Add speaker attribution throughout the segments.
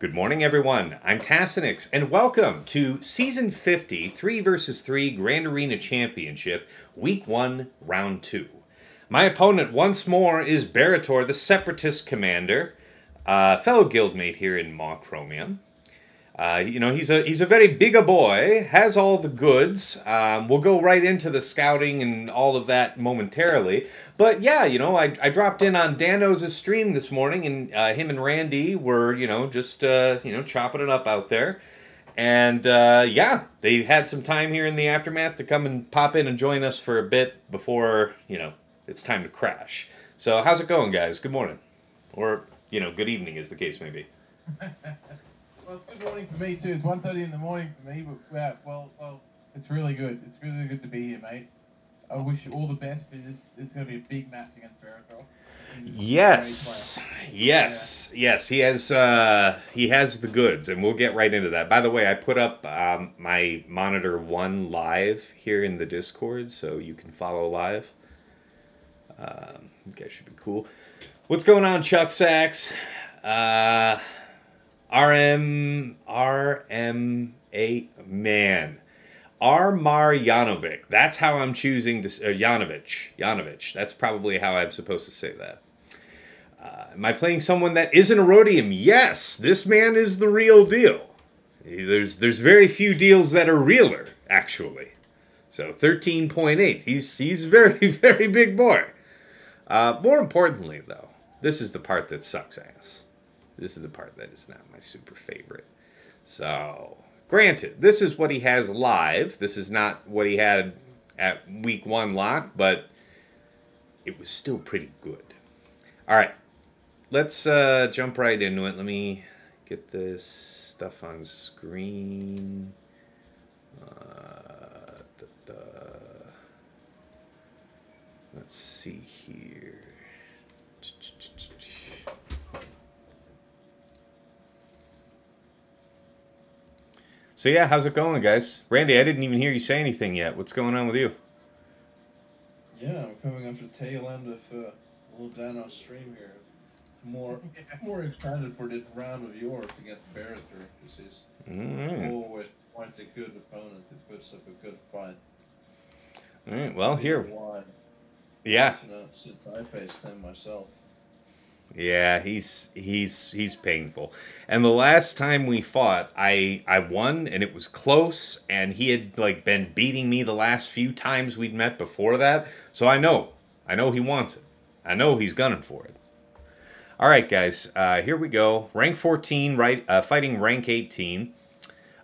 Speaker 1: Good morning, everyone. I'm Tassinix, and welcome to Season 50, 3 vs 3 Grand Arena Championship, Week 1, Round 2. My opponent once more is Berator, the Separatist Commander, fellow guildmate here in Maw Chromium. You know, he's a very big a boy, has all the goods. We'll go right into the scouting and all of that momentarily. But yeah, you know, I dropped in on Dano's stream this morning, and him and Randy were, you know, just, chopping it up out there. And yeah, they had some time here in the aftermath to come and pop in and join us for a bit before, you know, it's time to crash. So how's it going, guys? Good morning. Or, you know, good evening, as the case may be.
Speaker 2: Well, it's good morning for me too. It's 1:30 in the morning for me, but yeah, well, It's really good. It's really good to be here, mate. I wish you all the best for this. This is going to be a big match against Berator.
Speaker 1: Yes, yes, yes. He has the goods, and we'll get right into that. By the way, I put up my monitor 1 live here in the Discord, so you can follow live. You guys should be cool. What's going on, Chuck Sachs? RMA man. Marjanovic. That's how I'm choosing to... Janovic. That's probably how I'm supposed to say that. Am I playing someone that isn't a Rhodium? Yes! This man is the real deal. There's very few deals that are realer, actually. So, 13.8. He's very, very big boy. More importantly, though, this is the part that sucks ass. This is the part that is not my super favorite. So... Granted, this is what he has live. This is not what he had at week 1 lock, but it was still pretty good. All right, let's jump right into it. Let me get this stuff on screen. Let's see here. So yeah, how's it going, guys? Randy, I didn't even hear you say anything yet. What's going on with you?
Speaker 3: Yeah, I'm coming off the tail end of a little down on stream here. More excited for this round of yours against Berator, because he's always quite a good opponent who puts up a good fight.
Speaker 1: All right, well, here.
Speaker 3: Why?
Speaker 1: Yeah.
Speaker 3: Since I faced him myself.
Speaker 1: Yeah, he's painful. And the last time we fought, I won, and it was close, and he had like been beating me the last few times we'd met before that. So I know he wants it. I know he's gunning for it. All right, guys, here we go. Rank 14, right? Fighting rank 18.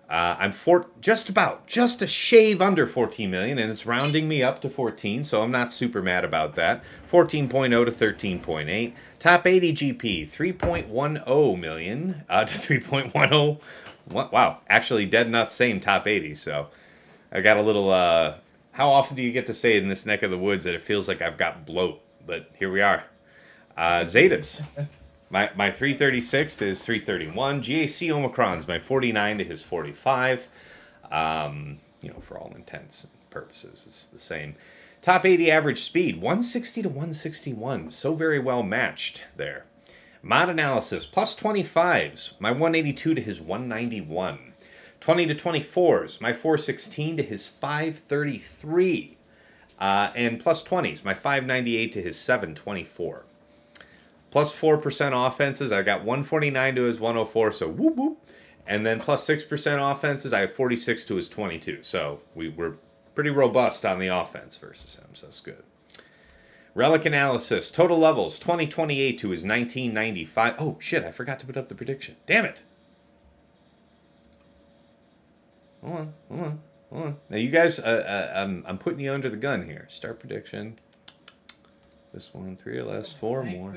Speaker 1: I'm just a shave under 14 million, and it's rounding me up to 14, so I'm not super mad about that. 14.0 to 13.8. Top 80 GP, 3.10 million to 3.10. Wow, actually dead nuts same top 80, so I got a little, how often do you get to say in this neck of the woods that it feels like I've got bloat? But here we are. Zetas. My 336 to his 331. GAC Omicron's my 49 to his 45. You know, for all intents and purposes, it's the same. Top 80 average speed, 160 to 161. So very well matched there. Mod analysis, plus 25s. My 182 to his 191. 20 to 24s. My 416 to his 533. And plus 20s. My 598 to his 724. Plus 4% offenses, I got 149 to his 104, so whoop whoop. And then plus 6% offenses, I have 46 to his 22. So we're pretty robust on the offense versus him, so that's good. Relic analysis, total levels, 2028 to his 1995. Oh, shit, I forgot to put up the prediction. Damn it. Hold on. Now, you guys, I'm putting you under the gun here. Start prediction. This one, 3 or less, 4 more.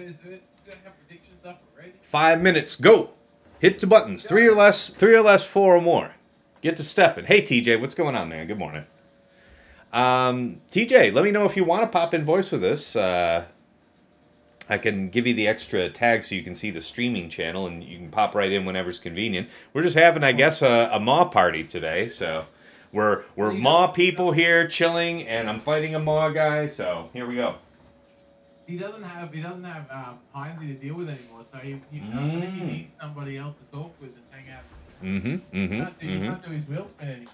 Speaker 1: 5 minutes, go! Hit the buttons. 3 or less, 4 or more. Get to stepping. Hey, TJ, what's going on, man? Good morning. TJ, let me know if you want to pop in voice with us. I can give you the extra tag so you can see the streaming channel, and you can pop right in whenever's convenient. We're just having, I guess, a Maw party today, so we're Maw people here chilling, and I'm fighting a Maw guy, so here we go.
Speaker 2: He doesn't have Heinzie to deal with anymore, so I think he needs somebody else to talk with and hang out. You can't do his wheel spin anymore.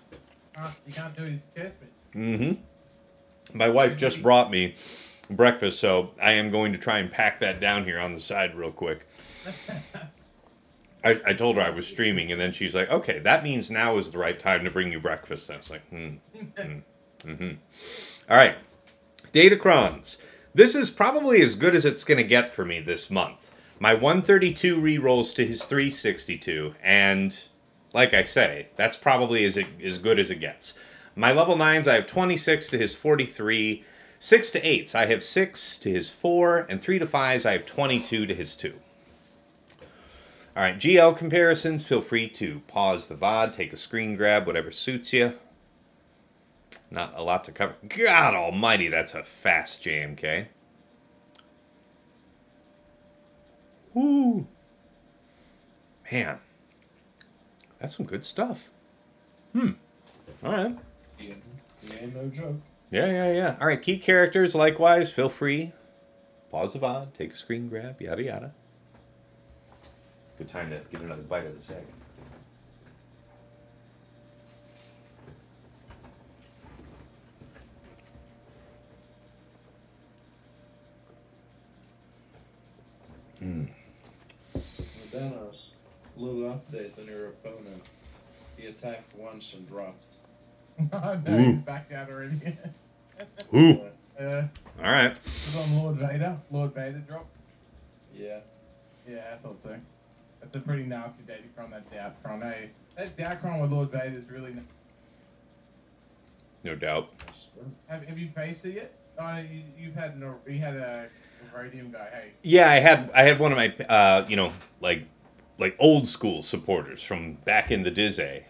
Speaker 2: You can't do his chair spin.
Speaker 1: My wife just brought me breakfast, so I am going to try and pack that down here on the side real quick. I told her I was streaming, and then she's like, okay, that means now is the right time to bring you breakfast. And I was like, All right. Datacrons. This is probably as good as it's going to get for me this month. My 132 rerolls to his 362, and like I say, that's probably as good as it gets. My level 9s, I have 26 to his 43. 6 to 8s, I have 6 to his 4. And 3 to 5s, I have 22 to his 2. All right, GL comparisons. Feel free to pause the VOD, take a screen grab, whatever suits you. Not a lot to cover. God almighty, that's a fast JMK. Woo. Man. That's some good stuff. All right.
Speaker 3: Yeah, no joke.
Speaker 1: Yeah. All right, key characters, likewise, feel free. Pause the VOD, take a screen grab, yada yada. Good time to get another bite of this egg.
Speaker 3: Then a little update on your opponent. He attacked once and dropped.
Speaker 2: No, he's back out already.
Speaker 1: Ooh.
Speaker 2: All
Speaker 1: right.
Speaker 2: Was on Lord Vader. Lord Vader drop.
Speaker 3: Yeah.
Speaker 2: Yeah, I thought so. That's a pretty nasty Datacron, that Doubtron. Hey, that Doubtron with Lord Vader is really.
Speaker 1: No doubt.
Speaker 2: Have you faced it yet? Oh, you had a radium guy. Hey.
Speaker 1: Yeah, I had one of my like old school supporters from back in the Dizzy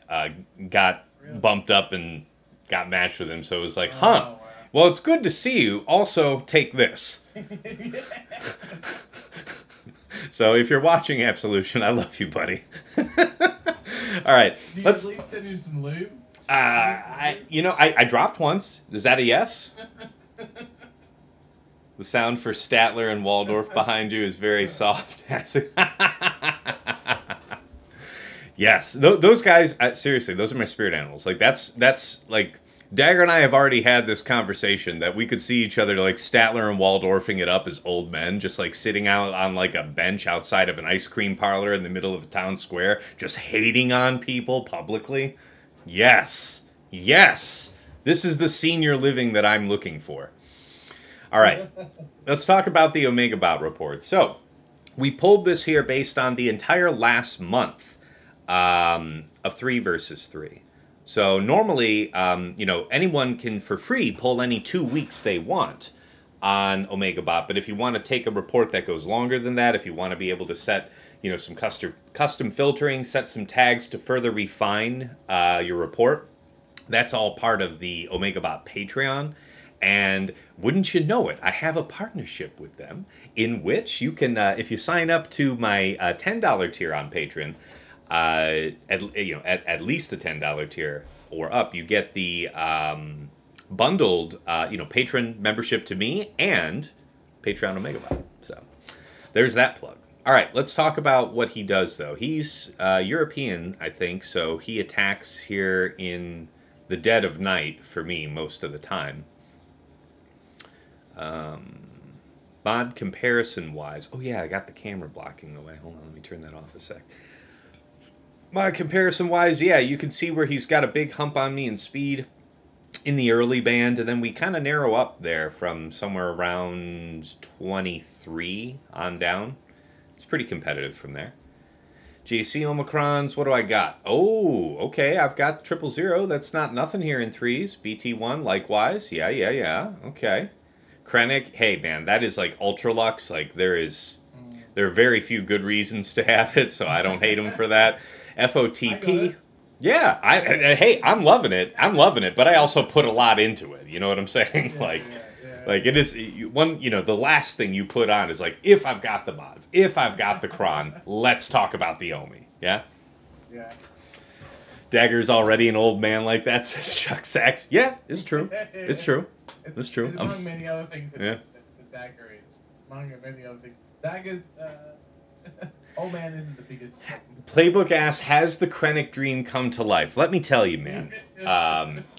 Speaker 1: got bumped up and got matched with him. So it was like, huh. Wow. Well, it's good to see you. Also, take this. So if you're watching Absolution, I love you, buddy. All right.
Speaker 2: Do you at least send you some lube?
Speaker 1: I dropped once. Is that a yes? The sound for Statler and Waldorf behind you is very soft. Yes, those guys. Seriously, those are my spirit animals. Like that's like Dagger and I have already had this conversation that we could see each other like Statler and Waldorfing it up as old men, just like sitting out on like a bench outside of an ice cream parlor in the middle of a town square, just hating on people publicly. Yes. This is the senior living that I'm looking for. All right, let's talk about the Omega Bot report. So we pulled this here based on the entire last month of 3 versus 3. So normally, anyone can for free pull any 2 weeks they want on Omega Bot. But if you want to take a report that goes longer than that, if you want to be able to set, some custom filtering, set some tags to further refine your report, that's all part of the Omega Bot Patreon. And wouldn't you know it, I have a partnership with them in which you can, if you sign up to my $10 tier on Patreon, at least the $10 tier or up, you get the bundled, patron membership to me and Patreon Omega Bot. So there's that plug. All right, let's talk about what he does, though. He's European, I think, so he attacks here in the dead of night for me most of the time. Mod comparison-wise... Oh, yeah, I got the camera blocking the way. Hold on, let me turn that off a sec. Mod comparison-wise, yeah, you can see where he's got a big hump on me in speed in the early band, and then we kind of narrow up there from somewhere around 23 on down. It's pretty competitive from there. JC Omicrons, what do I got? Oh, okay, I've got 000. That's not nothing here in 3s. BT1, likewise. Yeah. Okay. Krennic, hey, man, that is like Ultralux. Like, there are very few good reasons to have it, so I don't hate him for that. FOTP. Yeah, hey, I'm loving it. But I also put a lot into it. You know what I'm saying? Like it is one. The last thing you put on is like, if I've got the mods, if I've got the Kron, let's talk about the Omi. Yeah. Yeah. Dagger's already an old man like that, says Chuck Sachs. Yeah, it's true. It's true. It's true.
Speaker 2: It's among many other things that Dagger is. Among many other things. Dagger's. Old man isn't the biggest.
Speaker 1: Playbook asks, has the Krennic dream come to life? Let me tell you, man.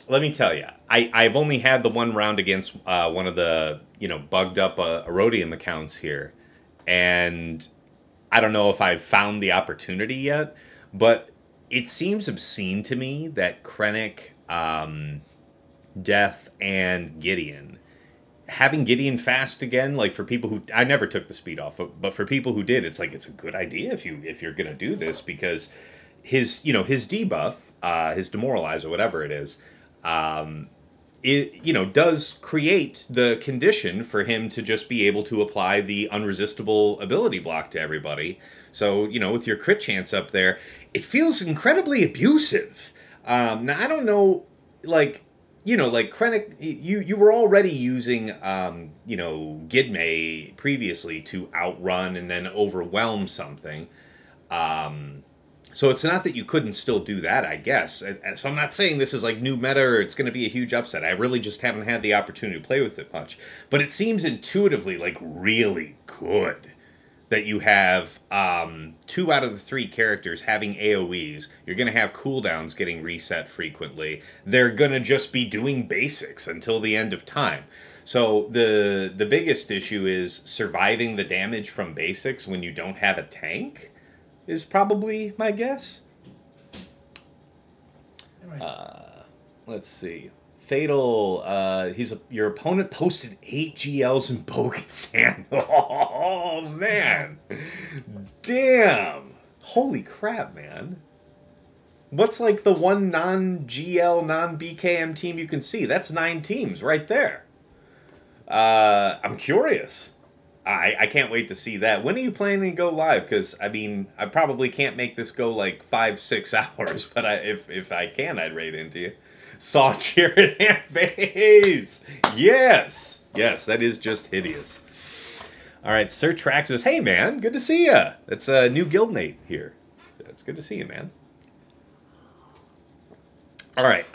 Speaker 1: Let me tell you. I've only had the one round against one of the, bugged up Erodium accounts here. And I don't know if I've found the opportunity yet, but it seems obscene to me that Krennic, Death, and Gideon... Having Gideon fast again, like for people who... I never took the speed off, but for people who did, it's like, it's a good idea if you're going to do this, because his debuff, his demoralize, or whatever it is, it, does create the condition for him to just be able to apply the unresistible ability block to everybody. So, with your crit chance up there, it feels incredibly abusive. Now, I don't know, like... you know, like Krennic, you were already using, you know, Gidme previously to outrun and then overwhelm something. So it's not that you couldn't still do that, I guess. So I'm not saying this is like new meta or it's going to be a huge upset. I really just haven't had the opportunity to play with it much. But it seems intuitively like really good that you have 2 out of the 3 characters having AoEs. You're going to have cooldowns getting reset frequently. They're going to just be doing basics until the end of time. So the biggest issue is surviving the damage from basics when you don't have a tank is probably my guess. Let's see. Fatal, your opponent posted 8 GLs in Bo-Katan. Oh, man. Damn. Holy crap, man. What's like the one non-GL, non-BKM team you can see? That's 9 teams right there. I'm curious. I can't wait to see that. When are you planning to go live? Because, I mean, I probably can't make this go like 5-6 hours, but if I can, I'd raid into you. Saw Chir and Baze. Yes. Yes, that is just hideous. All right, Sir Trax says, hey, man, good to see ya. That's a new guildmate here. It's good to see you, man. All right,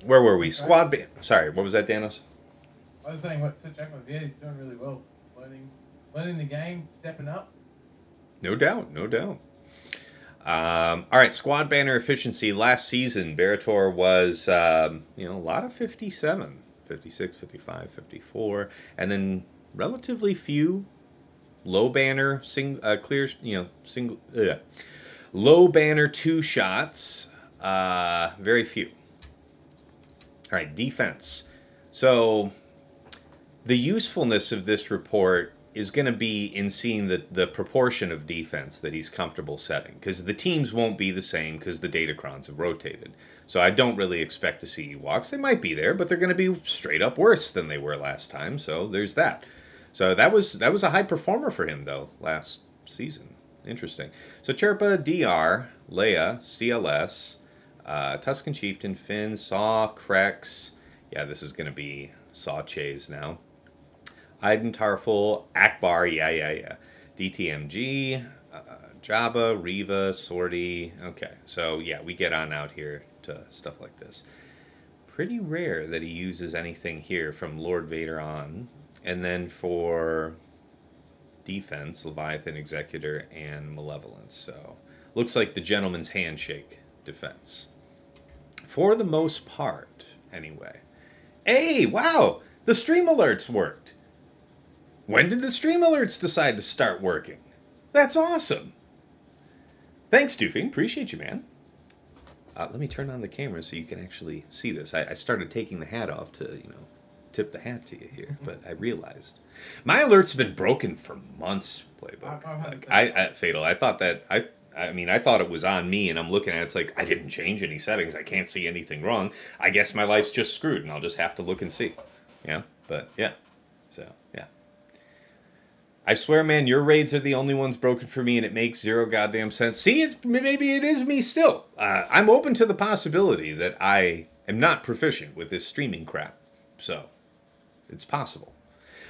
Speaker 1: where were we? Squad... Sorry, what was that, Danos?
Speaker 2: I was saying what Sir Trax was, yeah, he's doing really well. Learning the game, stepping up.
Speaker 1: No doubt, no doubt. All right, squad banner efficiency. Last season, Berator was, you know, a lot of 57, 56, 55, 54, and then relatively few low banner, clear, you know, single, low banner 2 shots, very few. All right, defense. So the usefulness of this report is going to be in seeing the proportion of defense that he's comfortable setting. Because the teams won't be the same because the datacrons have rotated. So I don't really expect to see Ewoks. They might be there, but they're going to be straight up worse than they were last time. So there's that. So that was a high performer for him, though, last season. Interesting. So Chirpa, DR, Leia, CLS, Tusken Chieftain, Finn, Saw, CRex. Yeah, this is going to be Saw Chase now. Iden, Tarful, Akbar, yeah. DTMG, Jabba, Reva, Zorii. Okay, so yeah, we get on out here to stuff like this. Pretty rare that he uses anything here from Lord Vader on. And then for defense, Leviathan, Executor, and Malevolence. So looks like the gentleman's handshake defense. For the most part, anyway. Hey, wow, the stream alerts worked. When did the stream alerts decide to start working? That's awesome. Thanks, Doofing. Appreciate you, man. Let me turn on the camera so you can actually see this. I started taking the hat off to, you know, tip the hat to you here, but I realized my alerts have been broken for months, Playbook. Like, Fatal. I thought that I mean, I thought it was on me, and I'm looking at it, it's like, I didn't change any settings. I can't see anything wrong. I guess my life's just screwed, and I'll just have to look and see. Yeah, but yeah. So, yeah. I swear, man, your raids are the only ones broken for me, and it makes zero goddamn sense. See, maybe it is me still. I'm open to the possibility that I am not proficient with this streaming crap. So, it's possible.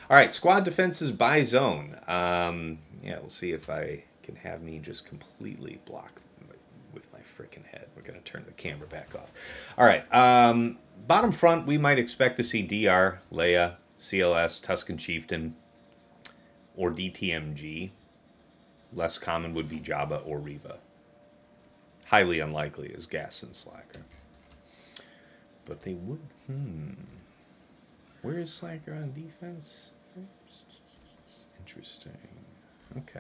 Speaker 1: All right, squad defenses by zone. Yeah, we'll see if I can have me just completely block with my freaking head. We're going to turn the camera back off. All right, bottom front, we might expect to see DR, Leia, CLS, Tusken Chieftain, or DTMG. Less common would be Jabba or Reva. Highly unlikely is Gas and Slacker. But they would... Where is Slacker on defense? Interesting. Okay.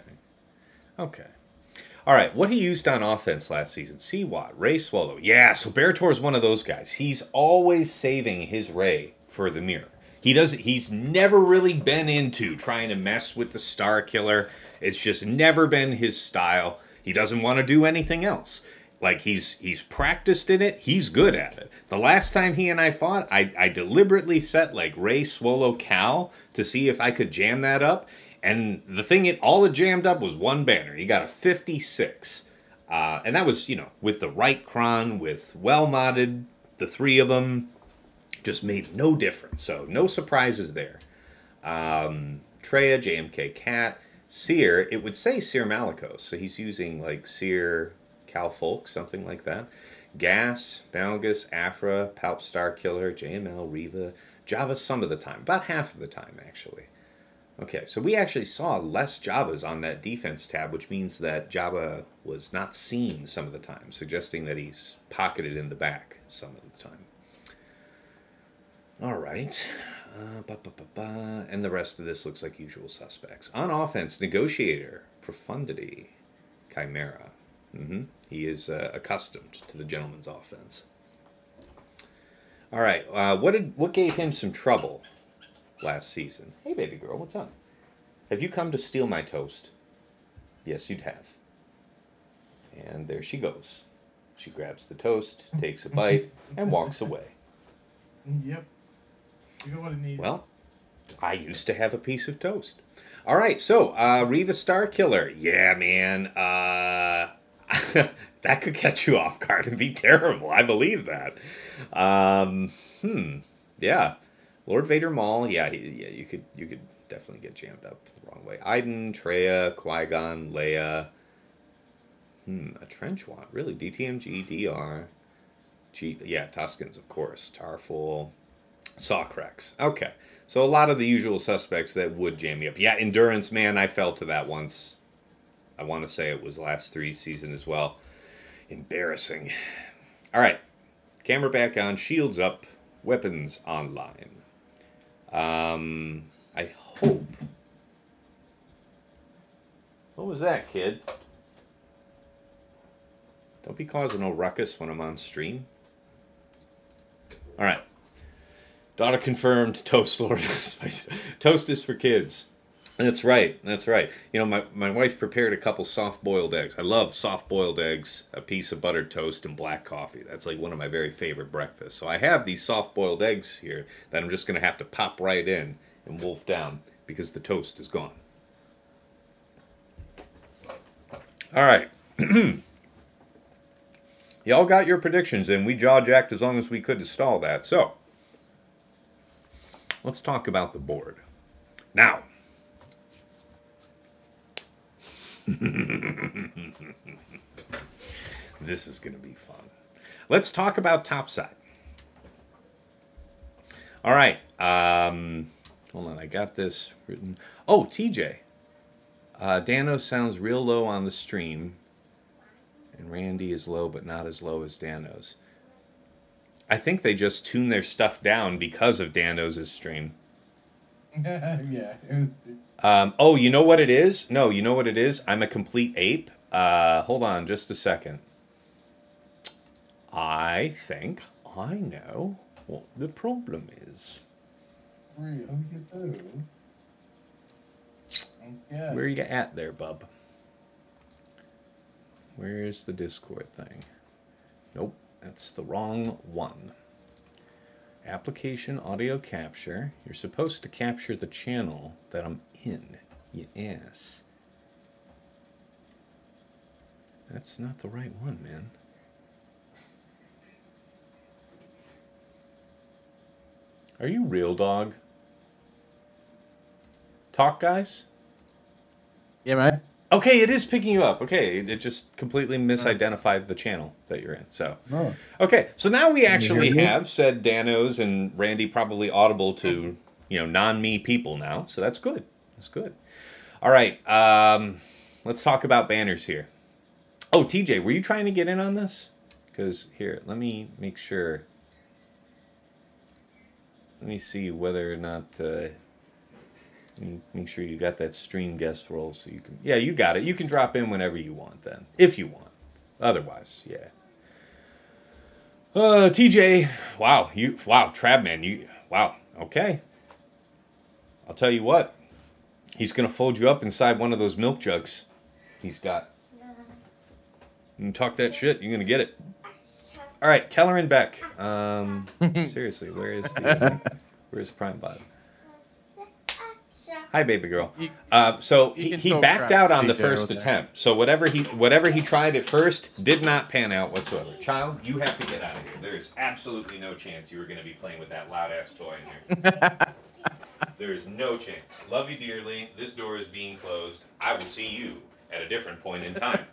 Speaker 1: All right, what he used on offense last season. C-Watt, Ray Swallow. Yeah, so Berator is one of those guys. He's always saving his Ray for the mirror. He's never really been into trying to mess with the Star Killer. It's just never been his style. He doesn't want to do anything else. Like, he's practiced in it. He's good at it. The last time he and I fought, I deliberately set, like, Ray Swallow Cal to see if I could jam that up. And the thing, all it jammed up was one banner. He got a 56. And that was, you know, with the right cron, with well-modded, the 3 of them. just made no difference. So no surprises there. Traya, JMK Cat, Seer. It would say Seer Malicos, so he's using like Seer Calfolk, something like that. Gas, Malgus, Afra, Palp Starkiller, JML, Reva, Jabba some of the time. About half of the time, actually. Okay, so we actually saw less Jabbas on that defense tab, which means that Jabba was not seen some of the time, suggesting that he's pocketed in the back some of the time. All right. And the rest of this looks like usual suspects. On offense, Negotiator, Profundity, Chimera. He is accustomed to the gentleman's offense. All right, what gave him some trouble last season? Hey, baby girl, what's up? Have you come to steal my toast? Yes, you'd have. And there she goes. She grabs the toast, takes a bite, and walks away.
Speaker 2: Yep. You know what it needs.
Speaker 1: Well, I used to have a piece of toast. All right, so Reva Starkiller. Yeah, man. That could catch you off guard and be terrible. I believe that. Yeah. Lord Vader Maul. Yeah, you could definitely get jammed up the wrong way. Iden, Traya, Qui-Gon, Leia. A Trenchwant. Really? DTMG, DR. Yeah, Tuskens, of course. Tarful. CRex. Okay. So a lot of the usual suspects that would jam me up. Yeah, Endurance, man, I fell to that once. I want to say it was last 3 season as well. Embarrassing. All right. Camera back on. Shields up. Weapons online. I hope. What was that, kid? Don't be causing no ruckus when I'm on stream. All right. Daughter confirmed. Toast Lord. Toast is for kids. That's right. That's right. You know, my wife prepared a couple soft-boiled eggs. I love soft-boiled eggs, a piece of buttered toast, and black coffee. That's like one of my very favorite breakfasts. So I have these soft-boiled eggs here that I'm just going to have to pop right in and wolf down because the toast is gone. All right. Y'all got your predictions, and we jaw-jacked as long as we could to stall that. So let's talk about the board. Now, this is going to be fun. Let's talk about topside. All right. Hold on. I got this written. Oh, TJ. Dano sounds real low on the stream. And Randy is low, but not as low as Dano's. I think they just tune their stuff down because of Dano's stream.
Speaker 2: Yeah, it was...
Speaker 1: Oh, you know what it is? No, you know what it is? I'm a complete ape. Hold on just a second. I think I know what the problem is.
Speaker 2: Really? You do? Okay.
Speaker 1: Where are you at there, bub? Where's the Discord thing? Nope, that's the wrong one. Application audio capture. You're supposed to capture the channel that I'm in. Yes. That's not the right one, man. Are you real, dog? Talk, guys?
Speaker 2: Yeah, man.
Speaker 1: Okay, it is picking you up. Okay, it just completely misidentified the channel that you're in. So, okay, so now we actually have said Danos and Randy probably audible to, you know, non-me people now. So that's good. That's good. All right, let's talk about banners here. Oh, TJ, were you trying to get in on this? Because here, let me make sure. Let me see whether or not. Make sure you got that stream guest role so you can... Yeah, you got it. You can drop in whenever you want then. If you want. Otherwise, yeah. TJ. Wow. Wow, Trabman. Wow. Okay. I'll tell you what. He's going to fold you up inside one of those milk jugs he's got. You can talk that shit. You're going to get it. All right, Keller and Beck. Seriously, where's Prime Bot? Hi, baby girl.
Speaker 4: You-
Speaker 1: So
Speaker 4: you can
Speaker 1: he
Speaker 4: talk
Speaker 1: backed
Speaker 4: crap
Speaker 1: out
Speaker 4: to
Speaker 1: on the
Speaker 4: T-Daryl
Speaker 1: first
Speaker 4: there.
Speaker 1: attempt. So whatever he tried at first did not pan out whatsoever. Child, you have to get out of here. There is absolutely no chance you were going to be playing with that loud ass toy in here. There is no chance. Love you dearly. This door is being closed. I will see you at a different point in time.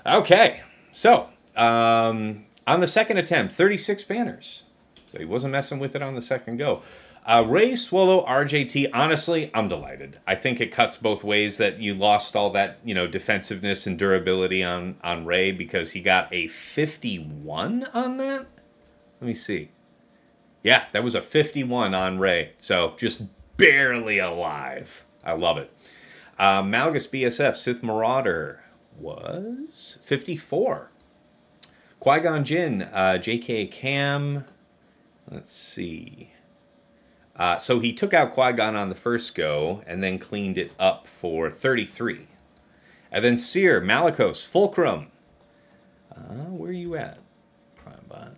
Speaker 1: Okay, so on the second attempt, 36 banners. So he wasn't messing with it on the second go. Ray, Swallow, RJT, honestly, I'm delighted. I think it cuts both ways that you lost all that, defensiveness and durability on Ray because he got a 51 on that. Let me see. Yeah, that was a 51 on Ray. So just barely alive. I love it. Malgus BSF, Sith Marauder was 54. Qui-Gon Jinn, JK Cam. Let's see. So he took out Qui-Gon on the first go and then cleaned it up for 33. And then Seer, Malikos, Fulcrum. Where are you at? Primebot.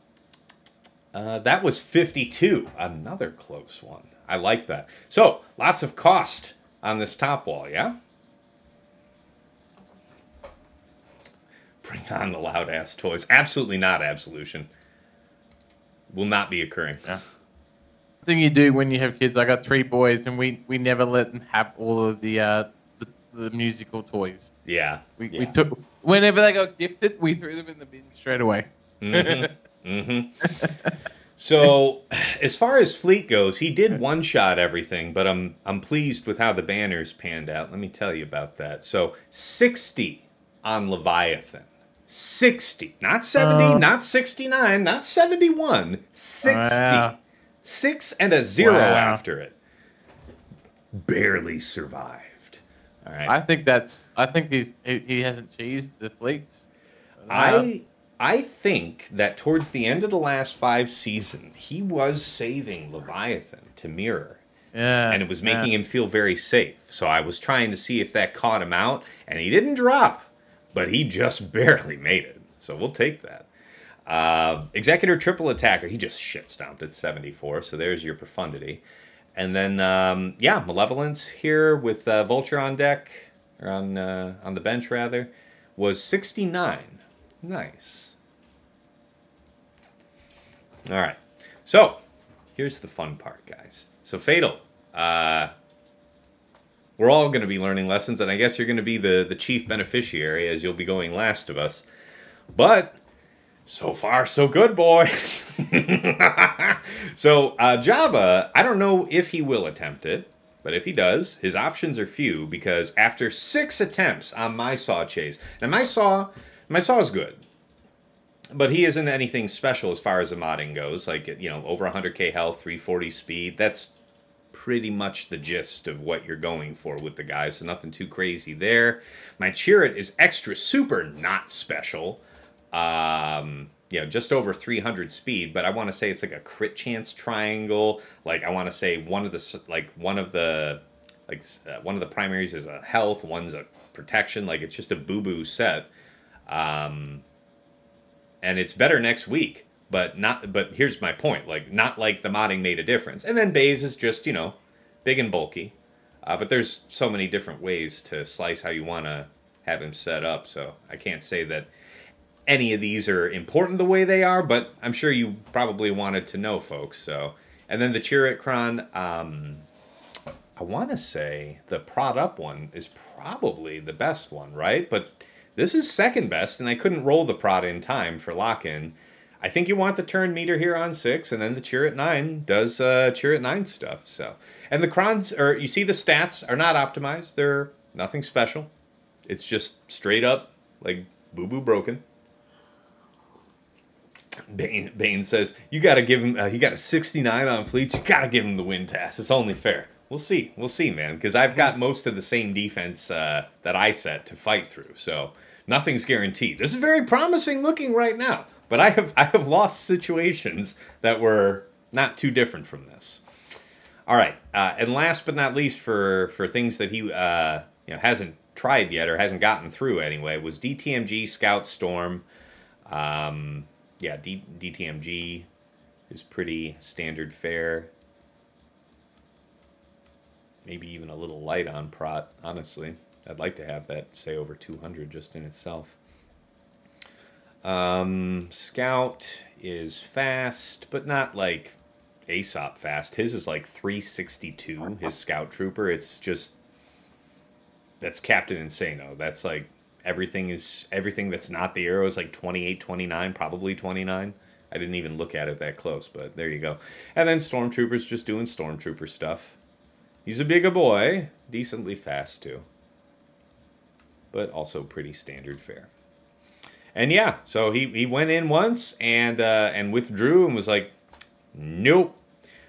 Speaker 1: That was 52. Another close one. I like that. So, lots of cost on this top wall, yeah? Bring on the loud-ass toys. Absolutely not Absolution. Will not be occurring.
Speaker 4: Yeah. Thing you do when you have kids. I got 3 boys, and we never let them have all of the musical toys.
Speaker 1: Yeah.
Speaker 4: We took whenever they got gifted, we threw them in the bin straight away.
Speaker 1: Mm-hmm. Mm-hmm. So, as far as Fleet goes, he did one-shot everything, but I'm pleased with how the banners panned out. Let me tell you about that. So, 60 on Leviathan. 60. Not 70, not 69, not 71. 60.
Speaker 4: Wow.
Speaker 1: 6 and a 0
Speaker 4: Wow.
Speaker 1: after it. Barely survived. All right.
Speaker 4: I think he hasn't cheesed the fleets.
Speaker 1: I think that towards the end of the last 5 seasons, he was saving Leviathan to mirror.
Speaker 4: Yeah.
Speaker 1: And it was making him feel very safe. So I was trying to see if that caught him out, and he didn't drop, but he just barely made it. So we'll take that. Executor Triple Attacker, he just shit-stomped at 74, so there's your profundity. And then, Malevolence here with Vulture on deck, or on the bench, rather, was 69. Nice. All right. So, here's the fun part, guys. So, Fatal. We're all going to be learning lessons, and I guess you're going to be the chief beneficiary as you'll be going last of us. But, so far, so good, boys. So, Jabba, I don't know if he will attempt it, but if he does, his options are few, because after 6 attempts on my Saw chase, and my Saw is good, but he isn't anything special as far as the modding goes, like, over 100k health, 340 speed, that's pretty much the gist of what you're going for with the guy, so nothing too crazy there. My Chirrut is extra super not special, just over 300 speed, but I want to say it's like a crit chance triangle. Like I want to say one of the primaries is a health, one's a protection. Like it's just a boo-boo set, and it's better next week. But here's my point. Like not like the modding made a difference. And then Baze is just big and bulky, but there's so many different ways to slice how you want to have him set up. So I can't say that any of these are important the way they are, but I'm sure you probably wanted to know, folks. So, and then the Chirrut Kron, I want to say the prod up one is probably the best one, right? But this is second best, and I couldn't roll the prod in time for lock-in. I think you want the turn meter here on 6, and then the Chirrut 9 does Chirrut 9 stuff. So, and the Krons, you see the stats are not optimized. They're nothing special. It's just straight up, like, boo-boo broken. Bane says, you got to give him, he got a 69 on fleets, you got to give him the win task. It's only fair. We'll see, man, because I've got most of the same defense that I set to fight through, so nothing's guaranteed. This is very promising looking right now, but I have lost situations that were not too different from this. All right, and last but not least for things that he hasn't tried yet or hasn't gotten through anyway was DTMG Scout Storm. DTMG is pretty standard fare. maybe even a little light on prot, honestly. I'd like to have that, say, over 200 just in itself. Scout is fast, but not like Aesop fast. His is like 362, his Scout Trooper. It's just, that's Captain Insano. That's like, everything that's not the arrow is like 28, 29, probably 29. I didn't even look at it that close, but there you go. And then Stormtrooper's just doing Stormtrooper stuff. He's a bigger boy, decently fast too, but also pretty standard fare. And yeah, so he went in once and withdrew and was like, nope.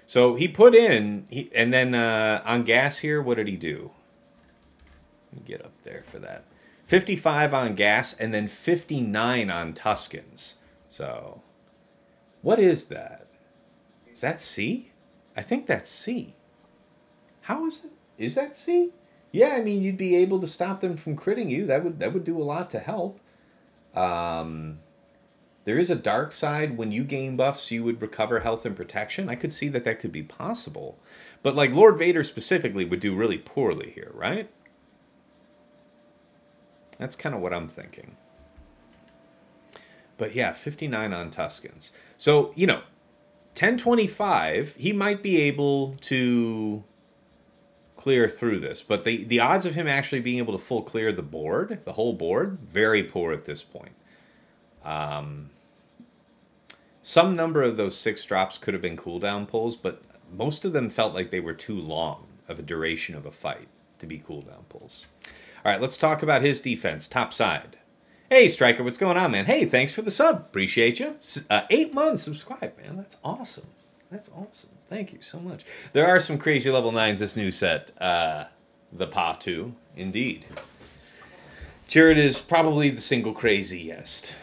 Speaker 1: So he put in, and then on gas here, what did he do? Let me get up there for that. 55 on gas and then 59 on Tuskens. So what is that? Is that C? I think that's C. How is it? Is that C? Yeah, I mean, you'd be able to stop them from critting you. That would do a lot to help. There is a dark side. When you gain buffs, you would recover health and protection. I could see that could be possible. But like Lord Vader specifically would do really poorly here, right? That's kind of what I'm thinking. But yeah, 59 on Tuskens. So, you know, 1025, he might be able to clear through this. But the odds of him actually being able to full clear the board, the whole board, very poor at this point. Some number of those 6 drops could have been cooldown pulls, but most of them felt like they were too long of a duration of a fight to be cooldown pulls. All right, let's talk about his defense, top side. Hey, Striker, what's going on, man? Hey, thanks for the sub. Appreciate you. 8 months subscribed, man. That's awesome. That's awesome. Thank you so much. There are some crazy level 9s this new set. The Pa 2, indeed. Chir is probably the single craziest.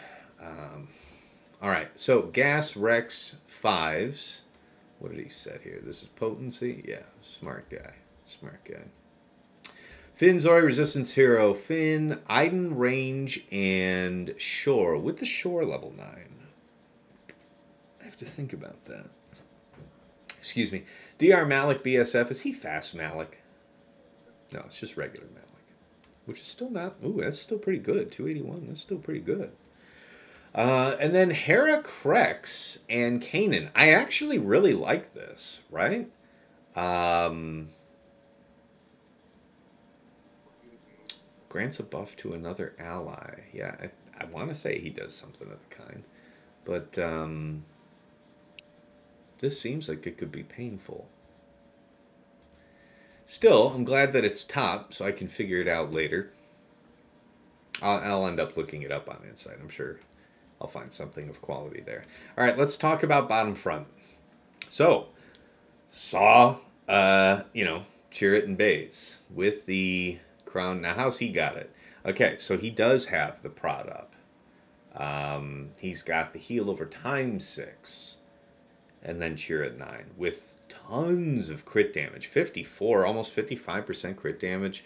Speaker 1: All right, so Gas Rex 5s. What did he set here? This is potency? Yeah, smart guy. Smart guy. Finn, Zorii, Resistance Hero, Finn, Iden, Range, and Shore, with the Shore level 9. I have to think about that. Excuse me. DR Malak BSF, is he fast Malak? No, it's just regular Malak. Which is still not, ooh, that's still pretty good. 281, that's still pretty good. And then Hera, CRex, and Kanan. I actually really like this, right? Grants a buff to another ally. Yeah, I want to say he does something of the kind. But this seems like it could be painful. Still, I'm glad that it's top, so I can figure it out later. I'll end up looking it up on Insight. I'm sure I'll find something of quality there. All right, let's talk about bottom front. So, saw, you know, Chirrut and Baze with the crown. Now, how's he got it? Okay, so he does have the prod up. He's got the heal over time 6. And then Chirrut 9 with tons of crit damage. 54, almost 55% crit damage.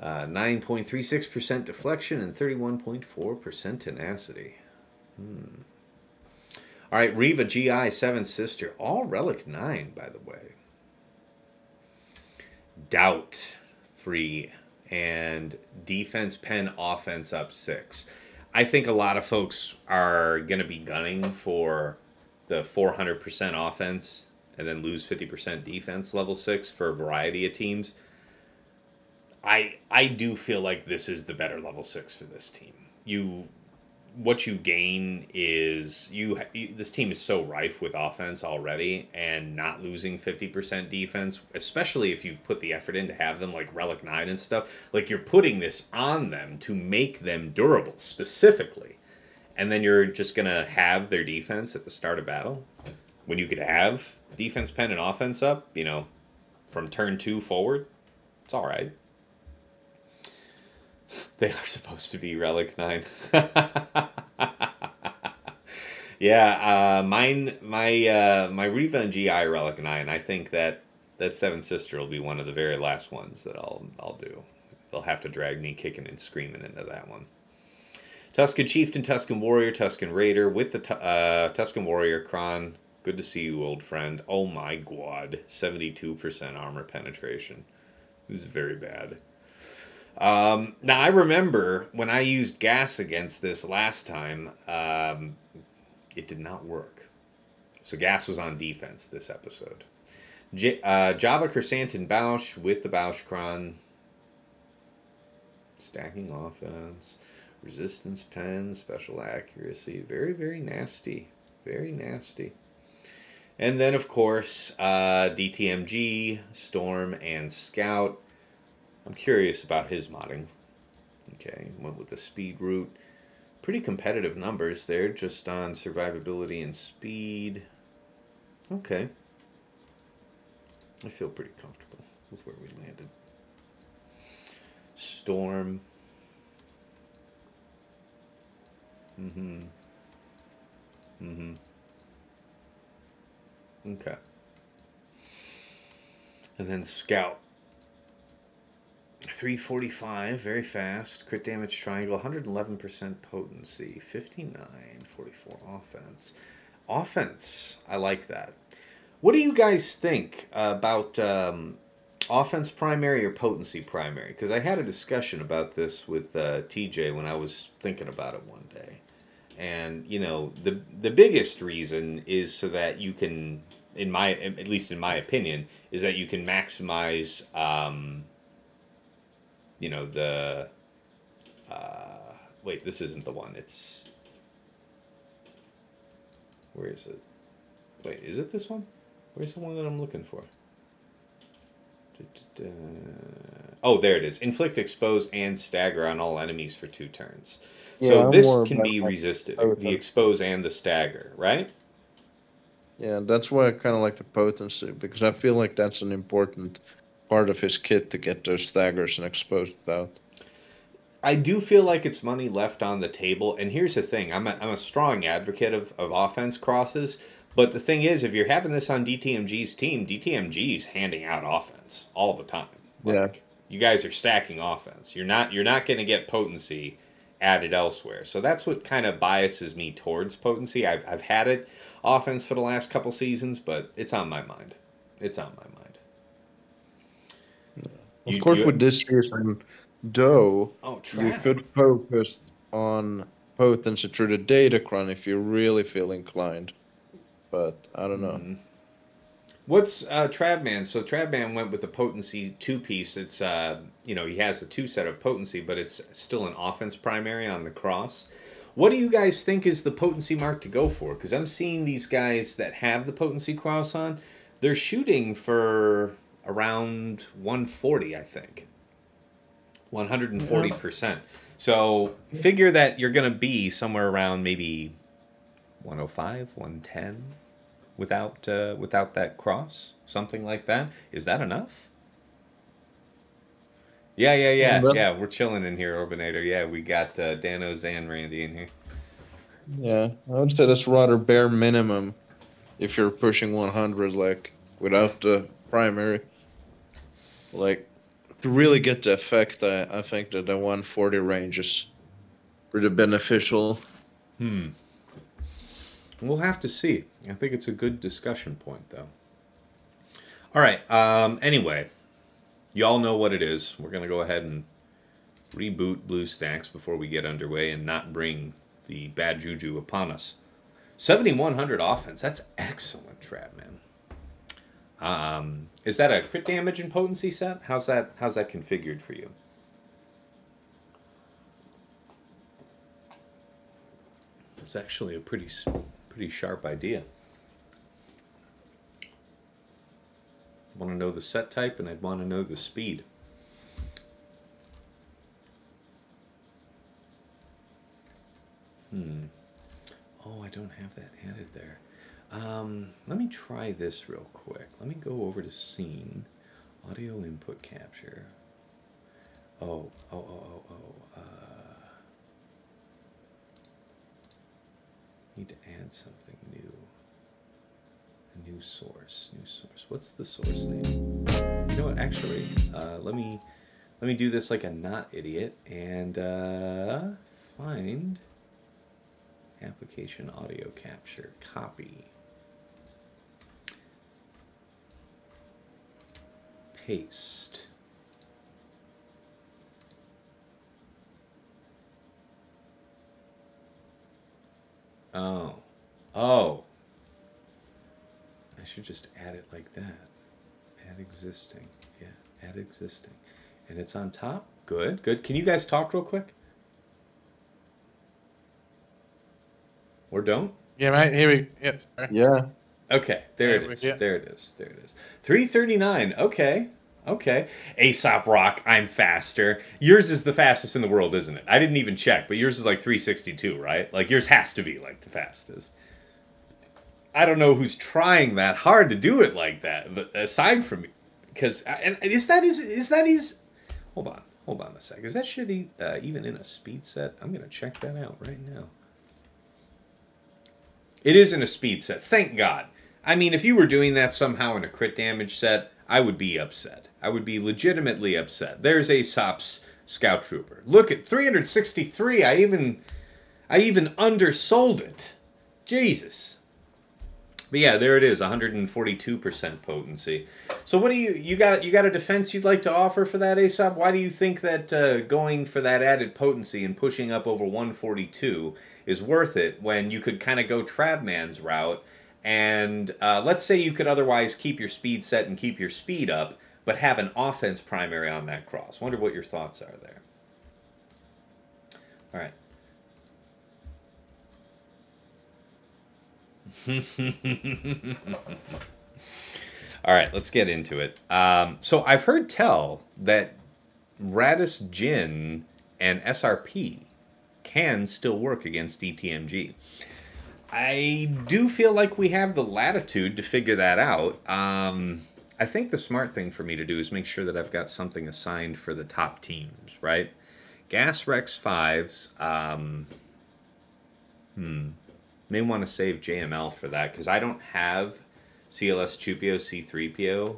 Speaker 1: 9.36% deflection and 31.4% tenacity. All right, Reva GI 7th Sister. All Relic 9, by the way. Doubt 3. And Defense Pen Offense up 6. I think a lot of folks are going to be gunning for the 400% offense and then lose 50% defense level 6 for a variety of teams. I do feel like this is the better level 6 for this team. What you gain is this team is so rife with offense already, and not losing 50% defense, especially if you've put the effort in to have them like Relic 9 and stuff, like you're putting this on them to make them durable specifically. And then you're just going to have their defense at the start of battle when you could have defense pen and offense up, you know, from turn 2 forward. It's all right. They are supposed to be Relic 9. Yeah, my Reva and GI Relic 9, I think that 7th Sister will be one of the very last ones that I'll do. They'll have to drag me kicking and screaming into that one. Tusken Chieftain, Tusken Warrior, Tusken Raider with the Tusken Warrior Kron. Good to see you, old friend. Oh my god, 72% armor penetration. was very bad. Now, I remember when I used gas against this last time, it did not work. So gas was on defense this episode. Jabba, Chrysanthemum, Boushh with the Boushh. Stacking offense. Resistance pen, special accuracy. Very, very nasty. Very nasty. And then, of course, DTMG, Storm, and Scout. I'm curious about his modding. Okay, went with the speed route. Pretty competitive numbers there, just on survivability and speed. Okay. I feel pretty comfortable with where we landed. Storm. Okay. And then Scout. 345, very fast. Crit damage triangle, 111% potency. 59, 44 offense. Offense, I like that. What do you guys think about offense primary or potency primary? Because I had a discussion about this with TJ when I was thinking about it one day. And, you know, the biggest reason is so that you can, at least in my opinion, is that you can maximize, you know, the, wait, this isn't the one. It's, where is it? Wait, is it this one? Where's the one that I'm looking for? Oh, there it is. Inflict, expose, and stagger on all enemies for 2 turns.
Speaker 5: Yeah,
Speaker 1: so
Speaker 5: I'm
Speaker 1: this
Speaker 5: more
Speaker 1: can
Speaker 5: about
Speaker 1: be
Speaker 5: like
Speaker 1: resisted.
Speaker 5: potent.
Speaker 1: The expose and the stagger, right?
Speaker 5: Yeah, that's why I kind of like the potency, because I feel like that's an important part of his kit to get those staggers and exposed out.
Speaker 1: I do feel like it's money left on the table. And here's the thing. I'm a strong advocate of offense crosses. But the thing is, if you're having this on DTMG's team, DTMG's handing out offense all the time. Like,
Speaker 5: Yeah.
Speaker 1: You guys are stacking offense. You're not going to get potency added elsewhere. So that's what kind of biases me towards potency. I've had it offense for the last couple seasons, but it's on my mind. It's on my mind.
Speaker 5: Of course, with this season, though, you
Speaker 1: Trav.
Speaker 5: could focus on potency through the Datacron if you really feel inclined. But I don't know.
Speaker 1: What's Travman? So Travman went with the potency 2-piece. It's you know, he has the 2 set of potency, but it's still an offense primary on the cross. What do you guys think is the potency mark to go for? Because I'm seeing these guys that have the potency cross on, they're shooting for around 140, I think. 140%. So figure that you're going to be somewhere around maybe 105, 110 without that cross, something like that. Is that enough? Yeah. We're chilling in here, Urbanator. Yeah, we got Danos and Randy in here.
Speaker 5: Yeah, I would say that's rather bare minimum if you're pushing 100, like, without the primary. Like, to really get the effect, I think that the 140 range is pretty beneficial.
Speaker 1: We'll have to see. I think it's a good discussion point, though. All right. Anyway, you all know what it is. We're going to go ahead and reboot BlueStacks before we get underway and not bring the bad juju upon us. 7,100 offense. That's excellent, Travman. Is that a crit damage and potency set? How's that configured for you? It's actually a pretty sharp idea. I want to know the set type, and I'd want to know the speed. Oh, I don't have that added there. Let me try this real quick. Let me go over to scene, audio input capture. Need to add something new. A new source. What's the source name? You know what? Actually, let me do this like a not idiot and find application audio capture. Copy. Paste. Oh. Oh. I should just add it like that. Add existing. Yeah, add existing. And it's on top? Good, good. Can you guys talk real quick? Or don't?
Speaker 4: Yeah, mate. Here we. Yep. Sorry.
Speaker 5: Yeah.
Speaker 1: Okay, there it is. There it is. There it is. 339. Okay. Okay. Aesop Rock, I'm faster. Yours is the fastest in the world, isn't it? I didn't even check, but yours is like 362, right? Like yours has to be like the fastest. I don't know who's trying that hard to do it like that, but aside from me, because and is that his? Hold on a sec. Is that shit even in a speed set? I'm gonna check that out right now. It is in a speed set. Thank God. I mean, if you were doing that somehow in a crit damage set, I would be upset. I would be legitimately upset. There's Aesop's Scout Trooper. Look at 363. I even undersold it. Jesus. But yeah, there it is, 142% potency. So what do you got a defense you'd like to offer for that, Aesop? Why do you think that going for that added potency and pushing up over 142 is worth it when you could kind of go Trabman's route? And let's say you could otherwise keep your speed set and keep your speed up, but have an offense primary on that cross. Wonder what your thoughts are there. All right. All right, let's get into it. So I've heard tell that Radis Jin and SRP can still work against DTMG. I do feel like we have the latitude to figure that out. I think the smart thing for me to do is make sure that I've got something assigned for the top teams, right? Gas Rex 5s. May want to save JML for that, because I don't have CLS Chupio C3PO.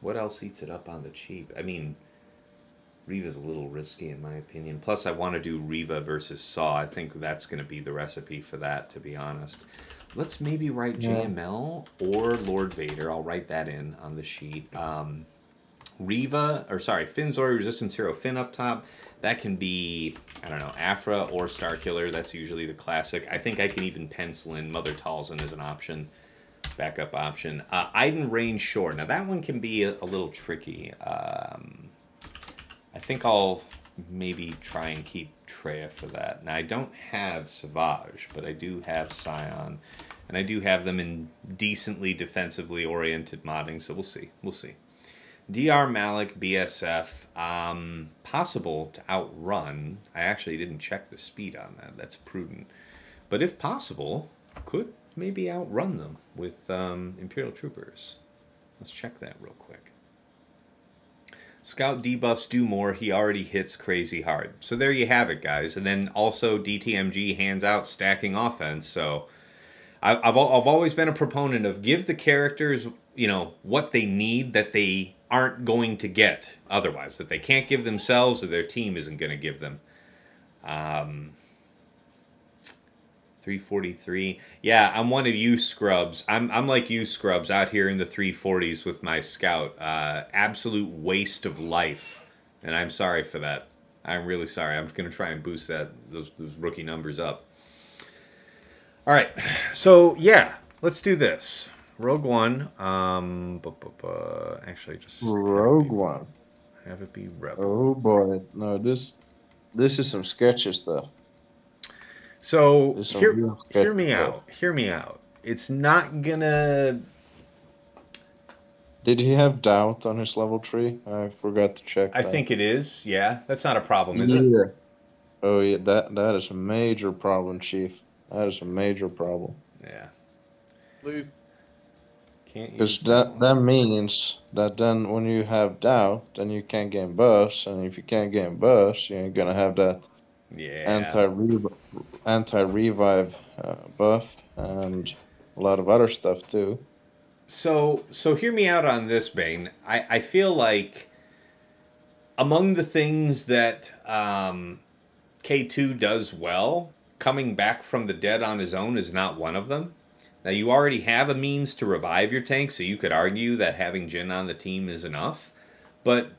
Speaker 1: What else eats it up on the cheap? I mean, Reva's a little risky in my opinion. Plus, I want to do Reva versus Saw. I think that's going to be the recipe for that, to be honest. Let's maybe write JML or Lord Vader. I'll write that in on the sheet. Reva, or sorry, Finn Zorii Resistance Hero Finn up top. That can be, I don't know, Afra or Starkiller. That's usually the classic. I think I can even pencil in Mother Talzin as an option, backup option. Iden Range Shore. Now that one can be a little tricky. I think I'll maybe try and keep Traya for that. Now, I don't have Savage, but I do have Scion. And I do have them in decently defensively oriented modding, so we'll see. We'll see. DR Malak, BSF, possible to outrun. I actually didn't check the speed on that. That's prudent. But if possible, could maybe outrun them with Imperial Troopers. Let's check that real quick. Scout debuffs do more. He already hits crazy hard. So there you have it, guys. And then also DTMG hands out stacking offense. So I've always been a proponent of give the characters, you know, what they need that they aren't going to get otherwise, that they can't give themselves or their team isn't going to give them. 343. Yeah, I'm one of you scrubs. I'm like you scrubs out here in the 340s with my scout. Absolute waste of life, and I'm sorry for that. I'm really sorry. I'm going to try and boost those rookie numbers up. All right, so yeah, let's do this. Rogue One. Actually, just
Speaker 5: Rogue One.
Speaker 1: Have it be Rebel.
Speaker 5: Oh boy, no, this is some sketchy stuff.
Speaker 1: So hear me out. Hear me out. It's not gonna.
Speaker 5: Did he have doubt on his level 3? I forgot to check.
Speaker 1: I think it is. Yeah, that's not a problem, is it?
Speaker 5: Oh yeah, that is a major problem, Chief. That is a major problem.
Speaker 1: Yeah.
Speaker 4: Lose.
Speaker 5: Because that means that then when you have doubt, then you can't gain Boushh, and if you can't gain Boushh, you ain't gonna have that anti-revive buff and a lot of other stuff too.
Speaker 1: So hear me out on this, Bane. I feel like among the things that K2 does well, coming back from the dead on his own is not one of them. Now, you already have a means to revive your tank, so you could argue that having Jin on the team is enough. But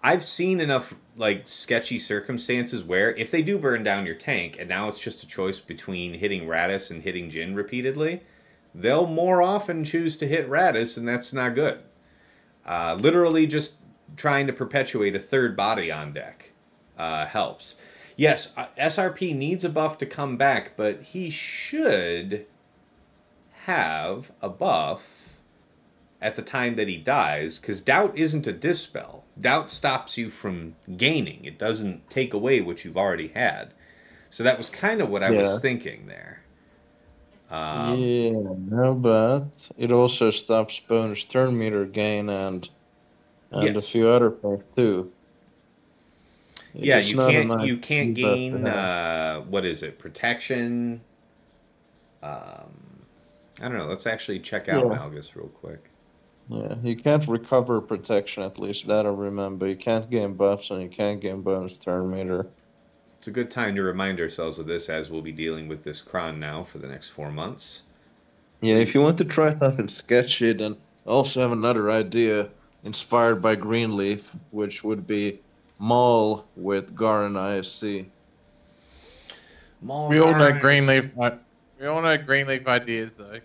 Speaker 1: I've seen enough like sketchy circumstances where if they do burn down your tank and now it's just a choice between hitting Radis and hitting Jin repeatedly, they'll more often choose to hit Radis, and that's not good. Literally just trying to perpetuate a third body on deck helps. Yes, SRP needs a buff to come back, but he should have a buff at the time that he dies, because doubt isn't a dispel. Doubt stops you from gaining. It doesn't take away what you've already had. So that was kind of what I was thinking there.
Speaker 5: Yeah, no, but it also stops bonus turn meter gain and
Speaker 1: yes.
Speaker 5: a few other things too.
Speaker 1: Yeah,
Speaker 5: It's
Speaker 1: you can't gain what is it? Protection. I don't know. Let's actually check out Malgus real quick.
Speaker 5: Yeah, you can't recover protection, at least that I remember. You can't gain buffs and you can't gain bonus turn meter.
Speaker 1: It's a good time to remind ourselves of this, as we'll be dealing with this Kron now for the next 4 months.
Speaker 5: Yeah, if you want to try something sketchy, then I also have another idea inspired by Greenleaf, which would be Maul with Garen ISC.
Speaker 1: Maul
Speaker 4: We all know Greenleaf. We all know Greenleaf ideas, though.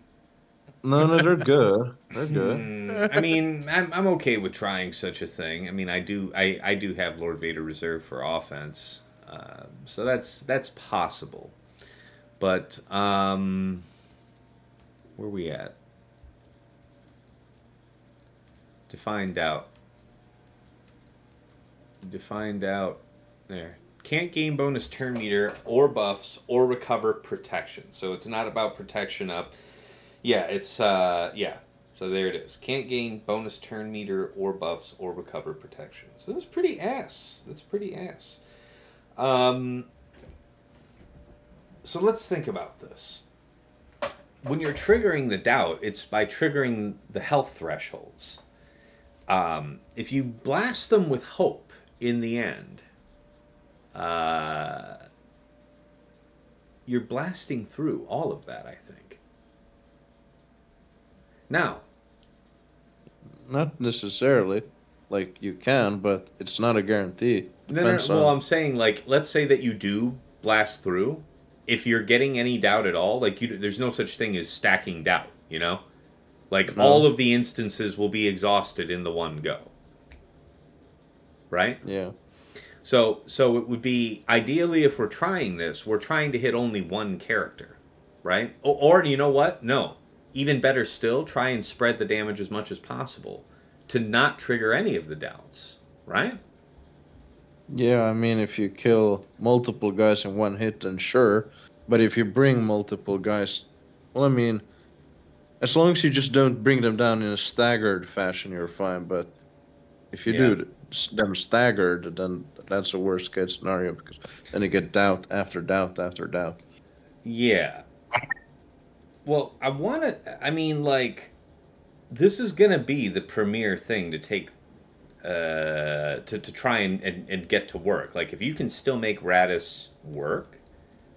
Speaker 5: No, they're good. They're good.
Speaker 1: I mean, I'm okay with trying such a thing. I mean, I do have Lord Vader reserved for offense, so that's possible. But where we at? Define doubt. Define doubt. There. Can't gain bonus turn meter or buffs or recover protection. So it's not about protection up. Yeah, it's yeah. So there it is. Can't gain bonus turn meter or buffs or recover protection. So that's pretty ass. That's pretty ass. So let's think about this. When you're triggering the doubt, it's by triggering the health thresholds. If you blast them with hope in the end, you're blasting through all of that, I think. Now,
Speaker 5: not necessarily. Like, you can, but it's not a guarantee.
Speaker 1: No. Well, I'm saying, like, let's say that you do blast through. If you're getting any doubt at all, like, there's no such thing as stacking doubt, you know? Like, all of the instances will be exhausted in the one go. Right?
Speaker 5: Yeah.
Speaker 1: So it would be, ideally, if we're trying this, we're trying to hit only one character, right? Or you know what? No. Even better still, try and spread the damage as much as possible to not trigger any of the doubts, right?
Speaker 5: Yeah, I mean, if you kill multiple guys in one hit, then sure. But if you bring multiple guys, well, I mean, as long as you just don't bring them down in a staggered fashion, you're fine. But if you do them staggered, then that's a worst case scenario, because then you get doubt after doubt after doubt.
Speaker 1: Yeah. Well, I mean, like, this is going to be the premier thing to take, to try and get to work. Like, if you can still make Radis work,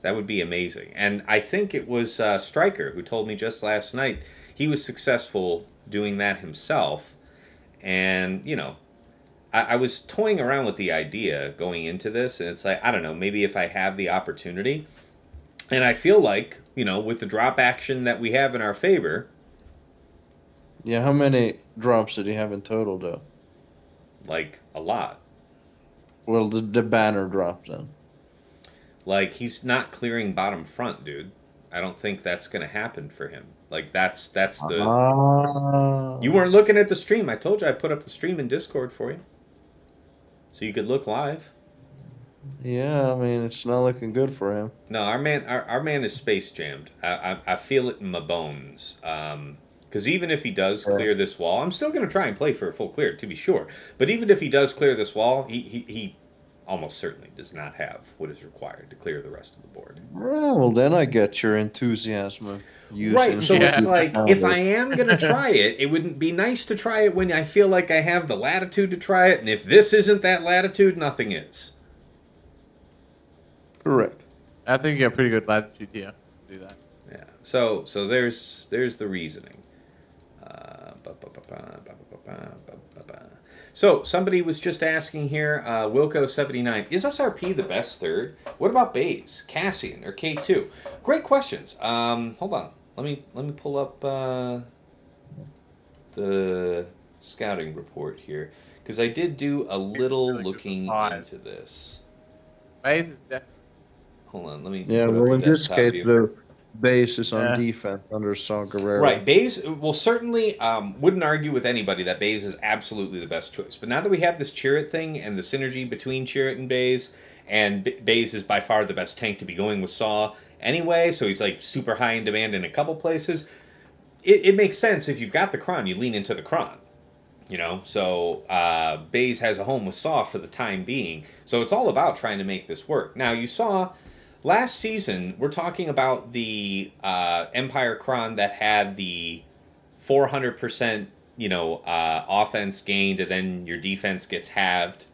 Speaker 1: that would be amazing. And I think it was Stryker who told me just last night he was successful doing that himself. And, you know, I was toying around with the idea going into this, and it's like, I don't know, maybe if I have the opportunity. And I feel like, you know, with the drop action that we have in our favor.
Speaker 5: Yeah, how many drops did he have in total, though?
Speaker 1: Like, a lot.
Speaker 5: Well, the banner dropped then.
Speaker 1: Like, he's not clearing bottom front, dude. I don't think that's going to happen for him. Like, that's the... You weren't looking at the stream. I told you I put up the stream in Discord for you. So you could look live.
Speaker 5: Yeah, I mean, it's not looking good for him.
Speaker 1: No, our man is space jammed. I feel it in my bones. Because even if he does clear this wall, I'm still going to try and play for a full clear, to be sure. But even if he does clear this wall, he almost certainly does not have what is required to clear the rest of the board.
Speaker 5: Well, then I get your enthusiasm.
Speaker 1: Right, so it's like, if I am going to try it, it wouldn't be nice to try it when I feel like I have the latitude to try it. And if this isn't that latitude, nothing is.
Speaker 5: Correct.
Speaker 4: I think you got pretty good latitude here to do that.
Speaker 1: Yeah. So there's the reasoning. So, somebody was just asking here, Wilco79, is SRP the best third? What about Baze, Cassian, or K2? Great questions. Hold on. Let me pull up the scouting report here, because I did do a little
Speaker 4: really good
Speaker 1: looking
Speaker 4: for
Speaker 1: into this.
Speaker 4: Baze is definitely.
Speaker 1: Hold on, let me
Speaker 5: Yeah,
Speaker 1: put
Speaker 5: well,
Speaker 1: up the
Speaker 5: in this
Speaker 1: desktop
Speaker 5: case,
Speaker 1: view.
Speaker 5: the base is on
Speaker 4: Yeah.
Speaker 5: defense under Saw Gerrera.
Speaker 1: Right, Baze, well, certainly wouldn't argue with anybody that Baze is absolutely the best choice. But now that we have this Chirrut thing and the synergy between Chirrut and Baze Baze is by far the best tank to be going with Saw anyway, so he's like super high in demand in a couple places. It makes sense if you've got the Kron, you lean into the Kron. You know, so Baze has a home with Saw for the time being. So it's all about trying to make this work. Now, you saw last season, we're talking about the Empire Kron that had the 400%, you know, offense gained, and then your defense gets halved.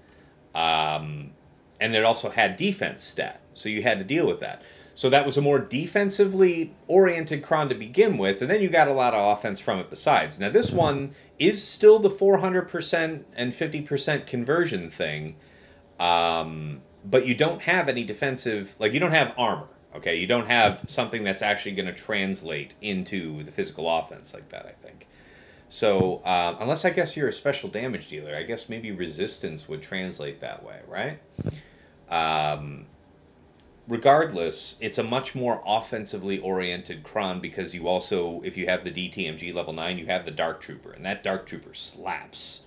Speaker 1: And it also had defense stat, so you had to deal with that. So that was a more defensively oriented Kron to begin with, and then you got a lot of offense from it besides. Now this one is still the 400% and 50% conversion thing, but you don't have any defensive, like you don't have armor, okay? You don't have something that's actually going to translate into the physical offense like that, I think. So, unless I guess you're a special damage dealer, I guess maybe resistance would translate that way, right? Regardless, it's a much more offensively oriented Kron because you also, if you have the DTMG level 9, you have the Dark Trooper, and that Dark Trooper slaps.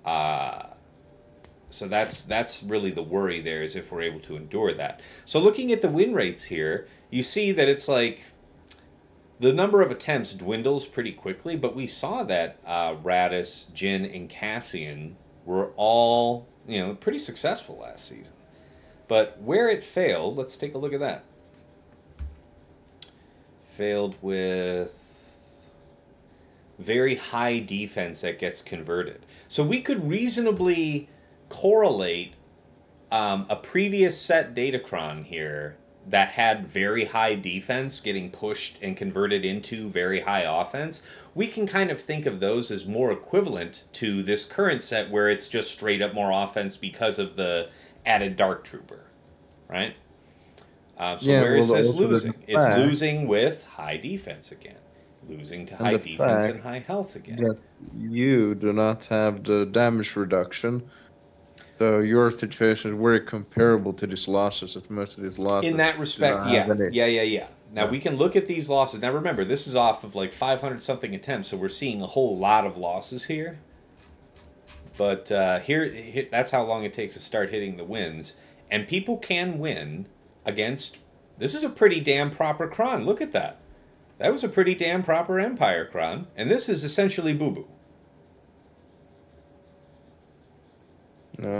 Speaker 1: So that's really the worry there, is if we're able to endure that. So looking at the win rates here, you see that it's like the number of attempts dwindles pretty quickly, but we saw that Radis, Jin, and Cassian were all, you know, pretty successful last season. But where it failed, let's take a look at that. Failed with very high defense that gets converted. So we could reasonably correlate a previous set Datacron here that had very high defense getting pushed and converted into very high offense. We can kind of think of those as more equivalent to this current set where it's just straight up more offense because of the added Dark Trooper, right? So
Speaker 5: Yeah,
Speaker 1: where is
Speaker 5: well,
Speaker 1: this
Speaker 5: also
Speaker 1: losing?
Speaker 5: the
Speaker 1: It's
Speaker 5: fact-
Speaker 1: losing with high defense again. Losing to high
Speaker 5: the
Speaker 1: defense
Speaker 5: fact
Speaker 1: and high health again.
Speaker 5: that you do not have the damage reduction. So your situation is very comparable to these losses, as most of these losses.
Speaker 1: In that
Speaker 5: do
Speaker 1: respect,
Speaker 5: not have any.
Speaker 1: yeah. Now,
Speaker 5: Yeah.
Speaker 1: we can look at these losses. Now, remember, this is off of like 500-something attempts, so we're seeing a whole lot of losses here. But here, that's how long it takes to start hitting the wins. And people can win against... This is a pretty damn proper Kron. Look at that. That was a pretty damn proper Empire Kron. And this is essentially boo-boo.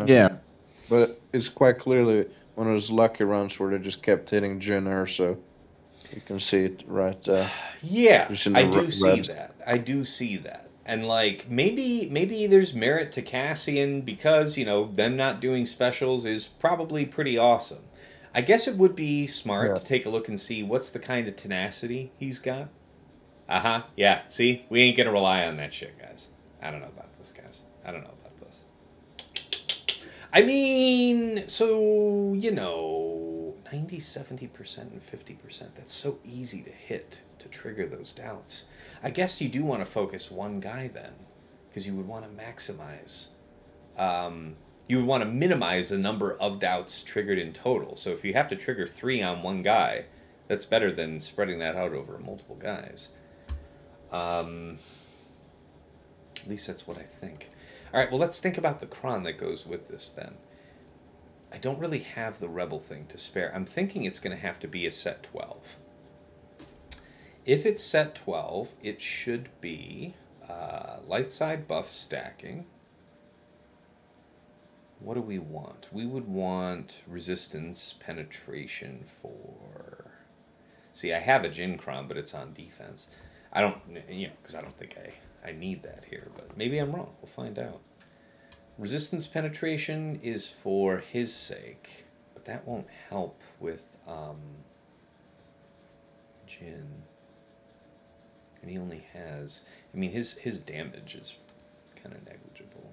Speaker 4: Yeah.
Speaker 5: But it's quite clearly one of those lucky runs where they just kept hitting Jin Erso. You can see it right there.
Speaker 1: Yeah,
Speaker 5: Just in the
Speaker 1: I do see
Speaker 5: red.
Speaker 1: that. I do see that. And like maybe there's merit to Cassian because, you know, them not doing specials is probably pretty awesome. I guess it would be smart to take a look and see what's the kind of tenacity he's got. Uh-huh. Yeah, see? We ain't gonna rely on that shit, guys. I don't know about this, guys. I don't know about this. I mean, so, you know, 90, 70%, and 50%. That's so easy to hit, to trigger those doubts. I guess you do want to focus one guy then, because you would want to maximize. You would want to minimize the number of doubts triggered in total. So if you have to trigger 3 on one guy, that's better than spreading that out over multiple guys. At least that's what I think. All right, well, let's think about the Kron that goes with this then. I don't really have the Rebel thing to spare. I'm thinking it's going to have to be a set 12. If it's set 12, it should be light side buff stacking. What do we want? We would want resistance penetration for... See, I have a Jin Kron, but it's on defense. I don't, you know, because I don't think I need that here, but maybe I'm wrong. We'll find out. Resistance penetration is for his sake, but that won't help with Jin. And he only has, I mean, his damage is kind of negligible.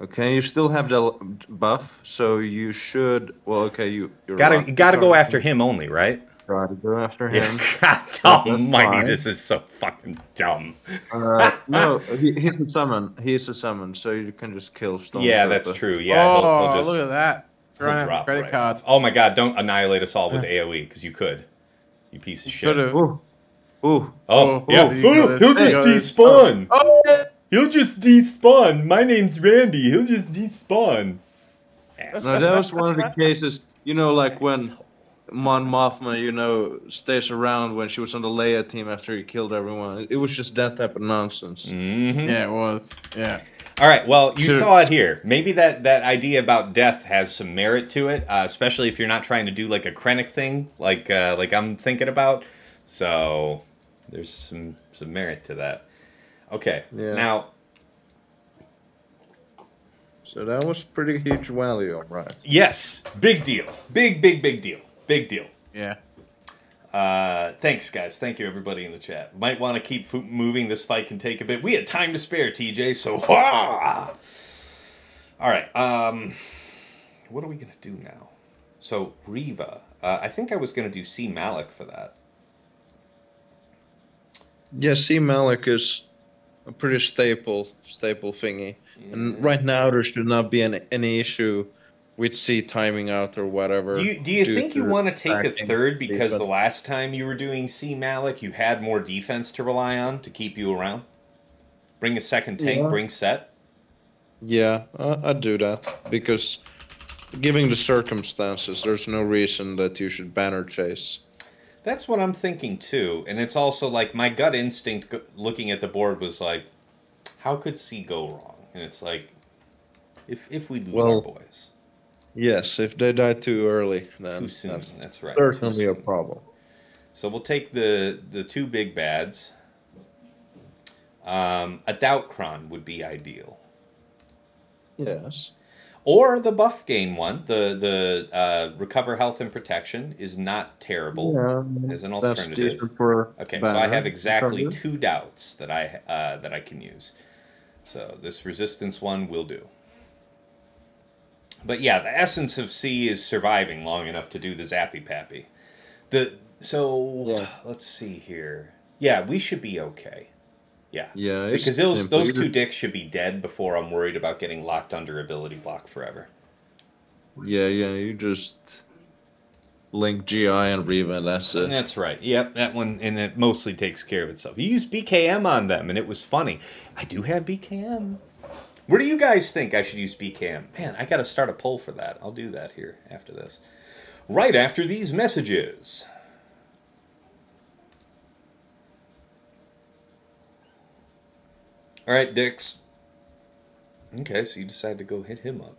Speaker 5: Okay, you still have the buff, so you should. Well, okay, you're
Speaker 1: You gotta go after him only, right?
Speaker 5: Try to go after
Speaker 1: Yeah,
Speaker 5: him.
Speaker 1: God
Speaker 5: That's
Speaker 1: almighty,
Speaker 5: fine.
Speaker 1: this is so fucking dumb.
Speaker 5: No, he's a summon. He's a summon, so you can just kill Stormtrooper.
Speaker 1: Yeah, that's true. Yeah,
Speaker 4: Oh,
Speaker 1: he'll just
Speaker 4: look at that.
Speaker 1: he'll
Speaker 4: Throwing out the
Speaker 1: drop
Speaker 4: credit
Speaker 1: right
Speaker 4: card.
Speaker 1: off. Oh my god, don't annihilate us all with AoE, because you could. You piece of shit.
Speaker 4: Could've.
Speaker 5: Ooh, ooh.
Speaker 1: Oh,
Speaker 4: Oh,
Speaker 1: yeah.
Speaker 4: you got
Speaker 1: He'll
Speaker 4: it.
Speaker 1: just
Speaker 4: You got it.
Speaker 1: despawn.
Speaker 4: Oh, yeah.
Speaker 1: He'll just despawn. My name's Randy. He'll just despawn.
Speaker 5: No, that was one of the cases. You know, like when Mon Mothma, stays around when she was on the Leia team after he killed everyone. It was just that type of nonsense.
Speaker 1: Mm-hmm.
Speaker 4: Yeah, it was. Yeah.
Speaker 1: All right, well, you
Speaker 4: Sure.
Speaker 1: saw it here. Maybe that idea about death has some merit to it, especially if you're not trying to do like a Krennic thing, like I'm thinking about. So there's some merit to that. Okay,
Speaker 5: Yeah.
Speaker 1: now.
Speaker 5: So that was pretty huge value, right?
Speaker 1: Yes, big deal. Big deal. Big deal.
Speaker 4: Yeah.
Speaker 1: Thanks, guys. Thank you, everybody in the chat. Might want to keep moving. This fight can take a bit. We had time to spare, TJ, so... All right. What are we going to do now? So, Riva. I think I was going to do C. Malak for that.
Speaker 5: Yeah, see, Malak is a pretty staple thingy. Yeah. And right now, there should not be any issue with C timing out or whatever.
Speaker 1: Do you think you want to take a third because the last time you were doing C. Malak, you had more defense to rely on to keep you around? Bring a second tank, bring set?
Speaker 5: Yeah, I'd do that. Because given the circumstances, there's no reason that you should banner chase.
Speaker 1: That's what I'm thinking too. And it's also like my gut instinct looking at the board was like, how could C go wrong? And it's like, if we lose our boys.
Speaker 5: Yes, if they die too early, then
Speaker 1: too soon. That's right.
Speaker 5: Certainly a problem.
Speaker 1: So we'll take the two big bads. A Doubtcron would be ideal.
Speaker 5: Yes.
Speaker 1: Or the buff gain one, the recover health and protection is not terrible as an alternative. Okay, so I have exactly 2 doubts that I can use. So this resistance one will do. But yeah, the essence of C is surviving long enough to do the zappy pappy. Let's see here. Yeah, we should be okay. Yeah.
Speaker 5: Yeah.
Speaker 1: Because those 2 dicks should be dead before I'm worried about getting locked under ability block forever.
Speaker 5: Yeah, you just link GI and Riva and that's it.
Speaker 1: That's right. Yep, that one, and it mostly takes care of itself. You used BKM on them, and it was funny. I do have BKM. Where do you guys think I should use BKM? Man, I got to start a poll for that. I'll do that here after this. Right after these messages. All right, Dix. Okay, so you decide to go hit him up.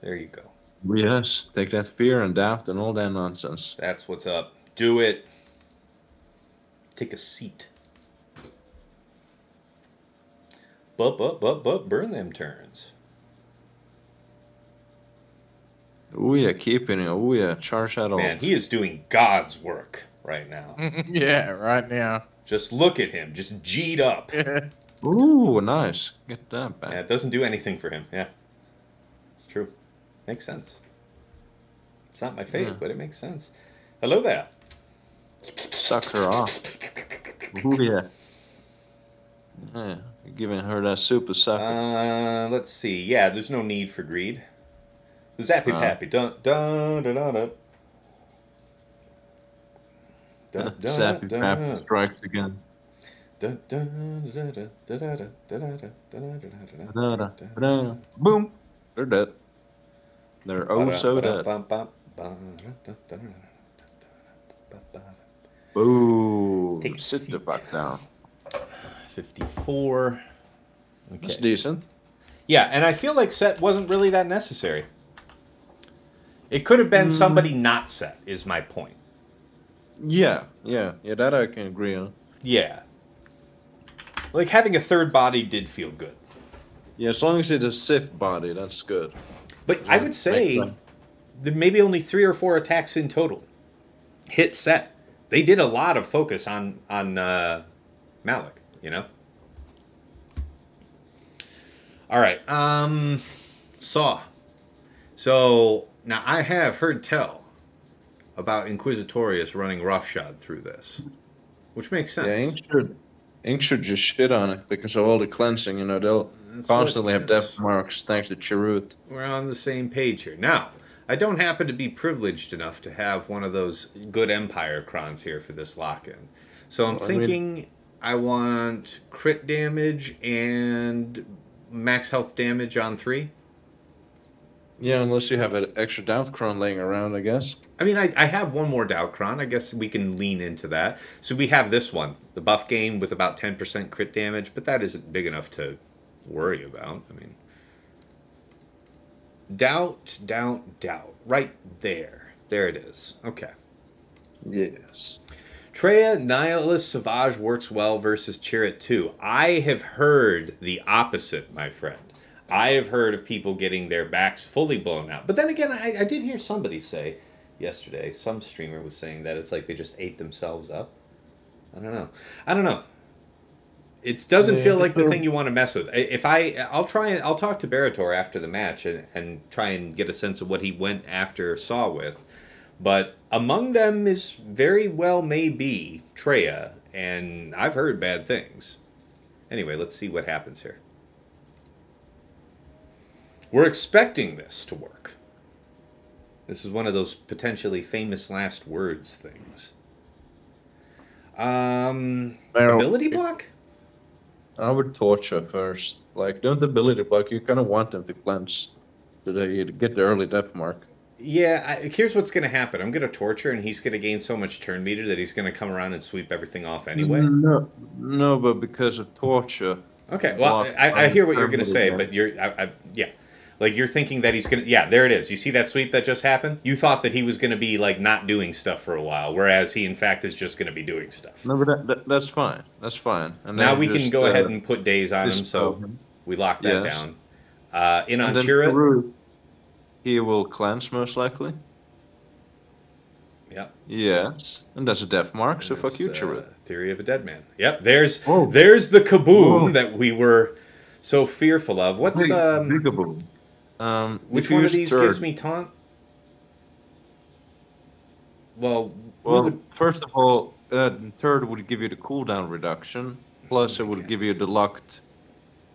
Speaker 1: There you go.
Speaker 5: Yes, take that fear and doubt and all that nonsense.
Speaker 1: That's what's up. Do it. Take a seat. But burn them turns.
Speaker 5: Oh yeah, keeping it. Oh yeah, charge that off.
Speaker 1: Man, he is doing God's work right now.
Speaker 4: Yeah, right now.
Speaker 1: Just look at him, just G'd up.
Speaker 5: Ooh, nice. Get that back.
Speaker 1: Yeah, it doesn't do anything for him. Yeah, it's true. Makes sense. It's not my fave, but it makes sense. Hello there.
Speaker 5: Suck her off. Ooh yeah. Yeah, you're giving her that super sucker.
Speaker 1: Let's see. Yeah, there's no need for greed. The zappy pappy. Dun dun dun dun dun.
Speaker 5: Zappy pappy strikes again. Boom! They're dead. They're oh so dead. Boom! Sit the fuck down.
Speaker 1: 54. Okay.
Speaker 5: That's decent.
Speaker 1: Yeah, and I feel like set wasn't really that necessary. It could have been somebody not set, is my point.
Speaker 5: Yeah, that I can agree on.
Speaker 1: Yeah. Like, having a third body did feel good.
Speaker 5: Yeah, as long as it's a Sith body, that's good.
Speaker 1: But I would say that maybe only 3 or 4 attacks in total hit set. They did a lot of focus on Malak, you know? All right. Saw. So now I have heard tell about Inquisitorius running roughshod through this, which makes sense.
Speaker 5: Yeah, Ink should just shit on it because of all the cleansing. You know, they'll constantly have death marks thanks to Chirrut.
Speaker 1: We're on the same page here. Now, I don't happen to be privileged enough to have one of those good Empire crons here for this lock-in. So I'm thinking I want crit damage and max health damage on 3.
Speaker 5: Yeah, unless you have an extra Doubt Cron laying around, I guess.
Speaker 1: I mean, I have one more Doubt Cron. I guess we can lean into that. So we have this one, the buff game with about 10% crit damage, but that isn't big enough to worry about. I mean, doubt. Right there. There it is. Okay.
Speaker 5: Yes.
Speaker 1: Traya, Nihilist, Savage works well versus Chir at 2. I have heard the opposite, my friend. I have heard of people getting their backs fully blown out. But then again, I did hear somebody say yesterday, some streamer was saying that it's like they just ate themselves up. I don't know. It doesn't feel like the thing you want to mess with. I'll talk to Berator after the match and try and get a sense of what he went after Saw with. But among them is very well may be Traya, and I've heard bad things. Anyway, let's see what happens here. We're expecting this to work. This is one of those potentially famous last words things. Ability block?
Speaker 5: I would torture first. Like, don't ability block. You kind of want them to cleanse so that you get the early death mark.
Speaker 1: Yeah, here's what's going to happen. I'm going to torture, and he's going to gain so much turn meter that he's going to come around and sweep everything off anyway.
Speaker 5: No, but because of torture.
Speaker 1: Okay, well, I hear what you're going to say, but yeah. Like, you're thinking that he's going to... Yeah, there it is. You see that sweep that just happened? You thought that he was going to be, like, not doing stuff for a while, whereas he, in fact, is just going to be doing stuff.
Speaker 5: No, but that's fine. That's fine. And
Speaker 1: now we can go ahead and put days on him, so we lock that down. In on Chirpa.
Speaker 5: He will cleanse, most likely.
Speaker 1: Yep.
Speaker 5: Yes. And that's a death mark, so fuck you, Chirpa.
Speaker 1: Theory of a dead man. Yep, there's the kaboom that we were so fearful of. What's...
Speaker 5: Big kaboom.
Speaker 1: Which one of these gives me taunt? Well,
Speaker 5: first of all, third would give you the cooldown reduction, plus it would give you the locked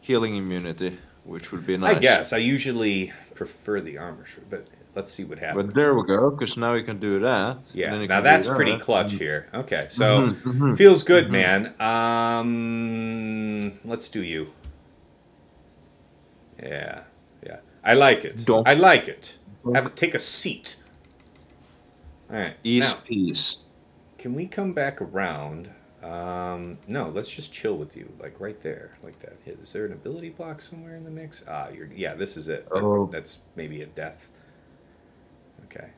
Speaker 5: healing immunity, which would be nice.
Speaker 1: I guess. I usually prefer the armor, but let's see what happens.
Speaker 5: But there we go, because now you can do that.
Speaker 1: Yeah, now that's pretty clutch here. Okay, so feels good, man. Let's do you. Yeah. I like it. I like it. Take a seat. All right.
Speaker 5: Peace.
Speaker 1: Can we come back around? No, let's just chill with you, like right there, like that. Is there an ability block somewhere in the mix? Yeah, this is it. That's maybe a death. Okay.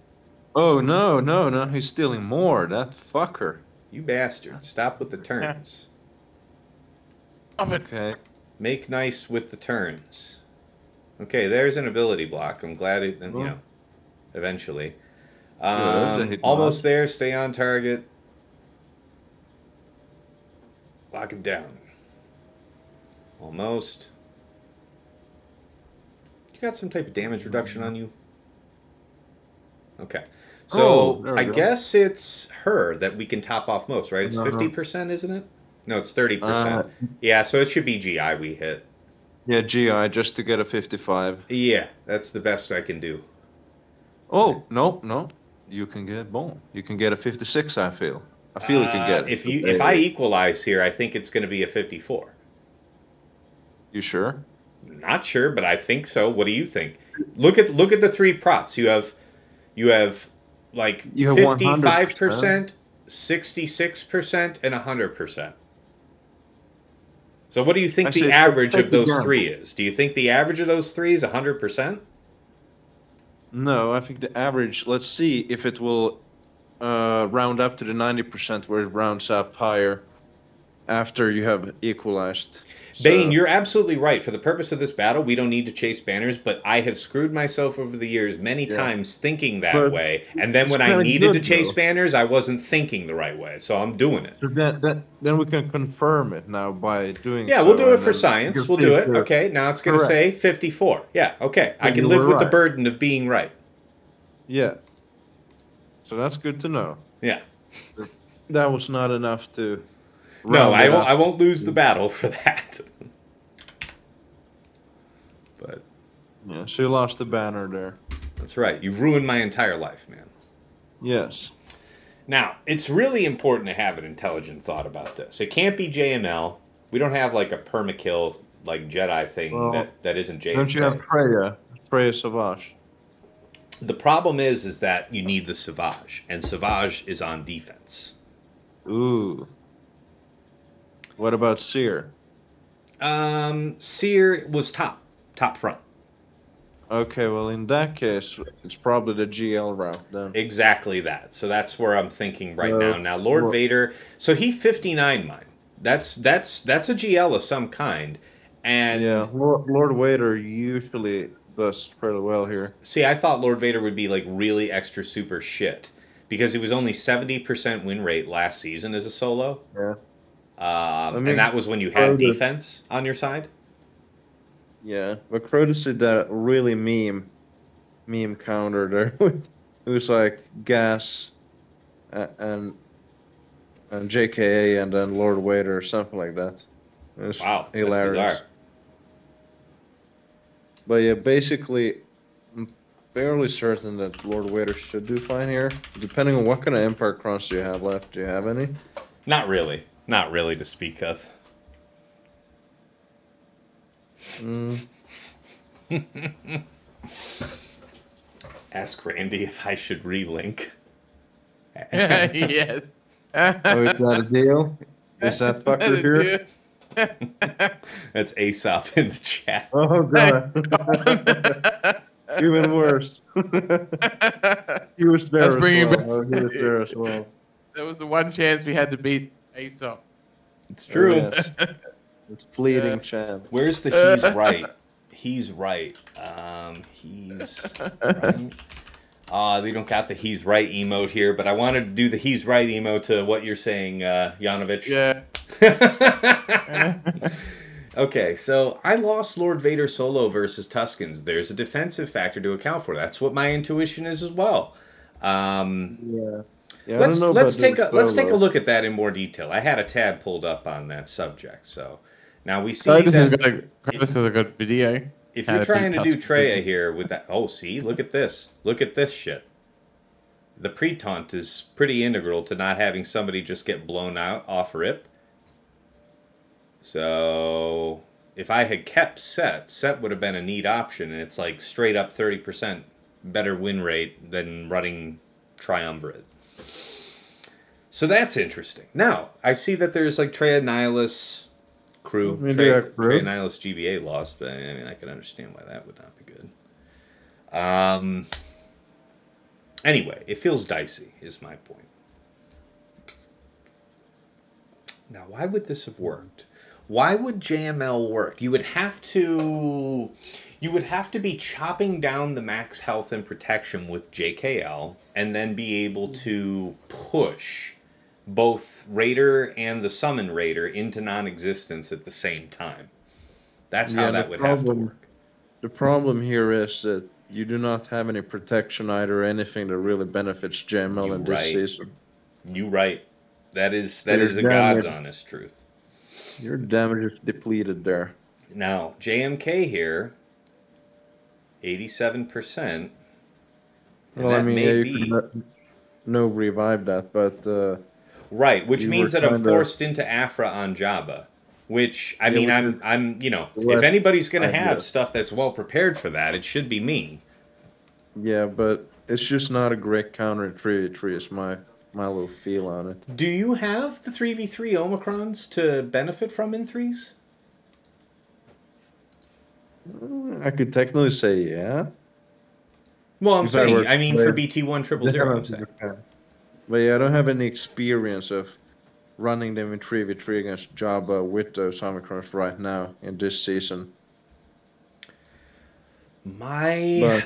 Speaker 5: Oh, no, he's stealing more. That fucker.
Speaker 1: You bastard. Stop with the turns.
Speaker 5: Okay.
Speaker 1: Make nice with the turns. Okay, there's an ability block. I'm glad it, eventually. Almost there. Stay on target. Lock him down. Almost. You got some type of damage reduction on you? Okay. So, I guess it's her that we can top off most, right? It's 50%, isn't it? No, it's 30%. Yeah, so it should be GI we hit.
Speaker 5: Yeah, GI, just to get a 55.
Speaker 1: Yeah, that's the best I can do.
Speaker 5: Oh, no. You can get bone. You can get a 56, I feel. I feel you can get it.
Speaker 1: If I equalize here, I think it's going to be a 54.
Speaker 5: You sure?
Speaker 1: Not sure, but I think so. What do you think? Look at the 3 prots. You have like 55%, 66%, and 100%. So what do you think the average of those 3 is? Do you think the average of those 3 is 100%?
Speaker 5: No, I think the average, let's see if it will round up to the 90% where it rounds up higher. after you have equalized.
Speaker 1: Bane, you're absolutely right. For the purpose of this battle, we don't need to chase banners, but I have screwed myself over the years many times thinking that
Speaker 5: But
Speaker 1: way. And then when I needed to chase banners, I wasn't thinking the right way. So I'm doing it.
Speaker 5: So then we can confirm it now by doing
Speaker 1: Yeah,
Speaker 5: so,
Speaker 1: we'll do it
Speaker 5: and
Speaker 1: for
Speaker 5: then
Speaker 1: science. We'll do it.
Speaker 5: the-
Speaker 1: Okay, now it's going to say 54. Yeah, okay. I
Speaker 5: Then
Speaker 1: can
Speaker 5: you
Speaker 1: live
Speaker 5: were
Speaker 1: with the
Speaker 5: right.
Speaker 1: burden of being right.
Speaker 5: Yeah. So that's good to know.
Speaker 1: Yeah.
Speaker 5: That was not enough to...
Speaker 1: No,
Speaker 5: round it up.
Speaker 1: I won't lose the battle for that. But
Speaker 5: Yeah, she lost the banner there.
Speaker 1: that's right. You've ruined my entire life, man.
Speaker 5: Yes.
Speaker 1: Now, it's really important to have an intelligent thought about this. It can't be JML. We don't have like a permakill, like Jedi thing
Speaker 5: Well,
Speaker 1: that isn't JML.
Speaker 5: Don't you have Traya? Traya Savage.
Speaker 1: The problem is that you need the Savage, and Savage is on defense.
Speaker 5: Ooh. What about Seer?
Speaker 1: Seer was top front.
Speaker 5: Okay, well in that case, it's probably the GL route then.
Speaker 1: Exactly that. So that's where I'm thinking right
Speaker 5: Uh,
Speaker 1: now. Now, Lord
Speaker 5: well-
Speaker 1: Vader. So he 59 mine. That's a GL of some kind. And
Speaker 5: Yeah, Lord Vader usually does fairly well here.
Speaker 1: see, I thought Lord Vader would be like really extra super shit because he was only 70% win rate last season as a solo.
Speaker 5: Yeah. mean,
Speaker 1: And that was when you had
Speaker 5: Hoda-
Speaker 1: defense on your side.
Speaker 5: Yeah, but Crotus did that really meme counter there. It was like Gas and JKA and then Lord Vader or something like that. It was
Speaker 1: Wow, that's
Speaker 5: hilarious.
Speaker 1: bizarre.
Speaker 5: But yeah, basically, I'm fairly certain that Lord Vader should do fine here. Depending on what kind of Empire Crowns do you have left. Do you have any?
Speaker 1: Not really. Not really to speak of. Ask Randy if I should relink.
Speaker 4: Yes.
Speaker 5: Oh, is that a deal? Is that fucker here?
Speaker 1: That's Aesop in the chat.
Speaker 5: Oh god. Even worse. He was there
Speaker 4: Let's
Speaker 5: as
Speaker 4: bring him
Speaker 5: well.
Speaker 4: back.
Speaker 5: Oh, he was there as well.
Speaker 4: That was the one chance we had to beat Aesop.
Speaker 1: It's true.
Speaker 5: Yes. It's fleeting chance.
Speaker 1: Where's the he's right? He's right. He's right. They don't got the he's right emote here, but I wanted to do the he's right emote to what you're saying, Yanovich.
Speaker 4: Yeah.
Speaker 1: Okay, so I lost Lord Vader solo versus Tuskens. There's a defensive factor to account for. That's what my intuition is as well.
Speaker 5: Yeah. Yeah, I
Speaker 1: Let's
Speaker 5: don't know
Speaker 1: let's
Speaker 5: about
Speaker 1: take a
Speaker 5: doing
Speaker 1: let's take a
Speaker 5: solo.
Speaker 1: look at that in more detail. I had a tab pulled up on that subject. So now we see
Speaker 4: So this is
Speaker 1: that
Speaker 4: a good video.
Speaker 1: if
Speaker 4: How
Speaker 1: you're
Speaker 4: to
Speaker 1: trying
Speaker 4: beat
Speaker 1: to do
Speaker 4: Tuskens.
Speaker 1: Traya here with that, oh, see, look at this shit. The pre-taunt is pretty integral to not having somebody just get blown out off rip. So if I had kept set would have been a neat option, and it's like straight up 30% better win rate than running Triumvirate. So that's interesting. Now, I see that there's like Traya Nihilus crew.
Speaker 5: We do have crew.
Speaker 1: Traya Nihilus GBA lost, but I mean, I can understand why that would not be good. Anyway, it feels dicey, is my point. Now, why would this have worked? Why would JML work? You would have to be chopping down the max health and protection with JKL, and then be able to push both Raider and the Summon Raider into non-existence at the same time. That's how
Speaker 5: Yeah,
Speaker 1: that
Speaker 5: the
Speaker 1: would have to
Speaker 5: problem-
Speaker 1: work.
Speaker 5: The problem here is that you do not have any protection either, anything that really benefits JML
Speaker 1: You
Speaker 5: in this
Speaker 1: right.
Speaker 5: season.
Speaker 1: You right. That is
Speaker 5: You're
Speaker 1: a God's
Speaker 5: damaged.
Speaker 1: honest truth.
Speaker 5: Your damage is depleted there.
Speaker 1: Now, JMK here, 87%. And
Speaker 5: Well, I
Speaker 1: that
Speaker 5: mean,
Speaker 1: may
Speaker 5: yeah, you
Speaker 1: be...
Speaker 5: could no revive that, but
Speaker 1: Right, which
Speaker 5: You
Speaker 1: means
Speaker 5: were
Speaker 1: that I'm
Speaker 5: kinda-
Speaker 1: forced into Afra on Jabba. Which, I
Speaker 5: Yeah,
Speaker 1: mean,
Speaker 5: which
Speaker 1: I'm you know,
Speaker 5: less
Speaker 1: if anybody's going to have
Speaker 5: ideal.
Speaker 1: stuff that's well prepared for that, it should be me.
Speaker 5: yeah, but it's just not a great counter in 3v3 is my little feel on it.
Speaker 1: Do you have the 3v3 Omicrons to benefit from in 3s?
Speaker 5: I could technically say yeah.
Speaker 1: Well, I'm
Speaker 5: If I were
Speaker 1: saying, I mean,
Speaker 5: to
Speaker 1: for
Speaker 5: play-
Speaker 1: BT1 000, I'm saying.
Speaker 5: But yeah, I don't have any experience of running them in 3v3 against Jabba with those Omicrons right now in this season.
Speaker 1: I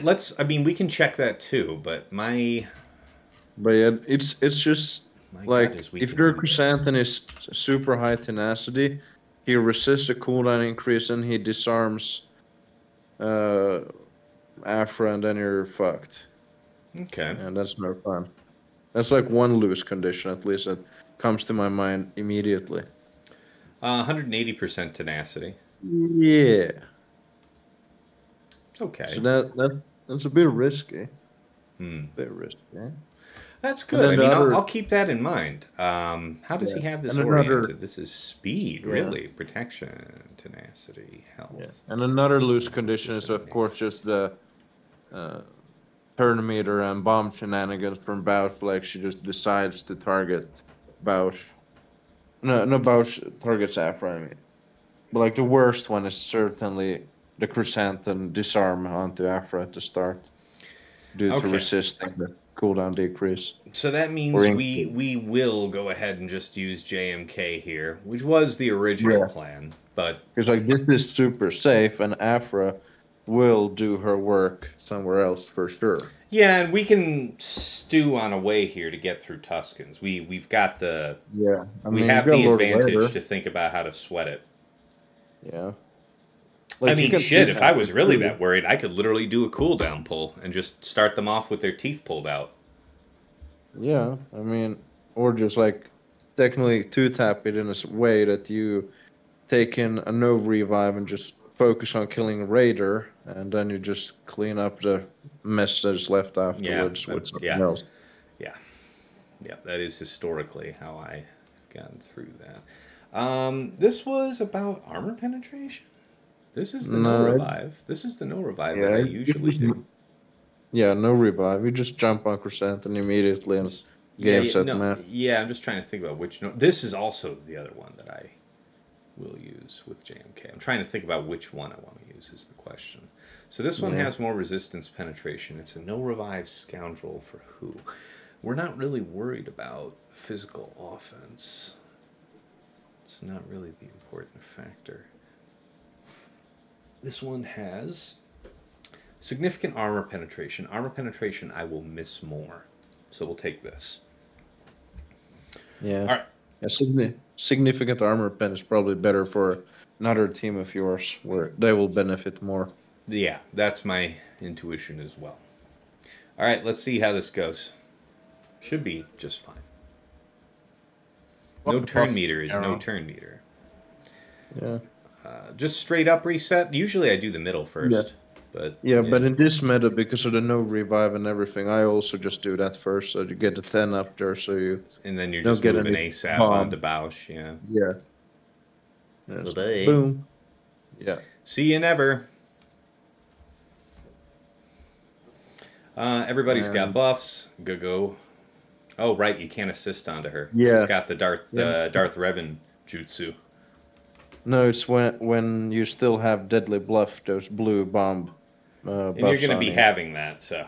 Speaker 1: mean, we can check that too, but yeah,
Speaker 5: it's just
Speaker 1: my
Speaker 5: like
Speaker 1: gut is we
Speaker 5: if
Speaker 1: can
Speaker 5: your
Speaker 1: do this.
Speaker 5: Chrysanthemum is super high tenacity, he resists the cooldown increase and he disarms Afra, and then you're fucked.
Speaker 1: Okay.
Speaker 5: And that's no fun. That's like one lose condition at least that comes to my mind immediately.
Speaker 1: 180% tenacity.
Speaker 5: Yeah.
Speaker 1: Okay.
Speaker 5: So that's a bit risky.
Speaker 1: Hmm.
Speaker 5: Bit risky.
Speaker 1: That's good. I mean, I'll keep that in mind. How does he
Speaker 5: Yeah.
Speaker 1: have this
Speaker 5: And
Speaker 1: oriented? This is speed,
Speaker 5: Yeah.
Speaker 1: really. Protection, tenacity, health.
Speaker 5: Yeah. And another loose condition is, of course, just the turn meter and bomb shenanigans from Boushh. Like, she just decides to target Boushh. No, Boushh targets Afra, I mean. But, like, the worst one is certainly the Chrysanthemum disarm onto Afra at the start due to resisting the cooldown decrease.
Speaker 1: So that means we will go ahead and just use JMK here, which was the original plan. But
Speaker 5: because like this is super safe, and Afra will do her work somewhere else for sure.
Speaker 1: Yeah, and we can stew on a way here to get through Tuscans. We've got the we have the advantage to think about how to sweat it.
Speaker 5: Yeah.
Speaker 1: Like, I mean, shit, if I was really that worried, I could literally do a cooldown pull and just start them off with their teeth pulled out.
Speaker 5: Yeah, I mean, or just like technically two-tap it in a way that you take in a no revive and just focus on killing Raider, and then you just clean up the mess that is left afterwards with something else.
Speaker 1: Yeah, that is historically how I've gotten through that. This was about armor penetration? This is the no revive. This is the no revive that I usually do.
Speaker 5: Yeah, no revive. You just jump on Chrysanthemum immediately and game set match.
Speaker 1: Yeah, I'm just trying to think about which. This is also the other one that I will use with JMK. I'm trying to think about which one I want to use is the question. So this one has more resistance penetration. It's a no revive scoundrel for who? We're not really worried about physical offense. It's not really the important factor. This one has significant armor penetration. Armor penetration I will miss more. So we'll take this.
Speaker 5: Yeah.
Speaker 1: All right.
Speaker 5: Yeah, significant armor pen is probably better for another team of yours where they will benefit more.
Speaker 1: Yeah, that's my intuition as well. All right, let's see how this goes. Should be just fine. No turn meter is no turn meter.
Speaker 5: Yeah.
Speaker 1: Just straight up reset. Usually I do the middle first. But
Speaker 5: but in this meta, because of the no revive and everything, I also just do that first, so you get the 10 up there, so you
Speaker 1: and then you're just moving ASAP onto Boushh,
Speaker 5: Yeah. Boom. Yeah.
Speaker 1: See you never. Everybody's got buffs. Go. Oh, right, you can't assist onto her.
Speaker 5: Yeah.
Speaker 1: She's got the Darth Revan jutsu.
Speaker 5: No, it's when you still have Deadly Bluff, those blue bomb
Speaker 1: and you're going to be having that, so.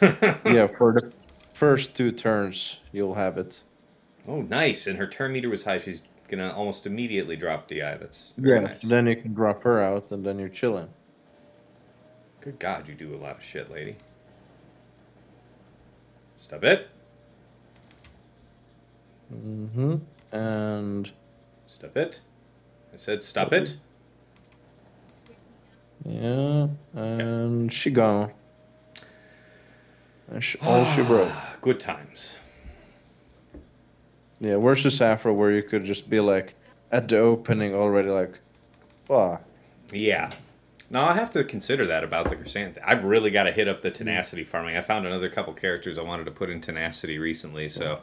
Speaker 5: Yeah, for the first 2 turns, you'll have it.
Speaker 1: Oh, nice. And her turn meter was high. She's going to almost immediately drop DI. That's very nice.
Speaker 5: Then you can drop her out, and then you're chilling.
Speaker 1: Good God, you do a lot of shit, lady. Stop it.
Speaker 5: Mm-hmm. And...
Speaker 1: Stop it. I said stop it.
Speaker 5: Yeah, and she gone. And all she broke.
Speaker 1: Good times.
Speaker 5: Yeah, where's this Afro where you could just be like, at the opening already like, fuck.
Speaker 1: Yeah. No, I have to consider that about the Chrysanthemum. I've really got to hit up the tenacity farming. I found another couple characters I wanted to put in tenacity recently, so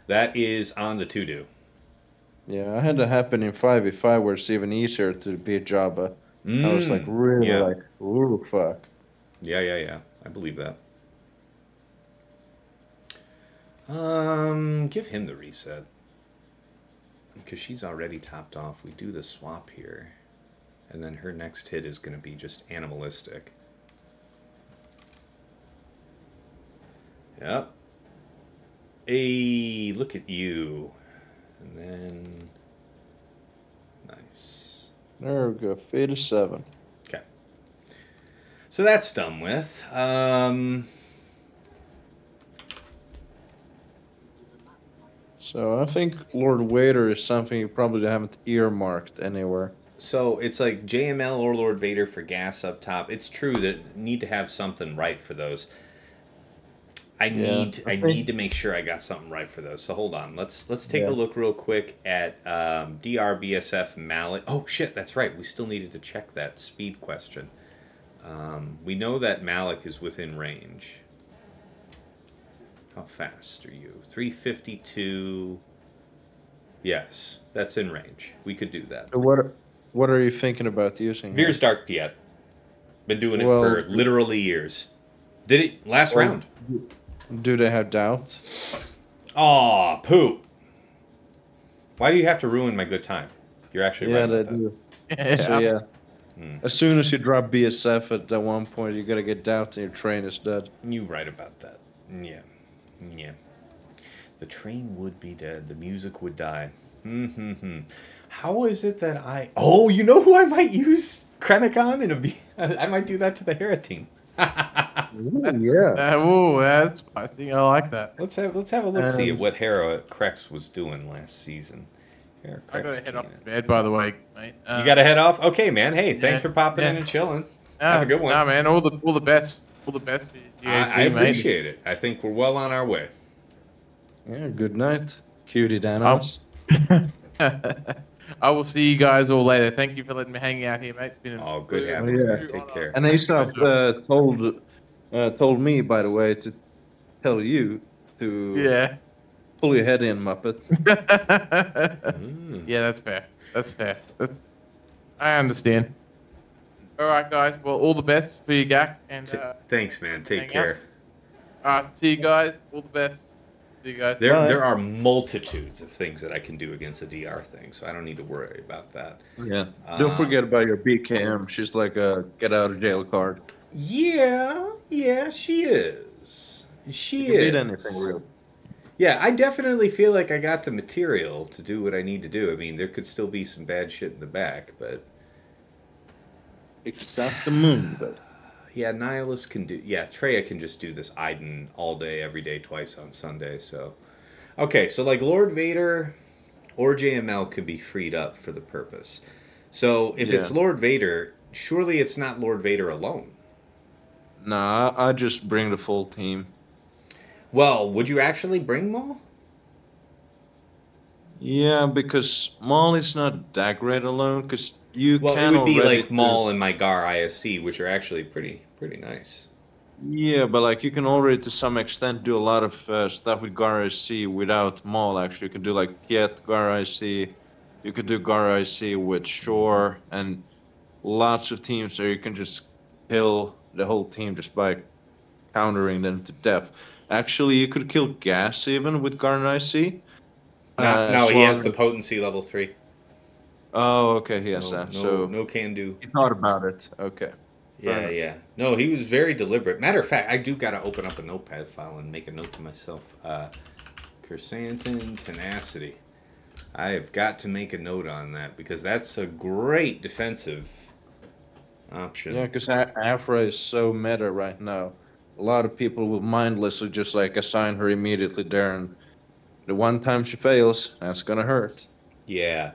Speaker 1: that is on the to-do.
Speaker 5: Yeah, I had that happen in 5v5 where it's even easier to beat Jabba. I was like, really like, ooh, fuck.
Speaker 1: Yeah. I believe that. Give him the reset. Because she's already topped off. We do the swap here. And then her next hit is going to be just animalistic. Yep. Hey, look at you. And then... Nice.
Speaker 5: There we go. 87.
Speaker 1: Okay. So that's done with.
Speaker 5: So I think Lord Vader is something you probably haven't earmarked anywhere.
Speaker 1: So it's like JML or Lord Vader for gas up top. It's true that need to have something right for those. I need to make sure I got something right for those. So hold on. Let's take a look real quick at DRBSF Malak. Oh shit, that's right. We still needed to check that speed question. We know that Malak is within range. How fast are you? 352. Yes, that's in range. We could do that.
Speaker 5: So what are you thinking about using?
Speaker 1: Veer's Dark Piet. Been doing it for literally years. Did it last round?
Speaker 5: Do they have doubts?
Speaker 1: Aw, poo. Why do you have to ruin my good time? You're actually right about
Speaker 5: they
Speaker 1: that.
Speaker 5: do. So as soon as you drop BSF at that one point, you gotta get doubt and your train is dead.
Speaker 1: You're right about that. Yeah. Yeah. The train would be dead. The music would die. How is it that I... Oh, you know who I might use Krennic on? I might do that to the Hera team.
Speaker 5: Ooh, yeah.
Speaker 4: Oh, that's spicy. I like that.
Speaker 1: Let's have a look see at what Hera CRex was doing last season. Hera
Speaker 4: I gotta
Speaker 1: CRex
Speaker 4: head off
Speaker 1: Kanan.
Speaker 4: to bed, by the way, mate.
Speaker 1: You gotta head off. Okay, man. Hey, thanks for popping in and chilling. Have a good one.
Speaker 4: Nah, man. All the best. All the best for you.
Speaker 1: I appreciate it. I think we're well on our way.
Speaker 5: Yeah. Good night, cutie Danos.
Speaker 4: I will see you guys all later. Thank you for letting me hang out here, mate. It's been
Speaker 1: Oh, good having you. Take care.
Speaker 5: And Asa told me, by the way, to tell you to pull your head in, Muppet.
Speaker 4: Yeah, that's fair. I understand. All right, guys. Well, all the best for your GAC. And
Speaker 1: thanks, man. Take care.
Speaker 4: All right, see you guys. All the best. See you guys.
Speaker 1: There are multitudes of things that I can do against a DR thing, so I don't need to worry about that.
Speaker 5: Yeah. Don't forget about your BKM. She's like a get out of jail card.
Speaker 1: Yeah, she is. She is.
Speaker 5: Beat anything real.
Speaker 1: Yeah, I definitely feel like I got the material to do what I need to do. I mean, there could still be some bad shit in the back, but...
Speaker 5: Except the moon, but...
Speaker 1: Yeah, Nihilus can do... Yeah, Traya can just do this Iden all day, every day, twice on Sunday, so... Okay, so like Lord Vader or JML could be freed up for the purpose. So if it's Lord Vader, surely it's not Lord Vader alone.
Speaker 5: Nah, I just bring the full team.
Speaker 1: Well, would you actually bring Maul?
Speaker 5: Yeah, because Maul is not that great alone, because you can
Speaker 1: it would be like
Speaker 5: do...
Speaker 1: Maul and my Gar ISC, which are actually pretty nice.
Speaker 5: Yeah, but like you can already to some extent do a lot of stuff with Gar IC without Maul. Actually, you can do like Piet Gar IC, you could do Gar IC with Shore, and lots of teams there you can just kill the whole team just by countering them to death. Actually, you could kill Gas even with Gar IC.
Speaker 1: No, he has the potency level 3.
Speaker 5: Oh, okay, he has that. So
Speaker 1: no can do.
Speaker 5: He thought about it. Okay.
Speaker 1: Yeah. No, he was very deliberate. Matter of fact, I do got to open up a notepad file and make a note to myself. Chrysanthemum Tenacity. I have got to make a note on that because that's a great defensive option.
Speaker 5: Yeah, because Afra is so meta right now. A lot of people will mindlessly just like assign her immediately there, and the one time she fails, that's gonna hurt.
Speaker 1: Yeah.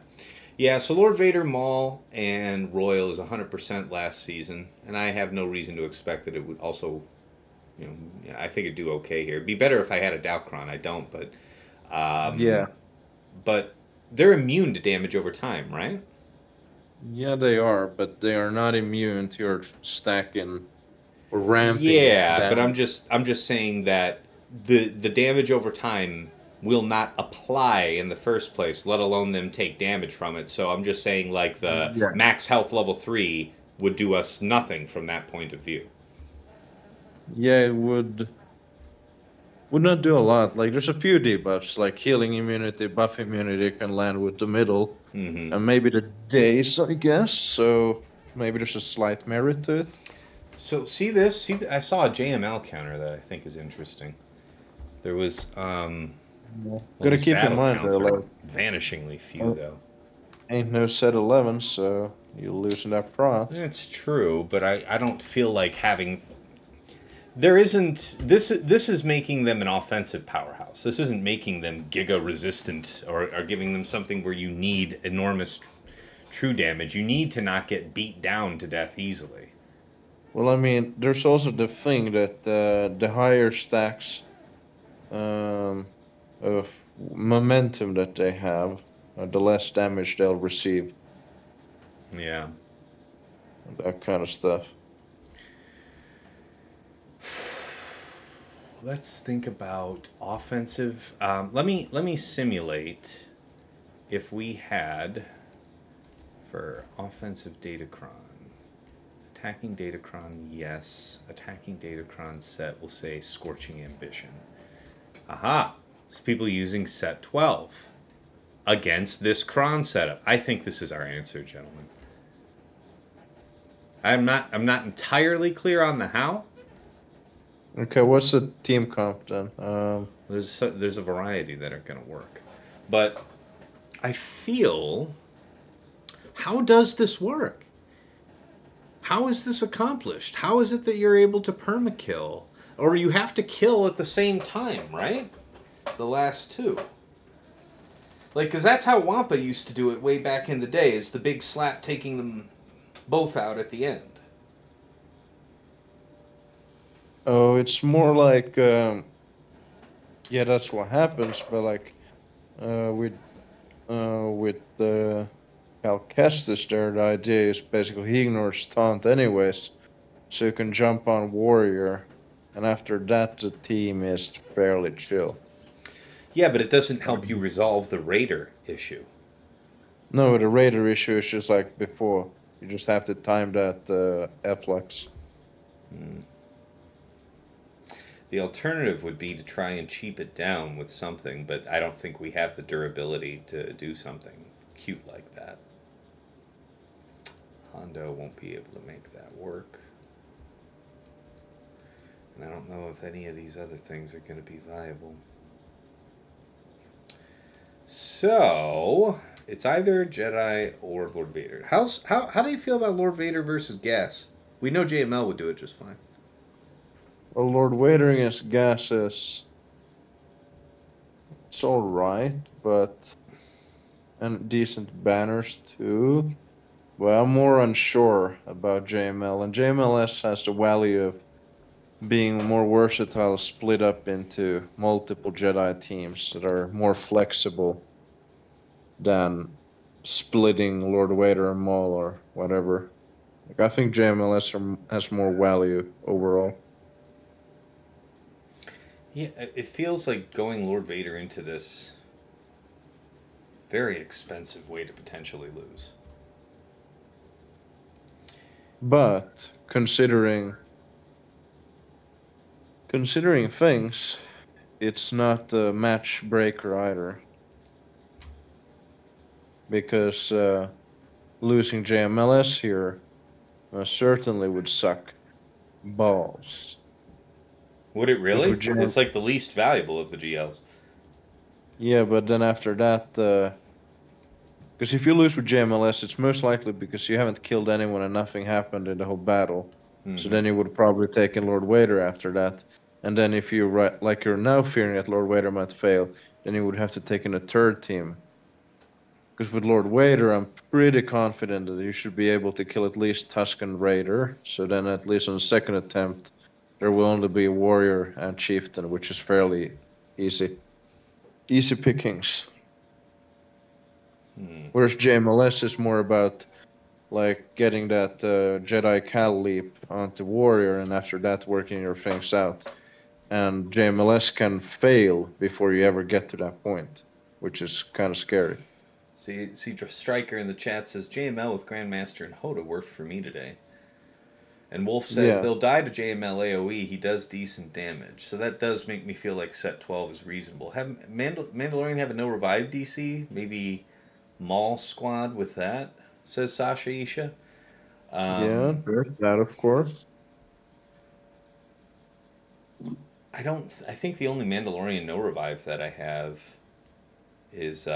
Speaker 1: Yeah, so Lord Vader, Maul, and Royal is 100% last season, and I have no reason to expect that it would also, I think it'd do okay here. It'd be better if I had a Dalkron. I don't, but...
Speaker 5: yeah.
Speaker 1: But they're immune to damage over time, right?
Speaker 5: Yeah, they are, but they are not immune to your stacking or ramping.
Speaker 1: Yeah, but I'm just saying that the damage over time will not apply in the first place, let alone them take damage from it. So I'm just saying, like, the max health level 3 would do us nothing from that point of view.
Speaker 5: Yeah, it would not do a lot. Like, there's a few debuffs, like healing immunity, buff immunity can land with the middle, and maybe the days, I guess. So maybe there's a slight merit to it.
Speaker 1: So see this? I saw a JML counter that I think is interesting. There was Well,
Speaker 5: Gotta
Speaker 1: those
Speaker 5: keep in
Speaker 1: battle
Speaker 5: mind
Speaker 1: counts
Speaker 5: though,
Speaker 1: are
Speaker 5: like
Speaker 1: vanishingly few, though.
Speaker 5: ain't no set 11, so you're losing that prot.
Speaker 1: It's true, but I don't feel like having. There isn't. This is making them an offensive powerhouse. This isn't making them giga resistant or giving them something where you need enormous true damage. You need to not get beat down to death easily.
Speaker 5: Well, I mean, there's also the thing that the higher stacks of momentum that they have, the less damage they'll receive.
Speaker 1: Yeah.
Speaker 5: That kind of stuff.
Speaker 1: Let's think about offensive. Let me simulate if we had for offensive Datacron. Attacking Datacron, yes. Attacking Datacron set, we'll say Scorching Ambition. Aha! It's people using set 12 against this Kron setup. I think this is our answer, gentlemen. I'm not entirely clear on the how.
Speaker 5: Okay, what's the team comp then?
Speaker 1: There's a variety that are going to work, but I feel, how does this work? How is this accomplished? How is it that you're able to permakill, or you have to kill at the same time, right? The last two, like, because that's how Wampa used to do it way back in the day. Is the big slap taking them both out at the end?
Speaker 5: Oh, it's more like, yeah, that's what happens. But like, with the Cal Kestis there, the idea is basically he ignores taunt anyways, so you can jump on warrior, and after that the team is fairly chill.
Speaker 1: Yeah, but it doesn't help you resolve the Raider issue.
Speaker 5: No, the Raider issue is just like before. You just have to time that efflux.
Speaker 1: The alternative would be to try and cheap it down with something, but I don't think we have the durability to do something cute like that. Hondo won't be able to make that work. And I don't know if any of these other things are going to be viable. So, it's either Jedi or Lord Vader. How do you feel about Lord Vader versus Gas? We know JML would do it just fine.
Speaker 5: Well, Lord Vader against Gas is... It's alright, but... And decent banners too. But I'm more unsure about JML. And JMLS has the value of being more versatile, split up into multiple Jedi teams that are more flexible than splitting Lord Vader and Maul or whatever. Like, I think JMLS has more value overall.
Speaker 1: Yeah, it feels like going Lord Vader into this very expensive way to potentially lose.
Speaker 5: But considering things, it's not a match breaker either. Because losing JMLS here certainly would suck balls.
Speaker 1: Would it really?
Speaker 5: With JM
Speaker 1: It's like the least valuable of the GLs.
Speaker 5: Yeah, but then after that, because if you lose with JMLS, it's most likely because you haven't killed anyone and nothing happened in the whole battle. So then you would probably take in Lord Vader after that. And then if you like you're now fearing that Lord Vader might fail, then you would have to take in a third team. Because with Lord Vader, I'm pretty confident that you should be able to kill at least Tusken Raider. So then at least on the second attempt, there will only be Warrior and Chieftain, which is fairly easy. Easy pickings. Whereas JMLS is more about like getting that Jedi Cal leap onto Warrior, and after that working your things out. And JMLS can fail before you ever get to that point, which is kind of scary.
Speaker 1: See, Striker in the chat says, JML with Grandmaster and Hoda worked for me today. And Wolf says, they'll die to JML AoE, he does decent damage. So that does make me feel like set 12 is reasonable. Have Mandalorian have a no revive DC? Maybe Maul squad with that, says Sasha Isha.
Speaker 5: Yeah, there's that, of course.
Speaker 1: I don't. I think the only Mandalorian no revive that I have is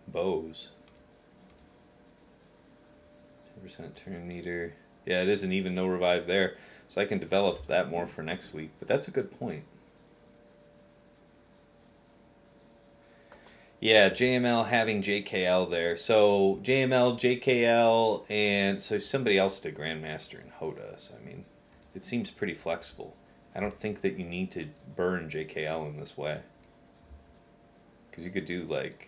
Speaker 1: Bose. 10% turn meter. Yeah, it isn't even no revive there, so I can develop that more for next week. But that's a good point. Yeah, JML having JKL there. So JML, JKL, and so somebody else did Grandmaster and Hoda. So I mean, it seems pretty flexible. I don't think that you need to burn JKL in this way. Because you could do like,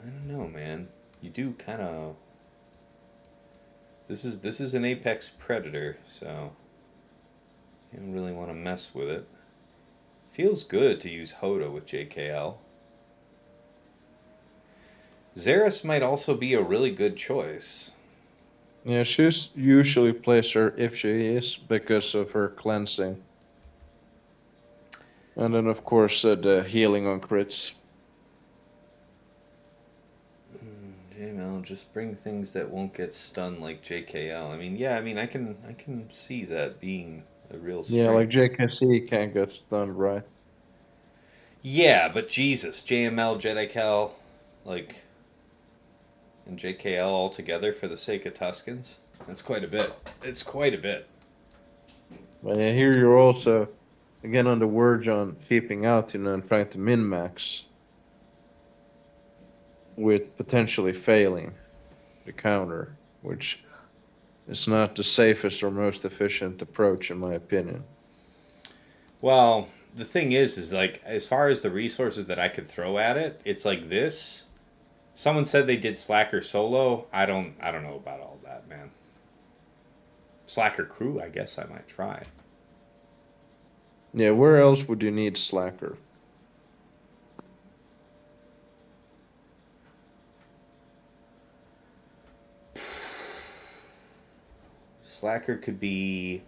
Speaker 1: I don't know, man. You do kind of. This is an Apex Predator, so you don't really want to mess with it. Feels good to use Hoda with JKL. Xeris might also be a really good choice.
Speaker 5: Yeah, she's usually plays her if she is because of her cleansing. And then of course the healing on crits.
Speaker 1: JML, just bring things that won't get stunned like JKL. I mean, yeah, I mean I can see that being a real strength.
Speaker 5: Yeah, like JKC can't get stunned, right?
Speaker 1: Yeah, but Jesus, JML, JKL, like, and JKL all together for the sake of Tuskens? That's quite a bit. It's quite a bit.
Speaker 5: But yeah, here you're also, again, on the verge on keeping out, and trying to min-max. With potentially failing the counter, which is not the safest or most efficient approach, in my opinion.
Speaker 1: Well, the thing is like, as far as the resources that I could throw at it, it's like this. Someone said they did Slacker solo. I don't know about all that, man. Slacker crew, I guess I might try.
Speaker 5: Yeah, where else would you need Slacker?
Speaker 1: Slacker could be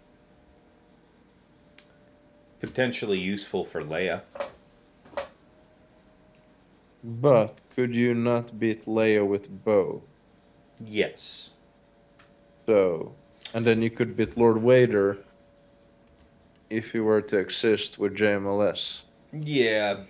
Speaker 1: potentially useful for Leia.
Speaker 5: But could you not beat Leia with bow?
Speaker 1: Yes.
Speaker 5: So, and then you could beat Lord Vader if you were to exist with JMLS.
Speaker 1: Yeah.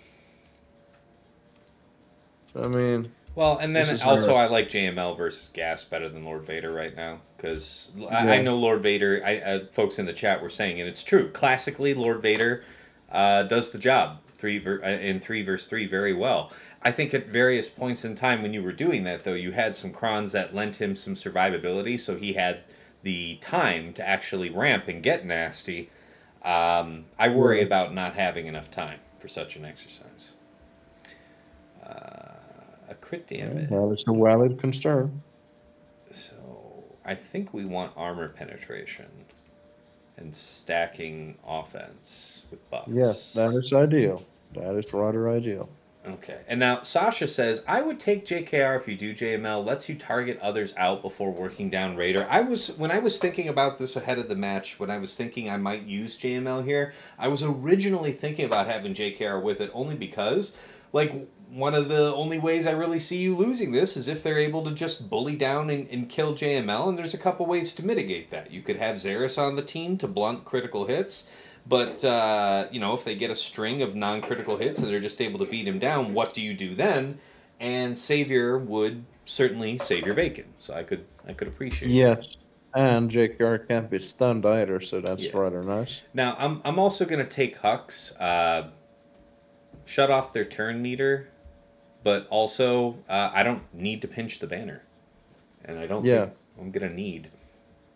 Speaker 5: I mean...
Speaker 1: Well, and then also I like JML versus Gas better than Lord Vader right now. Because I know Lord Vader, folks in the chat were saying, and it's true, classically Lord Vader does the job in 3 versus 3 very well. I think at various points in time when you were doing that, though, you had some crons that lent him some survivability, so he had the time to actually ramp and get nasty. I worry about not having enough time for such an exercise. A crit damage.
Speaker 5: That is a valid concern.
Speaker 1: So I think we want armor penetration and stacking offense with buffs.
Speaker 5: Yes, that is ideal. That is rather ideal.
Speaker 1: Okay. And now Sasha says, I would take JKR if you do JML. Lets you target others out before working down Raider. When I was thinking about this ahead of the match, when I was thinking I might use JML here, I was originally thinking about having JKR with it only because, like, one of the only ways I really see you losing this is if they're able to just bully down and kill JML, and there's a couple ways to mitigate that. You could have Xeris on the team to blunt critical hits, but, you know, if they get a string of non-critical hits and they're just able to beat him down, what do you do then? And Savior would certainly save your bacon, so I could appreciate
Speaker 5: Yes, and JKR can't be stunned either, so that's rather nice.
Speaker 1: Now, I'm also going to take Hux, shut off their turn meter, but also I don't need to pinch the banner, and I don't think I'm going to need,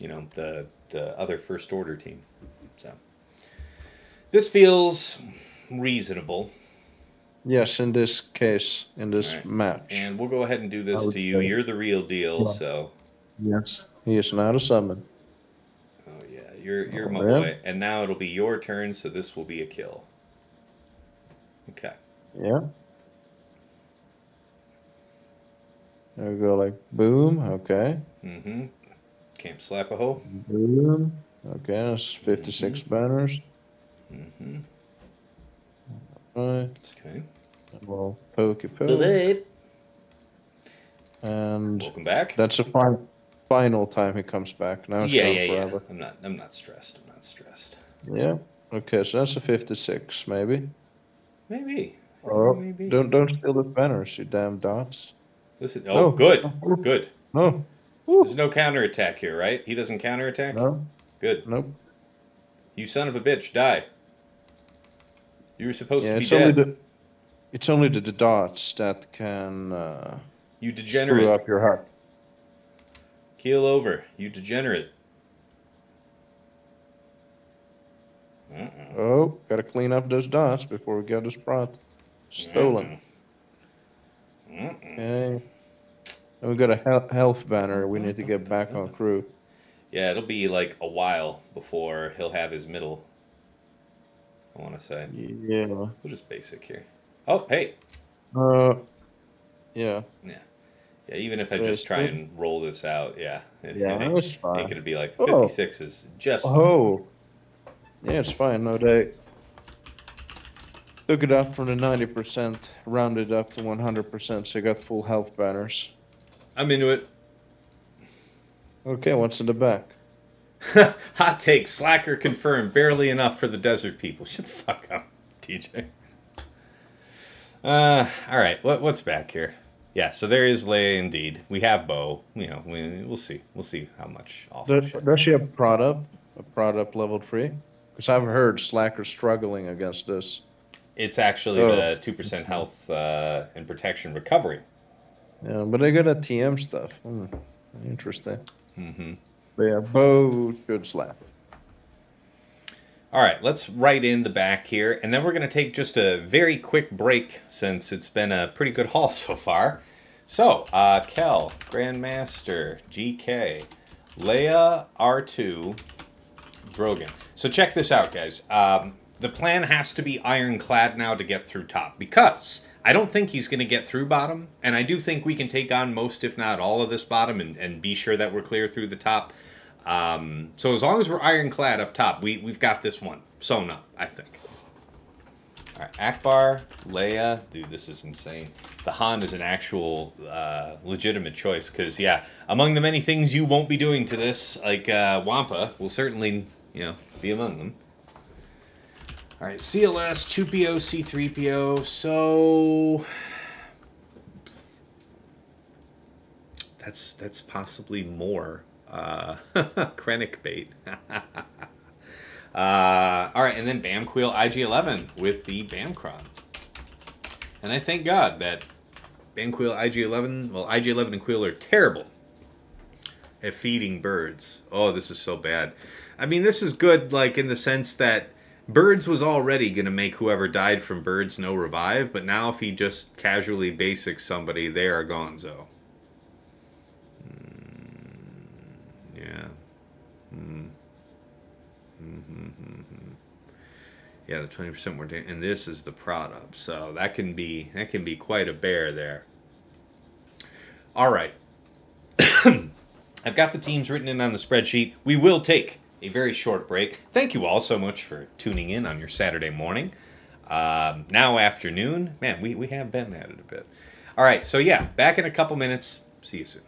Speaker 1: you know, the other First Order team. So this feels reasonable.
Speaker 5: Yes, in this case, in this match.
Speaker 1: And we'll go ahead and do this to you. You're the real deal, so.
Speaker 5: Yes, he is not a summon.
Speaker 1: Oh yeah, you're my boy. And now it'll be your turn, so this will be a kill. Okay.
Speaker 5: Yeah. There we go, like, boom, okay.
Speaker 1: Mm-hmm. Camp slap a hole.
Speaker 5: Boom. Okay, that's 56 banners.
Speaker 1: Mm-hmm.
Speaker 5: Right.
Speaker 1: Okay.
Speaker 5: And we'll poke.
Speaker 1: Babe.
Speaker 5: And
Speaker 1: welcome back.
Speaker 5: that's a fine. final time he comes back. Now it's gone forever.
Speaker 1: I'm not stressed. I'm not stressed.
Speaker 5: Yeah. Okay, so that's a 56, maybe.
Speaker 1: Maybe.
Speaker 5: Oh,
Speaker 1: Maybe.
Speaker 5: don't steal the banners, you damn dots.
Speaker 1: Listen.
Speaker 5: No.
Speaker 1: Oh, good. Good.
Speaker 5: No.
Speaker 1: There's no counterattack here, right? He doesn't counterattack?
Speaker 5: No.
Speaker 1: Good.
Speaker 5: Nope.
Speaker 1: You son of a bitch, die. You were supposed to be
Speaker 5: it's
Speaker 1: dead.
Speaker 5: only the dots that can
Speaker 1: You degenerate.
Speaker 5: screw up your heart.
Speaker 1: Keel over. You degenerate.
Speaker 5: Oh, gotta clean up those dots before we get this prot stolen. Okay. And we got a health banner. We need to get back on crew.
Speaker 1: Yeah, it'll be like a while before he'll have his middle. I want to say.
Speaker 5: Yeah.
Speaker 1: We'll just basic here. Oh, hey.
Speaker 5: Yeah.
Speaker 1: Yeah. Yeah, even if I just try and roll this out, yeah.
Speaker 5: It's fine.
Speaker 1: Ain't gonna be like 56 is just fine.
Speaker 5: Oh. Yeah, it's fine. No, they took it up from the 90%, rounded up to 100%, so you got full health banners.
Speaker 1: I'm into it.
Speaker 5: Okay, what's in the back?
Speaker 1: Hot take. Slacker confirmed. Barely enough for the desert people. Shut the fuck up, TJ. All right. What's back here? Yeah, so there is Leia indeed. We have Bo. You know, we'll see. We'll see how much off.
Speaker 5: Does she have prod up? A prod up level 3? Because I've heard Slacker struggling against this.
Speaker 1: It's actually the 2% health and protection recovery.
Speaker 5: Yeah, but they got a TM stuff. Interesting. But yeah, Bo should slap it.
Speaker 1: All right, let's write in the back here, and then we're going to take just a very quick break since it's been a pretty good haul so far. So, Kel, Grandmaster, GK, Leia, R2, Drogan. So check this out, guys. The plan has to be ironclad now to get through top, because I don't think he's going to get through bottom, and I do think we can take on most, if not all, of this bottom and be sure that we're clear through the top. So as long as we're ironclad up top, we've got this one sewn up, I think. All right, Akbar, Leia. Dude, this is insane. The Han is an actual legitimate choice because, yeah, among the many things you won't be doing to this, like Wampa, will certainly, be among them. All right, CLS, Chupio, C3PO. So that's possibly more. Krennic bait. All right, and then Bamqueel IG-11 with the Bamcron. And I thank God that Bamqueel IG-11, well, IG-11 and Queel are terrible at feeding birds. Oh, this is so bad. I mean, this is good, like, in the sense that birds was already going to make whoever died from birds no revive, but now if he just casually basics somebody, they are gonzo. Yeah. Yeah, the 20% more damage, and this is the product, so that can be quite a bear there. All right, I've got the teams written in on the spreadsheet. We will take a very short break. Thank you all so much for tuning in on your Saturday morning. Now afternoon, man, we have been at it a bit. All right, so yeah, back in a couple minutes. See you soon.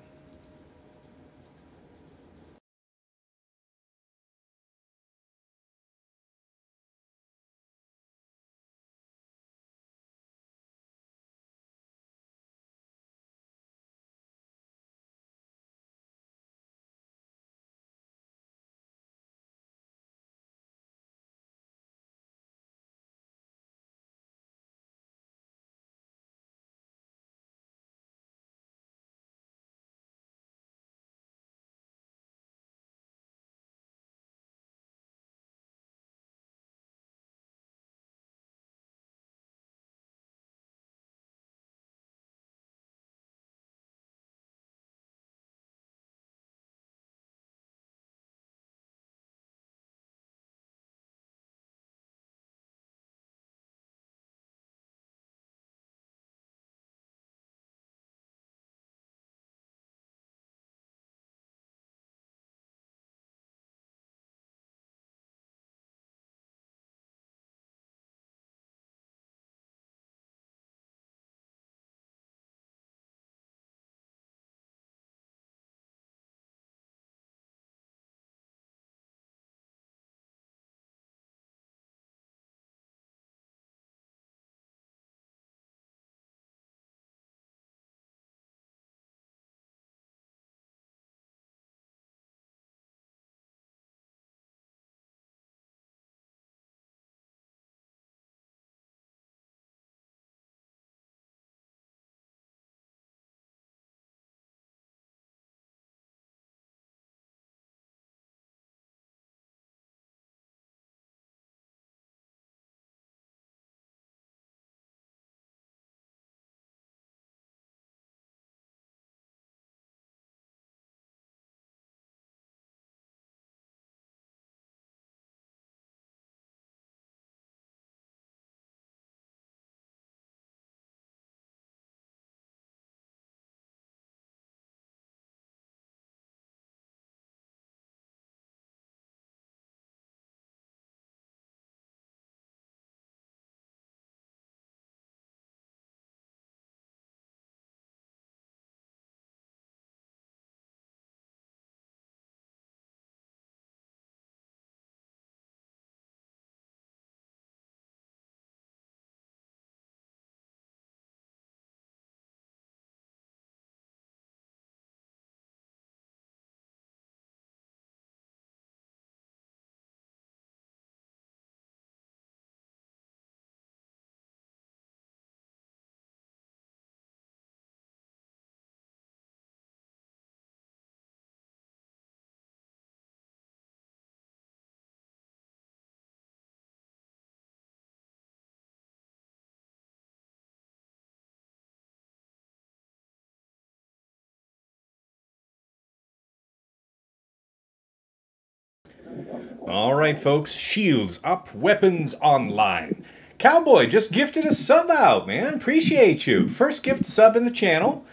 Speaker 1: All right, folks. Shields up, weapons online. Cowboy just gifted a sub out, man. Appreciate you. First gift sub in the channel.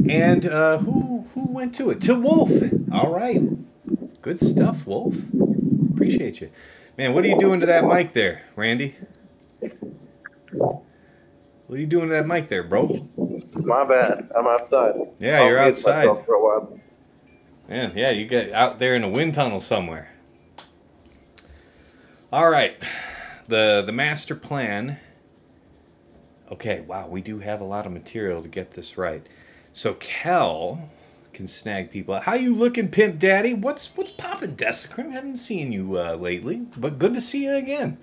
Speaker 1: And who went to it? To Wolf. All right. Good stuff, Wolf. Appreciate you. Man, what are you doing to that mic there, Randy? What are you doing to that mic there, bro?
Speaker 6: My bad. I'm outside.
Speaker 1: Yeah, you're
Speaker 6: I'll mute
Speaker 1: outside.
Speaker 6: myself for a while.
Speaker 1: Yeah, you get out there in a wind tunnel somewhere. All right, the master plan. Okay, wow, we do have a lot of material to get this right. So Kel can snag people. How you looking, Pimp Daddy? What's poppin', Desecrim? Haven't seen you lately, but good to see you again.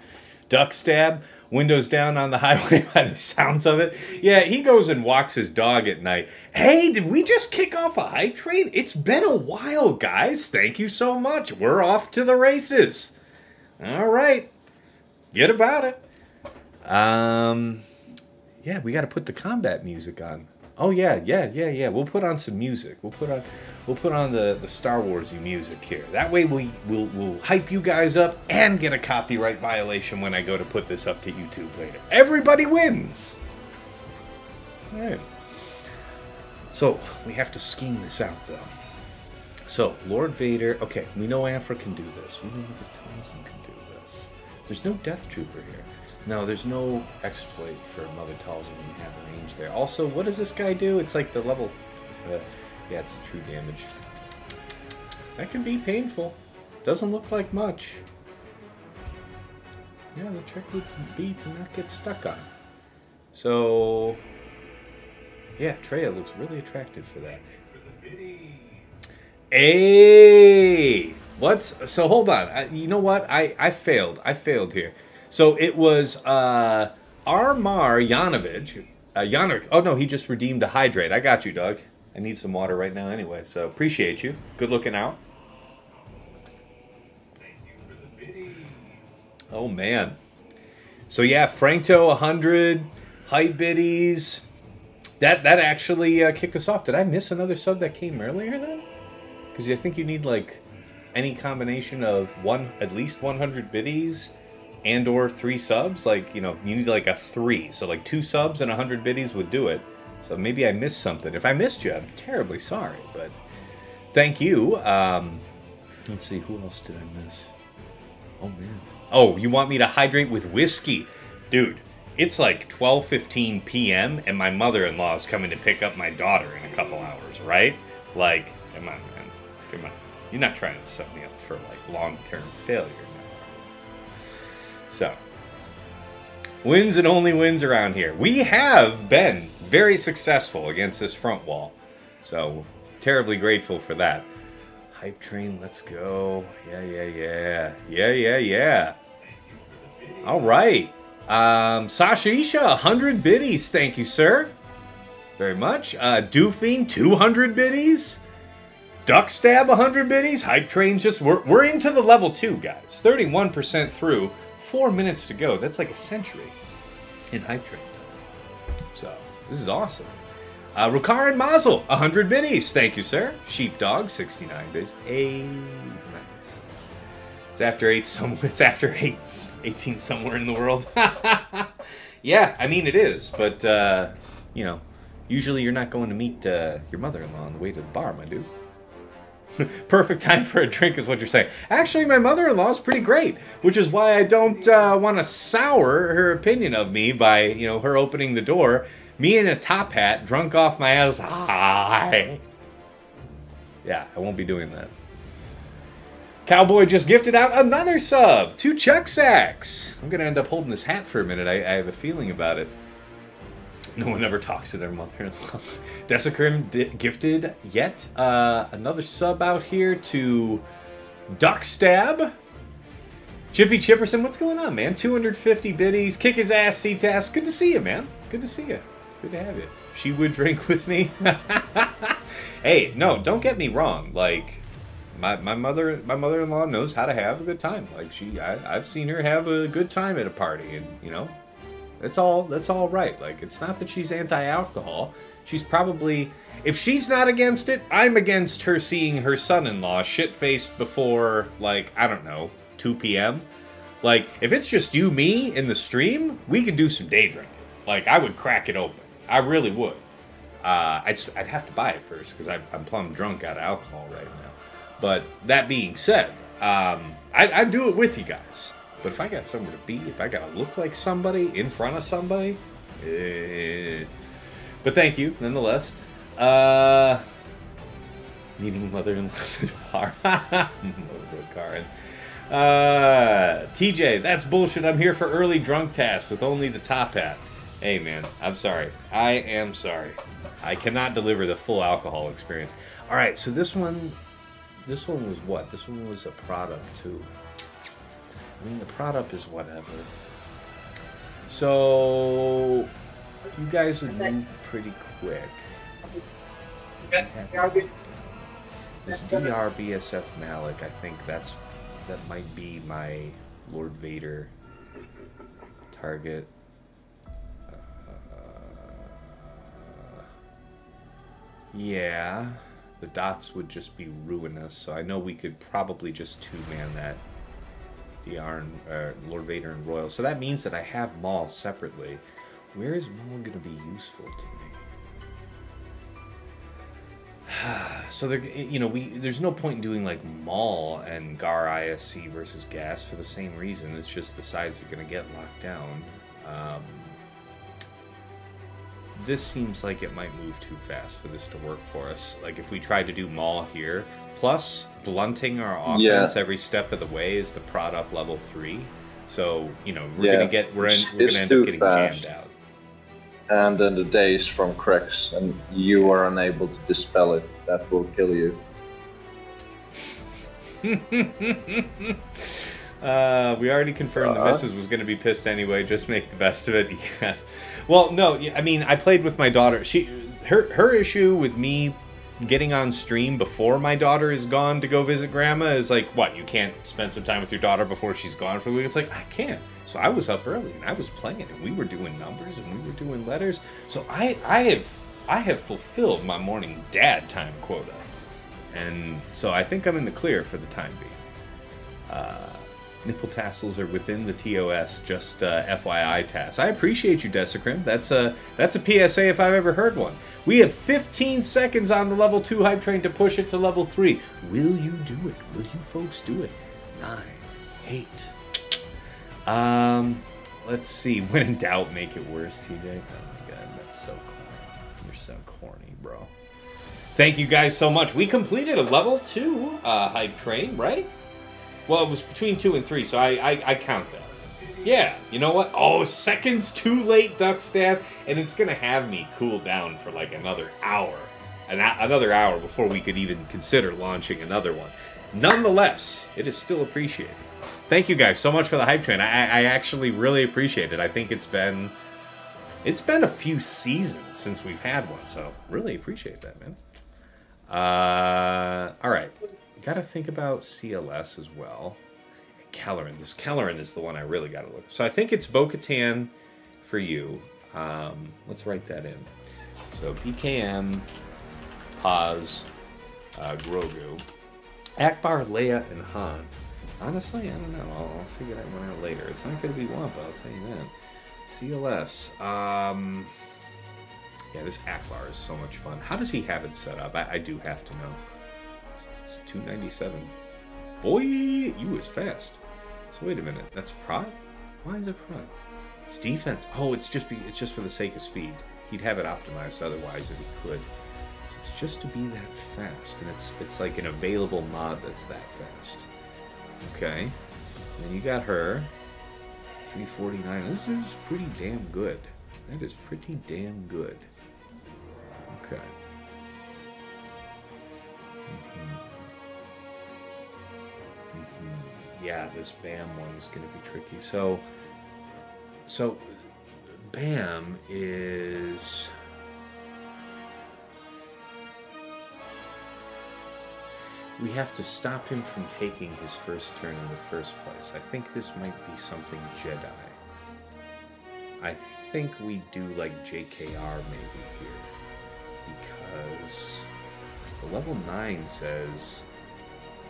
Speaker 1: Duck stab. Windows down on the highway by the sounds of it. Yeah, he goes and walks his dog at night. Hey, did we just kick off a hype train? It's been a while, guys. Thank you so much. We're off to the races. All right. Get about it. Yeah, we got to put the combat music on. Oh, yeah. We'll put on some music. We'll put on the Star Warsy music here. That way we'll hype you guys up and get a copyright violation when I go to put this up to YouTube later. Everybody wins! All right. So, we have to scheme this out, though. So, Lord Vader... Okay, we know Afra can do this. We know the Talzin can do this. There's no Death Trooper here. No, there's no exploit for Mother Talzin when you have a range there. Also, what does this guy do? It's like the level... yeah, it's a true damage. That can be painful. Doesn't look like much. Yeah, the trick would be to not get stuck on. So... yeah, Traya looks really attractive for that. Hey! So hold on. You know what? I failed. I failed here. So it was Armar Yanovich. Yanovich. Oh no, he just redeemed a hydrate. I got you, Doug. I need some water right now anyway, so appreciate you. Good looking out. Thank you for the biddies. Oh man. So yeah, Frankto 100, hype biddies. That actually kicked us off. Did I miss another sub that came earlier then? Because I think you need like any combination of at least 100 biddies and or 3 subs. Like, you know, you need like a 3. So like 2 subs and 100 biddies would do it. So maybe I missed something. If I missed you, I'm terribly sorry. But thank you. Let's see, who else did I miss? Oh man. Oh, you want me to hydrate with whiskey? Dude, it's like 12:15 p.m. and my mother-in-law is coming to pick up my daughter in a couple hours, right? Like, come on, man. Come on. You're not trying to set me up for like long-term failure. So, wins and only wins around here. We have been very successful against this front wall. So, terribly grateful for that. Hype train, let's go. Yeah. All right. Sasha Isha, 100 biddies. Thank you, sir. Very much. Doofing, 200 biddies. Duck Stab, 100 biddies. Hype train just... We're into the level 2, guys. 31% through. 4 minutes to go. That's like a century in hype train time. So, this is awesome. Rukar and Mazel, 100 biddies. Thank you, sir. Sheepdog, 69 biddies. Hey, nice. It's after 8 somewhere. It's after 18 somewhere in the world. Yeah, I mean it is, but you know, usually you're not going to meet your mother-in-law on the way to the bar, my dude. Perfect time for a drink is what you're saying. Actually, my mother-in-law is pretty great, which is why I don't want to sour her opinion of me by, you know, her opening the door, me in a top hat, drunk off my ass. Hi. Yeah, I won't be doing that. Cowboy just gifted out another sub to Chuck Sacks. I'm going to end up holding this hat for a minute. I have a feeling about it. No one ever talks to their mother-in-law. Desecrim gifted yet another sub out here to Duck Stab. Chippy Chipperson, what's going on, man? 250 biddies. Kick his ass, C-Task. Good to see you, man. Good to see you. Good to have you. She would drink with me. Hey, no, don't get me wrong. Like, my mother-in-law knows how to have a good time. Like, I've seen her have a good time at a party, and you know. That's all right. Like, it's not that she's anti-alcohol. She's probably... If she's not against it, I'm against her seeing her son-in-law shit-faced before, like, I don't know, 2 p.m. Like, if it's just you, me, in the stream, we could do some day drinking. Like, I would crack it open. I really would. I'd have to buy it first, because I'm plumb drunk out of alcohol right now. But that being said, I'd do it with you guys. But if I got somewhere to be, if I got to look like somebody in front of somebody, But thank you, nonetheless. Meeting mother-in-law's in bar. Karen. TJ, that's bullshit. I'm here for early drunk tasks with only the top hat. Hey, man, I'm sorry. I am sorry. I cannot deliver the full alcohol experience. All right, so this one was what? This one was a product, too. I mean, the product is whatever. So, you guys would move pretty quick. This DR BSF Malak, I think that might be my Lord Vader target. Yeah, the dots would just be ruinous, so I know we could probably just two-man that DR and Lord Vader and Royal. So that means that I have Maul separately. Where is Maul going to be useful to me? So there, there's no point in doing like Maul and Gar ISC versus Gas for the same reason. It's just the sides are going to get locked down. This seems like it might move too fast for this to work for us. Like if we tried to do Maul here, plus blunting our offense every step of the way is the prod up level 3. So we're gonna end up getting jammed out.
Speaker 5: And then the days from CRex, and you are unable to dispel it. That will kill you.
Speaker 1: We already confirmed the missus was going to be pissed anyway. Just make the best of it. Yes. Well, no. I mean, I played with my daughter. Her issue with me getting on stream before my daughter is gone to go visit grandma is like, what? You can't spend some time with your daughter before she's gone for a week. It's like I can't. So I was up early and I was playing, and we were doing numbers and we were doing letters. So I have fulfilled my morning dad time quota, and so I think I'm in the clear for the time being. Nipple tassels are within the TOS, just FYI tasks. I appreciate you, Desecrim. That's a PSA if I've ever heard one. We have 15 seconds on the level 2 hype train to push it to level 3. Will you do it? Will you folks do it? 9, 8. Let's see. When in doubt, make it worse, TJ. Oh my god, that's so corny. You're so corny, bro. Thank you guys so much. We completed a level 2 hype train, right? Well, it was between 2 and 3, so I count that. Yeah, you know what? Oh, seconds too late, Duck Stab, and it's gonna have me cool down for like another hour. Another hour before we could even consider launching another one. Nonetheless, it is still appreciated. Thank you guys so much for the hype train. I actually really appreciate it. I think it's been a few seasons since we've had one, so really appreciate that, man. All right, gotta think about CLS as well. And Kelleran. This Kelleran is the one I really gotta look. So I think it's Bo-Katan for you. Let's write that in. So BKM, pause, Grogu, Akbar, Leia, and Han. Honestly, I don't know. I'll figure that one out later. It's not going to be Wampa, I'll tell you that. CLS. Yeah, this Akbar is so much fun. How does he have it set up? I do have to know. It's 297. Boy, you was fast. So wait a minute. That's prod? Why is it prod? It's defense. Oh, it's just for the sake of speed. He'd have it optimized otherwise if he could. So it's just to be that fast, and it's like an available mod that's that fast. Okay, and then you got her, 349. This is pretty damn good. That is pretty damn good. Okay. Yeah, this BAM one is going to be tricky. So BAM is... We have to stop him from taking his first turn in the first place. I think this might be something Jedi. I think we do like JKR maybe here. Because the level 9 says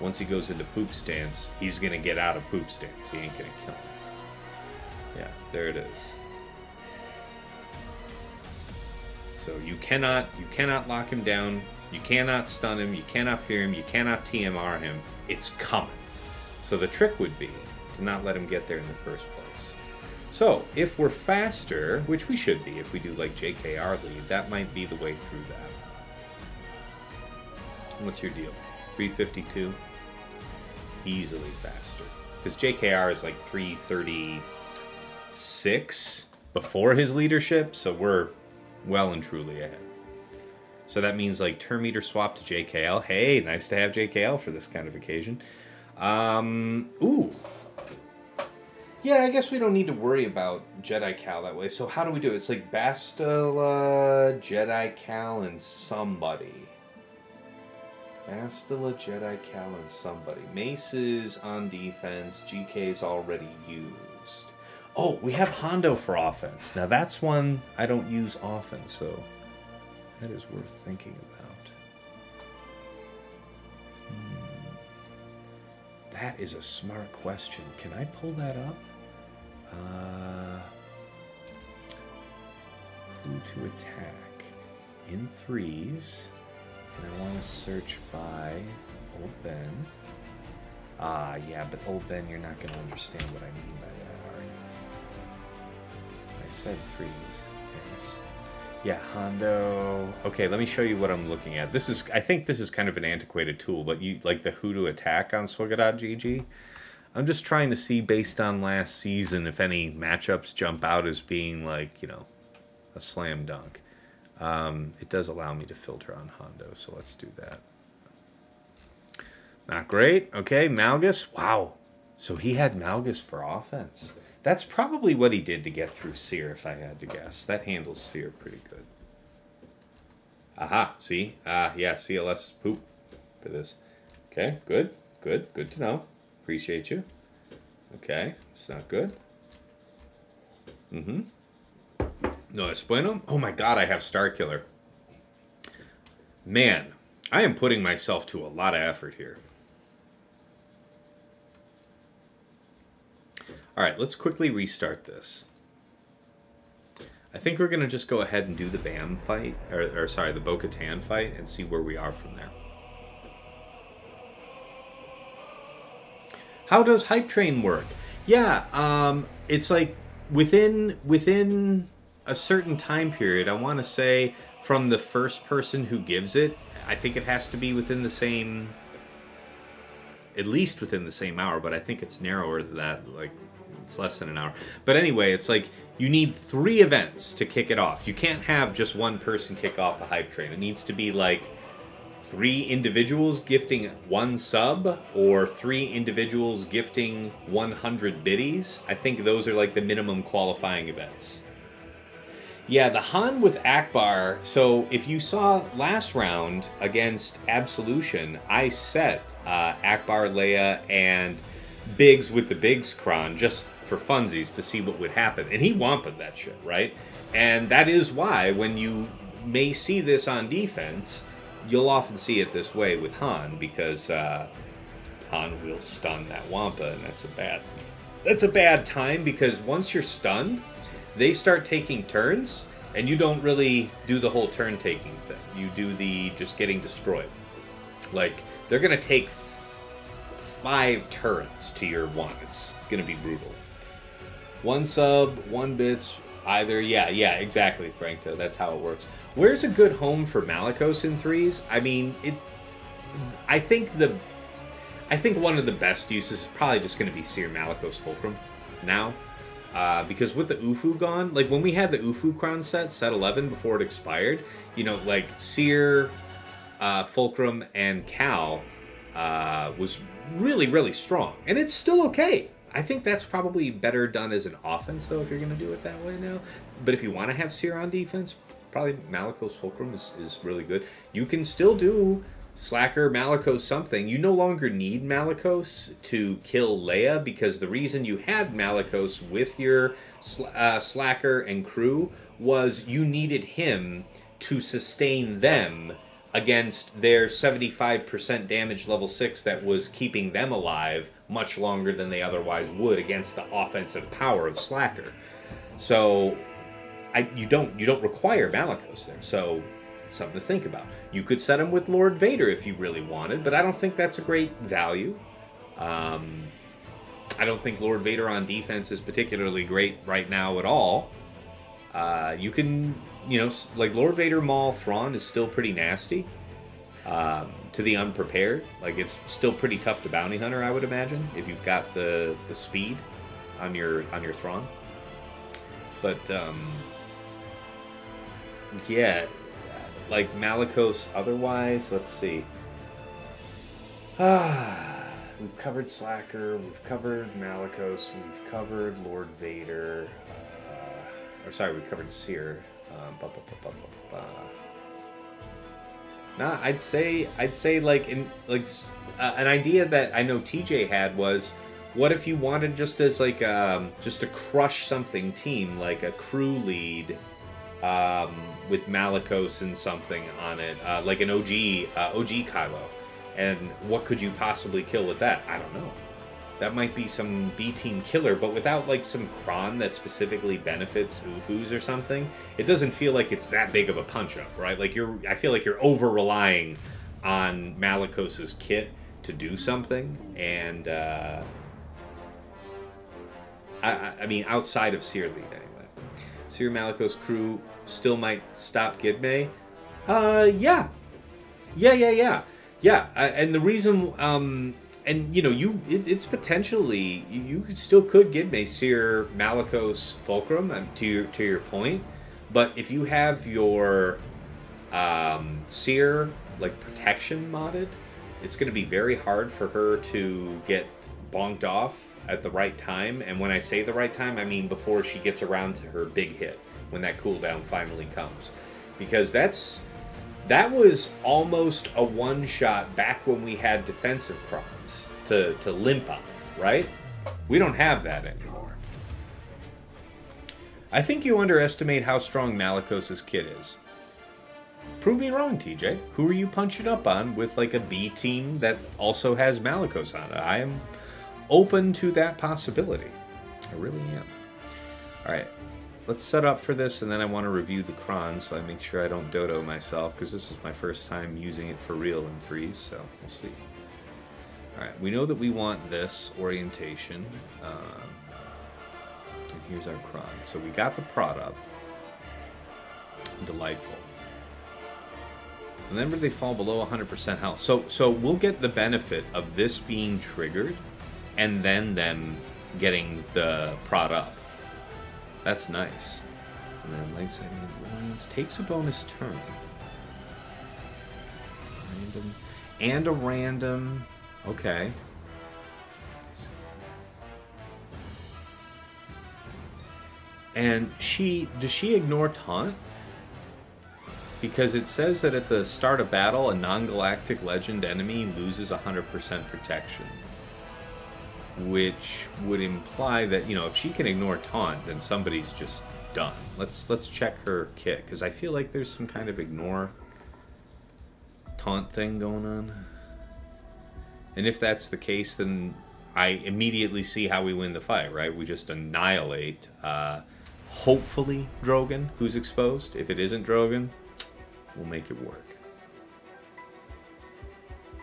Speaker 1: once he goes into poop stance, he's going to get out of poop stance. He ain't going to kill him. Yeah, there it is. So you cannot lock him down. You cannot stun him. You cannot fear him. You cannot TMR him. It's coming. So the trick would be to not let him get there in the first place. So if we're faster, which we should be if we do like JKR lead, that might be the way through that. What's your deal? 352? Easily faster. Because JKR is like 336 before his leadership, so we're well and truly ahead. So that means like turn meter swap to JKL. Hey, nice to have JKL for this kind of occasion. Ooh. Yeah, I guess we don't need to worry about Jedi Cal that way. So how do we do it? It's like Bastila, Jedi Cal, and somebody. Bastila, Jedi Cal, and somebody. Mace is on defense. GK is already used. Oh, we have Hondo for offense. Now that's one I don't use often, so that is worth thinking about. That is a smart question. Can I pull that up? Who to attack? In threes. And I want to search by Old Ben. Yeah, but Old Ben, you're not going to understand what I mean by that, are you? I said threes. Yes. Yeah, Hondo. Okay, let me show you what I'm looking at. This is, I think this is kind of an antiquated tool, but you like the Who to attack on Swigga.gg. I'm just trying to see, based on last season, if any matchups jump out as being like, you know, a slam dunk. It does allow me to filter on Hondo, so let's do that. Not great. Okay, Malgus. Wow. So he had Malgus for offense. That's probably what he did to get through Seer, if I had to guess. That handles Seer pretty good. Aha, see? Yeah, CLS is poop for this. Okay, good, good, good to know. Appreciate you. Okay, it's not good. No es bueno. Oh my god, I have Starkiller. Man, I am putting myself to a lot of effort here. Alright, let's quickly restart this. I think we're going to just go ahead and do the BAM fight, or sorry, the Bo-Katan fight, and see where we are from there. How does Hype Train work? Yeah, it's like within a certain time period, I want to say from the first person who gives it, I think it has to be within the same, at least within the same hour, but I think it's narrower than that, like it's less than an hour. But anyway, it's like you need 3 events to kick it off. You can't have just one person kick off a Hype Train. It needs to be like 3 individuals gifting 1 sub, or 3 individuals gifting 100 biddies. I think those are like the minimum qualifying events. Yeah, the Han with Akbar. So if you saw last round against Absolution, I set Akbar, Leia, and Biggs with the Biggs Cron just for funsies to see what would happen. And he wamped that shit, right? And that is why when you may see this on defense, you'll often see it this way with Han, because Han will stun that Wampa, and that's a bad time, because once you're stunned, they start taking turns, and you don't really do the whole turn-taking thing. You do the just getting destroyed. Like, they're going to take 5 turns to your 1. It's going to be brutal. 1 sub, 1 bits, either. Yeah, exactly, Frankto. That's how it works. Where's a good home for Malicos in 3s? I mean, I think one of the best uses is probably just going to be Seer Malicos Fulcrum now. Because with the Ufu gone, like when we had the Ufu Crown set 11 before it expired, you know, like Seer, Fulcrum, and Cal was really, really strong. And it's still okay. I think that's probably better done as an offense, though, if you're going to do it that way now. But if you want to have Seer on defense, probably Malicos Fulcrum is really good. You can still do Slacker, Malicos, something. You no longer need Malicos to kill Leia, because the reason you had Malicos with your Slacker and crew was you needed him to sustain them against their 75% damage level 6 that was keeping them alive much longer than they otherwise would against the offensive power of Slacker. So you don't require Malakos there. So something to think about. You could set him with Lord Vader if you really wanted, but I don't think that's a great value. I don't think Lord Vader on defense is particularly great right now at all. You can, you know, like Lord Vader Maul Thrawn is still pretty nasty to the unprepared. Like, it's still pretty tough to bounty hunter, I would imagine, if you've got the speed on your Thrawn. But yeah, like Malakos otherwise, let's see. We've covered Slacker, we've covered Malakos, we've covered Lord Vader, or sorry, we've covered Chir. Nah, I'd say like an idea that I know TJ had was, what if you wanted just as like just a crush something team, like a crew lead with Malakos and something on it, like an OG Kylo, and what could you possibly kill with that? I don't know. That might be some B-team killer, but without like some cron that specifically benefits Ufus or something, it doesn't feel like it's that big of a punch-up, right? Like I feel like you're over-relying on Malakos's kit to do something, and I mean, outside of Seer lead anyway. Seer Malakos crew still might stop Gidme. Yeah, and the reason, and you know, it's potentially you could Gidme Seer Malakos Fulcrum, to your point, but if you have your Seer like protection modded, it's going to be very hard for her to get bonked off at the right time. And when I say the right time, I mean before she gets around to her big hit, when that cooldown finally comes, because that was almost a one-shot back when we had defensive crons to limp on, right? We don't have that anymore. I think you underestimate how strong Malakos's kit is. Prove me wrong, TJ. Who are you punching up on with like a B team that also has Malakos on it? I am open to that possibility. I really am. All right. Let's set up for this, and then I want to review the cron so I make sure I don't dodo myself, because this is my first time using it for real in 3s, so we'll see. Alright, we know that we want this orientation. And here's our cron. So we got the prod up. Delightful. Remember, they fall below 100% health. So we'll get the benefit of this being triggered, and then them getting the prod up. That's nice. And then light side Mandalorians takes a bonus turn. Random. And a random. Okay. And does she ignore taunt? Because it says that at the start of battle, a non-galactic legend enemy loses 100% protection. Which would imply that, you know, if she can ignore taunt, then somebody's just done. Let's check her kit, because I feel like there's some kind of ignore taunt thing going on. And if that's the case, then I immediately see how we win the fight, right? We just annihilate, hopefully, Drogan, who's exposed. If it isn't Drogan, we'll make it work.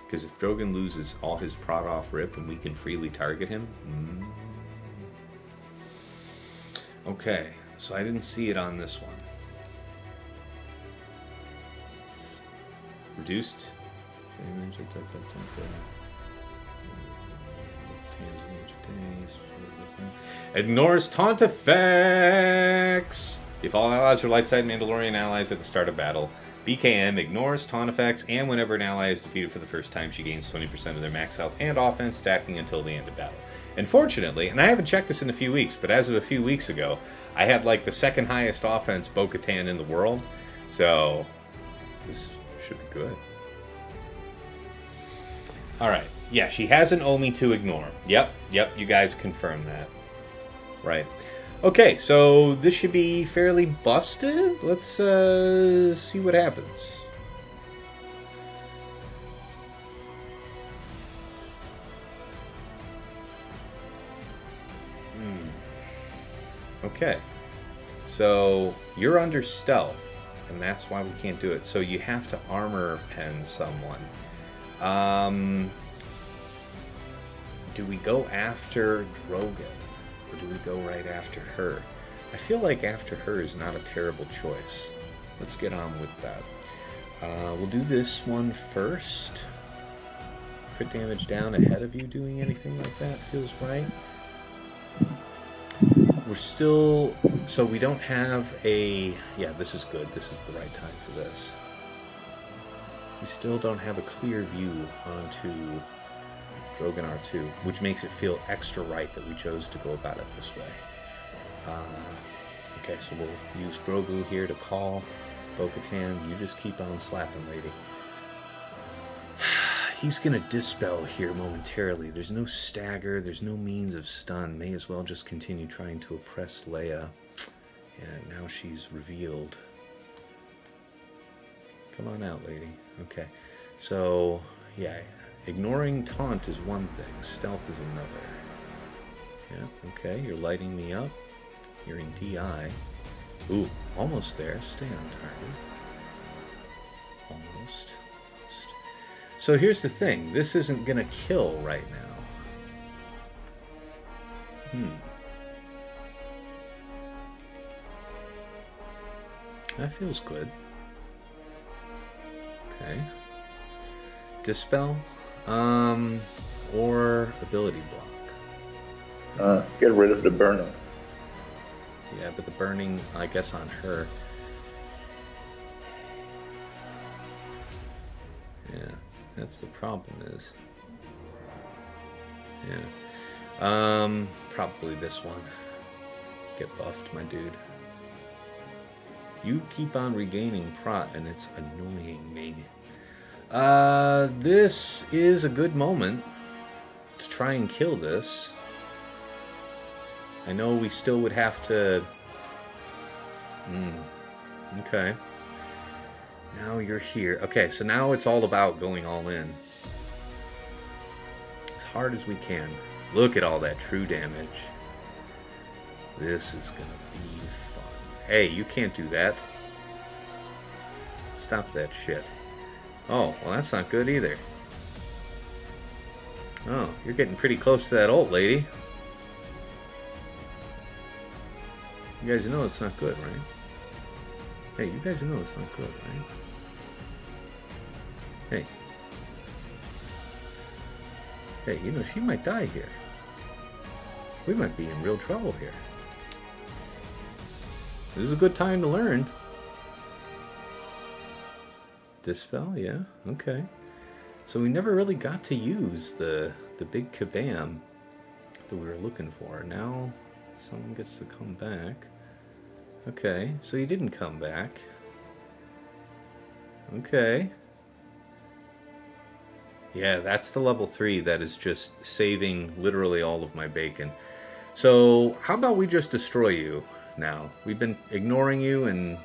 Speaker 1: Because if Drogan loses all his prod off rip and we can freely target him... Okay, so I didn't see it on this one. Reduced. Ignores taunt effects. If all allies are light side Mandalorian allies at the start of battle, BKM ignores taunt effects, and whenever an ally is defeated for the first time, she gains 20% of their max health and offense, stacking until the end of battle. Unfortunately, and I haven't checked this in a few weeks, but as of a few weeks ago, I had like the second highest offense Bo-Katan in the world, so this should be good. Alright, yeah, she has an Omi to ignore. Yep, you guys confirmed that. Right. Okay, so this should be fairly busted. Let's see what happens. Okay. So you're under stealth, and that's why we can't do it. So you have to armor pen someone. Do we go after Drogan, or do we go right after her? I feel like after her is not a terrible choice. Let's get on with that. We'll do this one first. Crit damage down ahead of you doing anything like that feels right. We're still... So we don't have a... Yeah, this is good. This is the right time for this. We still don't have a clear view onto Drogan R2, which makes it feel extra right that we chose to go about it this way. Okay, so we'll use Grogu here to call Bo-Katan. You just keep on slapping, lady. He's going to dispel here momentarily. There's no stagger. There's no means of stun. May as well just continue trying to oppress Leia. And now she's revealed. Come on out, lady. Okay. So, yeah. Ignoring taunt is one thing. Stealth is another. Yeah, okay. You're lighting me up. You're in DI. Ooh, almost there. Stay on target. Almost. So here's the thing. This isn't going to kill right now. That feels good. Okay. Dispel. Or ability block.
Speaker 6: Get rid of the burner.
Speaker 1: Yeah, but the burning, I guess, on her. Yeah, that's the problem is. Yeah. Probably this one. Get buffed, my dude. You keep on regaining prot, and it's annoying me. This is a good moment to try and kill this. I know we still would have to... Okay. Now you're here. Okay, so now it's all about going all in. As hard as we can. Look at all that true damage. This is gonna be fun. Hey, you can't do that. Stop that shit. Oh, well that's not good either. Oh, you're getting pretty close to that ult, lady. You guys know it's not good, right? Hey, you guys know it's not good, right? Hey. Hey, you know, she might die here. We might be in real trouble here. This is a good time to learn. Dispel, yeah, okay. So we never really got to use the big kabam that we were looking for. Now someone gets to come back. Okay, so he didn't come back. Okay. Yeah, that's the level 3 that is just saving literally all of my bacon. So how about we just destroy you now? We've been ignoring you and...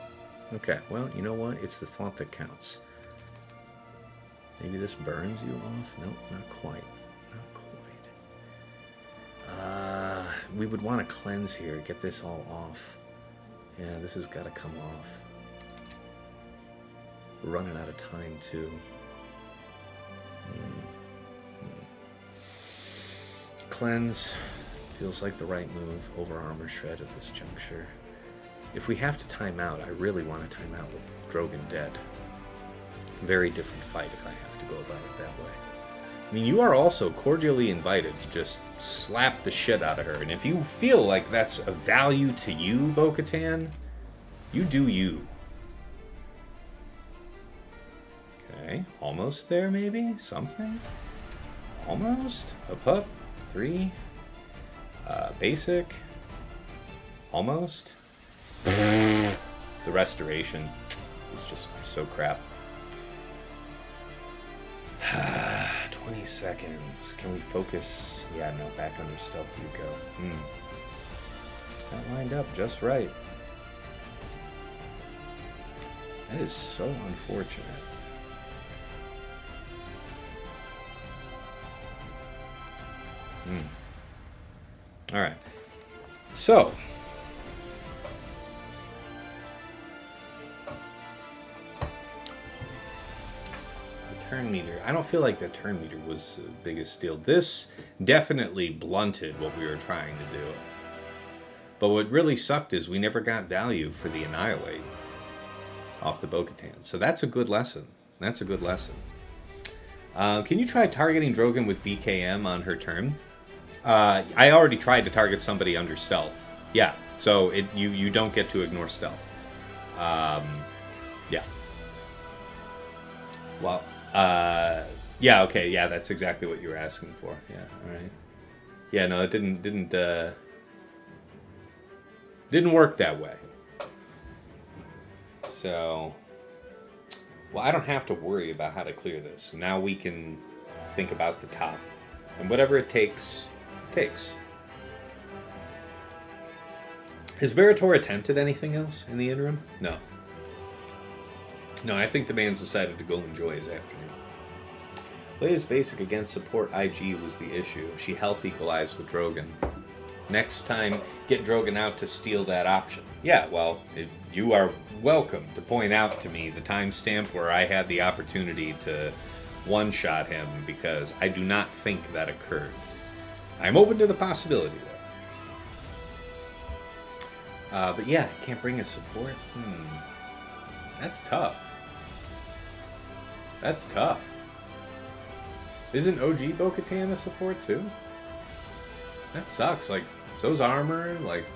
Speaker 1: Okay, well, you know what? It's the thought that counts. Maybe this burns you off? Nope, not quite. Not quite. We would want to cleanse here, get this all off. Yeah, this has got to come off. We're running out of time, too. Cleanse feels like the right move over armor shred at this juncture. If we have to time out, I really want to time out with Drogan dead. Very different fight if I have to go about it that way. I mean, you are also cordially invited to just slap the shit out of her. And if you feel like that's a value to you, Bo-Katan, you do you. Okay, almost there maybe? Something? Almost? Up. 3. Basic. Almost. The restoration is just so crap. 20 seconds. Can we focus? Yeah, no, back under stealth you go. That lined up just right. That is so unfortunate. Alright. So, turn meter. I don't feel like the turn meter was the biggest deal. This definitely blunted what we were trying to do. But what really sucked is we never got value for the Annihilate off the Bo-Katan. So that's a good lesson. That's a good lesson. Can you try targeting Drogan with BKM on her turn? I already tried to target somebody under stealth. Yeah, so you don't get to ignore stealth. Yeah. Well, yeah, okay, yeah, that's exactly what you were asking for. Yeah, all right. Yeah, no, it didn't work that way. So, well, I don't have to worry about how to clear this. Now we can think about the top. And whatever it takes, takes. Has Berator attempted anything else in the interim? No. No, I think the man's decided to go enjoy his afternoon. Leia's basic against support IG was the issue. She health equalized with Drogan. Next time, get Drogan out to steal that option. Yeah, well, you are welcome to point out to me the timestamp where I had the opportunity to one-shot him, because I do not think that occurred. I'm open to the possibility, though. But yeah, can't bring a support? That's tough. That's tough. Isn't OG Bo-Katan a support, too? That sucks. Like, so's armor, like...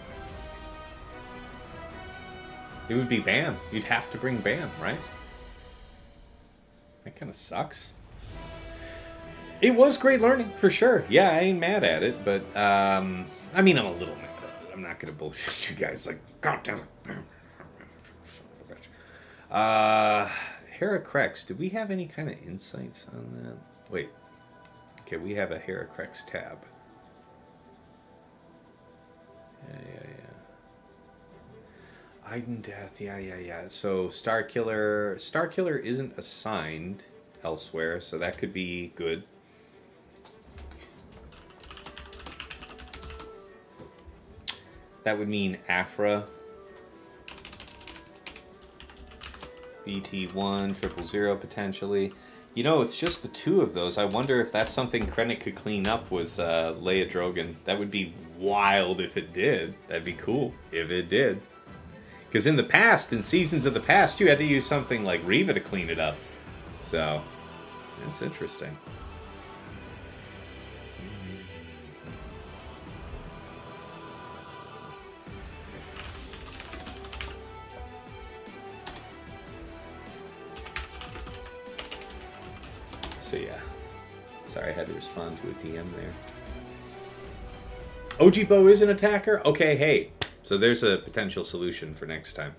Speaker 1: It would be Bam. You'd have to bring Bam, right? That kind of sucks. It was great learning, for sure. Yeah, I ain't mad at it, but, I mean, I'm a little mad at it. I'm not gonna bullshit you guys, like, God damn it. Hera CRex, did we have any kind of insights on that? Wait. Okay, we have a Hera CRex tab. Yeah. Iden death, yeah. So Starkiller isn't assigned elsewhere, so that could be good. That would mean Afra, BT1, 000 potentially. You know, it's just the two of those. I wonder if that's something Krennic could clean up, was Leia Drogan. That would be wild if it did. That'd be cool if it did. Because in the past, in seasons of the past, you had to use something like Reva to clean it up. So, that's interesting. So yeah, sorry I had to respond to a DM there. OG Bo is an attacker? Okay, hey, so there's a potential solution for next time.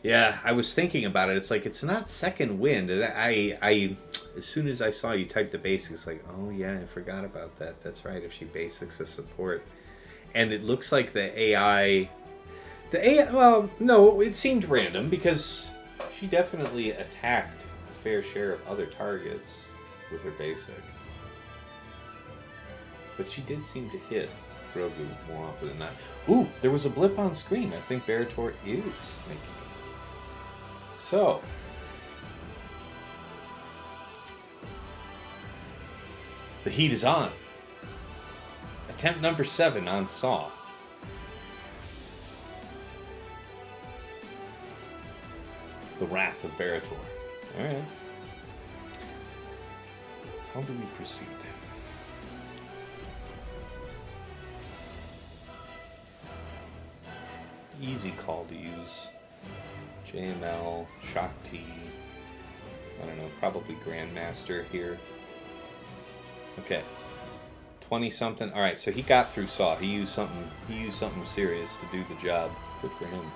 Speaker 1: Yeah, I was thinking about it. It's like, it's not second wind. And I as soon as I saw you type the basics, like, oh yeah, I forgot about that. That's right, if she basics a support. And it looks like the AI, well, no, it seemed random because she definitely attacked a fair share of other targets with her basic. But she did seem to hit Grogu more often than not. Ooh, there was a blip on screen. I think Berator is making a move. So, the heat is on. Attempt number 7 on Saw. The Wrath of Berator. Alright. How do we proceed? Easy call to use JML, Shaak T. I don't know, probably Grandmaster here. Okay. 20 something. Alright, so he got through Saw. He used something serious to do the job. Good for him.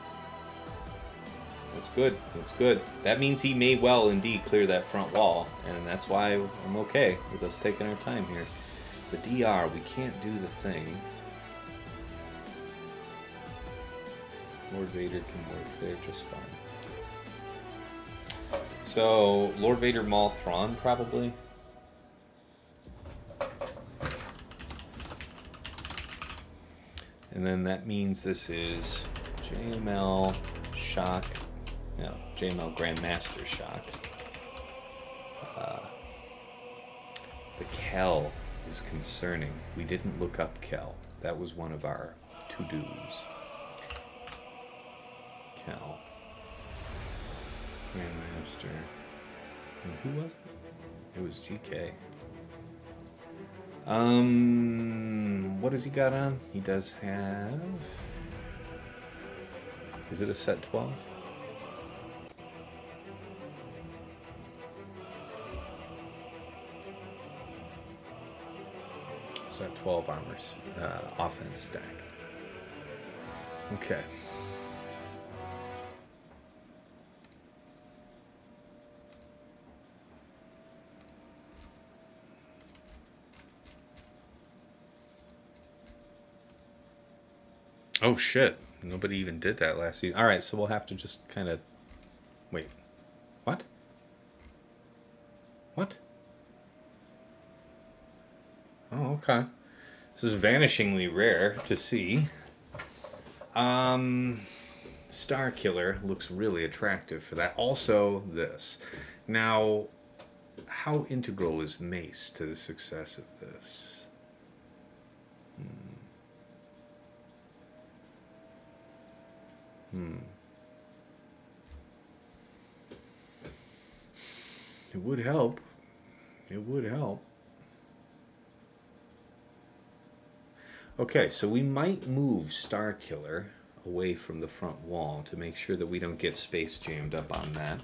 Speaker 1: That's good. That's good. That means he may well indeed clear that front wall, and that's why I'm okay with us taking our time here. The DR, we can't do the thing. Lord Vader can work there just fine. So, Lord Vader, Maul, Thrawn, probably. And then that means this is JML, Shaak, no, JML Grandmaster Shaak. The Kel is concerning. We didn't look up Kel. That was one of our to-dos. Kel. Grandmaster. And who was it? It was GK. What has he got on? He does have... Is it a set 12? Set 12 armors. Offense stack. Okay. Oh shit. Nobody even did that last season. Alright, so we'll have to just kind of... Wait. What? What? Oh, okay. This is vanishingly rare to see. Star Killer looks really attractive for that. Also, this. Now, how integral is Mace to the success of this? It would help. It would help. Okay, so we might move Star Killer away from the front wall to make sure that we don't get space jammed up on that.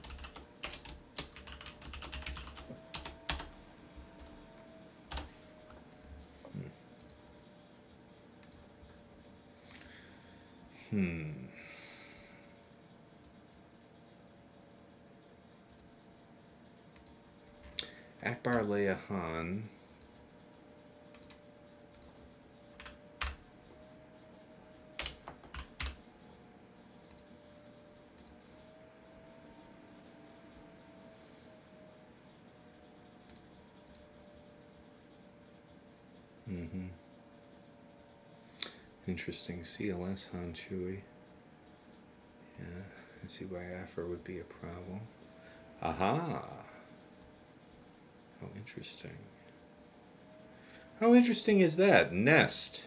Speaker 1: Akbar, Leia, Han. Interesting. CLS, Han, Chewie. Yeah, I see why Afro would be a problem. Aha! How interesting. How interesting is that? Nest.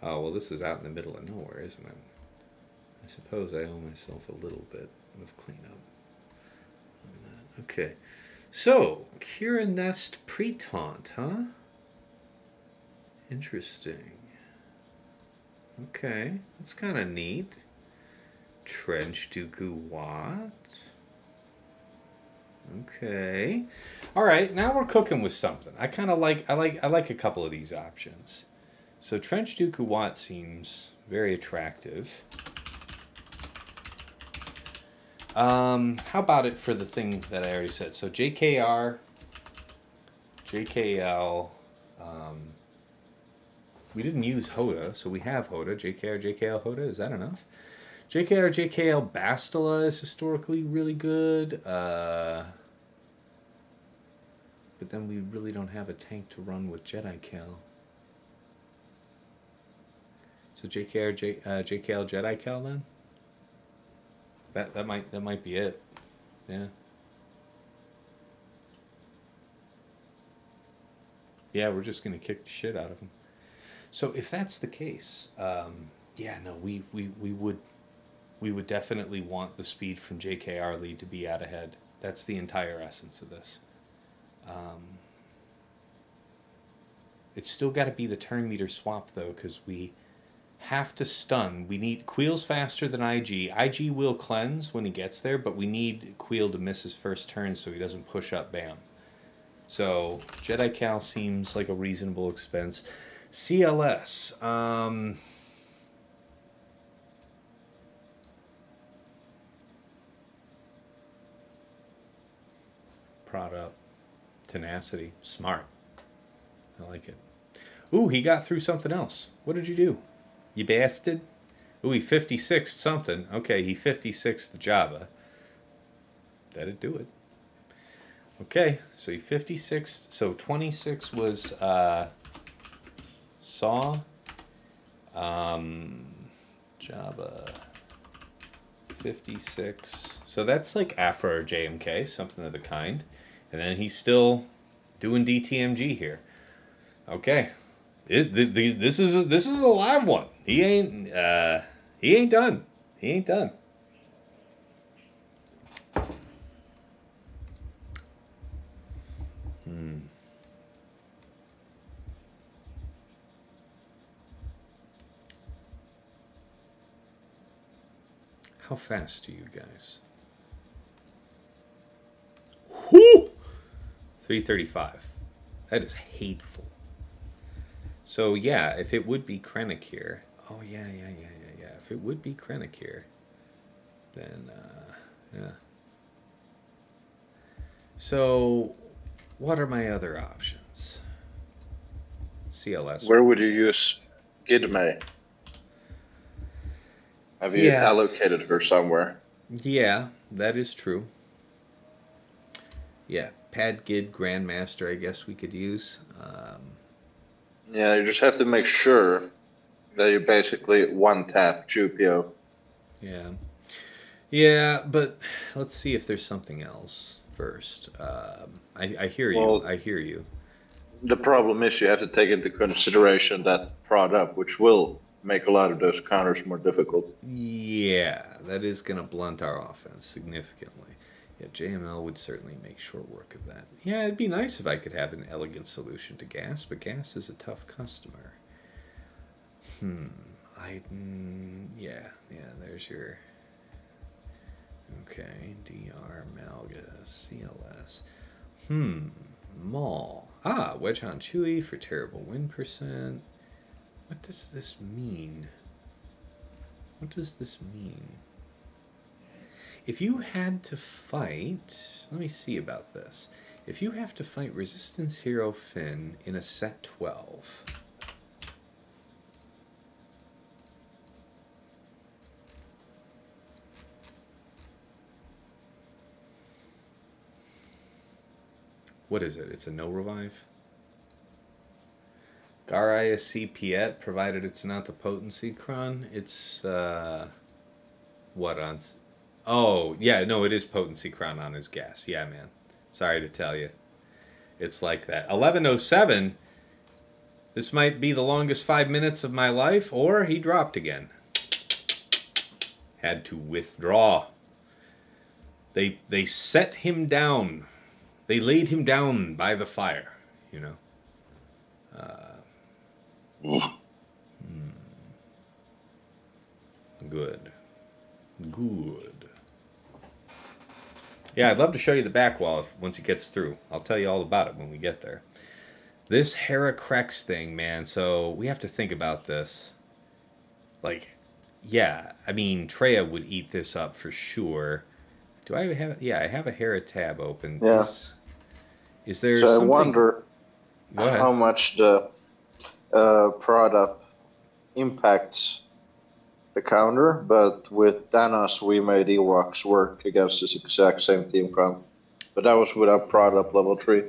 Speaker 1: Oh, well, this is out in the middle of nowhere, isn't it? I suppose I owe myself a little bit of cleanup on that. Okay. So, Kira Nest pre-taunt, huh? Interesting. Okay, that's kind of neat. Trench Dooku what? Okay. All right, now we're cooking with something. I kind of like I like a couple of these options. So Trench Dooku Watt seems very attractive. How about it for the thing that I already said? So JKR, JKL, we didn't use Hoda, so we have Hoda. JKR, JKL, Hoda, is that enough? JKR, JKL, Bastila is historically really good. But then we really don't have a tank to run with Jedi Cal. So JKR, JKL, Jedi Cal then? That might be it. Yeah. Yeah, we're just gonna kick the shit out of him. So if that's the case, yeah, no, we would definitely want the speed from JKR lead to be out ahead. That's the entire essence of this. It's still got to be the turn meter swap though, because we have to stun. We need Queel's faster than IG. IG will cleanse when he gets there, but we need Queel to miss his first turn so he doesn't push up Bam. So Jedi Cal seems like a reasonable expense. CLS. Prod up. Tenacity. Smart. I like it. Ooh, he got through something else. What did you do? You bastard? Ooh, he 56'd something. Okay, he 56'd the Jabba. That'd do it. Okay, so he 56'd. So 26 was Saw. Jabba. 56. So that's like Afro or JMK, something of the kind. And then he's still doing DTMG here. Okay. This is a live one. He ain't done. He ain't done. How fast are you guys? Whoo! 335. That is hateful. So yeah, if it would be Krennic here. Oh yeah. If it would be Krennic here, then yeah. So what are my other options? CLS.
Speaker 5: Where would you use Gidmay? Have you allocated her somewhere?
Speaker 1: Yeah, that is true. Yeah, Pad Gid Grandmaster, I guess we could use.
Speaker 5: Yeah, you just have to make sure that you basically one-tap Jupio.
Speaker 1: Yeah. Yeah, but let's see if there's something else first. I hear you.
Speaker 5: Well,
Speaker 1: I hear you.
Speaker 5: The problem is you have to take into consideration that prod up, which will make a lot of those counters more difficult.
Speaker 1: Yeah, that is going to blunt our offense significantly. Yeah, JML would certainly make short work of that. Yeah, it'd be nice if I could have an elegant solution to gas, but gas is a tough customer. Iden, yeah, there's your... Okay, DR, Malgus, CLS. Maul. Ah, Wedge on Chewie for terrible win percent. What does this mean? What does this mean? If you had to fight... Let me see about this. If you have to fight Resistance Hero Finn in a set 12... What is it? It's a no revive? Gar ISC Piet, provided it's not the potency cron. It's, what on... Oh, yeah, no, it is potency cron on his gas. Yeah, man. Sorry to tell you. It's like that. 11:07. This might be the longest 5 minutes of my life, or he dropped again. Had to withdraw. They set him down. They laid him down by the fire, you know. Good. Yeah, I'd love to show you the back wall once it gets through. I'll tell you all about it when we get there. This Hera CRex thing, man, so we have to think about this. Like, yeah, I mean, Traya would eat this up for sure. Do I have... Yeah, I have a Hera tab open.
Speaker 5: Yeah.
Speaker 1: Is there
Speaker 5: so
Speaker 1: something...
Speaker 5: I wonder how much the product impacts the counter, but with Thanos we made Ewoks work against this exact same team comp. But that was without product level 3.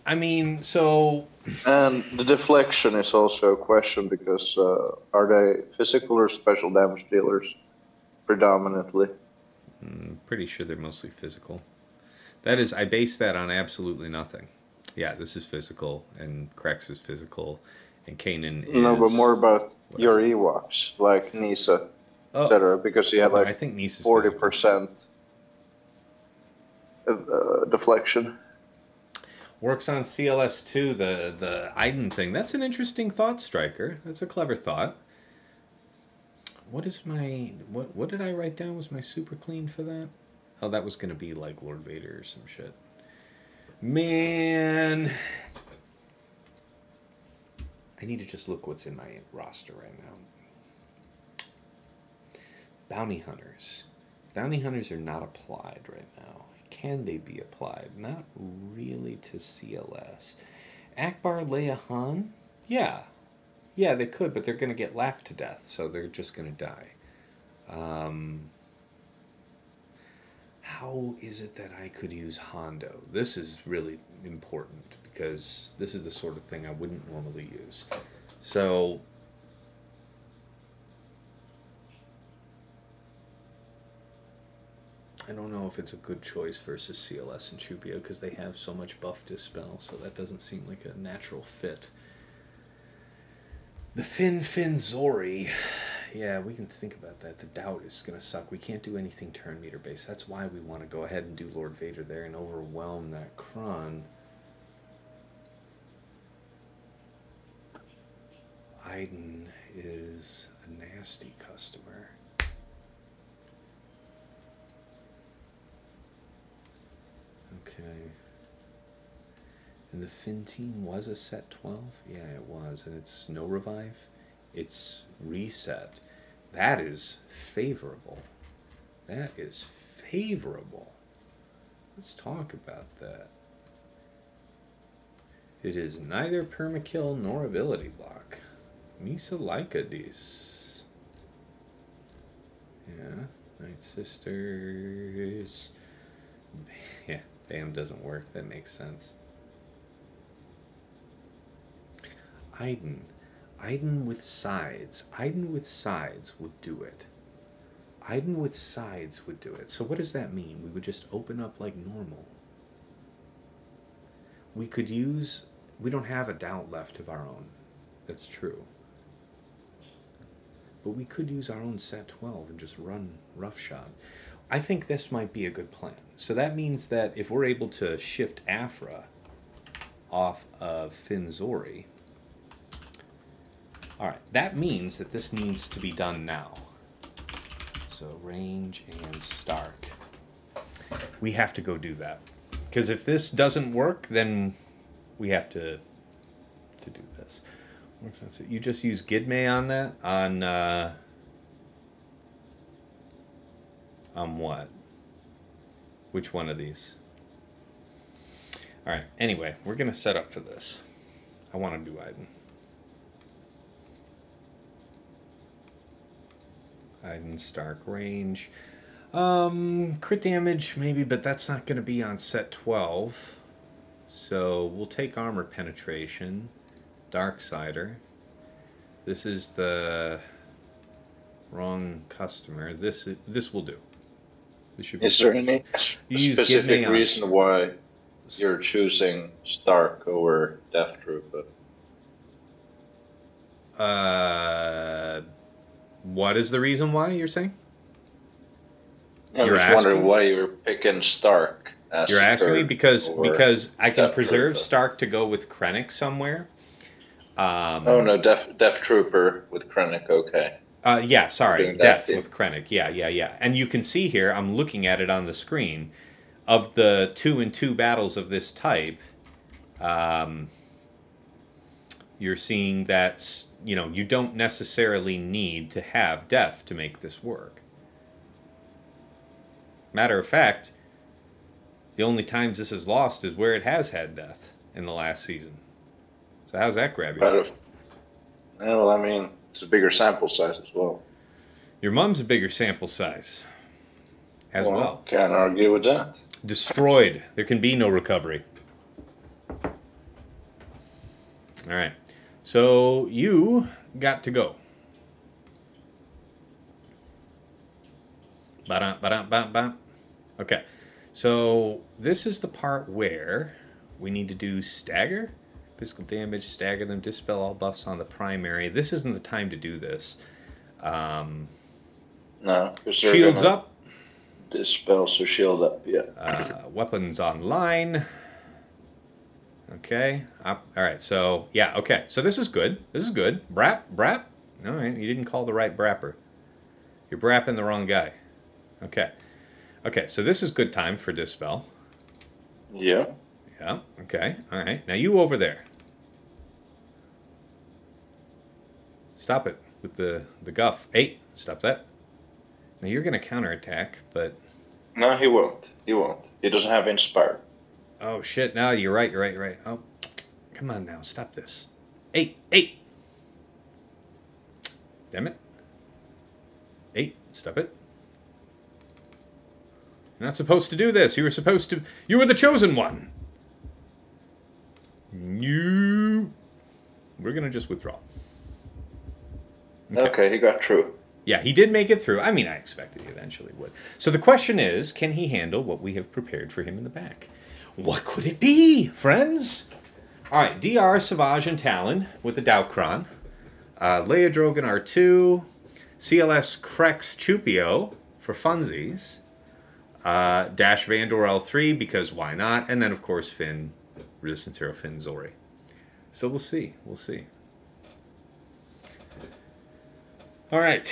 Speaker 1: I mean, so...
Speaker 5: And the deflection is also a question because are they physical or special damage dealers predominantly?
Speaker 1: Pretty sure they're mostly physical. That is, I base that on absolutely nothing. Yeah, this is physical, and CRex is physical, and Kanan is...
Speaker 5: No, but more about
Speaker 1: whatever.
Speaker 5: your Ewoks, like Kneesa, etc. Because you have like
Speaker 1: I think Kneesa's
Speaker 5: 40% deflection.
Speaker 1: Works on CLS2, the Iden thing. That's an interesting thought, Striker. That's a clever thought. What is my... What did I write down was my super clean for that? Oh, that was going to be like Lord Vader or some shit. Man. I need to just look what's in my roster right now. Bounty Hunters. Bounty Hunters are not applied right now. Can they be applied? Not really to CLS. Akbar, Leia, Han? Yeah. Yeah, they could, but they're going to get lapped to death, so they're just going to die. How is it that I could use Hondo? This is really important because this is the sort of thing I wouldn't normally use. So... I don't know if it's a good choice versus CLS and Chubia because they have so much buff dispel, so that doesn't seem like a natural fit. The Finn Zorii. Yeah, we can think about that. The doubt is going to suck. We can't do anything turn meter based. That's why we want to go ahead and do Lord Vader there and overwhelm that Kron. Iden is a nasty customer. Okay. And the Finn team was a set 12? Yeah, it was. And it's no revive. It's reset. That is favorable. That is favorable. Let's talk about that. It is neither permakill nor ability block. Kneesa like a dis. Yeah. Night Sisters. Yeah, BAM doesn't work. That makes sense. Iden. Iden with sides. Iden with sides would do it. Iden with sides would do it. So what does that mean? We would just open up like normal. We could use... We don't have a doubt left of our own. That's true. But we could use our own set 12 and just run roughshod. I think this might be a good plan. So that means that if we're able to shift Afra off of Finn Zorii... Alright, that means that this needs to be done now. So range and Starck. We have to go do that. Because if this doesn't work, then we have to do this. You just use Gidme on that? On what? Which one of these? Alright, anyway, we're going to set up for this. I want to do Iden. Iden, Starck, range. Crit damage, maybe, but that's not going to be on set 12. So we'll take armor penetration. Darksider. This is the wrong customer. This will do. This should be.
Speaker 7: Is there any specific reason why you're choosing Starck over Death Trooper?
Speaker 1: What is the reason why you're saying?
Speaker 7: I'm just wondering why you're picking Starck.
Speaker 1: You're asking me because I can preserve Starck to go with Krennic somewhere.
Speaker 7: Oh no, Death Trooper with Krennic. Okay.
Speaker 1: Yeah, sorry, Death with Krennic. Yeah. And you can see here, I'm looking at it on the screen, of the 2-in-2 battles of this type. You're seeing that, you know, you don't necessarily need to have Death to make this work. Matter of fact, the only times this is lost is where it has had Death in the last season. So how's that grab you?
Speaker 7: Well, I mean, it's a bigger sample size as well.
Speaker 1: Your mom's a bigger sample size as well.
Speaker 7: Can't argue with that.
Speaker 1: Destroyed. There can be no recovery. All right. So you got to go. Okay. So this is the part where we need to do stagger. Physical damage, stagger them, dispel all buffs on the primary. This isn't the time to do this.
Speaker 7: No.
Speaker 1: Shields up.
Speaker 7: Dispel, so shield up, yeah.
Speaker 1: Weapons online. Okay. All right. So, yeah, okay. So this is good. This is good. Brap. All right. You didn't call the right brapper. You're brapping the wrong guy. Okay. Okay. So this is good time for dispel.
Speaker 7: Yeah.
Speaker 1: Yeah. Okay. All right. Now you over there. Stop it with the guff. Hey, stop that. Now you're going to counterattack, but...
Speaker 7: No, he won't. He won't. He doesn't have Inspire.
Speaker 1: Oh, shit. No, you're right. Oh, come on now. Stop this. Hey. Damn it. Hey, stop it. You're not supposed to do this. You were supposed to... You were the chosen one. We're going to just withdraw.
Speaker 7: Okay, he got through.
Speaker 1: Yeah, he did make it through. I mean, I expected he eventually would. So the question is, can he handle what we have prepared for him in the back? What could it be, friends? All right, DR, Savage, and Talon with the Doukron. Leia, Drogan, R2. CLS, CRex, Chupio for funsies. Dash, Vandor, L3, because why not? And then, of course, Finn, Resistance Hero, Finn, Zorii. So we'll see. We'll see. All right.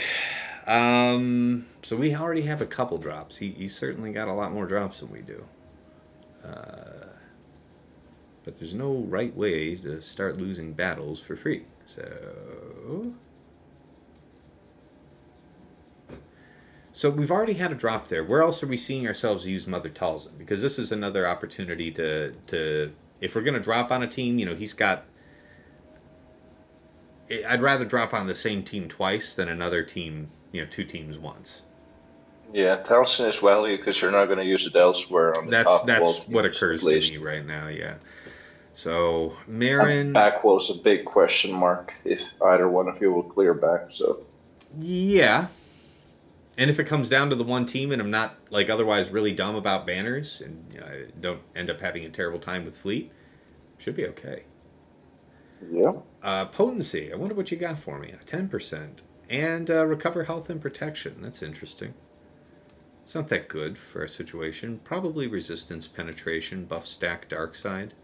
Speaker 1: So we already have a couple drops. He's certainly got a lot more drops than we do. But there's no right way to start losing battles for free. So we've already had a drop there. Where else are we seeing ourselves use Mother Talzin? Because this is another opportunity to if we're going to drop on a team, you know, he's got... I'd rather drop on the same team twice than another team, you know, 2 teams once.
Speaker 7: Yeah, Talzin is value because you're not going to use it elsewhere on the top wall.
Speaker 1: That's what occurs to me right now, yeah. So, Merrin...
Speaker 7: Back wall is a big question mark if either one of you will clear back, so...
Speaker 1: Yeah. And if it comes down to the one team and I'm not, like, otherwise really dumb about banners and you know, I don't end up having a terrible time with fleet, should be okay.
Speaker 7: Yeah.
Speaker 1: Potency. I wonder what you got for me. 10%. And recover health and protection. That's interesting. It's not that good for our situation. Probably resistance, penetration, buff stack, dark side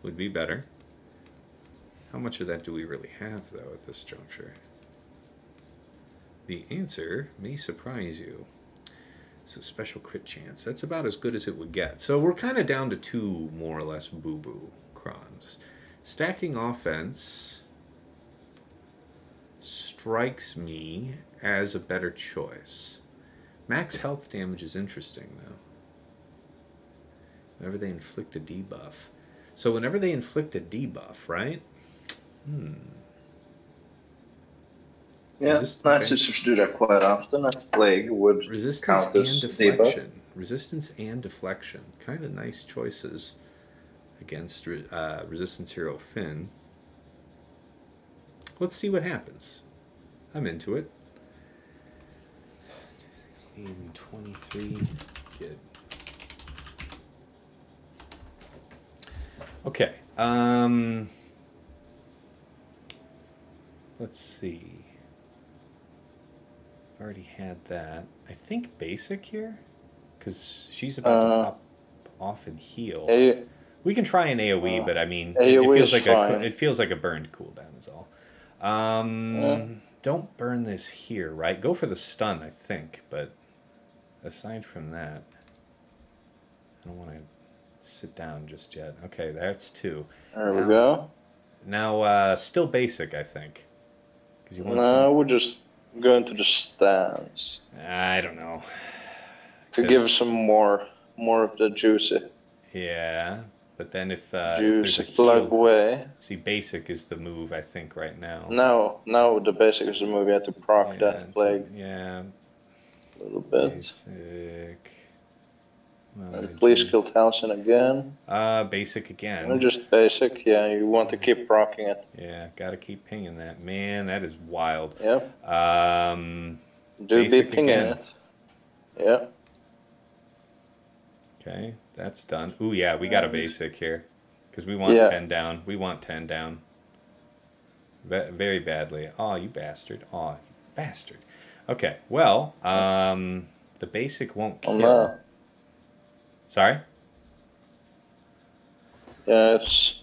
Speaker 1: would be better. How much of that do we really have, though, at this juncture? The answer may surprise you. It's a special crit chance. That's about as good as it would get. So we're kind of down to 2 more or less boo-boo crons. Stacking offense strikes me as a better choice. Max health damage is interesting, though. Whenever they inflict a debuff. So whenever they inflict a debuff, right?
Speaker 7: Yeah, Night Sisters do that quite often. Plague would
Speaker 1: resistance
Speaker 7: count as
Speaker 1: and deflection.
Speaker 7: debuff.
Speaker 1: Resistance and deflection. Kind of nice choices against Resistance Hero Finn. Let's see what happens. I'm into it. 16, 23. Good. Okay. Let's see. I've already had that. I think basic here, because she's about to pop off and heal. We can try an AOE, but I mean, it feels like a burned cooldown is all. Don't burn this here, right? Go for the stun, I think, but aside from that, I don't want to sit down just yet. Okay, that's 2.
Speaker 7: There we go.
Speaker 1: Now, still basic, I think. You want
Speaker 7: we're just going to the stance.
Speaker 1: I don't know.
Speaker 7: To give some more of the juicy.
Speaker 1: Yeah, but then if
Speaker 7: juicy plug away.
Speaker 1: See, basic is the move, I think, right now.
Speaker 7: No, the basic is the move. You have to proc that plague.
Speaker 1: Yeah.
Speaker 7: A little bit.
Speaker 1: Basic.
Speaker 7: Well, please kill Talzin again.
Speaker 1: Basic again.
Speaker 7: Or just basic, yeah. You want to keep proccing it.
Speaker 1: Yeah, gotta keep pinging that. Man, that is wild.
Speaker 7: Yep. Do be pinging it. Yeah.
Speaker 1: Okay, that's done. Ooh, yeah, we got a basic here. Because we want 10 down. We want 10 down. Very badly. Oh, you bastard. Oh, you bastard. Okay, well, the basic won't kill.
Speaker 7: No.
Speaker 1: Sorry?
Speaker 7: Yeah, it's...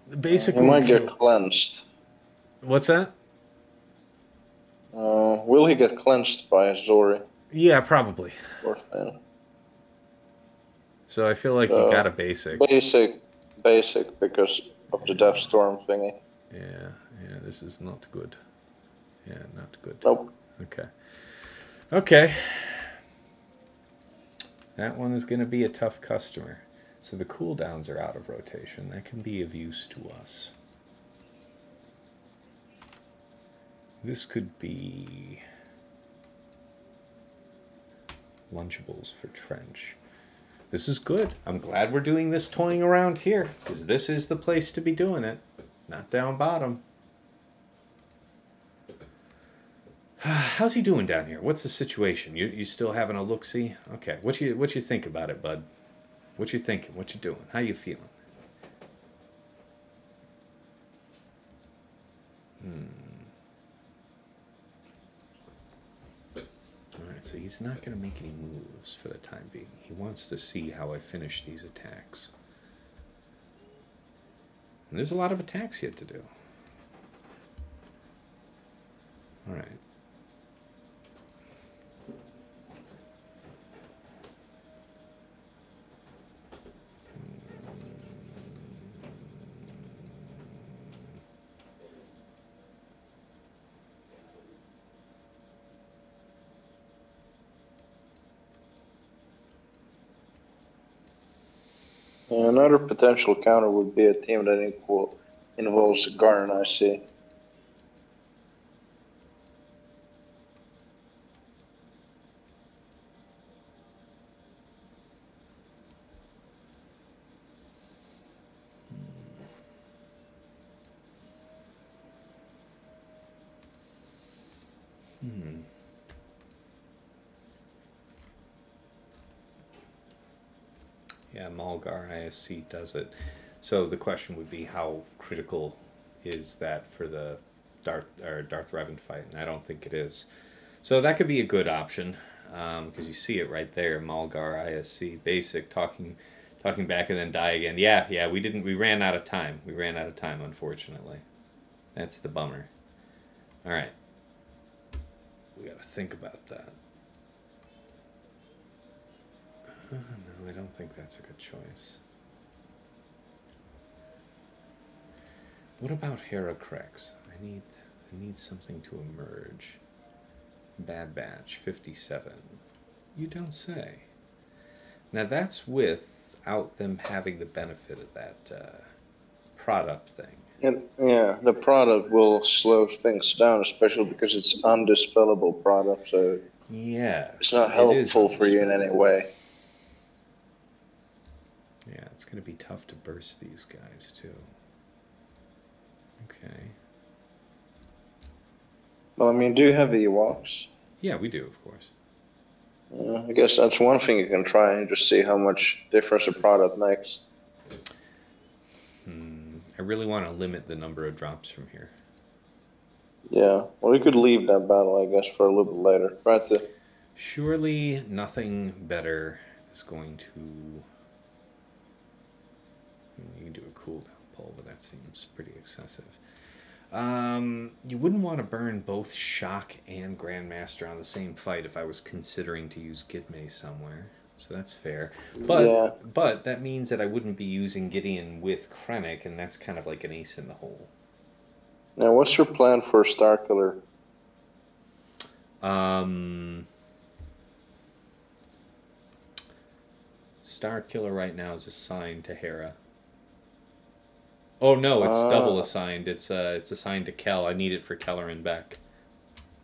Speaker 1: The basic
Speaker 7: he might get cleansed.
Speaker 1: What's that?
Speaker 7: Will he get cleansed by Zorii?
Speaker 1: Yeah, probably.
Speaker 7: Poor thing.
Speaker 1: So I feel like you got a basic.
Speaker 7: Basic because of the Death Storm thingy.
Speaker 1: Yeah, this is not good. Yeah, not good.
Speaker 7: Nope.
Speaker 1: Okay. That one is going to be a tough customer. So the cooldowns are out of rotation. That can be of use to us. This could be Lunchables for Trench. This is good. I'm glad we're doing this toying around here, because this is the place to be doing it, not down bottom. how's he doing down here? What's the situation? You still having a look-see? Okay, what you think about it, bud? What you thinking? What you doing? How you feeling? Alright, so he's not going to make any moves for the time being. He wants to see how I finish these attacks. And there's a lot of attacks yet to do. Alright.
Speaker 7: Another potential counter would be a team that involves Garn, I see.
Speaker 1: Yeah, Malgar ISC does it. So the question would be, how critical is that for the Darth Revan fight? And I don't think it is. So that could be a good option, because you see it right there, Malgar ISC basic talking back and then die again. Yeah, we ran out of time. We ran out of time, unfortunately. That's the bummer. All right, we got to think about that. No, I don't think that's a good choice. What about Hera CRex? I need something to emerge. Bad Batch 57. You don't say. Now that's without them having the benefit of that product thing.
Speaker 7: And, yeah, the product will slow things down, especially because it's undispellable product, so
Speaker 1: yeah,
Speaker 7: it's not helpful for you in any way.
Speaker 1: Yeah, it's going to be tough to burst these guys, too. Okay.
Speaker 7: Well, I mean, do you have Ewoks?
Speaker 1: Yeah, we do, of course.
Speaker 7: I guess that's one thing you can try and just see how much difference a product makes.
Speaker 1: I really want to limit the number of drops from here.
Speaker 7: Yeah, well, you could leave that battle, I guess, for a little bit later. Try to...
Speaker 1: Surely nothing better is going to... You can do a cooldown pull, but that seems pretty excessive. You wouldn't want to burn both Shaak and Grandmaster on the same fight if I was considering to use Gidme somewhere. So that's fair. But that means that I wouldn't be using Gideon with Krennic, and that's kind of like an ace in the hole.
Speaker 7: Now, what's your plan for Starkiller?
Speaker 1: Starkiller right now is assigned to Hera. Oh no, it's double assigned. It's assigned to Kel. I need it for Keller and Beck.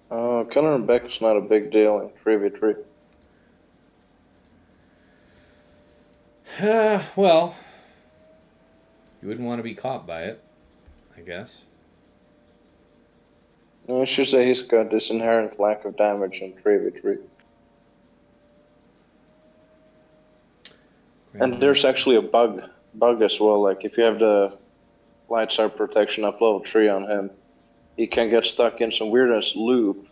Speaker 7: Keller and Beck is not a big deal in 3v3.
Speaker 1: Well, you wouldn't want to be caught by it, I guess.
Speaker 7: I should say he's got this inherent lack of damage in 3v3. And there's actually a bug as well. Like if you have the light side protection up level 3 on him, he can get stuck in some weirdest loop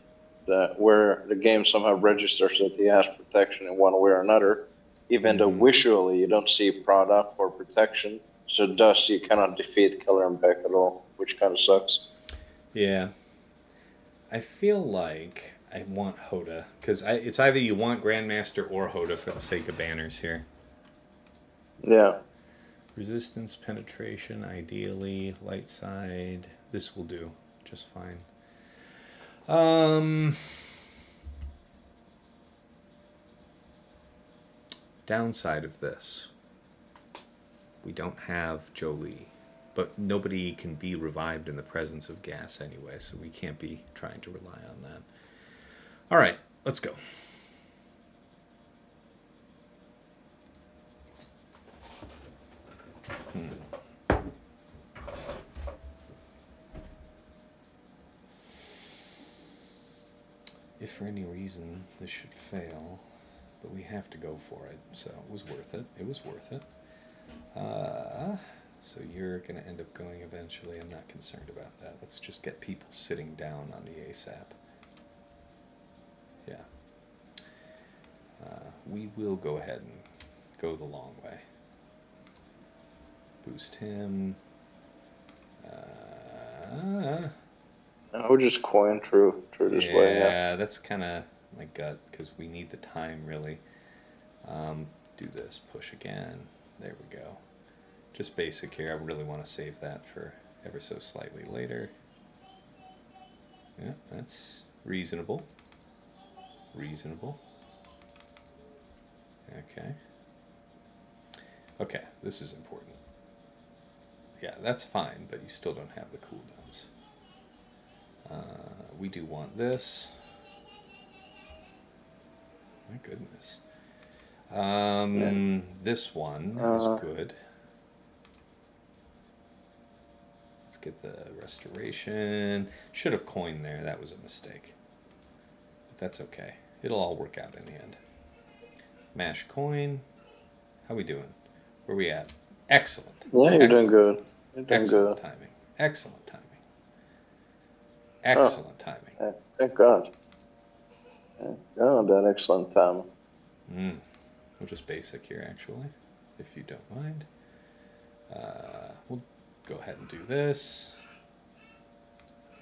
Speaker 7: where the game somehow registers that he has protection in one way or another, even though visually you don't see product or protection. So thus you cannot defeat Keller and Beck at all, which kind of sucks.
Speaker 1: Yeah. I feel like I want Hoda, because it's either you want Grandmaster or Hoda for the sake of banners here.
Speaker 7: Yeah.
Speaker 1: Resistance, penetration, ideally, light side. This will do just fine. Downside of this, we don't have Jolie, but nobody can be revived in the presence of gas anyway, so we can't be trying to rely on that. All right, let's go. if for any reason this should fail, but we have to go for it, so it was worth it. It was worth it. So you're going to end up going eventually. I'm not concerned about that. Let's just get people sitting down on the ASAP. Yeah. We will go ahead and go the long way. Boost him.
Speaker 7: I would just coin through this way.
Speaker 1: Yeah, that's kind of my gut, because we need the time, really. Do this. Push again. There we go. Just basic here. I really want to save that for ever so slightly later. Yeah, that's reasonable. Reasonable. Okay. Okay, this is important. Yeah, that's fine, but you still don't have the cooldowns. We do want this. My goodness. This one is good. Let's get the restoration. Should have coined there. That was a mistake. But that's okay. It'll all work out in the end. Mash coin. How we doing? Where we at? Excellent.
Speaker 7: Yeah, you're doing good. You're doing
Speaker 1: Excellent
Speaker 7: good.
Speaker 1: timing. Excellent timing. Excellent timing.
Speaker 7: Thank God. Thank God, that excellent timing.
Speaker 1: We'll just basic here, actually, if you don't mind. We'll go ahead and do this.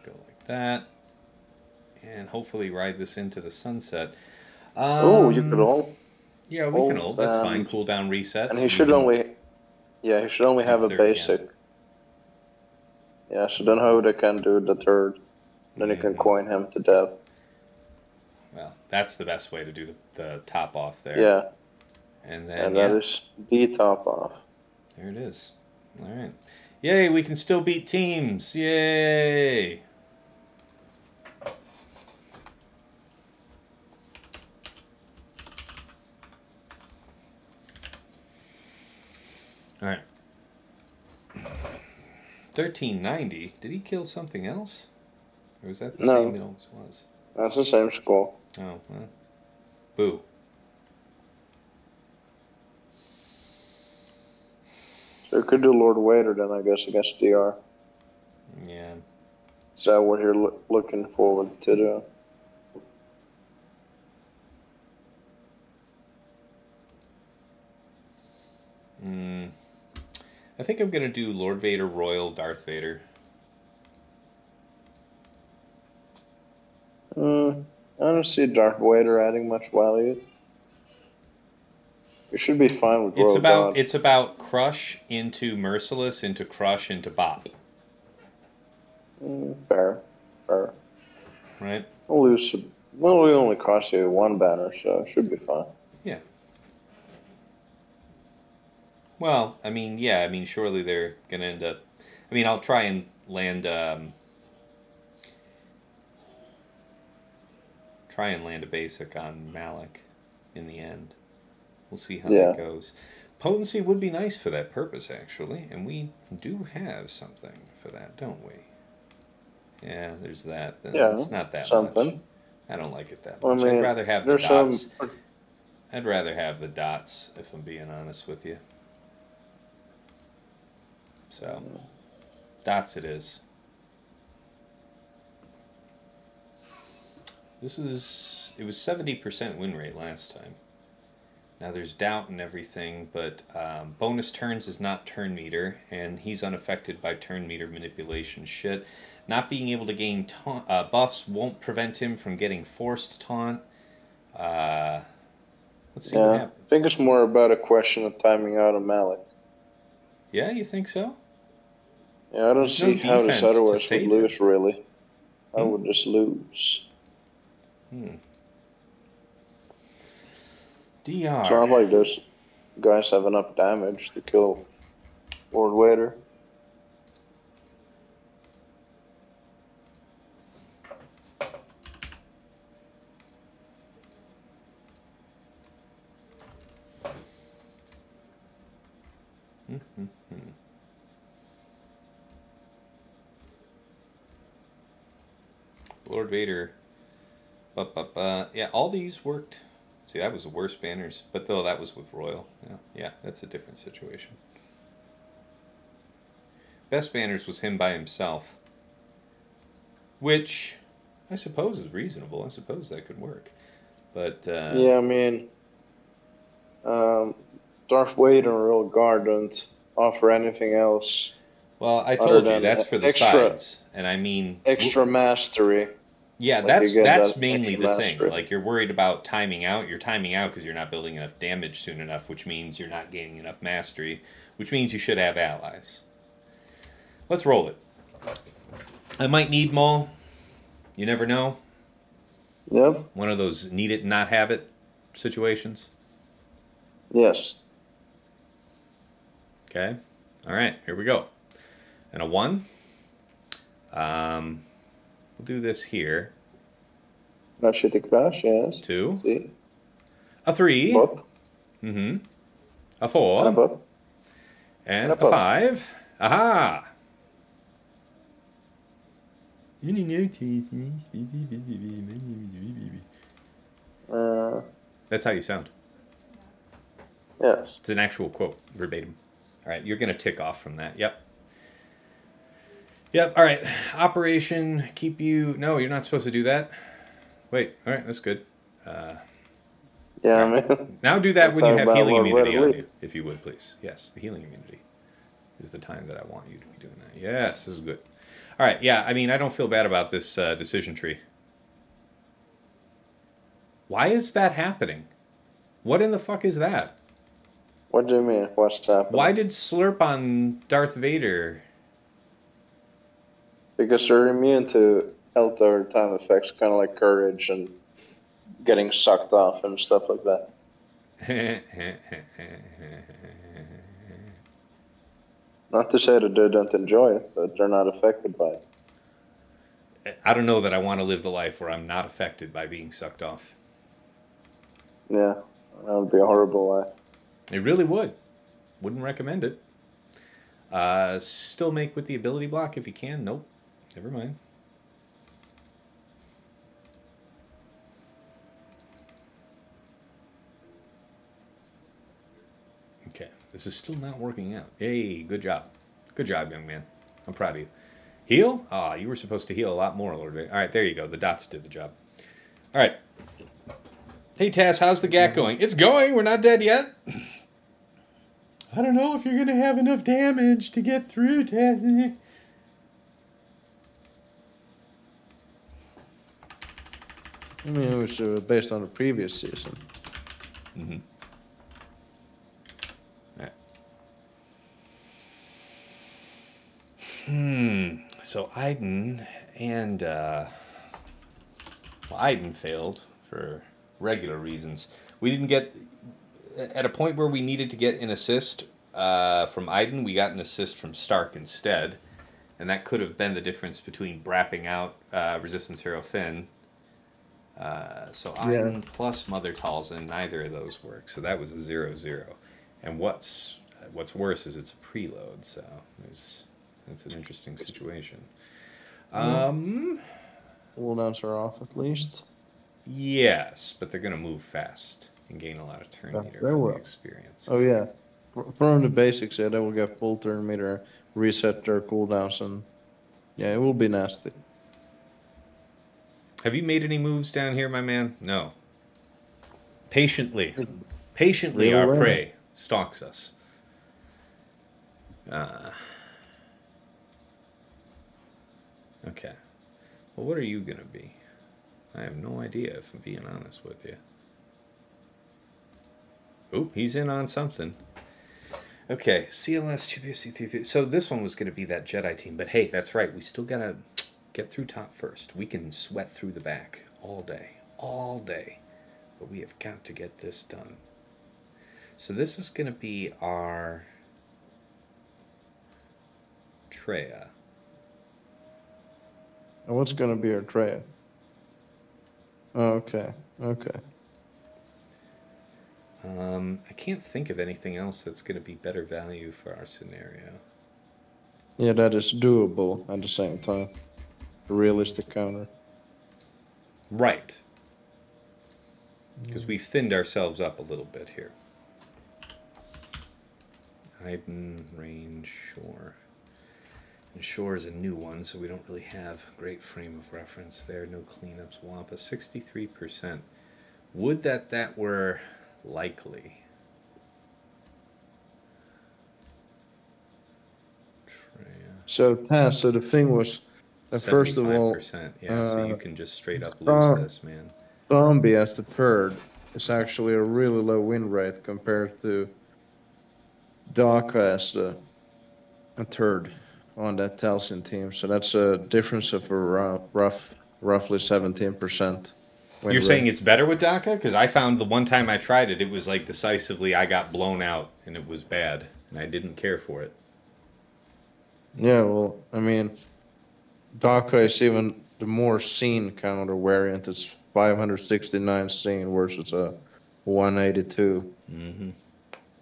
Speaker 1: Go like that. And hopefully ride this into the sunset.
Speaker 7: Oh, you could ult.
Speaker 1: Yeah, we can ult. That's fine. Cooldown resets.
Speaker 7: And he should only... Yeah, he should only have a basic.
Speaker 1: Again.
Speaker 7: Yeah, so then Hoda can do the third. Then you can coin him to death.
Speaker 1: Well, that's the best way to do the top off there.
Speaker 7: Yeah.
Speaker 1: And then
Speaker 7: And that is the top off.
Speaker 1: There it is. All right. Yay, we can still beat teams. Yay. All right. 1390. Did he kill something else? Or was that the same it always was?
Speaker 7: That's the same score.
Speaker 1: Oh, well. Boo.
Speaker 7: So you could do Lord Wader then, I guess, against DR.
Speaker 1: Yeah.
Speaker 7: Is that what you're looking forward to do?
Speaker 1: I think I'm going to do Lord Vader, Royal, Darth Vader.
Speaker 7: I don't see Darth Vader adding much value. You should be fine with Rogue.
Speaker 1: It's about Crush into Merciless into Crush into Bop.
Speaker 7: Fair.
Speaker 1: Right?
Speaker 7: Well, we only cost you one banner, so it should be fine.
Speaker 1: Yeah. Well, I mean, yeah, I mean, surely they're going to end up... I mean, I'll try and land... try and land a basic on Malak in the end. We'll see how that goes. Potency would be nice for that purpose, actually, and we do have something for that, don't we? Yeah, there's that.
Speaker 7: Yeah,
Speaker 1: it's not that
Speaker 7: something.
Speaker 1: much. I don't like it that
Speaker 7: Well,
Speaker 1: much.
Speaker 7: I mean,
Speaker 1: I'd rather have the
Speaker 7: there's
Speaker 1: dots.
Speaker 7: some...
Speaker 1: I'd rather have the dots, if I'm being honest with you. So, dots it is. It was 70% win rate last time. Now there's doubt and everything, but bonus turns is not turn meter, and he's unaffected by turn meter manipulation shit. Not being able to gain buffs won't prevent him from getting forced taunt. Let's see what happens.
Speaker 7: I think it's more about a question of timing out of Malak.
Speaker 1: Yeah, you think so?
Speaker 7: Yeah, I don't see how this otherwise would lose, really. I would just lose.
Speaker 1: DR.
Speaker 7: It's not like those guys have enough damage to kill Lord Vader.
Speaker 1: Lord Vader Yeah, all these worked. See, that was the worst banners, but though that was with Royal. Yeah, that's a different situation. Best banners was him by himself, which I suppose is reasonable. I suppose that could work, but
Speaker 7: yeah, I mean, Darth Vader and Royal Guard don't offer anything else.
Speaker 1: Well, I told you that's for the
Speaker 7: extra,
Speaker 1: sides, and I mean
Speaker 7: extra mastery.
Speaker 1: Yeah,
Speaker 7: like
Speaker 1: that's mainly the thing.
Speaker 7: mastery.
Speaker 1: Like, you're worried about timing out. You're timing out because you're not building enough damage soon enough, which means you're not gaining enough mastery, which means you should have allies. Let's roll it. I might need Maul. You never know.
Speaker 7: Yep.
Speaker 1: One of those need it and not have it situations.
Speaker 7: Yes.
Speaker 1: Okay. All right, here we go. And a 1. We'll do this here.
Speaker 7: Not shit to crash, yes.
Speaker 1: 2.
Speaker 7: See?
Speaker 1: A 3.
Speaker 7: Bop.
Speaker 1: Mm-hmm. A 4.
Speaker 7: And a bop.
Speaker 1: And
Speaker 7: And
Speaker 1: a
Speaker 7: a
Speaker 1: 5. Aha! That's how you sound.
Speaker 7: Yes.
Speaker 1: It's an actual quote, verbatim. All right, you're going to tick off from that. Yep. Yep, all right. Operation, keep you... No, you're not supposed to do that. Wait, all right, that's good.
Speaker 7: Yeah, I mean.
Speaker 1: Now do that when you have healing immunity on
Speaker 7: readily.
Speaker 1: you, if you would, please. Yes, the healing immunity is the time that I want you to be doing that. Yes, this is good. All right, yeah, I mean, I don't feel bad about this decision tree. Why is that happening? What in the fuck is that?
Speaker 7: What do you mean? What's happening?
Speaker 1: Why did Slurp on Darth Vader?
Speaker 7: Because they're immune to health over time effects, kind of like courage and getting sucked off and stuff like that. Not to say that they don't enjoy it, but they're not affected by it.
Speaker 1: I don't know that I want to live the life where I'm not affected by being sucked off.
Speaker 7: Yeah, that would be a horrible life.
Speaker 1: It really would. Wouldn't recommend it. Still make with the ability block if you can. Nope. Never mind. Okay. This is still not working out. Hey, good job. Good job, young man. I'm proud of you. Heal? Ah, you were supposed to heal a lot more, Lord. All right, there you go. The dots did the job. All right. Hey, Tass, how's the GAC going? It's going. We're not dead yet. I don't know if you're going to have enough damage to get through, Tass.
Speaker 5: I mean, it was based on the previous season.
Speaker 1: Mm-hmm. Right. So Iden and well, Iden failed for regular reasons. We didn't get at a point where we needed to get an assist from Iden. We got an assist from Starck instead, and that could have been the difference between brapping out Resistance Hero Finn. So Iden plus Mother Talzin, neither of those work. So that was a 0-0. And what's worse is it's a preload. So that's an interesting situation.
Speaker 5: Cooldowns are off at least.
Speaker 1: Yes, but they're going to move fast and gain a lot of turn meter from the experience.
Speaker 5: Oh yeah, from the basics, yeah, they will get full turn meter, reset their cooldowns, and yeah, it will be nasty.
Speaker 1: Have you made any moves down here, my man? No. Patiently our prey stalks us. Okay. Well, what are you going to be? I have no idea, if I'm being honest with you. Oh, he's in on something. Okay, CLS, Chirpa, C3P. So this one was going to be that Jedi team, but hey, that's right. We still got to get through top first. We can sweat through the back all day. But we have got to get this done. So this is going to be our Traya.
Speaker 5: And what's going to be our Traya? Oh, okay.
Speaker 1: I can't think of anything else that's going to be better value for our scenario.
Speaker 5: Yeah, that is doable at the same time. A realistic counter.
Speaker 1: Right. Because we've thinned ourselves up a little bit here. Iden, range, shore. And shore is a new one, so we don't really have great frame of reference there. No cleanups. Wampa, 63%. Would that were likely.
Speaker 5: So, Taz, so the thing was, first of all,
Speaker 1: 75%, yeah, so you can just straight up lose this, man.
Speaker 5: Zombie as the third is actually a really low win rate compared to Daka as a third on that Talcin team. So that's a difference of roughly 17%.
Speaker 1: You're saying it's better with Daka? Because I found the one time I tried it, it was like decisively I got blown out and it was bad and I didn't care for it.
Speaker 5: Yeah, well, I mean, Daka is even the more seen counter variant. It's 569 seen versus a 182.
Speaker 1: Mm-hmm.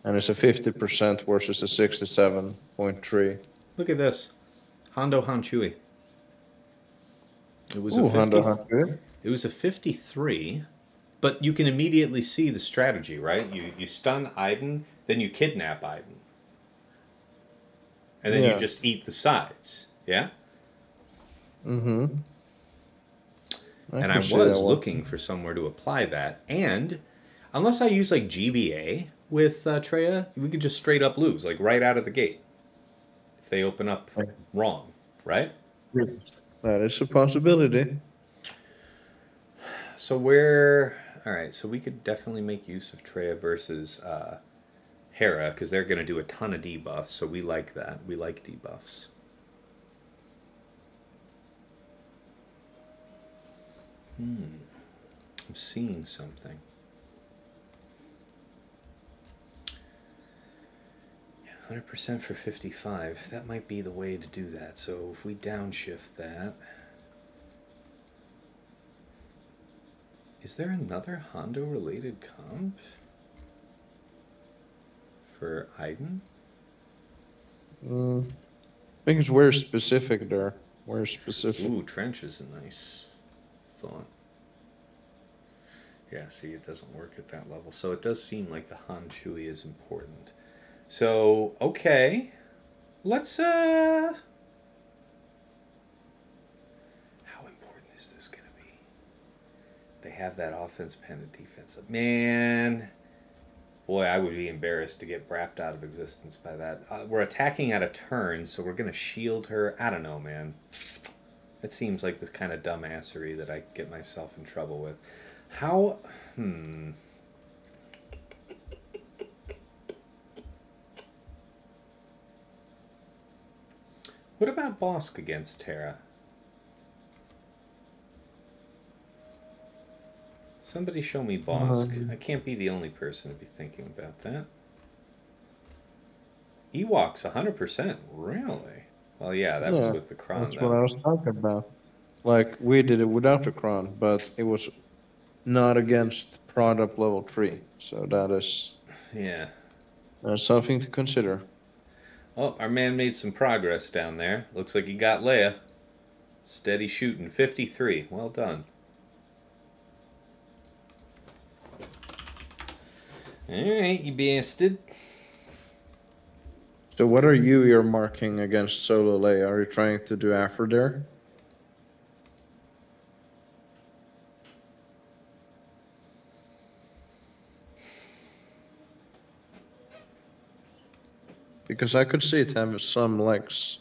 Speaker 5: And it's a 50% versus a 67.3.
Speaker 1: Look at this. Hondo Han Chewie. It was It was a 53, but you can immediately see the strategy, right? You stun Iden, then you kidnap Iden. And then you just eat the sides, yeah?
Speaker 5: Mm-hmm.
Speaker 1: And I was looking for somewhere to apply that. And unless I use like GBA with Traya, we could just straight up lose, like right out of the gate. If they open up wrong, right?
Speaker 5: That is a possibility.
Speaker 1: So alright, so we could definitely make use of Traya versus Hera, because they're going to do a ton of debuffs, so we like that. We like debuffs. I'm seeing something. 100% for 55. That might be the way to do that. So if we downshift that... Is there another Hondo-related comp for Iden?
Speaker 5: I think it's where specific there. Where specific.
Speaker 1: Ooh, trench is a nice thought. Yeah, see, it doesn't work at that level. So it does seem like the Han Chewie is important. So, okay. Let's, How important is this going to be? They have that offense pen and defense up. Man. Boy, I would be embarrassed to get brapped out of existence by that. We're attacking out of turn, so we're going to shield her. I don't know, man. It seems like this kind of dumbassery that I get myself in trouble with. How... What about Boushh against Hera? Somebody show me Boushh. I can't be the only person to be thinking about that. Ewoks 100%. Really? Well, yeah, that was with the Kron.
Speaker 5: That's what I was talking about. Like, we did it without the Kron, but it was not against product level 3. So that is...
Speaker 1: Yeah.
Speaker 5: Something to consider.
Speaker 1: Oh, our man made some progress down there. Looks like he got Leia. Steady shooting. 53. Well done. Alright, you bastard.
Speaker 5: So what are you earmarking against Solo Leia? Are you trying to do after there? Because I could see it have some legs,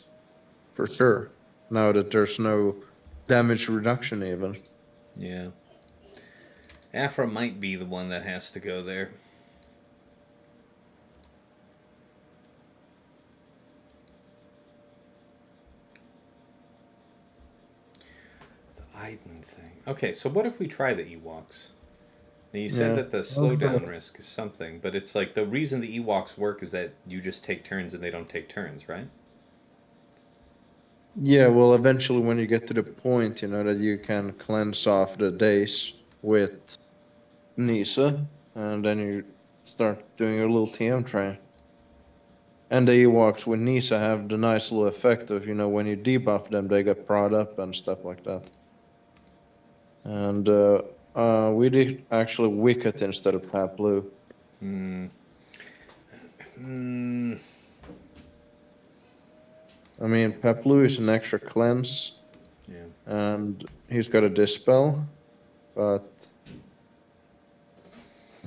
Speaker 5: for sure, now that there's no damage reduction even.
Speaker 1: Yeah. Afra might be the one that has to go there. The Iden thing. Okay, so what if we try the Ewoks? Now, you said that the slowdown risk is something, but it's like the reason the Ewoks work is that you just take turns and they don't take turns, right?
Speaker 5: Yeah, well, eventually when you get to the point, you know, that you can cleanse off the days with Kneesa, and then you start doing your little TM train. And the Ewoks with Kneesa have the nice little effect of, you know, when you debuff them, they get prod up and stuff like that. And We did actually Wicket instead of Pat Blue. I mean, Pat Blue is an extra cleanse.
Speaker 1: Yeah.
Speaker 5: And he's got a dispel, but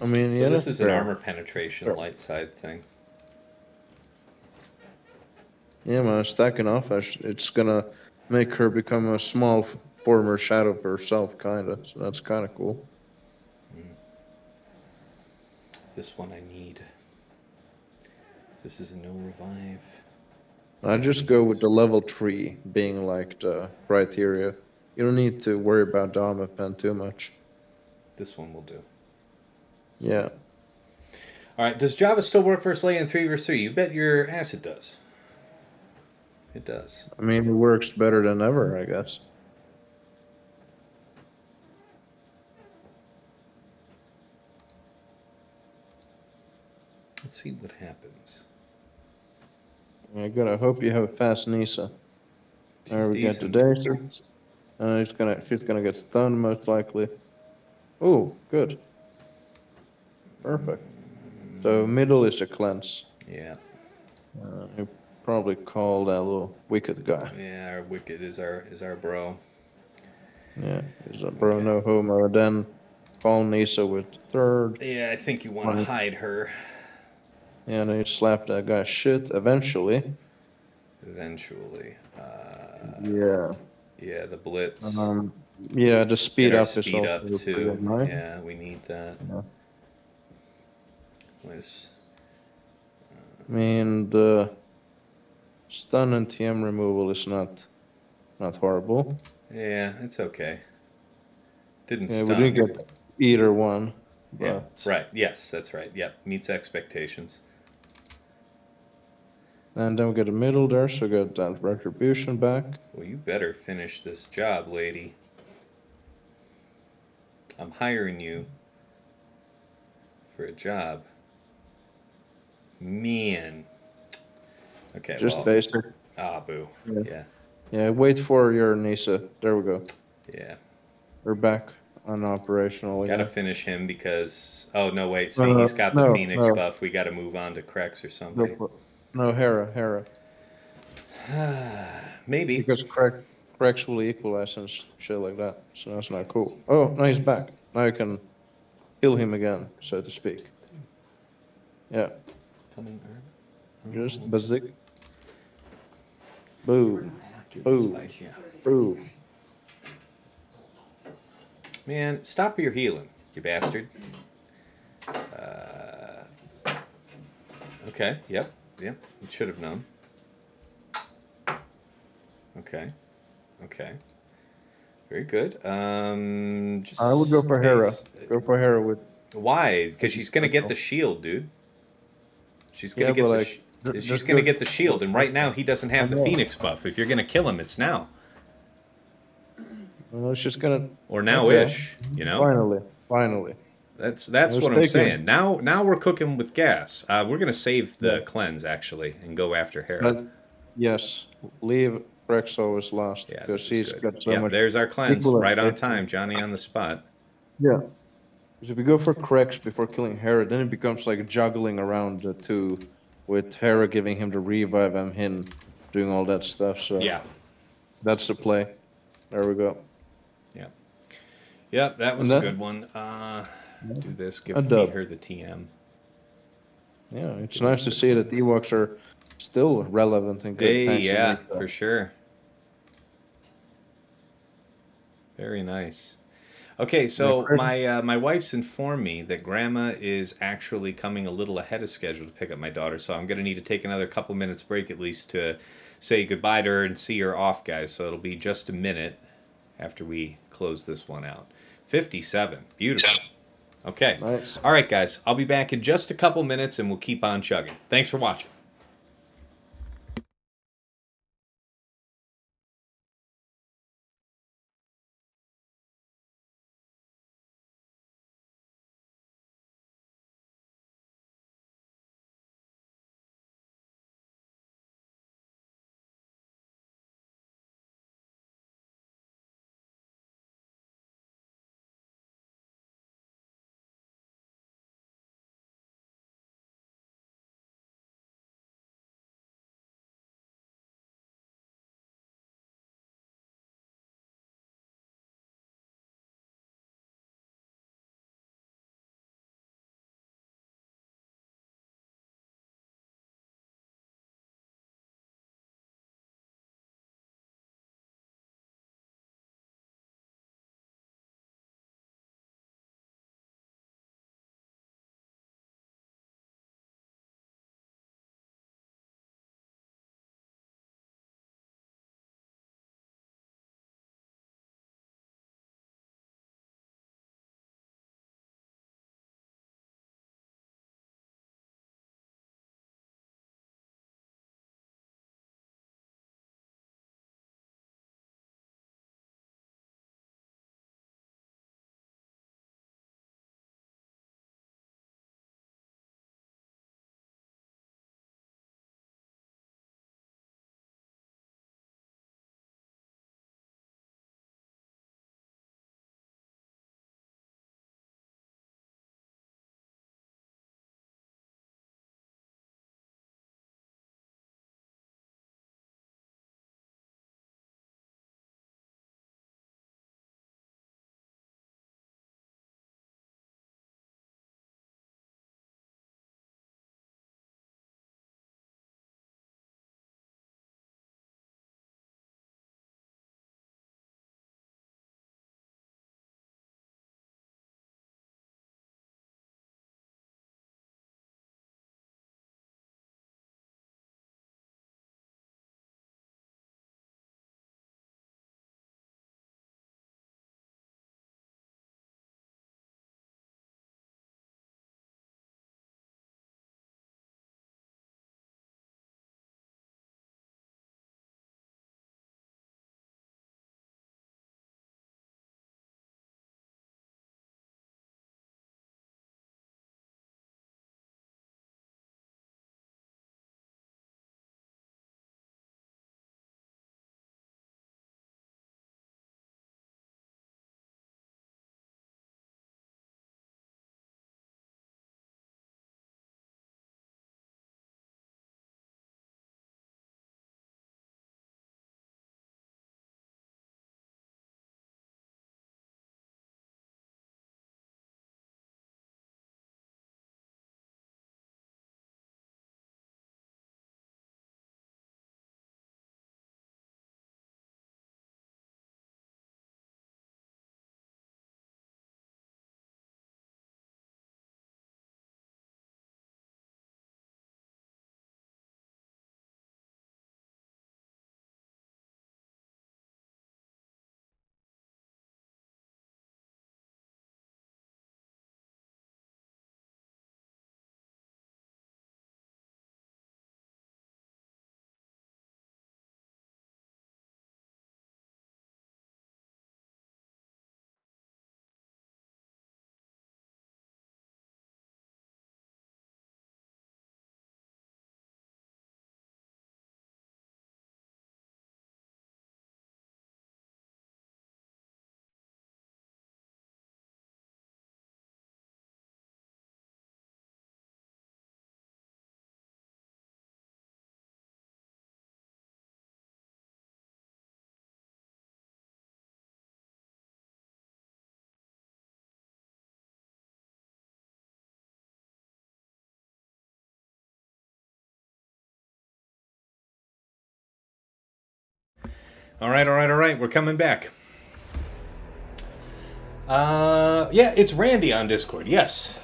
Speaker 5: I mean,
Speaker 1: So
Speaker 5: yeah,
Speaker 1: this
Speaker 5: that's
Speaker 1: is an
Speaker 5: fair.
Speaker 1: armor penetration light side thing.
Speaker 5: Yeah, man, stacking off, it's gonna make her become a small former shadow of herself, kinda. So that's kind of cool.
Speaker 1: This one I need. This is a no revive.
Speaker 5: I just go with the level 3 being like the criteria. You don't need to worry about the armor pen too much.
Speaker 1: This one will do.
Speaker 5: Yeah.
Speaker 1: All right. Does Jabba still work versus Leia in 3 vs 3? You bet your ass it does. It does.
Speaker 5: I mean, it works better than ever, I guess.
Speaker 1: Let's see what happens.
Speaker 5: I gotta hope you have a fast Kneesa. There we get the
Speaker 1: decent.
Speaker 5: Daisy. She's gonna get stunned most likely. Oh, good. Perfect. So middle is a cleanse.
Speaker 1: Yeah.
Speaker 5: You probably call that little Wicket guy.
Speaker 1: Yeah, our Wicket is our bro.
Speaker 5: Yeah, he's a bro no homo. Then call Kneesa with third.
Speaker 1: Yeah, I think you want to hide her.
Speaker 5: Yeah, and then you slap that guy shit eventually.
Speaker 1: Eventually.
Speaker 5: Yeah.
Speaker 1: Yeah, the blitz.
Speaker 5: Yeah, the speed up is
Speaker 1: speed
Speaker 5: also
Speaker 1: up too.
Speaker 5: pretty nice.
Speaker 1: Yeah, we need that.
Speaker 5: Yeah.
Speaker 1: Where's,
Speaker 5: I mean, the stun and TM removal is not horrible.
Speaker 1: yeah, it's okay. Didn't
Speaker 5: Yeah,
Speaker 1: stun.
Speaker 5: we didn't get either one. But
Speaker 1: Yeah, right. Yes, that's right. Yep, meets expectations.
Speaker 5: And then we get a middle there, so we got that retribution back.
Speaker 1: Well, you better finish this job, lady. I'm hiring you for a job. Man. Okay,
Speaker 5: Just basic.
Speaker 1: Ah, boo. Yeah.
Speaker 5: Yeah, wait for your Kneesa. There we go.
Speaker 1: Yeah.
Speaker 5: We're back unoperational again.
Speaker 1: Gotta finish him because... Oh, no, wait. See, he's got the Phoenix buff. We gotta move on to CRex or somebody.
Speaker 5: No, Hera.
Speaker 1: Maybe.
Speaker 5: Because CRex will equalize and shit like that. So that's not cool. Oh, no, he's back. Now you can kill him again, so to speak. Yeah.
Speaker 1: Coming
Speaker 5: Just bazik. Boom. Boom. Boom.
Speaker 1: Man, stop your healing, you bastard. Okay, yep. You should have known. Okay. Very good. Just
Speaker 5: I would go for Hera. Go for Hera with...
Speaker 1: Why? Because she's going to get the shield, dude. She's going to get she's going to get the shield, and right now he doesn't have the Phoenix buff. If you're going to kill him, it's now.
Speaker 5: Well, it's just gonna...
Speaker 1: Or now-ish, you know?
Speaker 5: Finally.
Speaker 1: That's what I'm saying. Now we're cooking with gas. We're going to save the cleanse, actually, and go after Hera.
Speaker 5: Yes. Leave CRex always last.
Speaker 1: Yeah,
Speaker 5: because he's got so
Speaker 1: yeah,
Speaker 5: much...
Speaker 1: there's our cleanse. Right on time. Johnny on the spot.
Speaker 5: Yeah. Because if we go for CRex before killing Hera, then it becomes like juggling around the two, with Hera giving him the revive and him doing all that stuff. So
Speaker 1: yeah,
Speaker 5: that's the play. There we go.
Speaker 1: Yeah, that was a good one. Do this, feed her the TM.
Speaker 5: Yeah, it's nice to see that Ewoks are still relevant and good.
Speaker 1: Hey, yeah, for sure. Very nice. Okay, so my wife's informed me that Grandma is actually coming a little ahead of schedule to pick up my daughter, so I'm going to need to take another couple minutes break at least to say goodbye to her and see her off, guys. So it'll be just a minute after we close this one out. 57. Beautiful. Okay.
Speaker 5: Nice.
Speaker 1: All right, guys. I'll be back in just a couple minutes, and we'll keep on chugging. Thanks for watching. All right. We're coming back. Yeah, it's Randy on Discord. Yes.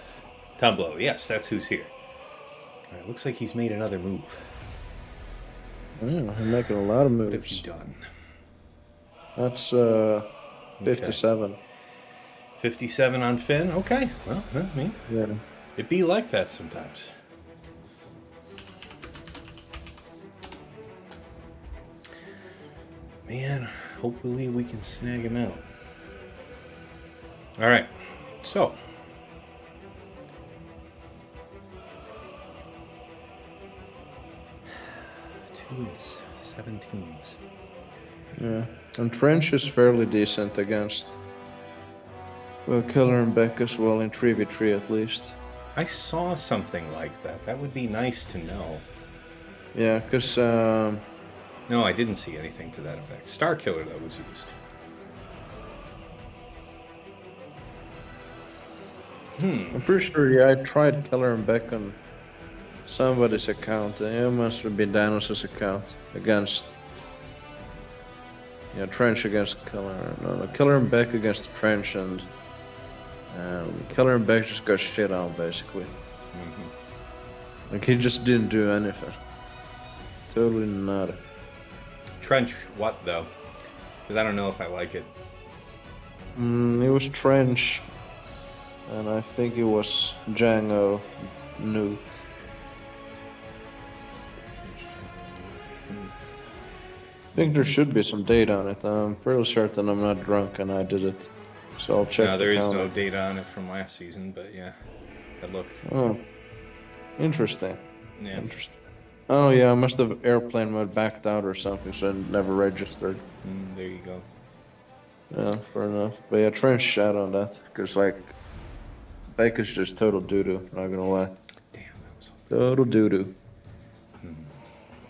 Speaker 1: Tumblo. Yes, that's who's here. All right, looks like he's made another move.
Speaker 5: Yeah, I'm making a lot of moves.
Speaker 1: What have you done?
Speaker 5: That's 57.
Speaker 1: Okay. 57 on Finn. Okay. Well, I mean,
Speaker 5: Yeah.
Speaker 1: it be like that sometimes. Man, hopefully we can snag him out. All right. So. Two and 7 teams.
Speaker 5: Yeah. And Trench is fairly decent against. Well, Killer and Beck as well in 3v3 at least.
Speaker 1: I saw something like that. That would be nice to know.
Speaker 5: Yeah, because
Speaker 1: No, I didn't see anything to that effect. Star Killer, though, was used.
Speaker 5: I'm pretty sure, yeah, I tried Killer and Beck on somebody's account. It must have been Danos' account against. Yeah, Trench against Killer. No, Killer and Beck against Trench, and Killer and Beck just got shit on, basically. Like, he just didn't do anything. Totally nada.
Speaker 1: Trench, what, though? Because I don't know if I like it.
Speaker 5: It was Trench, and I think it was Django Nuke. I think there should be some data on it. I'm fairly certain I'm not drunk and I did it. So I'll check.
Speaker 1: No, there is
Speaker 5: counter.
Speaker 1: no data on it from last season, but yeah, it looked.
Speaker 5: Oh, interesting.
Speaker 1: Yeah.
Speaker 5: Interesting. Oh yeah, I must have airplane mode backed out or something, so it never registered.
Speaker 1: There you go.
Speaker 5: Yeah, fair enough. But yeah, Trench shot on that, because like, Baker's just total doo-doo, not gonna lie.
Speaker 1: Damn, that was.
Speaker 5: Total doo-doo.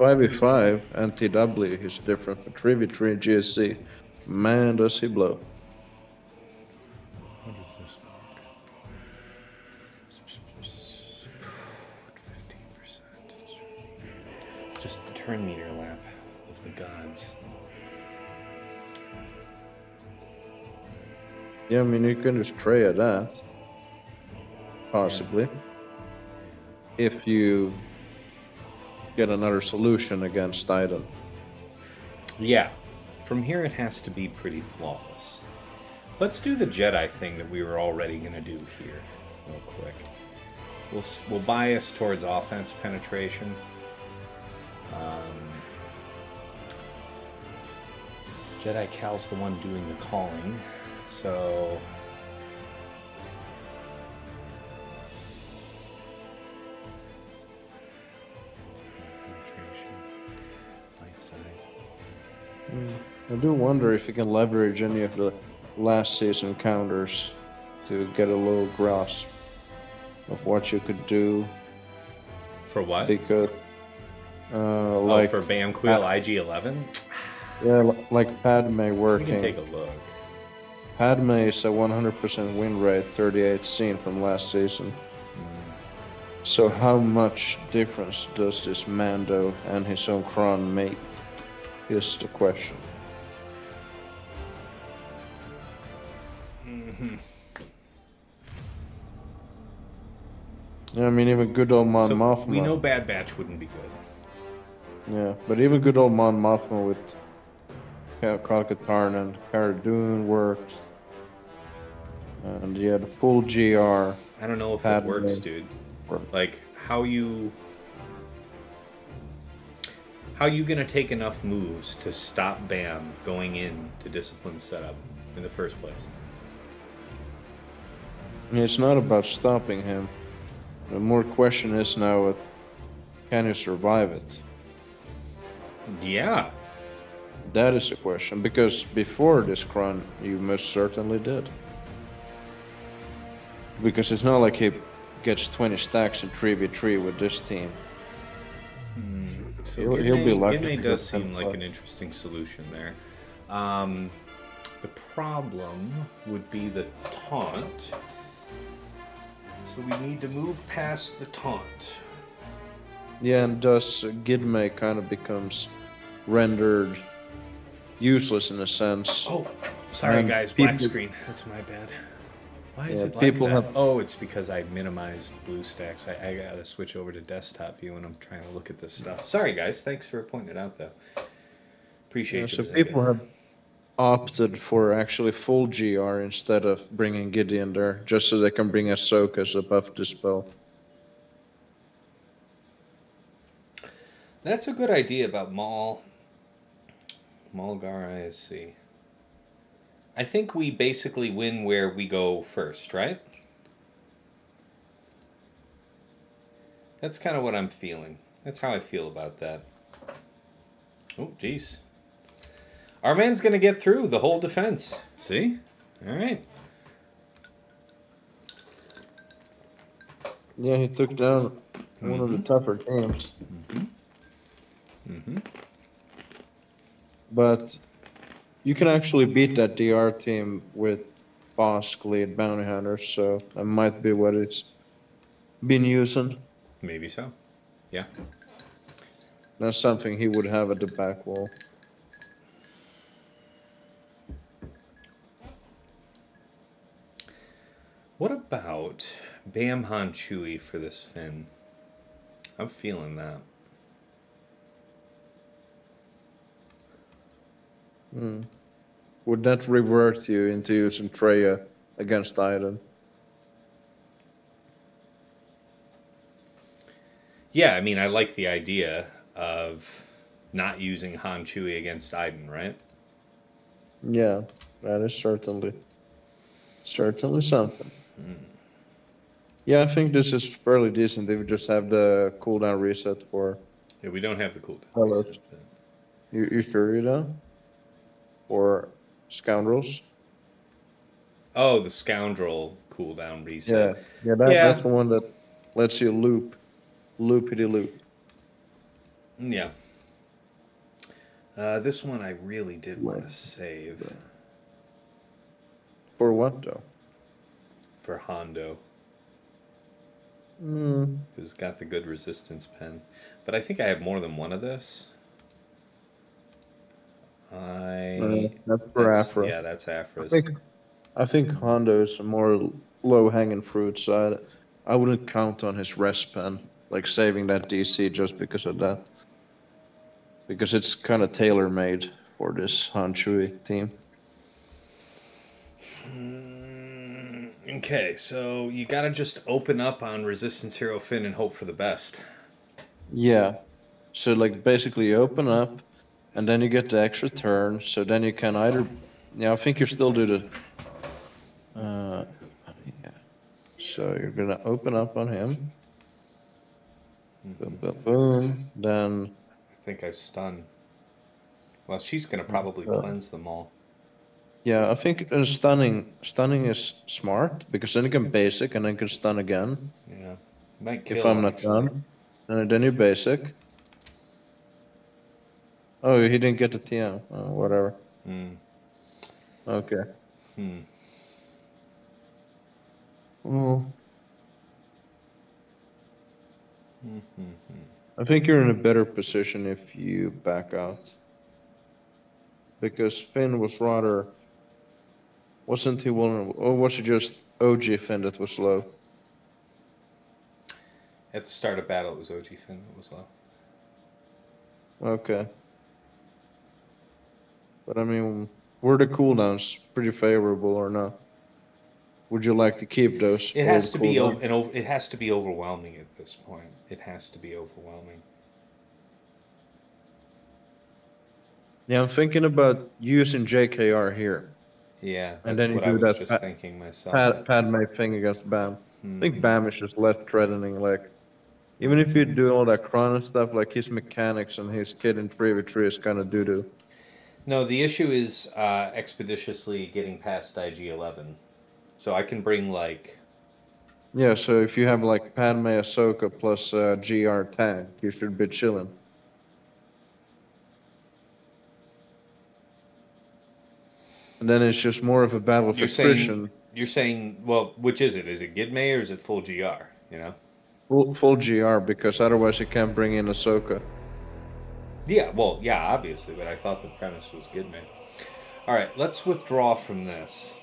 Speaker 5: 5v5 and TW is different, but 3v3 and GSC, man does he blow.
Speaker 1: How does this work? 15%. Just turn meter lap of the gods.
Speaker 5: Yeah, I mean, you can just Traya that. Possibly. If you get another solution against Iden.
Speaker 1: Yeah, from here it has to be pretty flawless. Let's do the Jedi thing that we were already gonna do here, real quick. We'll bias towards offense penetration. Jedi Cal's the one doing the calling, so.
Speaker 5: I do wonder if you can leverage any of the last season counters to get a little grasp of what you could do.
Speaker 1: For what?
Speaker 5: Because,
Speaker 1: like for Bam Quill IG-11?
Speaker 5: Yeah, like Padme
Speaker 1: We
Speaker 5: working.
Speaker 1: can take a look.
Speaker 5: Padme is a 100% win rate, 38 scene from last season. So how much difference does this Mando and his own Kron make? Is the question. Yeah, I mean, even good old Mon Mothma.
Speaker 1: We know Bad Batch wouldn't be good.
Speaker 5: Yeah, but even good old Mon Mothma with Kal-Katarn and Cara Dune worked. And you had a full GR.
Speaker 1: I don't know if it works, dude. Like, how you gonna take enough moves to stop Bam going in to discipline setup in the first place?
Speaker 5: I mean, it's not about stopping him. The more question is now, can you survive it?
Speaker 1: Yeah.
Speaker 5: That is the question, because before this run, you most certainly did. Because it's not like he gets 20 stacks in 3v3 with this team.
Speaker 1: So
Speaker 5: he'll be lucky.
Speaker 1: Gimne does seem like an interesting solution there. The problem would be the taunt. So we need to move past the taunt.
Speaker 5: Yeah, and thus Gidme kind of becomes rendered useless in a sense.
Speaker 1: Oh, sorry
Speaker 5: And
Speaker 1: guys, black
Speaker 5: people-
Speaker 1: screen. That's my bad. Why is
Speaker 5: Yeah,
Speaker 1: it like
Speaker 5: people
Speaker 1: that?
Speaker 5: have-
Speaker 1: Oh, it's because I minimized BlueStacks. I gotta switch over to desktop view when I'm trying to look at this stuff. Sorry guys, thanks for pointing it out though. Appreciate
Speaker 5: Yeah,
Speaker 1: you.
Speaker 5: so
Speaker 1: Bazinga.
Speaker 5: people have opted for actually full GR instead of bringing Gideon there, just so they can bring Ahsoka as a buff dispel.
Speaker 1: That's a good idea about Maul. Mulgar ISC. I think we basically win where we go first, right? That's kind of what I'm feeling. That's how I feel about that. Oh, jeez. Our man's going to get through the whole defense. See? All right.
Speaker 5: Yeah, he took down one of the tougher teams. But you can actually beat that DR team with Bosk lead bounty hunters, so that might be what it's been using.
Speaker 1: Maybe so. Yeah.
Speaker 5: That's something he would have at the back wall.
Speaker 1: What about Bam Han Chewie for this Finn? I'm feeling that.
Speaker 5: Would that revert you into using Traya against Iden?
Speaker 1: Yeah, I mean, I like the idea of not using Han Chewie against Iden, right?
Speaker 5: Yeah, that is certainly something. Yeah, I think this is fairly decent if you just have the cooldown reset for...
Speaker 1: Yeah, we don't have the cooldown.
Speaker 5: Hello.
Speaker 1: reset, but-
Speaker 5: You sure you don't? Or Scoundrels?
Speaker 1: Oh, the Scoundrel cooldown reset.
Speaker 5: Yeah,
Speaker 1: Yeah.
Speaker 5: that's the one that lets you loopity-loop.
Speaker 1: Yeah. This one I really did want to save
Speaker 5: For what, though?
Speaker 1: for Hondo.
Speaker 5: Hmm.
Speaker 1: Who's got the good resistance pen. But I think I have more than one of this.
Speaker 5: That's for Afro.
Speaker 1: Yeah, that's Afra's.
Speaker 5: I think Hondo is a more low-hanging fruit, so I wouldn't count on his rest pen, like saving that DC just because of that. Because it's kind of tailor-made for this Han Chewie team.
Speaker 1: Okay, so you gotta just open up on Resistance Hero Finn and hope for the best.
Speaker 5: Yeah. So, like, basically you open up, and then you get the extra turn, so then you can either... Yeah, I think you still do the... yeah. So you're gonna open up on him. Boom, boom, boom. Then...
Speaker 1: I think I stun. Well, she's gonna probably cleanse them all.
Speaker 5: Yeah, I think stunning is smart, because then you can basic, and then you can stun again,
Speaker 1: Yeah. Might kill,
Speaker 5: if I'm not
Speaker 1: actually.
Speaker 5: done. And then you basic. Oh, he didn't get the TM. Oh, whatever. Okay. Well, I think you're in a better position if you back out. Because Finn was rather... Wasn't he vulnerable? Or was it just OG Finn that was low?
Speaker 1: At the start of battle, it was OG Finn that was low.
Speaker 5: Okay. But I mean, were the cooldowns pretty favorable or not? Would you like to keep those?
Speaker 1: It has to
Speaker 5: old
Speaker 1: be
Speaker 5: cooldowns?
Speaker 1: it has to be overwhelming at this point. It has to be overwhelming.
Speaker 5: Yeah, I'm thinking about using JKR here.
Speaker 1: Yeah, that's
Speaker 5: And then you
Speaker 1: what I
Speaker 5: do
Speaker 1: was
Speaker 5: that
Speaker 1: just thinking myself.
Speaker 5: Padme thing against Bam. I think Bam is just less threatening. Like, even if you do all that Chrono stuff, like his mechanics and his kid in 3v3 is kind of doo-doo.
Speaker 1: No, the issue is expeditiously getting past IG-11. So I can bring, like...
Speaker 5: Yeah, so if you have like Padme Ahsoka plus GR tank, you should be chilling. And then it's just more of a battle for attrition.
Speaker 1: You're saying, well, which is it? Is it Gidme or is it full GR, you know?
Speaker 5: Full GR, because otherwise you can't bring in Ahsoka.
Speaker 1: Yeah, well, yeah, obviously, but I thought the premise was good, man. All right, let's withdraw from this.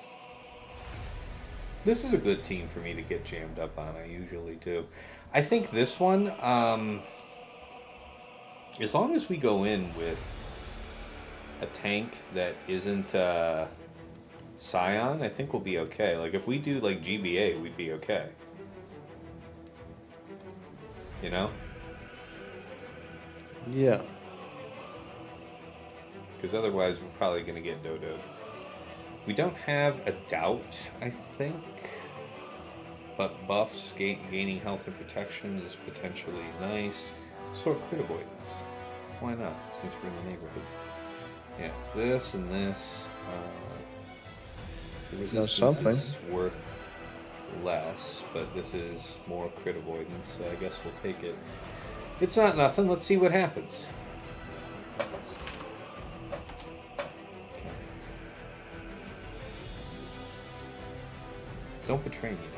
Speaker 1: This is a good team for me to get jammed up on. I usually do. I think this one, as long as we go in with a tank that isn't Scion, I think we'll be okay. Like, if we do, like, GBA, we'd be okay. You know?
Speaker 5: Yeah.
Speaker 1: Because otherwise, we're probably going to get dodoed. We don't have a doubt, I think. But buffs, gaining health and protection is potentially nice. Sort crit avoidance. Why not, since we're in the neighborhood? Yeah, this and this. The resistance is worth less, but this is more crit avoidance, so I guess we'll take it. It's not nothing. Let's see what happens. Don't betray me now.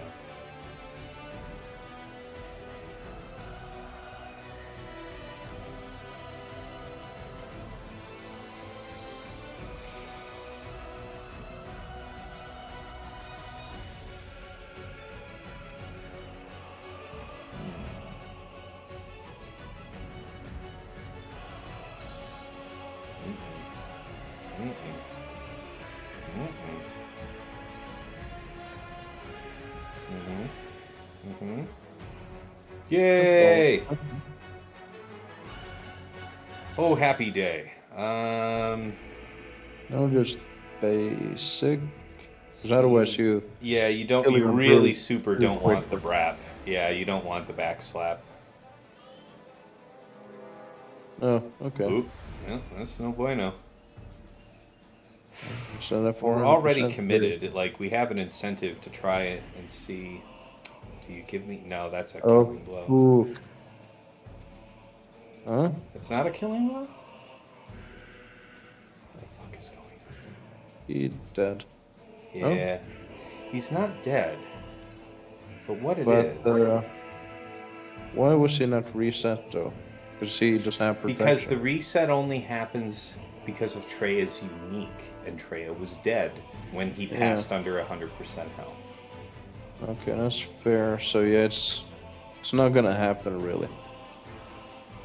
Speaker 1: Yay! Oh, happy day.
Speaker 5: No, just basic. Because otherwise you...
Speaker 1: Yeah, you don't. You really super don't want the brap. Yeah, you don't want the back slap.
Speaker 5: Oh, okay.
Speaker 1: Oop. Yeah, that's no bueno.
Speaker 5: So that
Speaker 1: we're already committed. Like, we have an incentive to try it and see... Do you give me... No, that's a killing blow.
Speaker 5: Ooh. Huh?
Speaker 1: It's not a killing blow? What the fuck is going on?
Speaker 5: He's dead.
Speaker 1: Yeah. Oh? He's not dead. But what it is...
Speaker 5: why was he not reset, though? Because he just had protection.
Speaker 1: Because the reset only happens because of Traya's unique. And Traya was dead when he passed under 100% health.
Speaker 5: Okay, that's fair. So yeah, it's not gonna happen really.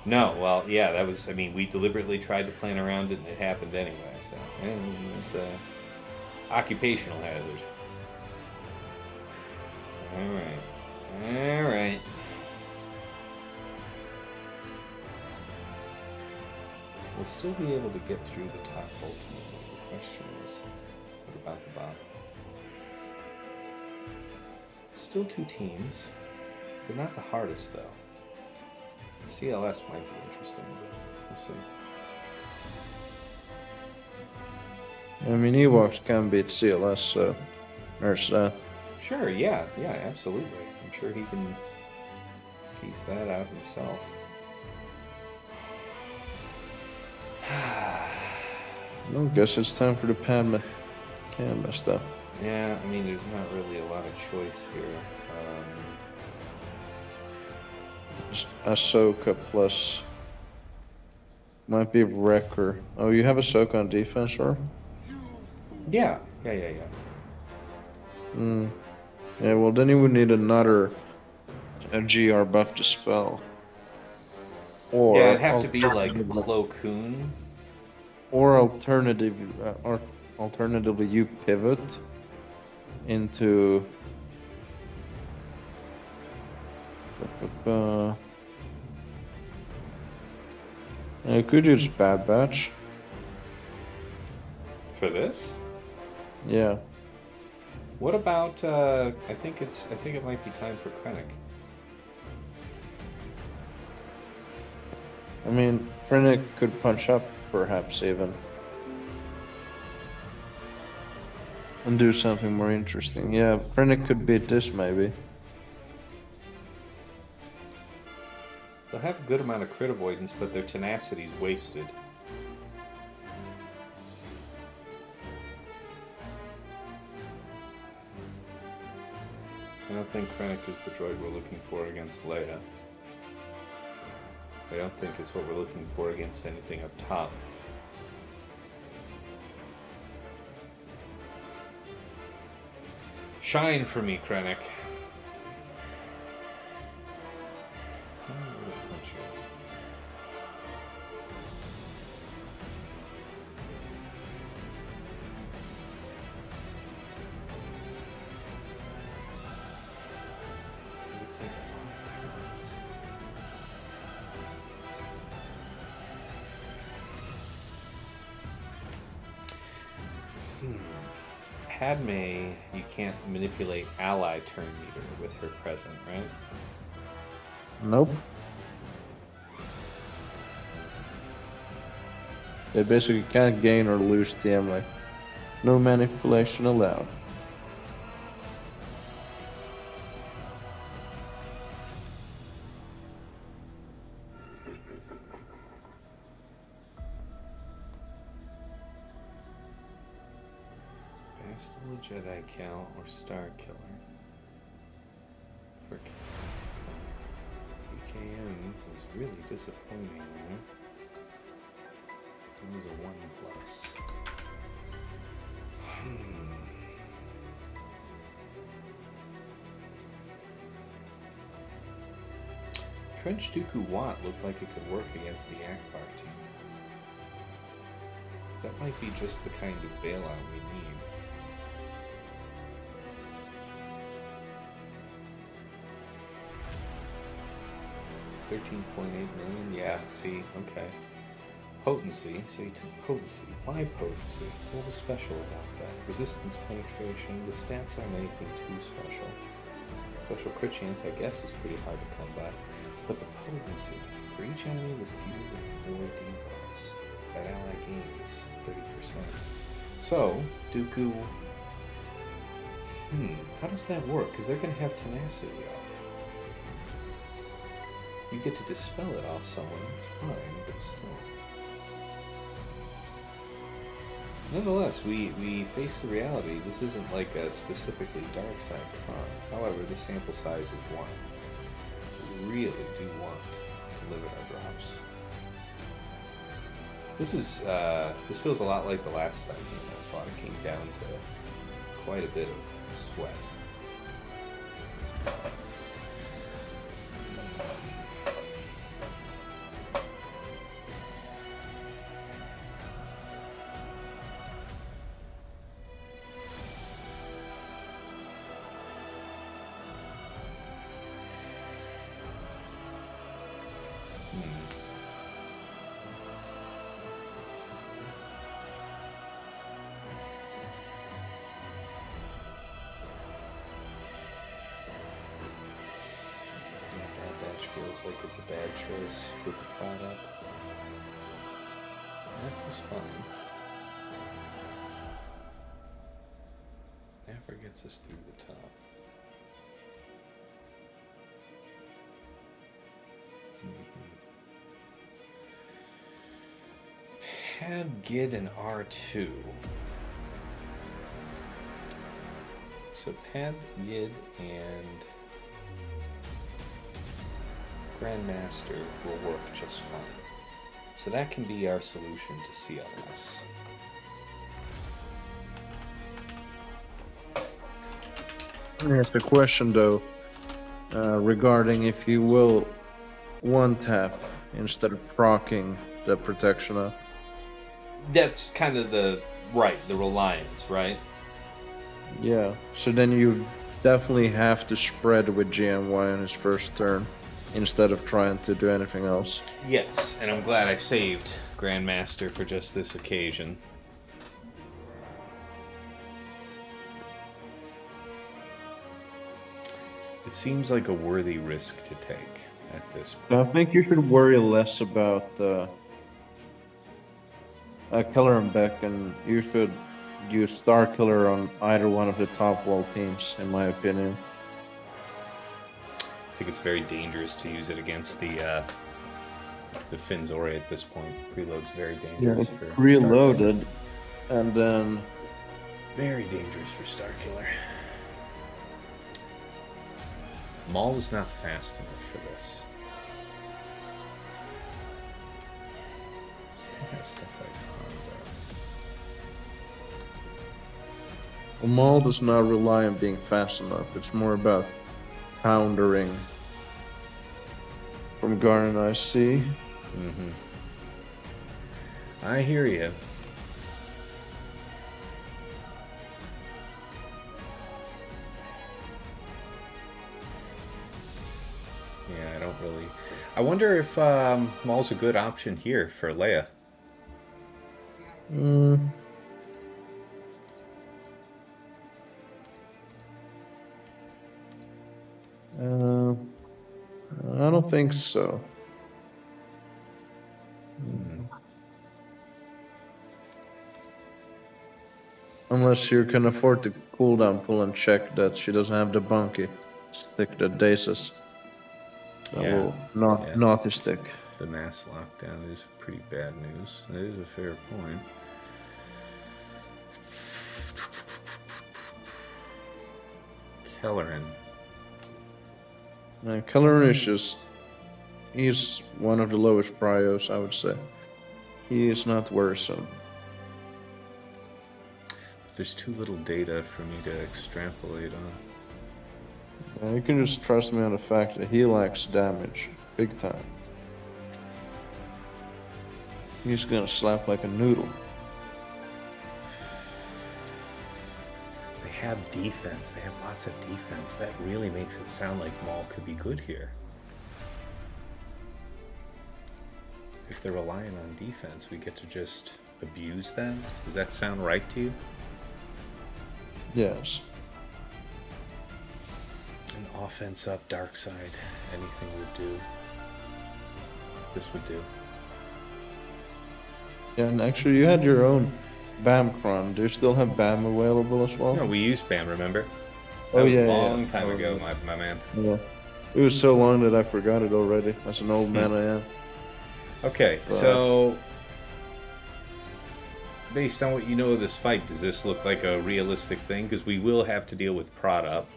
Speaker 1: No, well, yeah, that was. I mean, we deliberately tried to plan around it, and it happened anyway. So it's occupational hazard. All right, all right. We'll still be able to get through the top ultimately. The question is, what about the bottom? Still two teams. They're not the hardest, though. CLS might be interesting, but we'll see.
Speaker 5: I mean, Ewoks can beat CLS, so there's that.
Speaker 1: Sure, yeah, absolutely. I'm sure he can piece that out himself.
Speaker 5: I guess it's time for the Padme stuff.
Speaker 1: Yeah, I mean, there's not really a lot of choice here.
Speaker 5: Ahsoka plus... Might be Wrecker. Oh, you have Ahsoka on defense, or?
Speaker 1: Yeah.
Speaker 5: Hmm. Yeah, well, then you would need another GR buff to spell. Or
Speaker 1: yeah, it'd have to be like Plo Koon.
Speaker 5: Or alternatively, you pivot into you could use Bad Batch
Speaker 1: for this.
Speaker 5: Yeah.
Speaker 1: What about? I think it might be time for Krennic.
Speaker 5: I mean, Krennic could punch up, perhaps even. And do something more interesting. Yeah, Krennic could beat this, maybe.
Speaker 1: They'll have a good amount of crit avoidance, but their tenacity's wasted. I don't think Krennic is the droid we're looking for against Leia. I don't think it's what we're looking for against anything up top. Shine for me, Krennic. Padme, you can't manipulate ally turn meter with her present, right?
Speaker 5: Nope. They basically can't gain or lose TM, like, no manipulation allowed.
Speaker 1: Still a Jedi Cal or Star Killer. For BKM was really disappointing, right? It was a 1+. Trench Dooku Watt looked like it could work against the Akbar team. That might be just the kind of bailout we need. 13.8 million, yeah, see, okay. Potency, so you took potency. Why potency? What was special about that? Resistance, penetration, the stats aren't anything too special. Special crit chance, I guess, is pretty hard to come by. But the potency, for each enemy with fewer than 4 debuffs, that ally gains 30%. So, Dooku, how does that work? Because they're going to have tenacity up. You get to dispel it off someone, that's fine, but still. Nonetheless, we face the reality. This isn't like a specifically dark side con. However, the sample size is 1. We really do want to limit our drops. This feels a lot like the last time I fought. It came down to quite a bit of sweat. Feels like it's a bad choice with the plot up. That was fine. Never gets us through the top. Pad, Gid, and R2. So Pad, Gid, and Grandmaster will work just fine. So that can be our solution to CLS.
Speaker 5: Here's the question though, regarding if you will one-tap instead of proccing the protection up.
Speaker 1: That's kind of the reliance, right?
Speaker 5: Yeah, so then you definitely have to spread with GMY on his first turn, instead of trying to do anything else.
Speaker 1: Yes, and I'm glad I saved Grandmaster for just this occasion. It seems like a worthy risk to take at this point.
Speaker 5: I think you should worry less about Killer and Beck, and you should use Star Killer on either one of the top wall teams, in my opinion.
Speaker 1: I think it's very dangerous to use it against the Finn Zorii at this point. Preload's very dangerous for
Speaker 5: reloaded, and then
Speaker 1: very dangerous for Star Killer. Maul is not fast enough for this. have stuff like Hondo.
Speaker 5: Well, Maul does not rely on being fast enough. It's more about countering from Garden IC.
Speaker 1: I hear you. Yeah, I don't really... I wonder if Maul's a good option here for Leia.
Speaker 5: I don't think so. Unless you can afford the cooldown pull and check that she doesn't have the bunky stick that daces.
Speaker 1: Yeah.
Speaker 5: Naughty stick.
Speaker 1: The mass lockdown is pretty bad news. That is a fair point. Kelleran.
Speaker 5: And Kelleran is just... He's one of the lowest prios, I would say. He is not worrisome.
Speaker 1: There's too little data for me to extrapolate on.
Speaker 5: You can just trust me on the fact that he lacks damage. Big time. He's gonna slap like a noodle.
Speaker 1: They have defense. They have lots of defense. That really makes it sound like Maul could be good here. If they're relying on defense, we get to just abuse them? Does that sound right to you?
Speaker 5: Yes.
Speaker 1: An offense up, dark side. Anything would do. This would do.
Speaker 5: Yeah, and actually you had your own BAM cron. Do you still have BAM available as well?
Speaker 1: No, we used BAM, remember? That was a long time ago, my man.
Speaker 5: Yeah. It was so long that I forgot it already. As an old man I am.
Speaker 1: Okay, so based on what you know of this fight, does this look like a realistic thing? Because we will have to deal with prod up.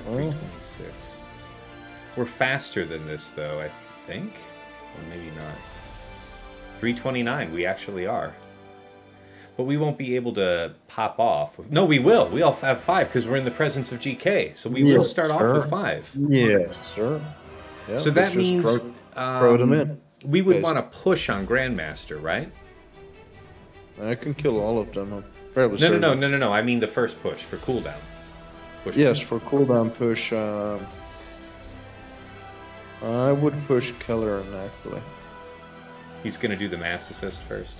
Speaker 1: 326. We're faster than this, though, I think. Or maybe not. 329, we actually are. But we won't be able to pop off. No, we will. We all have 5 because we're in the presence of GK. So we will start off with 5.
Speaker 5: Yes, sir. Yeah,
Speaker 1: so that means
Speaker 5: throw them in.
Speaker 1: We would want to push on Grandmaster, right?
Speaker 5: I can kill all of them. I'm fairly certain.
Speaker 1: No. I mean the first push for cooldown.
Speaker 5: Yes, for cooldown push, I would push Kelleran, actually.
Speaker 1: He's going to do the mass assist first?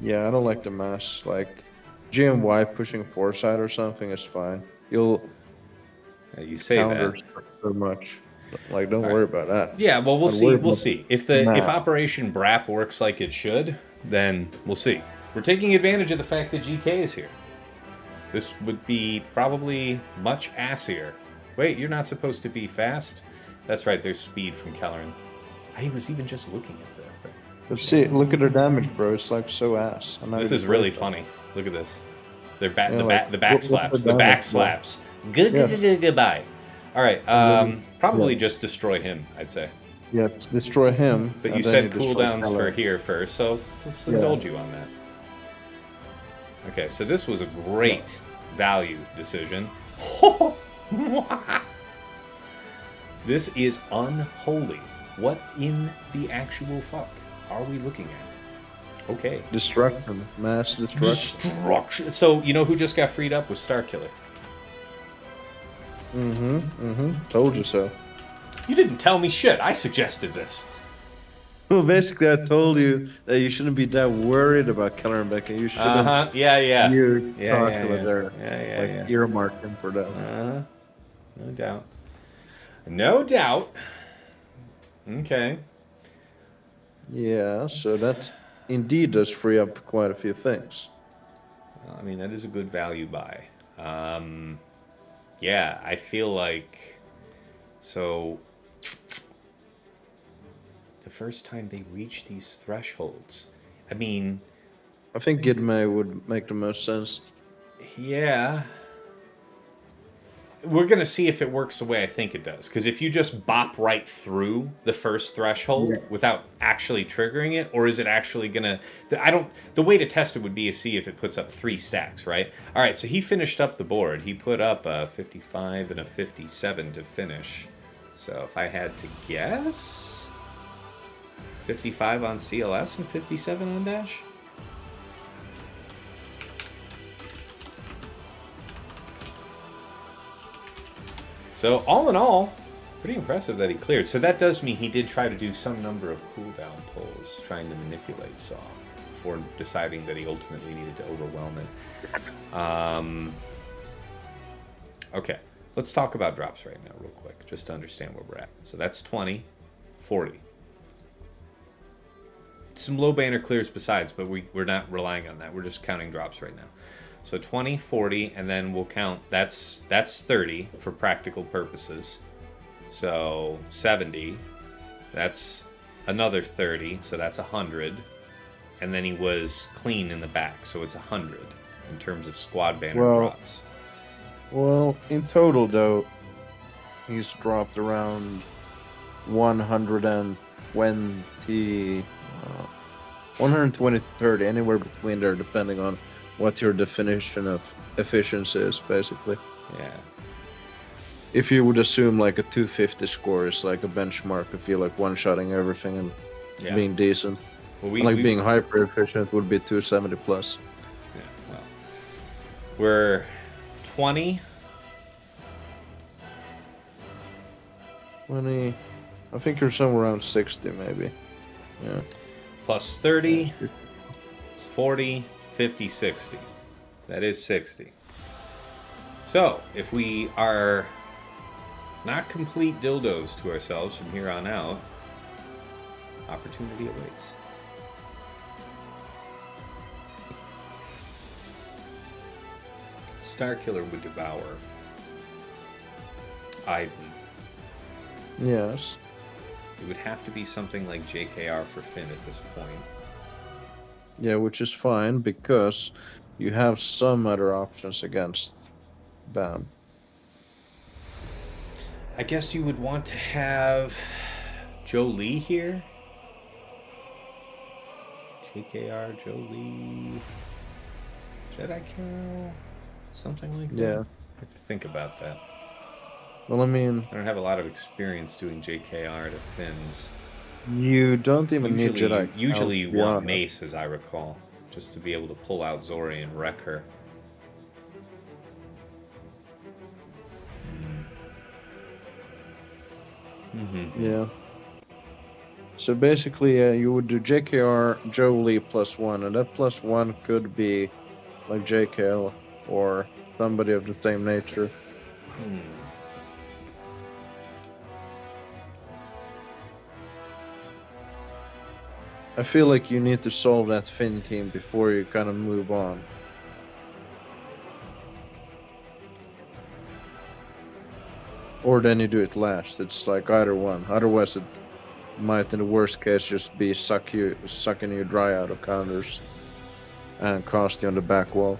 Speaker 5: Yeah, I don't like the mass. Like, GMY pushing Foresight or something is fine. You'll
Speaker 1: you say that
Speaker 5: so much. Like, don't worry about that.
Speaker 1: Yeah, well, we'll see. We'll see. If Operation BRAP works like it should, then we'll see. We're taking advantage of the fact that GK is here. This would be probably much assier. Wait, you're not supposed to be fast? That's right, there's speed from Kelleran. I was even just looking at the thing.
Speaker 5: But see, look at her damage, bro. It's like so ass.
Speaker 1: This is really funny. Look at this. They're the back slaps. The back slaps. Goodbye. All right, probably just destroy him, I'd say.
Speaker 5: Yeah, destroy him.
Speaker 1: But you said cooldowns for here first, so let's indulge you on that. Okay, so this was a great value decision. This is unholy. What in the actual fuck are we looking at? Okay.
Speaker 5: Destruction. Mass destruction.
Speaker 1: So, you know who just got freed up was Starkiller.
Speaker 5: Told you so.
Speaker 1: You didn't tell me shit. I suggested this.
Speaker 5: Well, basically, I told you that you shouldn't be that worried about Kelleran Becker. You shouldn't.
Speaker 1: Yeah.
Speaker 5: Earmark him for that.
Speaker 1: No doubt. No doubt. Okay.
Speaker 5: Yeah, so that indeed does free up quite a few things.
Speaker 1: Well, I mean, that is a good value buy. Yeah, I feel like... So... The first time they reach these thresholds, I mean...
Speaker 5: I think Gidmay would make the most sense.
Speaker 1: Yeah. we're going to see if it works the way I think it does. Because if you just bop right through the first threshold without actually triggering it, or is it actually going to... The way to test it would be to see if it puts up 3 stacks, right? All right, so he finished up the board. He put up a 55 and a 57 to finish. So if I had to guess... 55 on CLS and 57 on Dash? So, all in all, pretty impressive that he cleared. So that does mean he did try to do some number of cooldown pulls, trying to manipulate Saw, before deciding that he ultimately needed to overwhelm it. Okay, let's talk about drops right now real quick, just to understand where we're at. So that's 20, 40. Some low banner clears besides, but we're not relying on that. We're just counting drops right now. So 20, 40, and then we'll count, that's 30 for practical purposes. So 70, that's another 30, so that's 100. And then he was clean in the back, so it's 100 in terms of squad banner drops.
Speaker 5: Well, in total though, he's dropped around 120, 120 to 30, anywhere between there, depending on what your definition of efficiency is, basically.
Speaker 1: Yeah.
Speaker 5: If you would assume like a 250 score is like a benchmark, I feel like one-shotting everything and being decent. Well, being hyper efficient would be 270 plus.
Speaker 1: Yeah, well. We're 20.
Speaker 5: 20. I think you're somewhere around 60 maybe. Yeah.
Speaker 1: Plus 30. It's 40. 50, 60. That is 60. So, if we are not complete dildos to ourselves from here on out, opportunity awaits. Starkiller would devour Iden.
Speaker 5: Yes.
Speaker 1: It would have to be something like JKR for Finn at this point.
Speaker 5: Yeah, which is fine, because you have some other options against BAM.
Speaker 1: I guess you would want to have Jolie here. JKR, Jolie, Jedi Carol, something like that.
Speaker 5: Yeah.
Speaker 1: I have to think about that.
Speaker 5: Well, I mean...
Speaker 1: I don't have a lot of experience doing JKR to Finns.
Speaker 5: You don't even need Jedi.
Speaker 1: Usually you want Mace, as I recall, just to be able to pull out Zorii and wreck her.
Speaker 5: Yeah. So basically, you would do JKR, Jolie +1, and that +1 could be like JKL or somebody of the same nature. I feel like you need to solve that Finn team before you kind of move on. Or then you do it last. It's like either one. Otherwise it might, in the worst case, just be sucking you dry out of counters and cost you on the back wall.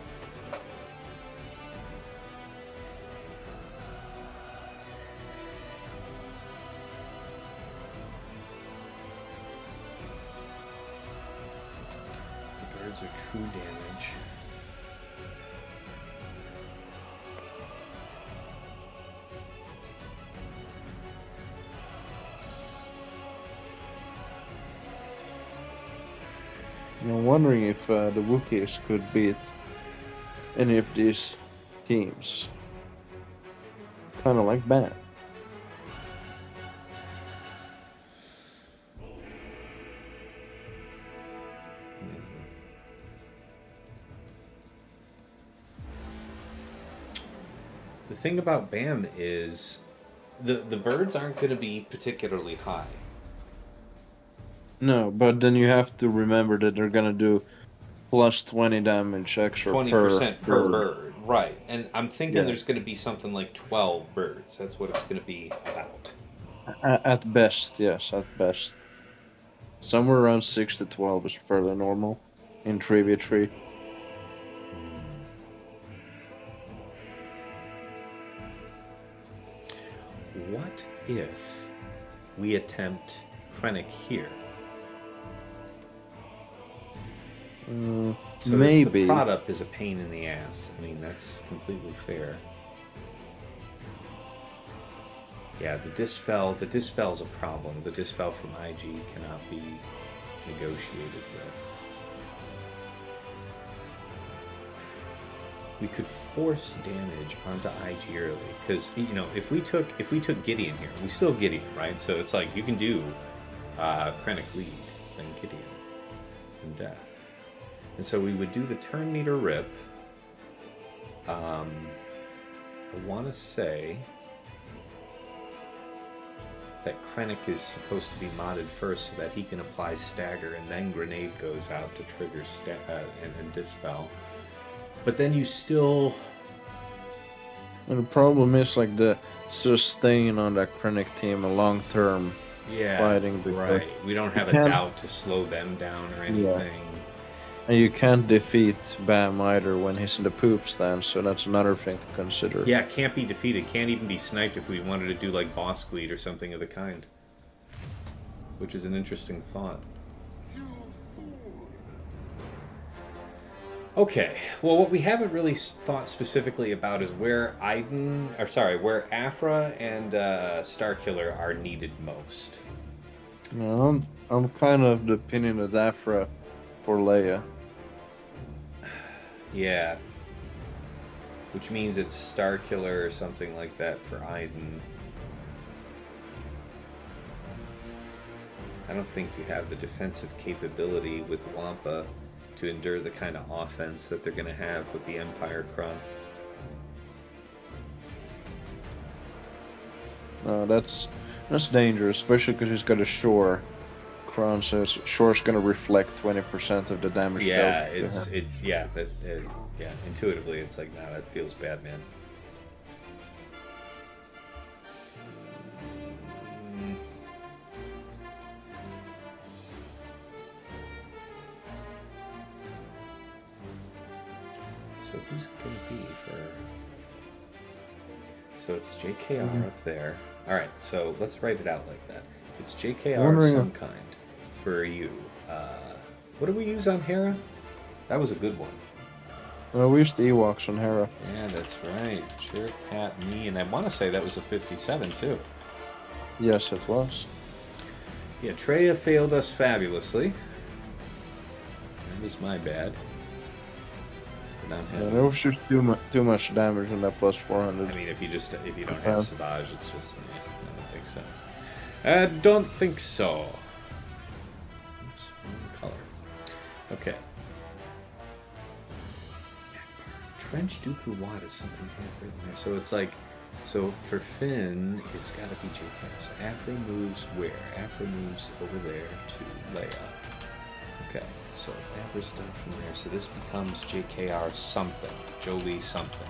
Speaker 1: Birds are true damage.
Speaker 5: I'm wondering if the Wookiees could beat any of these teams. Kind of like BAM.
Speaker 1: The thing about BAM is the birds aren't going to be particularly high.
Speaker 5: No, but then you have to remember that they're gonna do plus 20 damage extra
Speaker 1: 20% per bird. Right. And I'm thinking there's going to be something like 12 birds. That's what it's going to be about.
Speaker 5: At best, yes, at best. Somewhere around 6 to 12 is fairly normal in 3v3.
Speaker 1: what if we attempt Krennic here? So
Speaker 5: maybe.
Speaker 1: the prod up is a pain in the ass. I mean, that's completely fair. Yeah, the dispel's a problem. The dispel from IG cannot be negotiated with. We could force damage onto IG early, because you know if we took Gideon here, we still have Gideon, right? So it's like you can do Krennic lead, then Gideon, and death, and so we would do the turn meter rip. I want to say that Krennic is supposed to be modded first so that he can apply stagger, and then grenade goes out to trigger and dispel. But then you still...
Speaker 5: And the problem is like the sustain on that Krennic team a long term fighting.
Speaker 1: Right. We don't have a doubt to slow them down or anything.
Speaker 5: And you can't defeat Bam either when he's in the poop stand, so that's another thing to consider.
Speaker 1: Yeah, can't be defeated. Can't even be sniped if we wanted to do like boss lead or something of the kind. Which is an interesting thought. Okay, well, what we haven't really thought specifically about is where where Afra and Starkiller are needed most.
Speaker 5: No, I'm kind of the opinion of Afra for Leia.
Speaker 1: Yeah. Which means it's Starkiller or something like that for Iden. I don't think you have the defensive capability with Wampa to endure the kind of offense that they're going to have with the Empire Kron.
Speaker 5: No, that's dangerous, especially because he's got a Shore Kron, so Shore's going to reflect 20% of the damage.
Speaker 1: Yeah, intuitively it's like, nah, that feels bad, man. So who's it going to be for... So it's JKR up there. Alright, so let's write it out like that. It's JKR of some kind for you. What do we use on Hera? That was a good one.
Speaker 5: Well, we used the Ewoks on Hera.
Speaker 1: Yeah, that's right. Chir, Pat, me, and I want to say that was a 57 too.
Speaker 5: Yes, it was.
Speaker 1: Yeah, Traya failed us fabulously. That was my bad.
Speaker 5: Yeah, there was just too much damage in that plus 400.
Speaker 1: I mean, if you don't have Savage, it's just I don't think so. I don't think so. Oops, wrong color. Okay. Trench Dooku Watt is something I have written there. So it's like, so for Finn, it's got to be JK. So Afra moves where? Afra moves over there to Leia. Okay. So if Afra's done from there, so this becomes JKR something, Jolie something.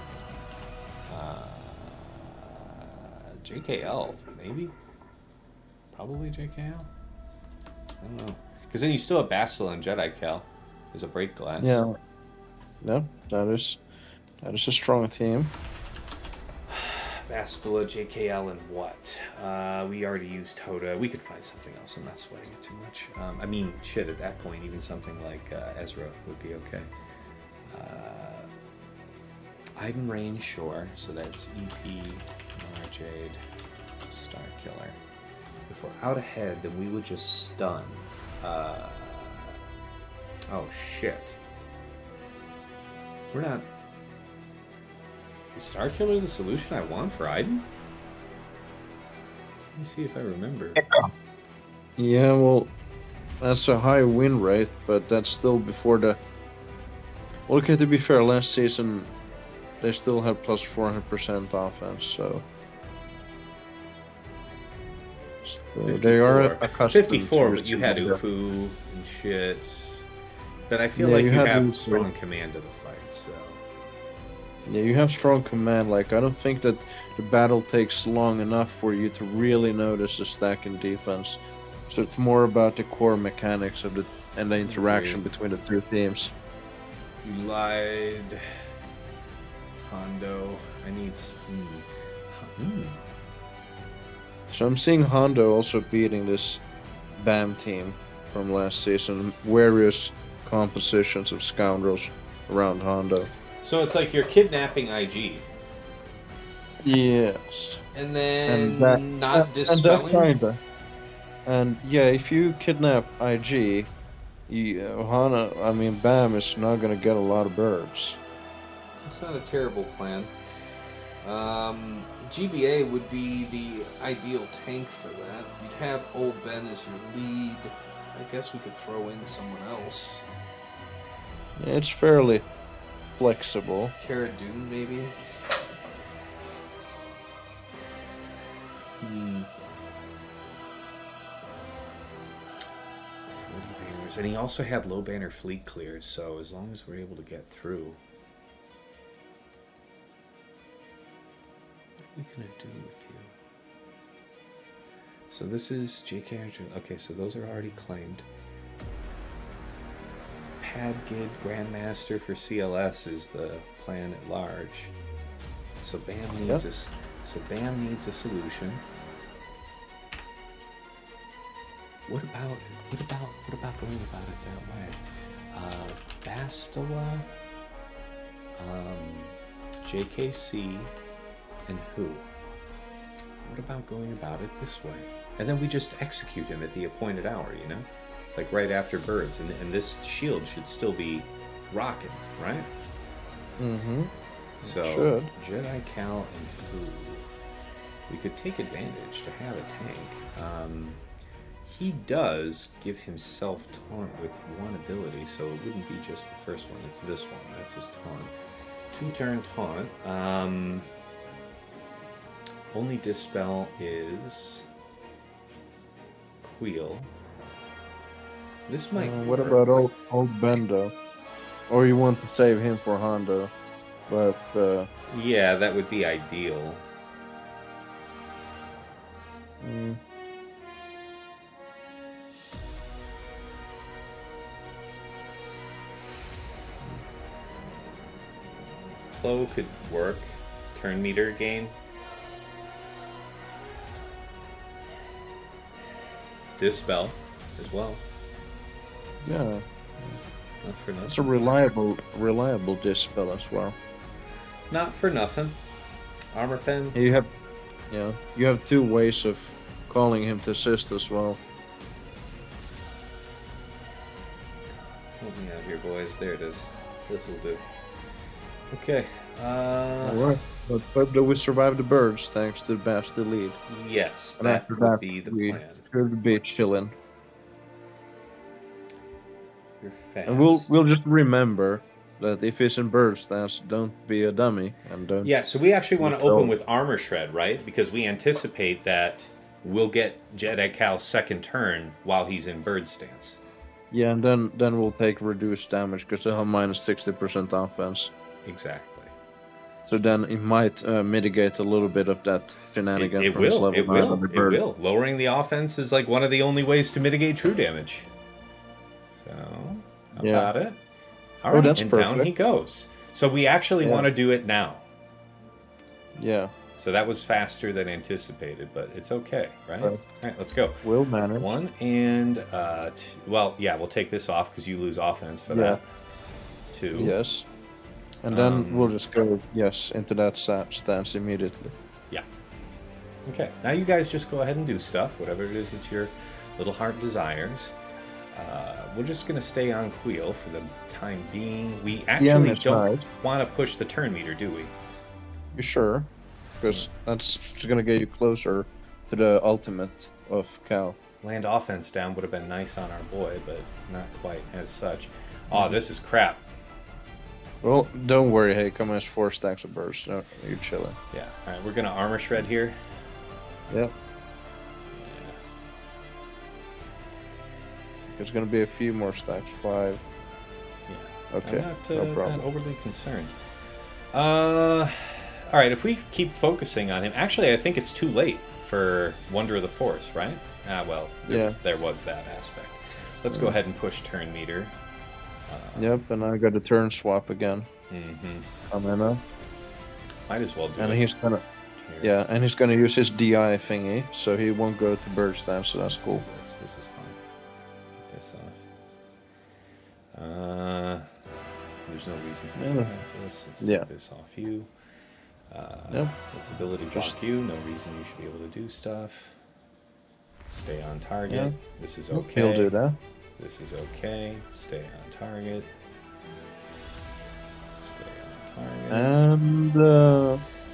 Speaker 1: JKL, maybe? Probably JKL? I don't know. Because then you still have Bastila and Jedi Cal as a break glass.
Speaker 5: Yeah. No, that is a strong team.
Speaker 1: Bastila, JKL, and what? We already used Hoda. We could find something else. I'm not sweating it too much. I mean, shit, at that point, even something like Ezra would be okay. Iden range, sure. So that's EP, Jade, Starkiller. If we're out ahead, then we would just stun. Oh, shit. We're not... Is Starkiller the solution I want for Iden? Let me see if I remember.
Speaker 5: Yeah, well, that's a high win rate, but that's still before the... Well, okay, to be fair, last season they still had plus 400% offense, so... They are accustomed
Speaker 1: 54,
Speaker 5: to
Speaker 1: but you had Ufu and shit. But I feel like you have strong command of the fight, so...
Speaker 5: Yeah, you have strong command. Like, I don't think that the battle takes long enough for you to really notice the stack in defense. So it's more about the core mechanics of and the interaction between the two teams.
Speaker 1: You lied. Hondo. I need...
Speaker 5: So I'm seeing Hondo also beating this BAM team from last season. Various compositions of scoundrels around Hondo.
Speaker 1: So it's like you're kidnapping IG.
Speaker 5: Yes.
Speaker 1: And then
Speaker 5: And that,
Speaker 1: not dispelling?
Speaker 5: And that kinda. And yeah, if you kidnap IG, BAM is not gonna get a lot of birds.
Speaker 1: It's not a terrible plan. GBA would be the ideal tank for that. You'd have Old Ben as your lead. I guess we could throw in someone else.
Speaker 5: Yeah, it's fairly flexible.
Speaker 1: Cara Dune, maybe? Hmm. 40 banners. And he also had low banner fleet clears, so as long as we're able to get through. What are we going to do with you? So this is JK. Okay, so those are already claimed. Padgid Grandmaster for CLS is the plan at large. So BAM needs a solution. What about going about it that way? Bastila, JKC, and who? What about going about it this way? And then we just execute him at the appointed hour, you know? Like right after birds, and this shield should still be rocking, right?
Speaker 5: Mm-hmm.
Speaker 1: So Jedi Cal and who? We could take advantage to have a tank. He does give himself taunt with one ability, so it wouldn't be just the first one. It's this one. That's his taunt. 2-turn taunt. Only dispel is Queel. This might.
Speaker 5: What about old Bendo? Or you want to save him for Hondo? But
Speaker 1: yeah, that would be ideal. Flow could work. Turn meter gain. Dispel as well.
Speaker 5: Yeah.
Speaker 1: Not for nothing.
Speaker 5: It's a reliable dispel as well.
Speaker 1: Not for nothing. Armor pen.
Speaker 5: You have two ways of calling him to assist as well.
Speaker 1: Help me out here, boys. There it is. This will do. Okay.
Speaker 5: Alright. But we survived the birds thanks to the bastard lead.
Speaker 1: Yes,
Speaker 5: And
Speaker 1: that
Speaker 5: after
Speaker 1: would
Speaker 5: that,
Speaker 1: be the
Speaker 5: we
Speaker 1: plan.
Speaker 5: should be chilling.
Speaker 1: You're fast.
Speaker 5: And we'll just remember that if it's in bird stance, don't be a dummy and don't.
Speaker 1: Yeah, so we actually want to open with Armor Shred, right? Because we anticipate that we'll get Jedi Cal's second turn while he's in bird stance.
Speaker 5: Yeah, and then we'll take reduced damage because they'll have minus 60% offense.
Speaker 1: Exactly.
Speaker 5: So then it might mitigate a little bit of that shenanigans.
Speaker 1: It will. Lowering the offense is like one of the only ways to mitigate true damage. So, how about it? All right,
Speaker 5: that's
Speaker 1: and
Speaker 5: perfect.
Speaker 1: down he goes. So we actually want to do it now.
Speaker 5: Yeah.
Speaker 1: So that was faster than anticipated, but it's okay, right? All right, let's go.
Speaker 5: Will manner.
Speaker 1: 1 and 2. Well, yeah, we'll take this off because you lose offense for that. 2.
Speaker 5: Yes. And then we'll just go, into that stance immediately.
Speaker 1: Yeah. Okay, now you guys just go ahead and do stuff, whatever it is that your little heart desires. We're just going to stay on Queel for the time being. We actually don't want to push the turn meter, do we?
Speaker 5: You sure? Because that's just going to get you closer to the ultimate of Cal.
Speaker 1: Land offense down would have been nice on our boy, but not quite as such. Oh, this is crap.
Speaker 5: Well, don't worry. Hey, come as 4 stacks of bursts. No, you're chilling.
Speaker 1: Yeah. All right, we're going to Armor Shred here.
Speaker 5: Yep. There's going to be a few more stacks. 5.
Speaker 1: Yeah.
Speaker 5: Okay.
Speaker 1: I'm not overly concerned. All right, if we keep focusing on him... Actually, I think it's too late for Wonder of the Force, right? Well, there was that aspect. Let's go ahead and push turn meter.
Speaker 5: Yep, and I got a turn swap again.
Speaker 1: Mm-hmm.
Speaker 5: Coming up.
Speaker 1: Might as well do it.
Speaker 5: And he's gonna Yeah, and he's gonna use his DI thingy, so he won't go to bird stance, so that's cool.
Speaker 1: This is fine. Get this off. There's no reason for me to have this. Let's take this off you. Its ability block you. No reason you should be able to do stuff. Stay on target.
Speaker 5: Yeah.
Speaker 1: This is okay.
Speaker 5: He'll do that.
Speaker 1: This is okay. Stay on target. Stay on target.
Speaker 5: And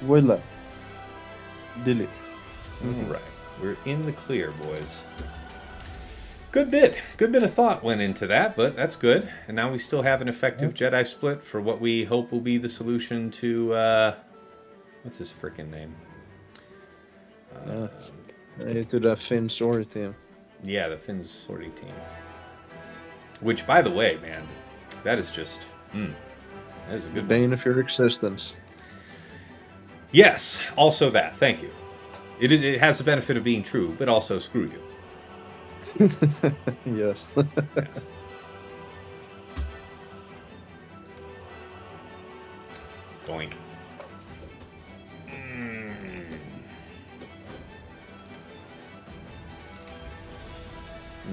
Speaker 5: voila. Delete.
Speaker 1: Alright. We're in the clear, boys. Good bit of thought went into that, but that's good. And now we still have an effective Jedi split for what we hope will be the solution to, what's his frickin' name?
Speaker 5: To the Finn Zorii team.
Speaker 1: Yeah, the Finn Zorii team. Which, by the way, man, that is just, that is a good
Speaker 5: bane of your existence.
Speaker 1: Yes, also that, thank you. It has the benefit of being true, but also screw you.
Speaker 5: Yes.
Speaker 1: Yes. Boink.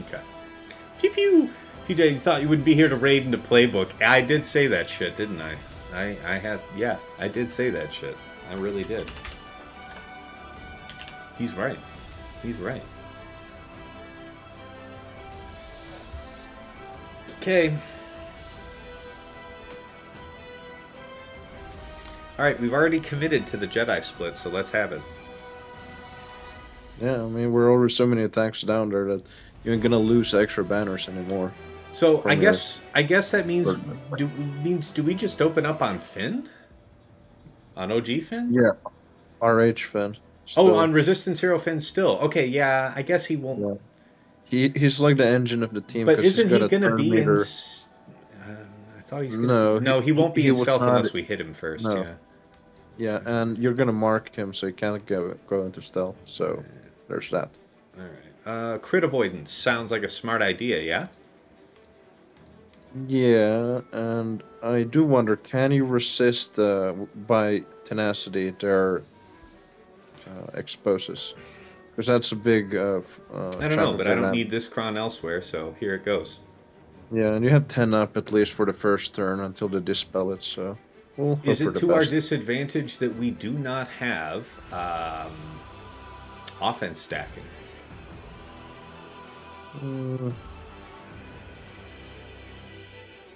Speaker 1: Okay. Pew pew! TJ, you thought you wouldn't be here to raid into playbook. I did say that shit, didn't I? I did say that shit. I really did. He's right. He's right. Okay. Alright, we've already committed to the Jedi split, so let's have it.
Speaker 5: Yeah, I mean, we're already so many attacks down there that you ain't gonna lose extra banners anymore.
Speaker 1: So I guess that means do we just open up on Finn? On OG Finn?
Speaker 5: Yeah. RH Finn.
Speaker 1: Still. Oh, on Resistance Hero Finn still. Okay, yeah, I guess he won't.
Speaker 5: Yeah. He's like the engine of the team.
Speaker 1: But isn't he gonna be in? I thought he's gonna. No, he won't be in stealth unless we hit him first. No. Yeah.
Speaker 5: Yeah, and you're gonna mark him so he can't go into stealth. So there's that.
Speaker 1: All right. Crit avoidance sounds like a smart idea. Yeah.
Speaker 5: Yeah, and I do wonder, can you resist by tenacity their exposes? Because that's a big.
Speaker 1: I don't know, but I don't need this cron elsewhere, so here it goes.
Speaker 5: Yeah, and you have 10 up at least for the first turn until they dispel it. So, we'll
Speaker 1: is it to our disadvantage that we do not have offense stacking?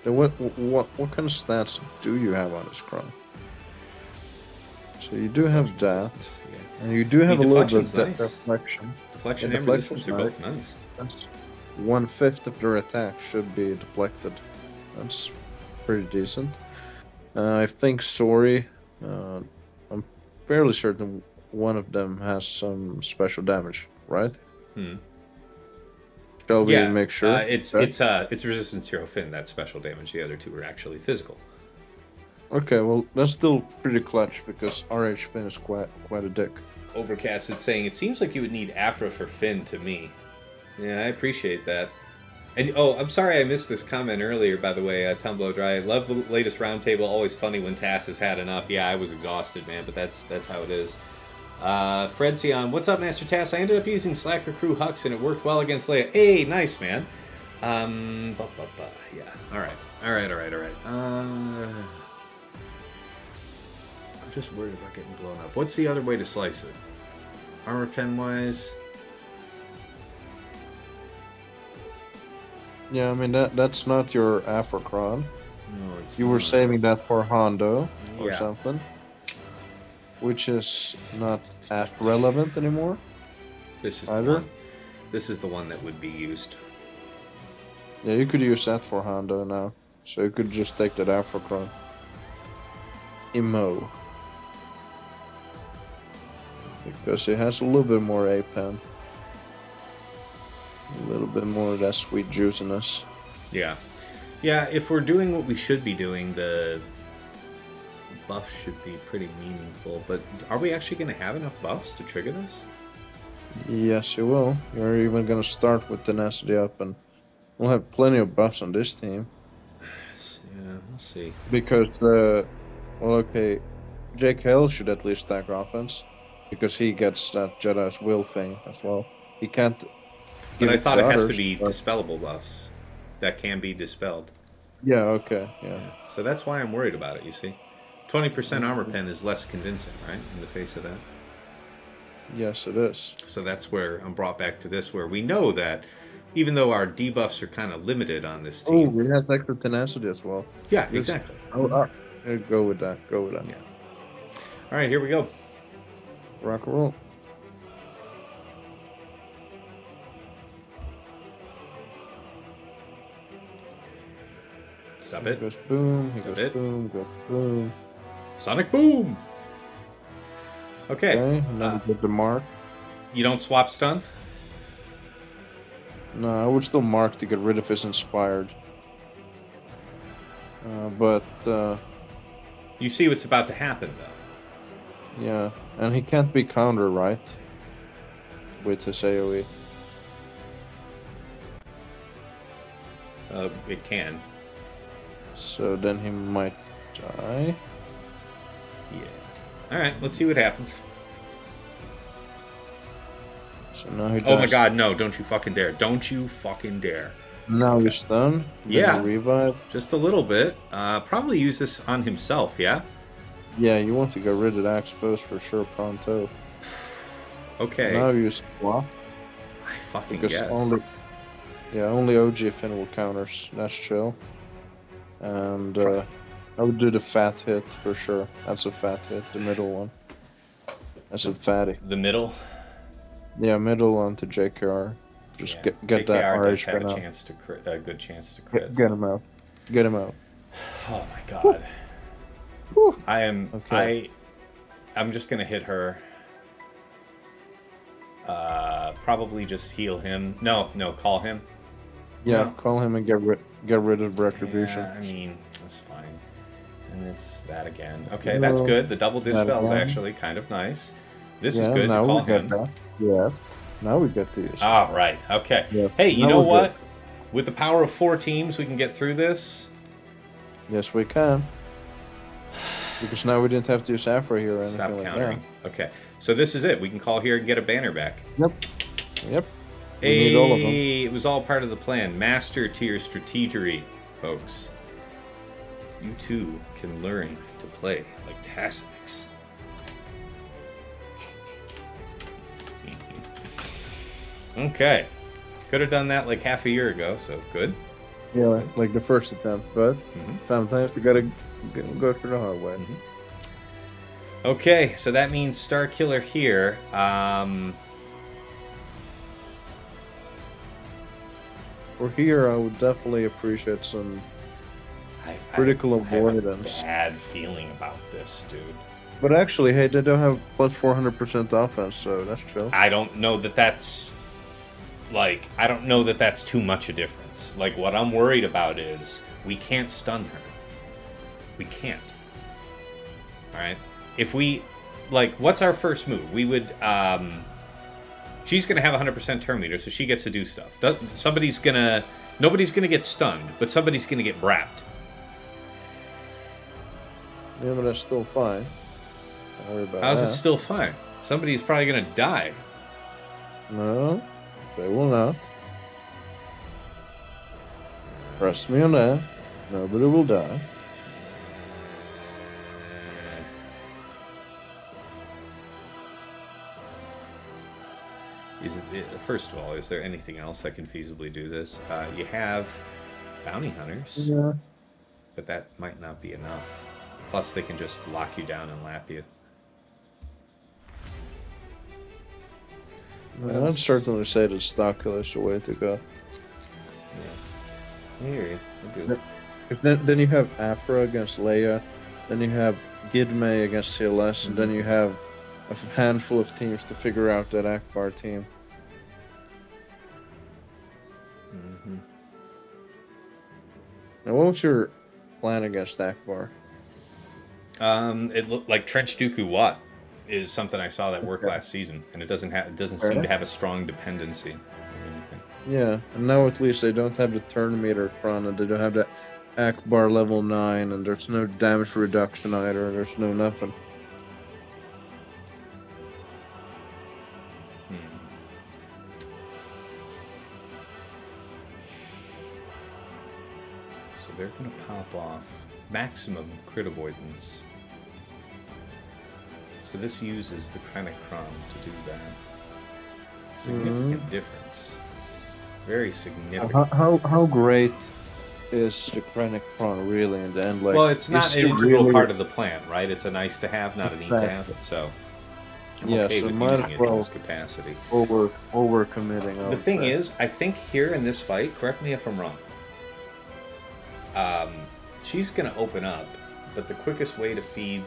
Speaker 5: Then what kind of stats do you have on this cron? So you do have that, and you do have a little bit of deflection.
Speaker 1: Deflection and resistance are both nice.
Speaker 5: That's 1/5 of their attack should be deflected. That's pretty decent. I think Zorii, I'm fairly certain one of them has some special damage, right? Shall we make sure?
Speaker 1: It's Resistance Hero Finn that's special damage. The other two are actually physical.
Speaker 5: Okay, well that's still pretty clutch because RH Finn is quite a dick.
Speaker 1: Overcast is saying it seems like you would need Afra for Finn to me. Yeah, I appreciate that. And oh, I'm sorry I missed this comment earlier. By the way, Tumblo Dry. I love the latest roundtable. Always funny when Tass has had enough. Yeah, I was exhausted, man, but that's how it is. Fred Sion, what's up, Master Tass? I ended up using Slacker Crew Hux and it worked well against Leia. Hey, nice, man. Yeah. All right. I'm just worried about getting blown up. What's the other way to slice it? Armor pen wise.
Speaker 5: Yeah, I mean that's not your Afrocron.
Speaker 1: No, it's
Speaker 5: you were saving that for Hondo or something, which is not as relevant anymore.
Speaker 1: This is either. This is the one that would be used.
Speaker 5: Yeah, you could use that for Hondo now, so you could just take that Afrocron. Emo. Because it has a little bit more A-pen. A little bit more of that sweet juiciness.
Speaker 1: Yeah. Yeah, if we're doing what we should be doing, the buffs should be pretty meaningful. But are we actually going to have enough buffs to trigger this?
Speaker 5: Yes, you will. You're even going to start with tenacity up, and we'll have plenty of buffs on this team.
Speaker 1: Yeah, we'll see.
Speaker 5: Because, well, okay, JKL should at least stack offense. because he gets that Jedi's will thing as well. He can't.
Speaker 1: But
Speaker 5: give
Speaker 1: I
Speaker 5: it
Speaker 1: thought
Speaker 5: to
Speaker 1: it has to
Speaker 5: others,
Speaker 1: be
Speaker 5: but-
Speaker 1: dispellable buffs that can be dispelled.
Speaker 5: Yeah. Okay. Yeah.
Speaker 1: So that's why I'm worried about it, you see. 20% armor pen is less convincing, right, in the face of that.
Speaker 5: Yes, it is.
Speaker 1: So that's where I'm brought back to this, where we know that even though our debuffs are kind of limited on this
Speaker 5: Oh,
Speaker 1: team.
Speaker 5: we have extra tenacity as well.
Speaker 1: Yeah,
Speaker 5: Yes.
Speaker 1: exactly.
Speaker 5: Oh, go with that. Go with that.
Speaker 1: Yeah. All right, here we go.
Speaker 5: Rock and roll.
Speaker 1: Stop
Speaker 5: He
Speaker 1: it.
Speaker 5: goes boom. He
Speaker 1: Stop
Speaker 5: goes
Speaker 1: it.
Speaker 5: boom. Goes boom.
Speaker 1: Sonic boom. Okay.
Speaker 5: Okay. And then we get the mark.
Speaker 1: You don't swap stun?
Speaker 5: No, I would still mark to get rid of his inspired. But
Speaker 1: You see what's about to happen, though.
Speaker 5: yeah, and he can't be counter, right? With his AoE.
Speaker 1: It can.
Speaker 5: So then he might die.
Speaker 1: Yeah. All right, let's see what happens.
Speaker 5: So now he dies.
Speaker 1: Oh my god, no, don't you fucking dare. Don't you fucking dare.
Speaker 5: Now he's stunned. Then
Speaker 1: Yeah.
Speaker 5: he revive.
Speaker 1: Just a little bit. Probably use this on himself, yeah?
Speaker 5: Yeah, you want to get rid of that exposed for sure, pronto.
Speaker 1: Okay.
Speaker 5: Now you swap.
Speaker 1: I fucking
Speaker 5: Because
Speaker 1: guess.
Speaker 5: only OG Finn will counters. That's chill. And I would do the fat hit for sure. That's a fat hit, the middle one. That's a fatty.
Speaker 1: The middle.
Speaker 5: Yeah, middle onto JKR. Just
Speaker 1: Yeah,
Speaker 5: get that
Speaker 1: JKR does
Speaker 5: RH
Speaker 1: have
Speaker 5: gun
Speaker 1: a
Speaker 5: out.
Speaker 1: chance to a good chance to crit.
Speaker 5: Get him out. Get him out.
Speaker 1: Oh my god.
Speaker 5: Whew.
Speaker 1: I am
Speaker 5: Okay.
Speaker 1: I'm just gonna hit her. Probably just heal him. No, call him.
Speaker 5: Yeah,
Speaker 1: No.
Speaker 5: call him and get rid of retribution.
Speaker 1: Yeah, I mean, that's fine. And it's that again. Okay, that's
Speaker 5: No.
Speaker 1: good. The double dispel's
Speaker 5: one.
Speaker 1: actually kind of nice. This
Speaker 5: Yeah,
Speaker 1: is good to
Speaker 5: now
Speaker 1: call
Speaker 5: we get
Speaker 1: him.
Speaker 5: that. Yes. Now we get these.
Speaker 1: Ah, right. Okay.
Speaker 5: Yeah.
Speaker 1: Hey, you
Speaker 5: Now
Speaker 1: know
Speaker 5: we're
Speaker 1: what? With the power of 4 teams, we can get through this.
Speaker 5: Yes, we can. Because now we didn't have to use Afro here or anything
Speaker 1: Stop
Speaker 5: like
Speaker 1: countering. Okay. So this is it. We can call here and get a banner back.
Speaker 5: that. Yep. We need all of them.
Speaker 1: Hey, it was all part of the plan. Master tier strategery, folks. You too can learn to play like Tasnix. Okay. Could have done that like half a year ago, so good.
Speaker 5: Yeah, like the first attempt, but
Speaker 1: Mhm.
Speaker 5: sometimes you gotta go through the hard way.
Speaker 1: Okay, so that means Star Killer here.
Speaker 5: For here, I would definitely appreciate some critical
Speaker 1: I have a
Speaker 5: avoidance.
Speaker 1: bad feeling about this, dude.
Speaker 5: But actually, hey, they don't have plus 400% offense, so that's chill.
Speaker 1: I don't know that that's I don't know that that's too much a difference. Like, what I'm worried about is we can't stun her. We can't. All right. If we what's our first move? We would she's gonna have 100% turn meter, so she gets to do stuff. Nobody's gonna get stunned, but somebody's gonna get brapped.
Speaker 5: Yeah, but that's still fine. Don't worry about
Speaker 1: How's
Speaker 5: that.
Speaker 1: it still fine? Somebody's probably gonna die.
Speaker 5: No, they will not. Trust me on that. Nobody will die.
Speaker 1: First of all, is there anything else that can feasibly do this? You have bounty hunters,
Speaker 5: Yeah.
Speaker 1: but that might not be enough. Plus, they can just lock you down and lap you.
Speaker 5: I'd certainly say that stock kill is the way to go.
Speaker 1: Yeah. I hear you. I do.
Speaker 5: If then you have Afra against Leia, then you have Gidme against CLS, and then you have a handful of teams to figure out that Akbar team.
Speaker 1: Mm-hmm.
Speaker 5: Now, what was your plan against Akbar?
Speaker 1: It looked like Trench Dooku Watt is something I saw that worked last season, and it doesn't seem to have a strong dependency or anything.
Speaker 5: Yeah, and now at least they don't have the turn meter front, and they don't have the Akbar level 9, and there's no damage reduction either, there's no nothing.
Speaker 1: So they're going to pop off maximum crit avoidance. So this uses the Chronocron to do that. Significant difference. Very significant.
Speaker 5: How great is the Chronocron really in the end? Like,
Speaker 1: well, it's not
Speaker 5: is
Speaker 1: an
Speaker 5: it
Speaker 1: integral
Speaker 5: really-
Speaker 1: part of the plan, right? It's a nice to have, not a need to have. So I'm
Speaker 5: Yeah,
Speaker 1: okay
Speaker 5: so
Speaker 1: with
Speaker 5: might
Speaker 1: using
Speaker 5: as
Speaker 1: it in
Speaker 5: well
Speaker 1: this capacity.
Speaker 5: over committing.
Speaker 1: The thing is, I think here in this fight, correct me if I'm wrong, she's going to open up, but the quickest way to feed,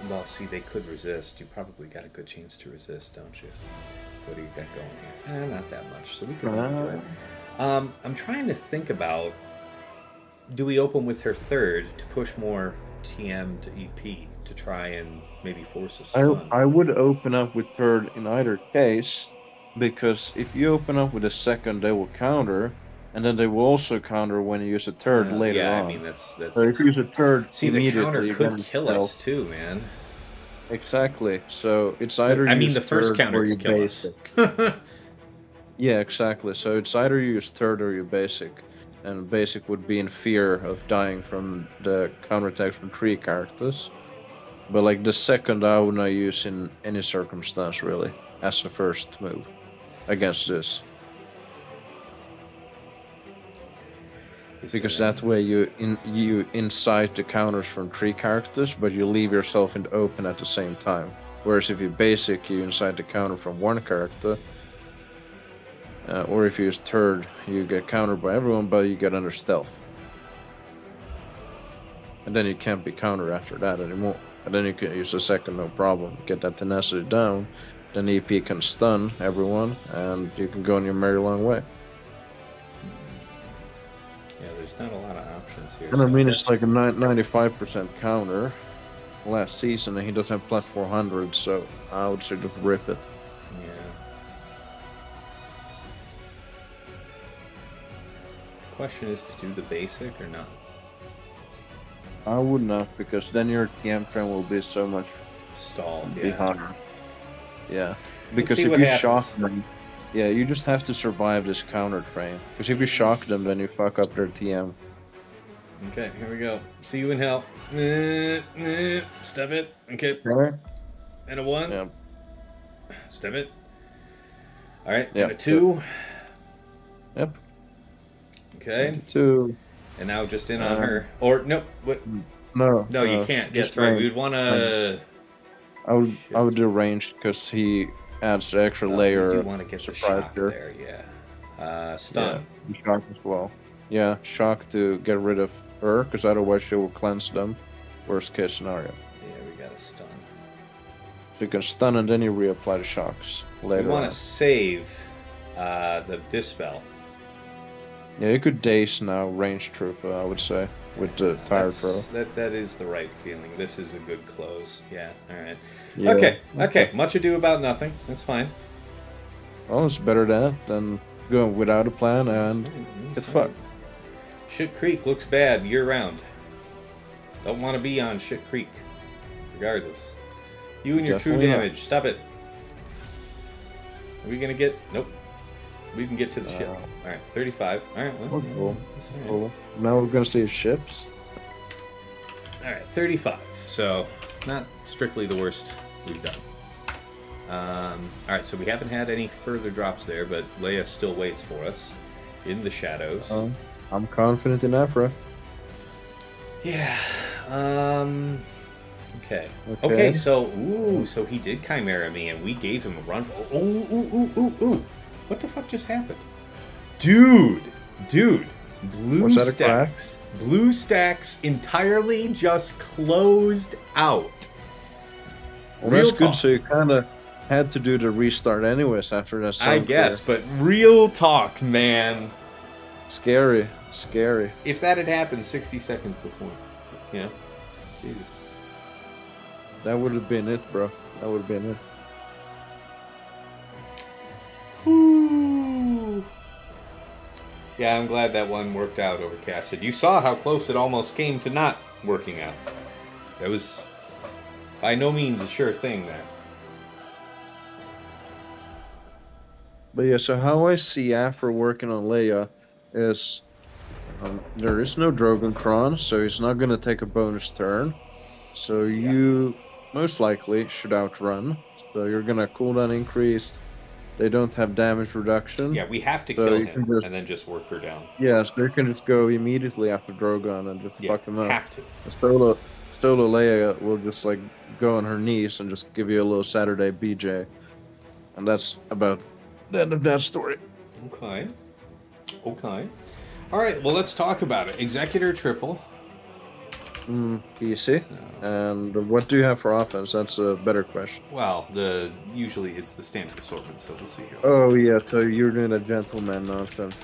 Speaker 1: well, see, they could resist. You probably got a good chance to resist, don't you? What do you got going here? Not that much, so we can do it. I'm trying to think about, do we open with her third to push more TM to EP to try and maybe force a stun?
Speaker 5: I would open up with third in either case, because if you open up with a second, they will counter, and then they will also counter when you use a third later
Speaker 1: yeah,
Speaker 5: on.
Speaker 1: I mean, that's
Speaker 5: So if you use a third
Speaker 1: see, the
Speaker 5: immediately,
Speaker 1: counter
Speaker 5: you're
Speaker 1: could
Speaker 5: gonna
Speaker 1: kill
Speaker 5: stealth.
Speaker 1: us too, man.
Speaker 5: Exactly. So it's either
Speaker 1: I mean,
Speaker 5: use
Speaker 1: the first
Speaker 5: third
Speaker 1: counter
Speaker 5: or you
Speaker 1: could kill us.
Speaker 5: basic. Yeah, exactly. So it's either you use third or you basic, and basic would be in fear of dying from the counterattacks from 3 characters. But like the second, I would not use in any circumstance really as the first move against this. Because that way you incite the counters from 3 characters, but you leave yourself in the open at the same time. Whereas if you basic, you incite the counter from 1 character, or if you use third, you get countered by everyone, but you get under stealth. And then you can't be countered after that anymore. And then you can use the second, no problem. Get that tenacity down, then EP can stun everyone, and you can go on your merry long way.
Speaker 1: Yeah, there's not a lot of options here.
Speaker 5: And I mean, it's like a 95% counter last season, and he doesn't have plus 400, so I would say just rip it.
Speaker 1: Yeah. The question is to do the basic or not.
Speaker 5: I would not, because then your TM frame will be so much
Speaker 1: Stalled, yeah.
Speaker 5: behind. Yeah, because
Speaker 1: see
Speaker 5: if
Speaker 1: what
Speaker 5: you
Speaker 1: happens.
Speaker 5: shock them, yeah, you just have to survive this counter train. Because if you shock them, then you fuck up their TM.
Speaker 1: Okay, here we go. See you in hell. Step it. Okay.
Speaker 5: Okay.
Speaker 1: And a 1.
Speaker 5: Yep.
Speaker 1: Step it. Alright,
Speaker 5: Yep.
Speaker 1: and a 2.
Speaker 5: Yep.
Speaker 1: Okay.
Speaker 5: 2.
Speaker 1: And now just in on her. Or, no. What?
Speaker 5: No.
Speaker 1: No, you can't.
Speaker 5: just
Speaker 1: That's right.
Speaker 5: range.
Speaker 1: We'd want to...
Speaker 5: I would do range because he adds the extra layer.
Speaker 1: We do want to get the
Speaker 5: surprise
Speaker 1: shock
Speaker 5: here.
Speaker 1: there, yeah. Stun.
Speaker 5: Yeah, shock as well. Yeah, shock to get rid of her, because otherwise she will cleanse them. Worst case scenario.
Speaker 1: Yeah, we got to stun.
Speaker 5: So you can stun and then you reapply the shocks later
Speaker 1: We want
Speaker 5: on.
Speaker 1: to save the Dispel.
Speaker 5: Yeah, you could daze now, range trooper, I would say, with the tire throw.
Speaker 1: That is the right feeling. This is a good close. Yeah, alright.
Speaker 5: Yeah.
Speaker 1: Okay. Much ado about nothing. That's fine.
Speaker 5: Well, it's better than going without a plan and it's fucked.
Speaker 1: Shit Creek looks bad year round. Don't want to be on Shit Creek. Regardless. You and your
Speaker 5: Definitely
Speaker 1: true
Speaker 5: not.
Speaker 1: damage. Stop it. Are we going to get... Nope. We can get to the ship. Alright, 35. Alright, well,
Speaker 5: Cool.
Speaker 1: that's all right.
Speaker 5: Cool. Now we're gonna see ships.
Speaker 1: Alright, 35. So, not strictly the worst we've done. Alright, so we haven't had any further drops there, but Leia still waits for us in the shadows.
Speaker 5: I'm confident in Afra.
Speaker 1: Yeah. Okay, so he did Chimera me, and we gave him a run. Ooh. What the fuck just happened? Dude. Blue
Speaker 5: Was that a crack?
Speaker 1: stacks. Blue stacks entirely just closed out.
Speaker 5: Well,
Speaker 1: Real
Speaker 5: that's good.
Speaker 1: talk.
Speaker 5: So you kind of had to do the restart anyways after that.
Speaker 1: I
Speaker 5: sound
Speaker 1: guess,
Speaker 5: clear.
Speaker 1: but real talk, man.
Speaker 5: Scary.
Speaker 1: If that had happened 60 seconds before, you know? Jesus.
Speaker 5: That would have been it, bro. That would have been it.
Speaker 1: Whew. Yeah, I'm glad that one worked out over Cassid. You saw how close it almost came to not working out. That was by no means a sure thing there.
Speaker 5: But yeah, so how I see Afro working on Leia is there is no Drogan Kron, so he's not going to take a bonus turn. So you most likely should outrun. So you're going to cooldown increase. They don't have damage reduction.
Speaker 1: Yeah, we have to
Speaker 5: so
Speaker 1: kill
Speaker 5: you
Speaker 1: him
Speaker 5: can just,
Speaker 1: and then just work her down.
Speaker 5: yeah, so you can just go immediately after Drogon and just fuck him up.
Speaker 1: Have to.
Speaker 5: And Solo Leia will just like go on her knees and just give you a little Saturday BJ. And that's about the end of that story.
Speaker 1: Okay. Okay. All right, well, let's talk about it. Executor triple.
Speaker 5: Easy. And what do you have for offense? That's a better question.
Speaker 1: Well, usually it's the standard assortment, so we'll see here.
Speaker 5: Oh, yeah, so you're doing a gentleman nonsense.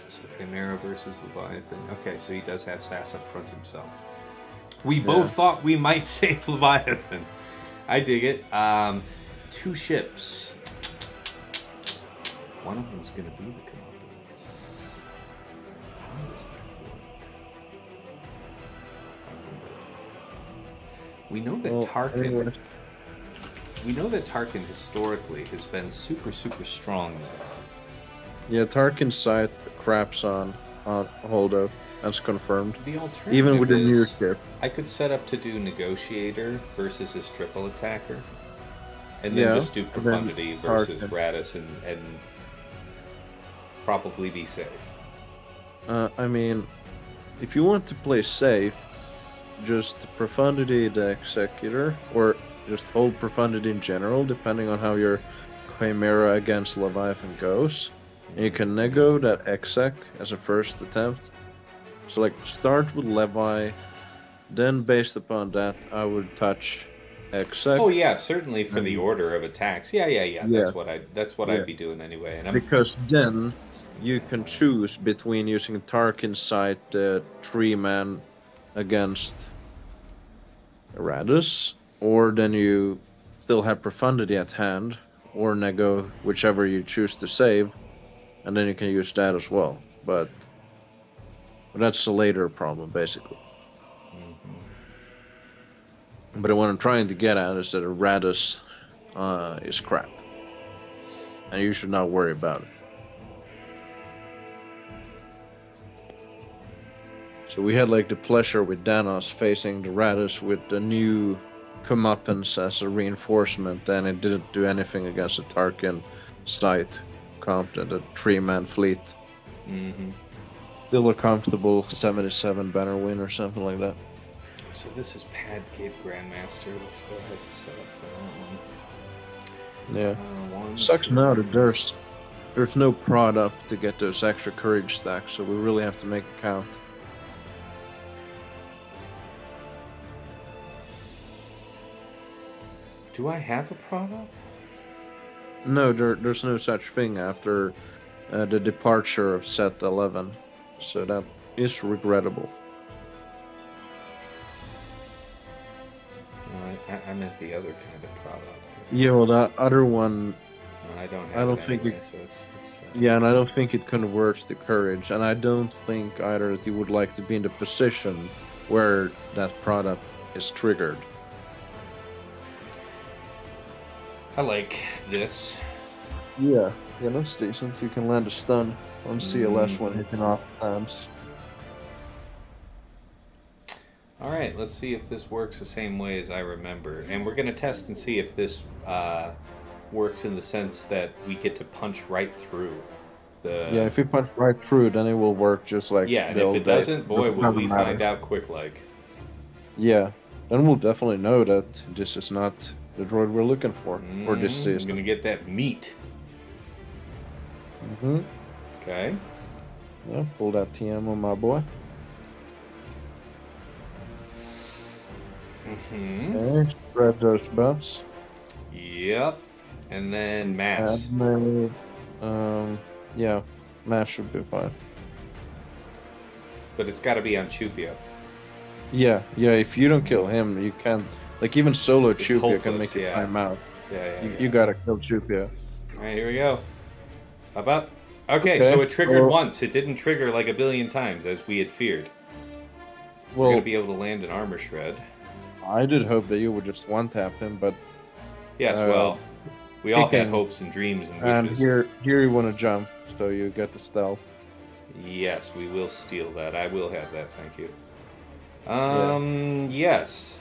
Speaker 1: So Chimera versus Leviathan. Okay, so he does have sass up front himself. We both thought we might save Leviathan. I dig it. 2 ships. One of them's going to be the comeuppance. How does that work? We know that Tarkin.
Speaker 5: Anyway.
Speaker 1: We know that Tarkin historically has been super, super strong there.
Speaker 5: Yeah, Tarkin's sight craps on Hondo. That's confirmed.
Speaker 1: The alternative
Speaker 5: Even with the new
Speaker 1: is
Speaker 5: ship.
Speaker 1: I could set up to do Negotiator versus his triple attacker. And then just do Profundity versus Radis and probably be safe.
Speaker 5: I mean, if you want to play safe, just Profundity the Executor, or just hold Profundity in general, depending on how your Chimera against Leviathan goes. And you can nego that exec as a first attempt. So like start with Levi, then based upon that I would touch exec.
Speaker 1: Oh yeah, certainly for the order of attacks. Yeah. That's what I'd be doing anyway. And
Speaker 5: because then you can choose between using Tarkin's sight, the 3-man against Radis, or then you still have Profundity at hand, or nego whichever you choose to save, and then you can use that as well. But that's a later problem, basically. But what I'm trying to get at is that a Radis is crap, and you should not worry about it. So we had like the pleasure with Danos facing the Radis with the new comeuppance as a reinforcement, and it didn't do anything against the Tarkin sight comp and the 3-man fleet. Still a comfortable 77 banner win or something like that.
Speaker 1: So this is Pad Cape Grandmaster. Let's go ahead and set up for that one.
Speaker 5: Yeah. Sucks now that there's no prod up to get those extra courage stacks, so we really have to make it count.
Speaker 1: Do I have a product?
Speaker 5: No, there's no such thing after the departure of set 11, so that is regrettable.
Speaker 1: No, I meant the other kind of product.
Speaker 5: Yeah, well, that other one.
Speaker 1: No, I don't have it anyway, so it's
Speaker 5: yeah, and I don't think it converts the courage, and I don't think either that you would like to be in the position where that product is triggered.
Speaker 1: I like this.
Speaker 5: Yeah, that's decent. You can land a stun on CLS when hitting off lands.
Speaker 1: Alright, let's see if this works the same way as I remember. And we're going to test and see if this works in the sense that we get to punch right through.
Speaker 5: Yeah, if you punch right through, then it will work just like
Speaker 1: yeah, and if it doesn't, boy, will we find out quick like.
Speaker 5: Yeah, then we'll definitely know that this is not the droid we're looking for this season.
Speaker 1: I'm gonna get that meat. Okay.
Speaker 5: Yeah, pull that TM on my boy. Okay, spread those buffs.
Speaker 1: Yep. And then mass.
Speaker 5: Yeah, mass should be fine.
Speaker 1: But it's got to be on Chupia.
Speaker 5: Yeah, if you don't kill him, you can't. Like, even solo Chupia can make you time out. You gotta kill Chupia.
Speaker 1: Alright, here we go. Up. Okay, so it triggered once. It didn't trigger like a billion times, as we had feared. We're going to be able to land an armor shred.
Speaker 5: I did hope that you would just one-tap him, but...
Speaker 1: Yes, well... We all had
Speaker 5: kicking,
Speaker 1: hopes and dreams and
Speaker 5: and
Speaker 1: wishes.
Speaker 5: here you want to jump, so you get the stealth.
Speaker 1: Yes, we will steal that. I will have that, thank you. Yes.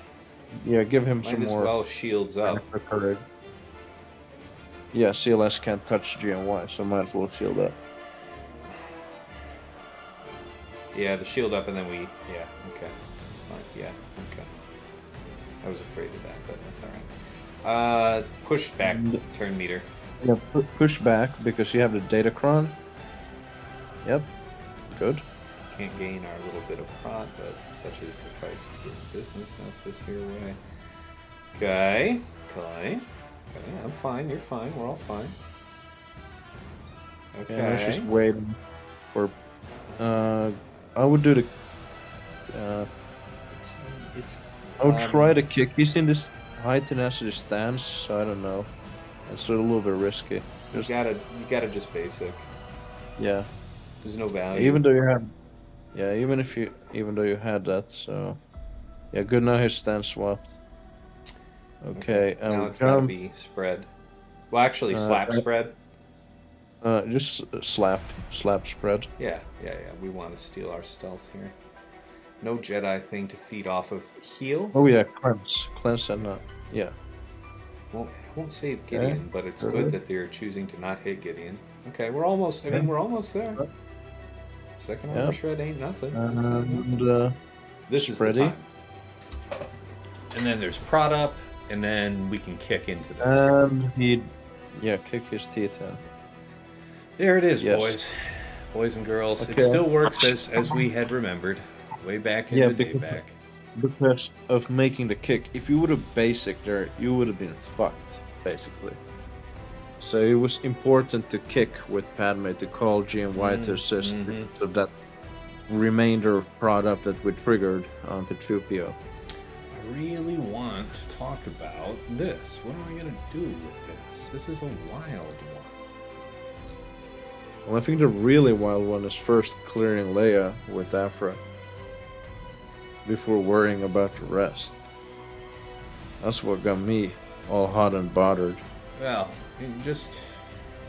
Speaker 5: Yeah, give him
Speaker 1: Might
Speaker 5: some
Speaker 1: as
Speaker 5: more.
Speaker 1: well shields up.
Speaker 5: Courage. Yeah, CLS can't touch GNY, so might as well shield up.
Speaker 1: Yeah, the shield up and then we... Yeah, okay. That's fine. Yeah, okay. I was afraid of that, but that's alright. Push back turn meter.
Speaker 5: Yeah, push back because you have the Datacron. Yep. Good.
Speaker 1: Can't gain our little bit of prod, but such is the price of doing business out this here way. Okay. Okay. Okay, I'm fine. You're fine. We're all fine. Okay.
Speaker 5: Yeah, I was just waiting for... I would do the...
Speaker 1: It's
Speaker 5: I would try to kick. He's in this high tenacity stance, so I don't know. It's a little bit risky.
Speaker 1: You gotta just basic.
Speaker 5: Yeah.
Speaker 1: There's no value.
Speaker 5: Even though you have... Yeah, even though you had that, so... Yeah, good, now his stance swapped. Okay,
Speaker 1: now it's gotta be spread. Well, actually, slap spread.
Speaker 5: Just slap spread.
Speaker 1: Yeah. We want to steal our stealth here. No Jedi thing to feed off of heal.
Speaker 5: Oh yeah, cleanse and yeah.
Speaker 1: Won't save Gideon, but it's good that they're choosing to not hit Gideon. Okay, we're almost. I mean, we're almost there. Second order shred ain't nothing.
Speaker 5: This
Speaker 1: is the time. And then there's prod up, and then we can kick into this.
Speaker 5: Kick his teeth in.
Speaker 1: There it is, boys and girls.
Speaker 5: Okay.
Speaker 1: It still works as we had remembered, way back in the day back.
Speaker 5: Because of making the kick. If you would have basic there, you would have been fucked, basically. So it was important to kick with Padme to call GNY to assist, so that remainder of product that we triggered onto 2PO.
Speaker 1: I really want to talk about this. What am I going to do with this? This is a wild one.
Speaker 5: Well, I think the really wild one is first clearing Leia with Afra before worrying about the rest. That's what got me all hot and bothered.
Speaker 1: Well, just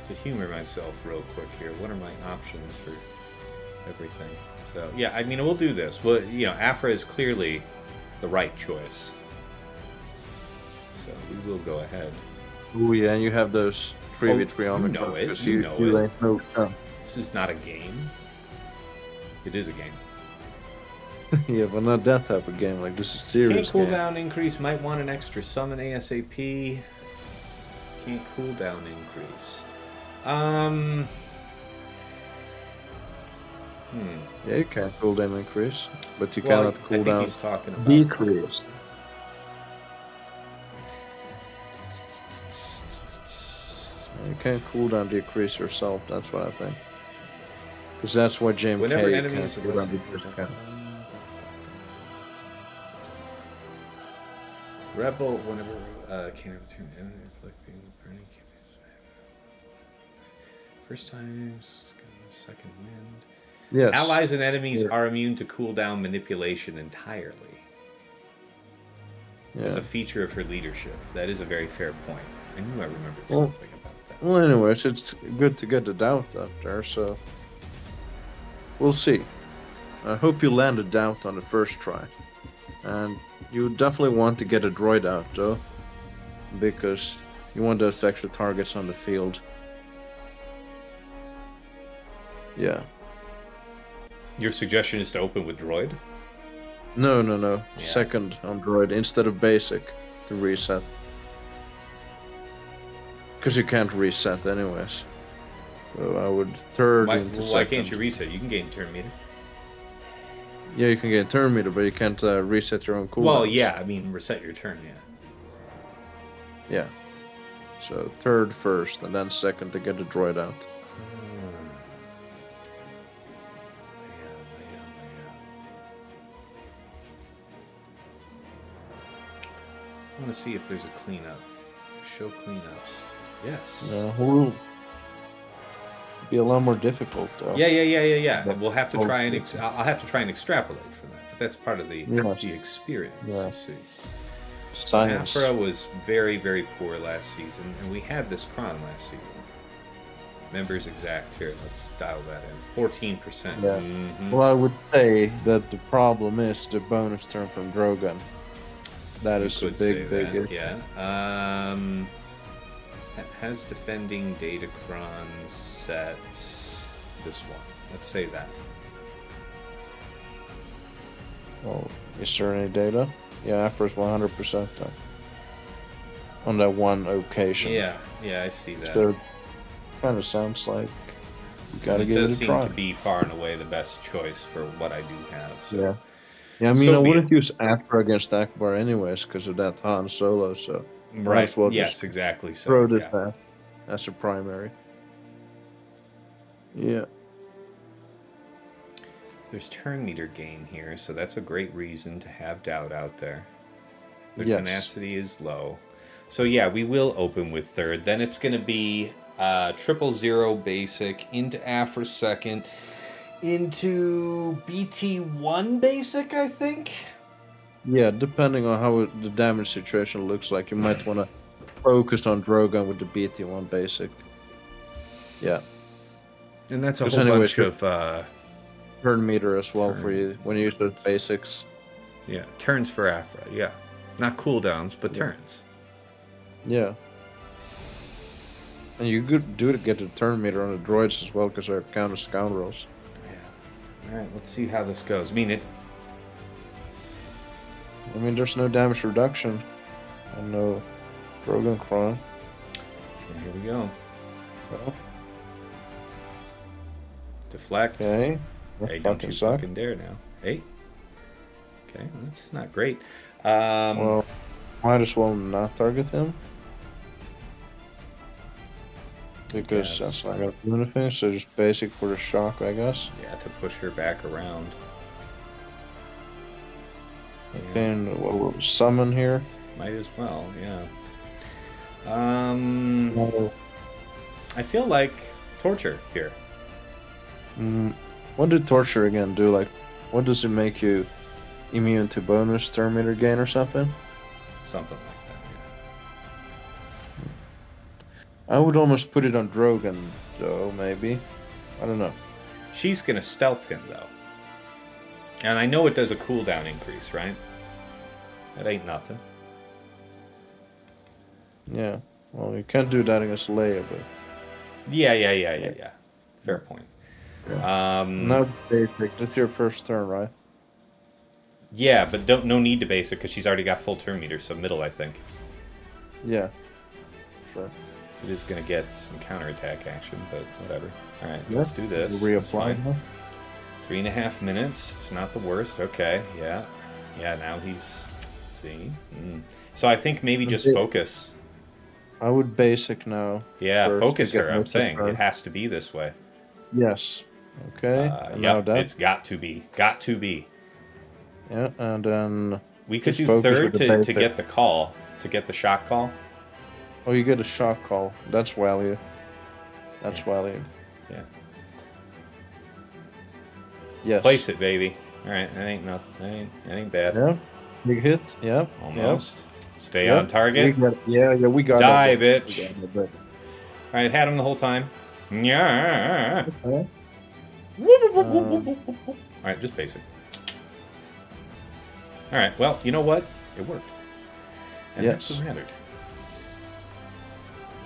Speaker 1: to humor myself real quick here, what are my options for everything? So, yeah, I mean, we'll do this. Well, Afra is clearly the right choice. So we will go ahead.
Speaker 5: Oh yeah, and you have those 3v3 on the
Speaker 1: know it.
Speaker 5: because
Speaker 1: You know it.
Speaker 5: No,
Speaker 1: This is not a game. It is a game.
Speaker 5: yeah, but not that type of game. Like, this is serious.
Speaker 1: Can't cooldown increase. Might want an extra summon ASAP. Can't cooldown increase.
Speaker 5: Yeah, you can cooldown increase, but you cannot
Speaker 1: I think
Speaker 5: cooldown
Speaker 1: he's talking about
Speaker 5: decrease. You can't cooldown decrease yourself. That's what I think. Because that's what JMK
Speaker 1: whenever
Speaker 5: can't
Speaker 1: enemies
Speaker 5: cooldown decrease.
Speaker 1: Rebel, whenever can't have turn enemy inflicting burning. First times, second wind.
Speaker 5: Yes.
Speaker 1: Allies and enemies are immune to cooldown manipulation entirely.
Speaker 5: Yeah.
Speaker 1: As a feature of her leadership. That is a very fair point. I knew I remembered something about that.
Speaker 5: Well, anyways, it's good to get the doubt out there, so we'll see. I hope you land a doubt on the first try. And you definitely want to get a droid out, though, because you want those extra targets on the field. Yeah.
Speaker 1: Your suggestion is to open with droid?
Speaker 5: No.
Speaker 1: Yeah.
Speaker 5: Second on droid instead of basic to reset. Because you can't reset anyways. So I would third into second.
Speaker 1: Why can't you reset? You can gain turn meter.
Speaker 5: Yeah, you can get turn meter, but you can't reset your own cooldown.
Speaker 1: Well, yeah, I mean, reset your turn,
Speaker 5: Yeah. So third first, and then second to get the droid out.
Speaker 1: I want to see if there's a cleanup. Show cleanups. Yes.
Speaker 5: Will be a lot more difficult, though.
Speaker 1: Yeah. We'll have to try and I'll have to try and extrapolate from that. But that's part of the experience.
Speaker 5: Yeah.
Speaker 1: You see.
Speaker 5: Science.
Speaker 1: Afra was very, very poor last season, and we had this Kron last season. Members exact here. Let's dial that in. 14%.
Speaker 5: Yeah.
Speaker 1: Mhm.
Speaker 5: Well, I would say that the problem is the bonus turn from Drogan. That
Speaker 1: You
Speaker 5: is a
Speaker 1: could say
Speaker 5: big
Speaker 1: that,
Speaker 5: issue.
Speaker 1: yeah. Has defending Datacron set this one? Let's say that.
Speaker 5: Oh, is there any data? Yeah, Afra's 100% though. On that one occasion.
Speaker 1: Yeah, I see that.
Speaker 5: So, kind of sounds like you gotta
Speaker 1: it
Speaker 5: give
Speaker 1: does
Speaker 5: it a
Speaker 1: seem
Speaker 5: try.
Speaker 1: to be far and away the best choice for what I do have. So.
Speaker 5: Yeah. Yeah, I mean,
Speaker 1: So
Speaker 5: I
Speaker 1: be
Speaker 5: wouldn't
Speaker 1: it.
Speaker 5: use Akbar against Akbar anyways because of that Han Solo, so might
Speaker 1: Right.
Speaker 5: as well
Speaker 1: Yes,
Speaker 5: just
Speaker 1: exactly. So
Speaker 5: throw this
Speaker 1: yeah.
Speaker 5: as a primary. Yeah.
Speaker 1: There's turn meter gain here, so that's a great reason to have doubt out there. Their
Speaker 5: Yes.
Speaker 1: tenacity is low. So yeah, we will open with third. Then it's going to be 000 basic into Afra second, into BT1 basic, I think.
Speaker 5: Yeah, depending on how the damage situation looks like, you might want to focus on Drogan with the BT1 basic. Yeah.
Speaker 1: And that's a
Speaker 5: Because
Speaker 1: whole
Speaker 5: anyways,
Speaker 1: bunch of
Speaker 5: turn meter as well for
Speaker 1: Turn.
Speaker 5: you when you use those basics.
Speaker 1: yeah, turns for Afra. Yeah. Not cooldowns, but
Speaker 5: Yeah.
Speaker 1: turns.
Speaker 5: Yeah. And you could do to get the turn meter on the droids as well because they're kind of scoundrels.
Speaker 1: Yeah. All right, let's see how this goes. I mean,
Speaker 5: I mean, there's no damage reduction and no Drogan Kron.
Speaker 1: here we go.
Speaker 5: Well,
Speaker 1: Deflect.
Speaker 5: okay.
Speaker 1: Hey,
Speaker 5: That
Speaker 1: don't you
Speaker 5: suck.
Speaker 1: fucking dare now. Hey. Okay, well, that's not great.
Speaker 5: Well, might as well not target him. Because
Speaker 1: guess.
Speaker 5: that's not gonna do anything, so just basic for the shock, I guess.
Speaker 1: Yeah, to push her back around.
Speaker 5: Okay, and what will we summon here?
Speaker 1: Might as well, yeah.
Speaker 5: No.
Speaker 1: I feel like torture here.
Speaker 5: What did torture again do? Like, what does it make you immune to bonus turn meter gain or something?
Speaker 1: Something like that, yeah.
Speaker 5: I would almost put it on Drogan, though, maybe. I don't know.
Speaker 1: She's gonna stealth him though. And I know it does a cooldown increase, right? That ain't nothing.
Speaker 5: Yeah. Well, you can't do that against Leia, but...
Speaker 1: Yeah. Fair point.
Speaker 5: Not basic. That's your first turn, right?
Speaker 1: Yeah, but no need to base it because she's already got full turn meter, so middle, I think.
Speaker 5: Yeah. Sure.
Speaker 1: It is going to get some counterattack action, but whatever. All right,
Speaker 5: Yeah.
Speaker 1: let's do this. That's
Speaker 5: Reapply.
Speaker 1: fine.
Speaker 5: Huh?
Speaker 1: 3.5 minutes. It's not the worst. Okay, yeah. Yeah, now he's... See? So I think maybe just
Speaker 5: Okay.
Speaker 1: focus.
Speaker 5: I would basic now.
Speaker 1: Yeah,
Speaker 5: first
Speaker 1: focus
Speaker 5: to get
Speaker 1: her, I'm
Speaker 5: most of
Speaker 1: saying.
Speaker 5: her.
Speaker 1: It has to be this way.
Speaker 5: Yes. Okay. and now
Speaker 1: Yep,
Speaker 5: that.
Speaker 1: it's got to be. Got to be.
Speaker 5: Yeah, and then...
Speaker 1: We could
Speaker 5: Just
Speaker 1: do
Speaker 5: focus
Speaker 1: third
Speaker 5: with the
Speaker 1: to
Speaker 5: basic.
Speaker 1: get the call, to get the shock call.
Speaker 5: Oh, you get a shock call. That's value. That's
Speaker 1: Yeah.
Speaker 5: value.
Speaker 1: Yeah.
Speaker 5: Yes.
Speaker 1: Place it, baby. All right, that ain't nothing. That ain't bad.
Speaker 5: Yeah. Big hit. Yeah.
Speaker 1: Almost. Stay
Speaker 5: Yep.
Speaker 1: on target.
Speaker 5: We got
Speaker 1: Die,
Speaker 5: that.
Speaker 1: bitch.
Speaker 5: We got that.
Speaker 1: All right, had him the whole time. Yeah.
Speaker 5: Okay.
Speaker 1: All right, just basic. All right, well, you know what? It worked. And that's
Speaker 5: Yes.
Speaker 1: what mattered.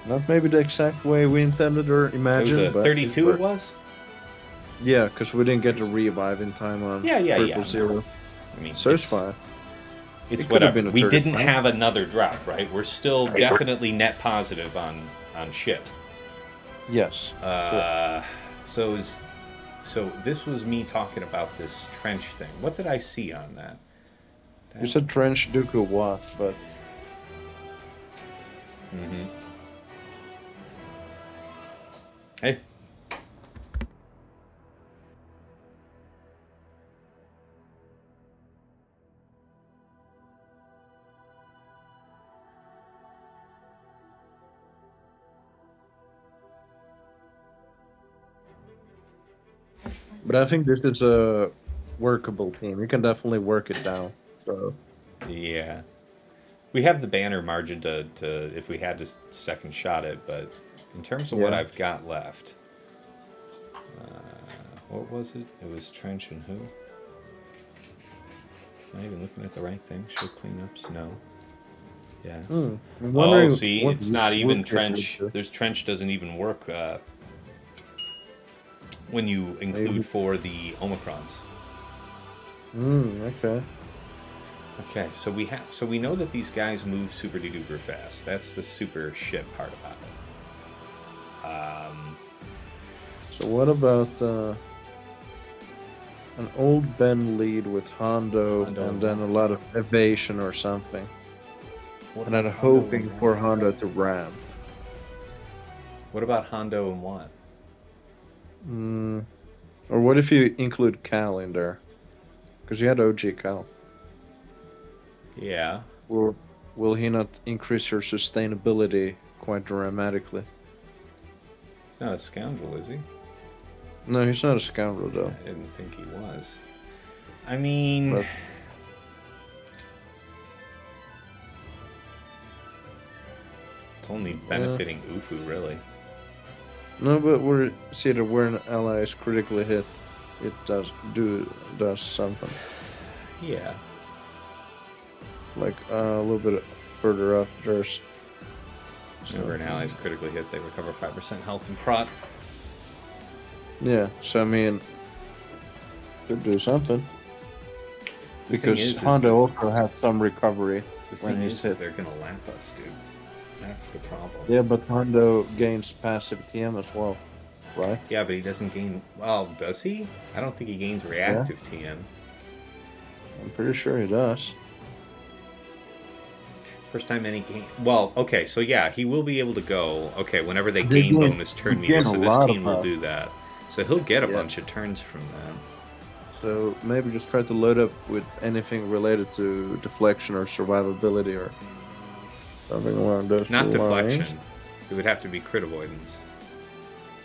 Speaker 5: Not maybe the exact way we intended or
Speaker 1: It
Speaker 5: imagined.
Speaker 1: was a
Speaker 5: but
Speaker 1: 32 it
Speaker 5: worked.
Speaker 1: was?
Speaker 5: Yeah, because we didn't get to revive in time on
Speaker 1: Yeah.
Speaker 5: 000.
Speaker 1: I mean,
Speaker 5: So it's fine.
Speaker 1: It's
Speaker 5: It could have
Speaker 1: whatever.
Speaker 5: been a
Speaker 1: We
Speaker 5: 30,
Speaker 1: didn't
Speaker 5: right?
Speaker 1: have another drop, right? We're still definitely net positive on shit.
Speaker 5: Yes.
Speaker 1: So this was me talking about this trench thing. What did I see on that?
Speaker 5: You said trench Dooku Watt, but
Speaker 1: Hey.
Speaker 5: I think this is a workable team. You can definitely work it down. So
Speaker 1: Yeah. We have the banner margin to if we had to second shot it, but in terms of what I've got left, what was it? It was trench and who? Am I even looking at the right thing? Show cleanups? No. Yes. Oh, see, it's not even trench. There's trench doesn't even work when you include for the Omicrons.
Speaker 5: Okay.
Speaker 1: Okay, so we know that these guys move super duper fast. That's the super shit part about it.
Speaker 5: So what about an old Ben lead with Hondo and then a lot of evasion or something? And then hoping for Hondo to ramp.
Speaker 1: What about Hondo and what?
Speaker 5: Or what if you include Cal in there? Because you had OG Cal.
Speaker 1: Yeah.
Speaker 5: Or will he not increase your sustainability quite dramatically?
Speaker 1: He's not a scoundrel, is he?
Speaker 5: No, he's not a scoundrel, though.
Speaker 1: I didn't think he was. I mean...
Speaker 5: But
Speaker 1: it's only benefiting Ufu, really.
Speaker 5: No, but see that where an ally is critically hit, it does something.
Speaker 1: Yeah.
Speaker 5: Like a little bit further up, there's.
Speaker 1: Whenever an ally is critically hit, they recover 5% health and prot.
Speaker 5: Yeah, so I mean, could do something. Because Hondo also has some recovery when he's hit.
Speaker 1: They're gonna lamp us, dude. That's the problem.
Speaker 5: Yeah, but Hondo gains passive TM as well, right?
Speaker 1: Yeah, but he doesn't gain... Well, does he? I don't think he gains reactive TM.
Speaker 5: I'm pretty sure he does.
Speaker 1: First time any game... Well, okay, so yeah, he will be able to go... Okay, whenever they gain bonus turn meter, so this team will do that. So he'll get a bunch of turns from that.
Speaker 5: So maybe just try to load up with anything related to deflection or survivability or... something along those
Speaker 1: Not deflection.
Speaker 5: lines.
Speaker 1: It would have to be crit avoidance.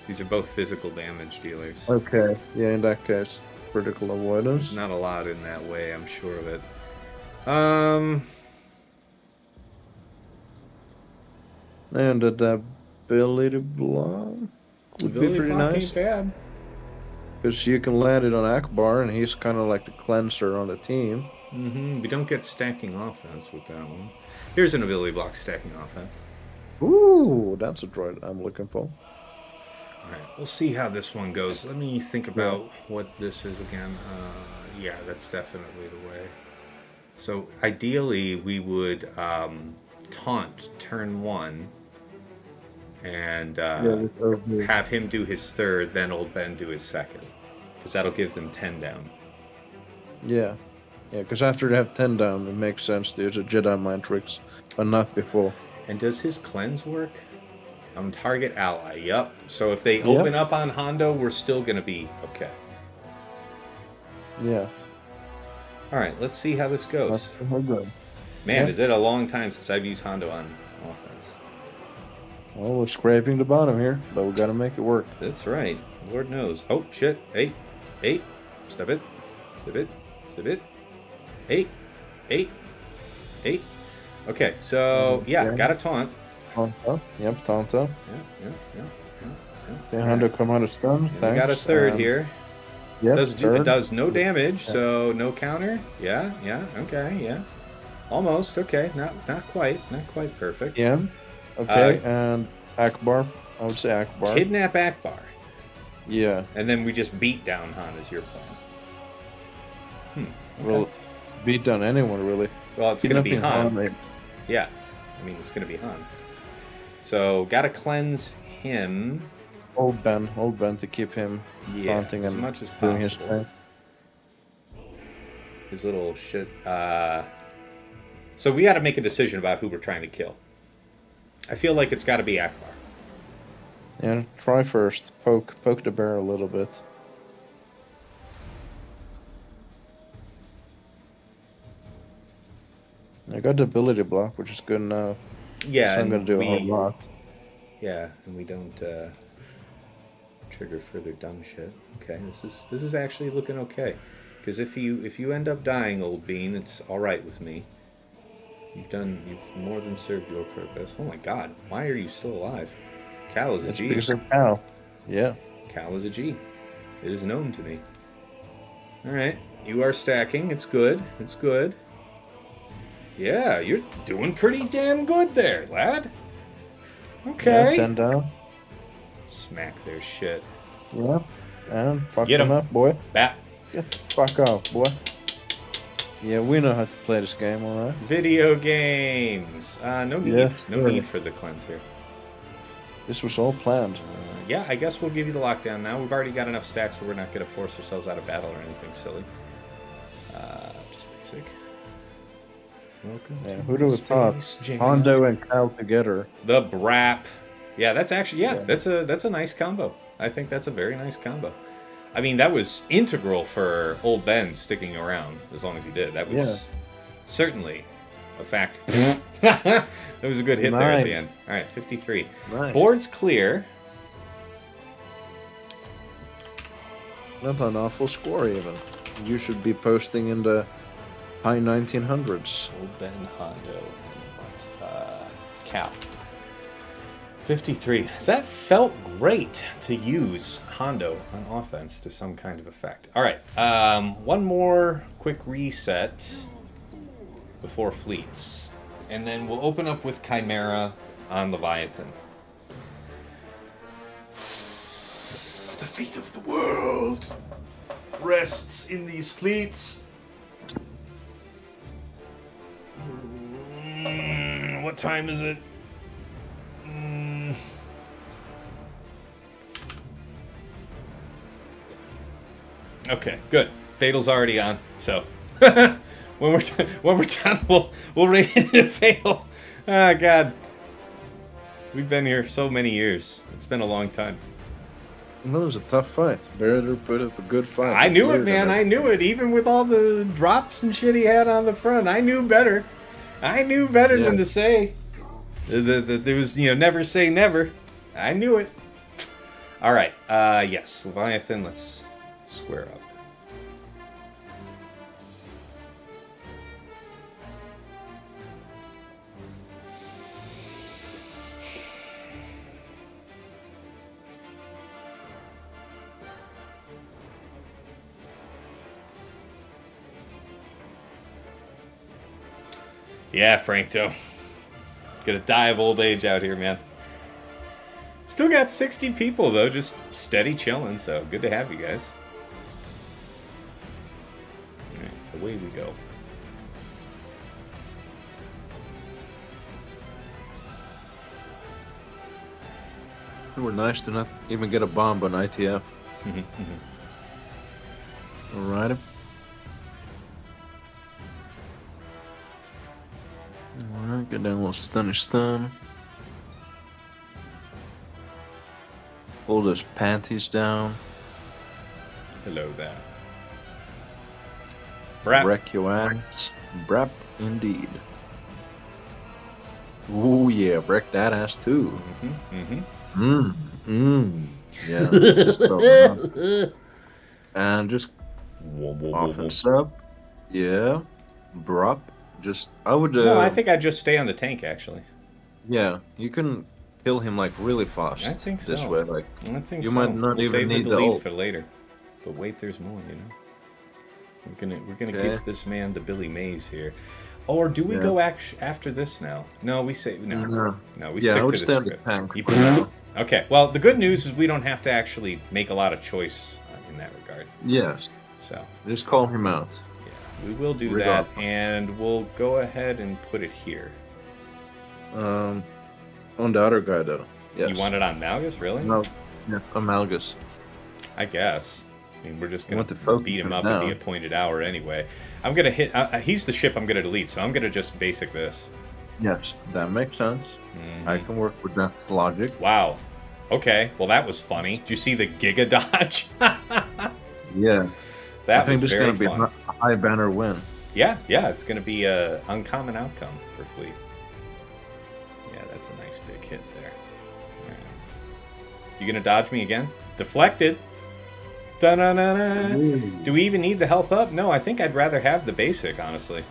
Speaker 1: These are both physical damage dealers.
Speaker 5: Okay, yeah, in that case, critical avoidance.
Speaker 1: There's not a lot in that way, I'm sure of it.
Speaker 5: And the ability block would be pretty nice.
Speaker 1: Ain't bad.
Speaker 5: Because you can land it on Akbar, and he's kind of like the cleanser on the team.
Speaker 1: We don't get stacking offense with that one. Here's an ability block stacking offense.
Speaker 5: Ooh, that's a droid I'm looking for.
Speaker 1: Alright, we'll see how this one goes. Let me think about what this is again. Yeah, that's definitely the way. So, ideally, we would taunt turn 1 and have him do his third, then old Ben do his second. Because that'll give them 10 down.
Speaker 5: Yeah. Yeah, because after they have 10 down, it makes sense to use a Jedi mind tricks, but not before.
Speaker 1: And does his cleanse work? Target ally, yep. So if they open up on Hondo, we're still going to be okay.
Speaker 5: Yeah.
Speaker 1: Alright, let's see how this goes.
Speaker 5: That's good.
Speaker 1: Man, is it a long time since I've used Hondo on offense.
Speaker 5: Well, we're scraping the bottom here, but we got to make it work.
Speaker 1: That's right. Lord knows. Oh, shit. Hey. Hey. Step it. Step it. Step it. Hey. Hey. Hey. Okay, so, yeah, got a taunt.
Speaker 5: Taunta. Yep, Taunta.
Speaker 1: Yeah.
Speaker 5: Okay, Hondo come out of stun.
Speaker 1: We got a third here.
Speaker 5: Yep,
Speaker 1: It does no damage, so no counter. Yeah, okay, yeah. Almost, okay. Not quite perfect.
Speaker 5: Yeah. Okay, and Akbar. I would say Akbar.
Speaker 1: Kidnap Akbar.
Speaker 5: Yeah.
Speaker 1: And then we just beat down Han is your plan. Okay.
Speaker 5: Well, beat down anyone, really.
Speaker 1: Well, it's going to be Han. Yeah. I mean, it's going to be Han. So, got to cleanse him.
Speaker 5: Old Ben to keep him taunting
Speaker 1: as
Speaker 5: and
Speaker 1: much as
Speaker 5: doing his
Speaker 1: possible.
Speaker 5: thing.
Speaker 1: His little shit. So we got to make a decision about who we're trying to kill. I feel like it's got to be Akbar.
Speaker 5: Yeah, try first. Poke the bear a little bit. I got the ability block, which is good enough.
Speaker 1: Yeah,
Speaker 5: so I'm gonna do a whole lot.
Speaker 1: Yeah, and we don't trigger further dumb shit. Okay, this is actually looking okay. Because if you end up dying, old bean, it's all right with me. You've more than served your purpose. Oh my God, why are you still alive? Cal is a
Speaker 5: It's
Speaker 1: G.
Speaker 5: because of Cal. Yeah.
Speaker 1: Cal is a G. It is known to me. All right, you are stacking. It's good. It's good. Yeah, you're doing pretty damn good there, lad. Okay.
Speaker 5: Yeah, 10 down.
Speaker 1: Smack their shit.
Speaker 5: Yeah. And fuck
Speaker 1: Get 'em.
Speaker 5: them up, boy.
Speaker 1: Bat.
Speaker 5: Get the fuck off, boy. Yeah, we know how to play this game, alright?
Speaker 1: Video games. No need.
Speaker 5: Yeah,
Speaker 1: no
Speaker 5: sure.
Speaker 1: need for the cleanse here.
Speaker 5: This was all planned.
Speaker 1: Yeah, I guess we'll give you the lockdown now. We've already got enough stacks where we're not going to force ourselves out of battle or anything silly. Just basic. Welcome
Speaker 5: Yeah,
Speaker 1: to
Speaker 5: who do we thought?
Speaker 1: Space Jam.
Speaker 5: Hondo and Cal together.
Speaker 1: The Brap. Yeah, that's actually
Speaker 5: Yeah.
Speaker 1: that's a nice combo. I think that's a very nice combo. I mean, that was integral for old Ben sticking around as long as he did. That was certainly a fact. That was a good hit there at the end. All right, 53.
Speaker 5: Nice.
Speaker 1: Board's clear.
Speaker 5: Not an awful score, even. You should be posting in the high 1900s.
Speaker 1: Old Ben, Hondo, and what? Cal. 53. That felt great to use Hondo on offense to some kind of effect. All right, one more quick reset before fleets, and then we'll open up with Chimera on Leviathan. The fate of the world rests in these fleets. What time is it? Okay, good. Fatal's already on, so when we're done, we'll raid into Fatal. Ah, God, we've been here so many years. It's been a long time.
Speaker 5: That was a tough fight. Berator put up a good fight.
Speaker 1: I knew it, man. I knew it. Even with all the drops and shit he had on the front, I knew better. I knew better than to say. There was, never say never. I knew it. All right. Yes, Leviathan. Let's square up. Yeah, Frankto. Gonna die of old age out here, man. Still got 60 people, though, just steady chilling, so good to have you guys. Alright, away we go.
Speaker 5: It were nice to not even get a bomb on ITF. Alright. Alright, get down a little stun. Pull those panties down.
Speaker 1: Hello there. Brap.
Speaker 5: Wreck your ass. Brap indeed. Ooh yeah, wreck that ass too. Yeah. And just offense up. Yeah. Brop. Just I would.
Speaker 1: No, I think I'd just stay on the tank actually.
Speaker 5: Yeah, you can kill him like really fast.
Speaker 1: I think so.
Speaker 5: This way, like
Speaker 1: I think
Speaker 5: you
Speaker 1: so.
Speaker 5: might not
Speaker 1: We'll
Speaker 5: even
Speaker 1: save
Speaker 5: need
Speaker 1: the
Speaker 5: the
Speaker 1: delete
Speaker 5: ult.
Speaker 1: for later. But wait, there's more. We're gonna give this man the Billy Mays here. Or do we go after this now? No, we say no. No, we stick
Speaker 5: I would
Speaker 1: to
Speaker 5: stay
Speaker 1: the
Speaker 5: on the
Speaker 1: script.
Speaker 5: tank
Speaker 1: Keep
Speaker 5: for
Speaker 1: it
Speaker 5: now.
Speaker 1: up. Okay. Well, the good news is we don't have to actually make a lot of choice in that regard.
Speaker 5: Yes.
Speaker 1: So
Speaker 5: Just call him out.
Speaker 1: we will do that, and we'll go ahead and put it here.
Speaker 5: On the other guy though. Yes.
Speaker 1: You want it on Malgus, really?
Speaker 5: No. Yeah, Amalgus.
Speaker 1: I guess. I mean, we're just
Speaker 5: want
Speaker 1: gonna
Speaker 5: to focus
Speaker 1: beat him
Speaker 5: for
Speaker 1: up
Speaker 5: now.
Speaker 1: at the appointed hour anyway. I'm gonna hit. He's the ship I'm gonna delete, so I'm gonna just basic this.
Speaker 5: Yes, that makes sense. I can work with that logic.
Speaker 1: Wow. Okay. Well, that was funny. Did you see the Giga dodge?
Speaker 5: Yeah.
Speaker 1: That
Speaker 5: I think
Speaker 1: was
Speaker 5: this is
Speaker 1: very
Speaker 5: gonna be
Speaker 1: fun.
Speaker 5: a high banner win.
Speaker 1: Yeah, it's gonna be a uncommon outcome for Fleet. Yeah, that's a nice big hit there. All right. You gonna dodge me again? Deflected. Da-na-na-na. Do we even need the health up? No, I think I'd rather have the basic, honestly.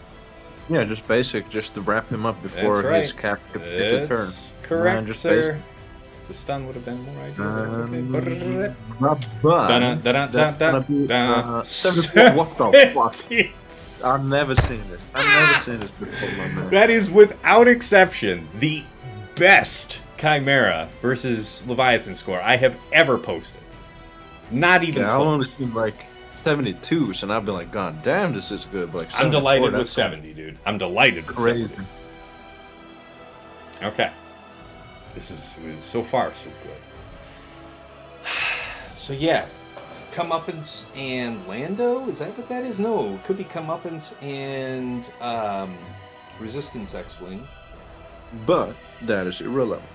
Speaker 5: Yeah, just basic, just to wrap him up before
Speaker 1: That's right.
Speaker 5: his cap could take a turn.
Speaker 1: It's correct,
Speaker 5: just
Speaker 1: sir. The stun would have been more ideal, but it's okay.
Speaker 5: But that's gonna be 74. What the fuck? I've never seen this. I've never seen this before, my man.
Speaker 1: That is without exception the best Chimera versus Leviathan score I have ever posted. Not even
Speaker 5: I've only
Speaker 1: close.
Speaker 5: seen like 72s, and I've been like, God damn, this is good. But like,
Speaker 1: I'm delighted with
Speaker 5: that's
Speaker 1: 70, dude. I'm delighted with
Speaker 5: crazy.
Speaker 1: 70. Okay. This is so far so good. So yeah, Comeuppance and Lando? Is that what that is? No, it could be Comeuppance and Resistance X-Wing.
Speaker 5: But that is irrelevant.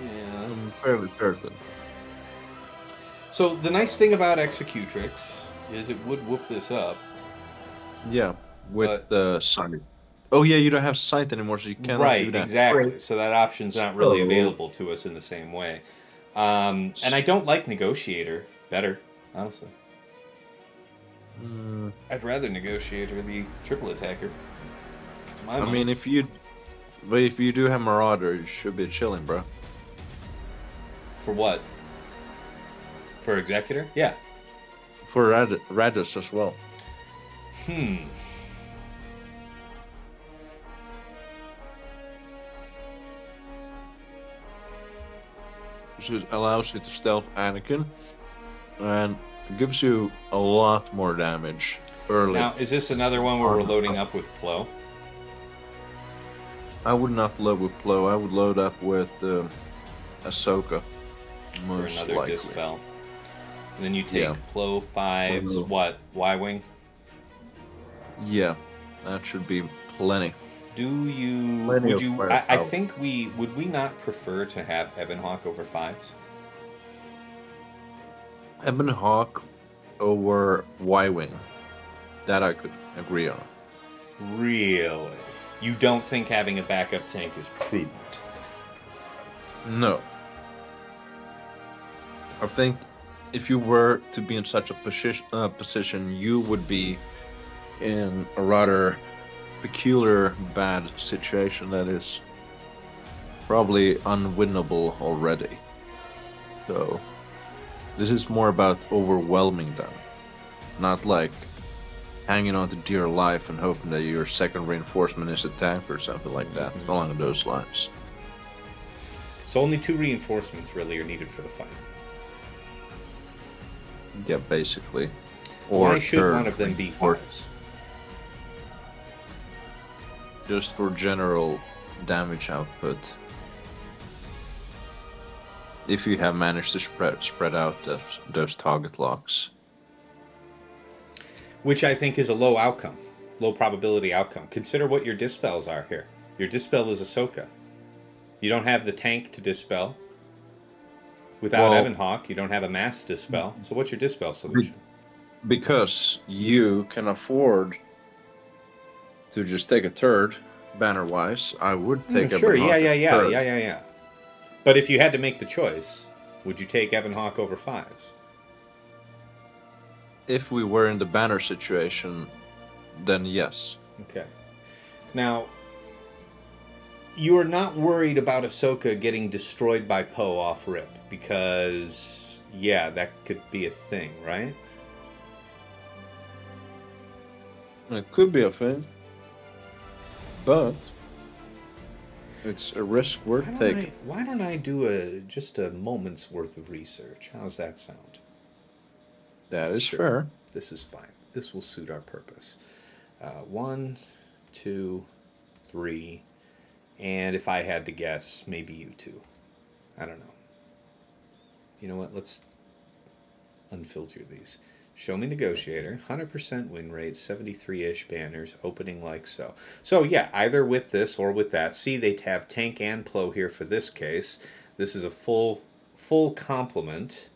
Speaker 1: Yeah.
Speaker 5: I'm fairly certain.
Speaker 1: So the nice thing about Executrix is it would whoop this up.
Speaker 5: Yeah, with the sight. Oh yeah, you don't have sight anymore, so you cannot do that.
Speaker 1: Exactly.
Speaker 5: Great.
Speaker 1: So that option's not really available to us in the same way. And I don't like Negotiator better, honestly. I'd rather Negotiator the triple attacker. It's my
Speaker 5: I
Speaker 1: money.
Speaker 5: mean, if you do have Marauder, you should be chilling, bro.
Speaker 1: For what? For Executor? Yeah.
Speaker 5: For Radis as well. It allows you to stealth Anakin, and it gives you a lot more damage early.
Speaker 1: Now, is this another one where we're loading up with Plo?
Speaker 5: I would not load with Plo. I would load up with Ahsoka. Most
Speaker 1: For another
Speaker 5: likely.
Speaker 1: Dispel. And then you take Plo 5's, what, Y-Wing?
Speaker 5: Yeah, that should be plenty.
Speaker 1: Do you...
Speaker 5: Plenty
Speaker 1: would
Speaker 5: of
Speaker 1: you...
Speaker 5: firepower.
Speaker 1: I think would we not prefer to have Ebon Hawk over 5s?
Speaker 5: Ebon Hawk over Y-Wing. That I could agree on.
Speaker 1: Really? You don't think having a backup tank is prudent?
Speaker 5: No. I think if you were to be in such a position, you would be in a rather peculiar bad situation that is probably unwinnable already. So this is more about overwhelming them, not like hanging on to dear life and hoping that your second reinforcement is attacked or something like that, along those lines.
Speaker 1: So only 2 reinforcements really are needed for the fight.
Speaker 5: Yeah, basically.
Speaker 1: Why should one of them be 5s?
Speaker 5: Just for general damage output. If you have managed to spread out those target locks.
Speaker 1: Which I think is a low outcome. Low probability outcome. Consider what your dispels are here. Your dispel is Ahsoka. You don't have the tank to dispel. Without Ebon Hawk, you don't have a mass dispel. So what's your dispel solution?
Speaker 5: Because you can afford to just take a third, banner-wise. I would take
Speaker 1: sure,
Speaker 5: Ebon Hawk
Speaker 1: yeah. But if you had to make the choice, would you take Ebon Hawk over 5s?
Speaker 5: If we were in the banner situation, then yes.
Speaker 1: Okay. Now, you are not worried about Ahsoka getting destroyed by Poe off rip, because, yeah, that could be a thing, right?
Speaker 5: It could be a thing, but it's a risk worth taking.
Speaker 1: Why don't I do just a moment's worth of research? How's that sound?
Speaker 5: That is fair.
Speaker 1: This is fine. This will suit our purpose. 1, 2, 3, and if I had to guess, maybe you 2. I don't know. You know what? Let's unfilter these. Show me Negotiator, 100% win rate, 73-ish banners, opening like so. So yeah, either with this or with that. See, they have tank and Plo here for this case. This is a full complement.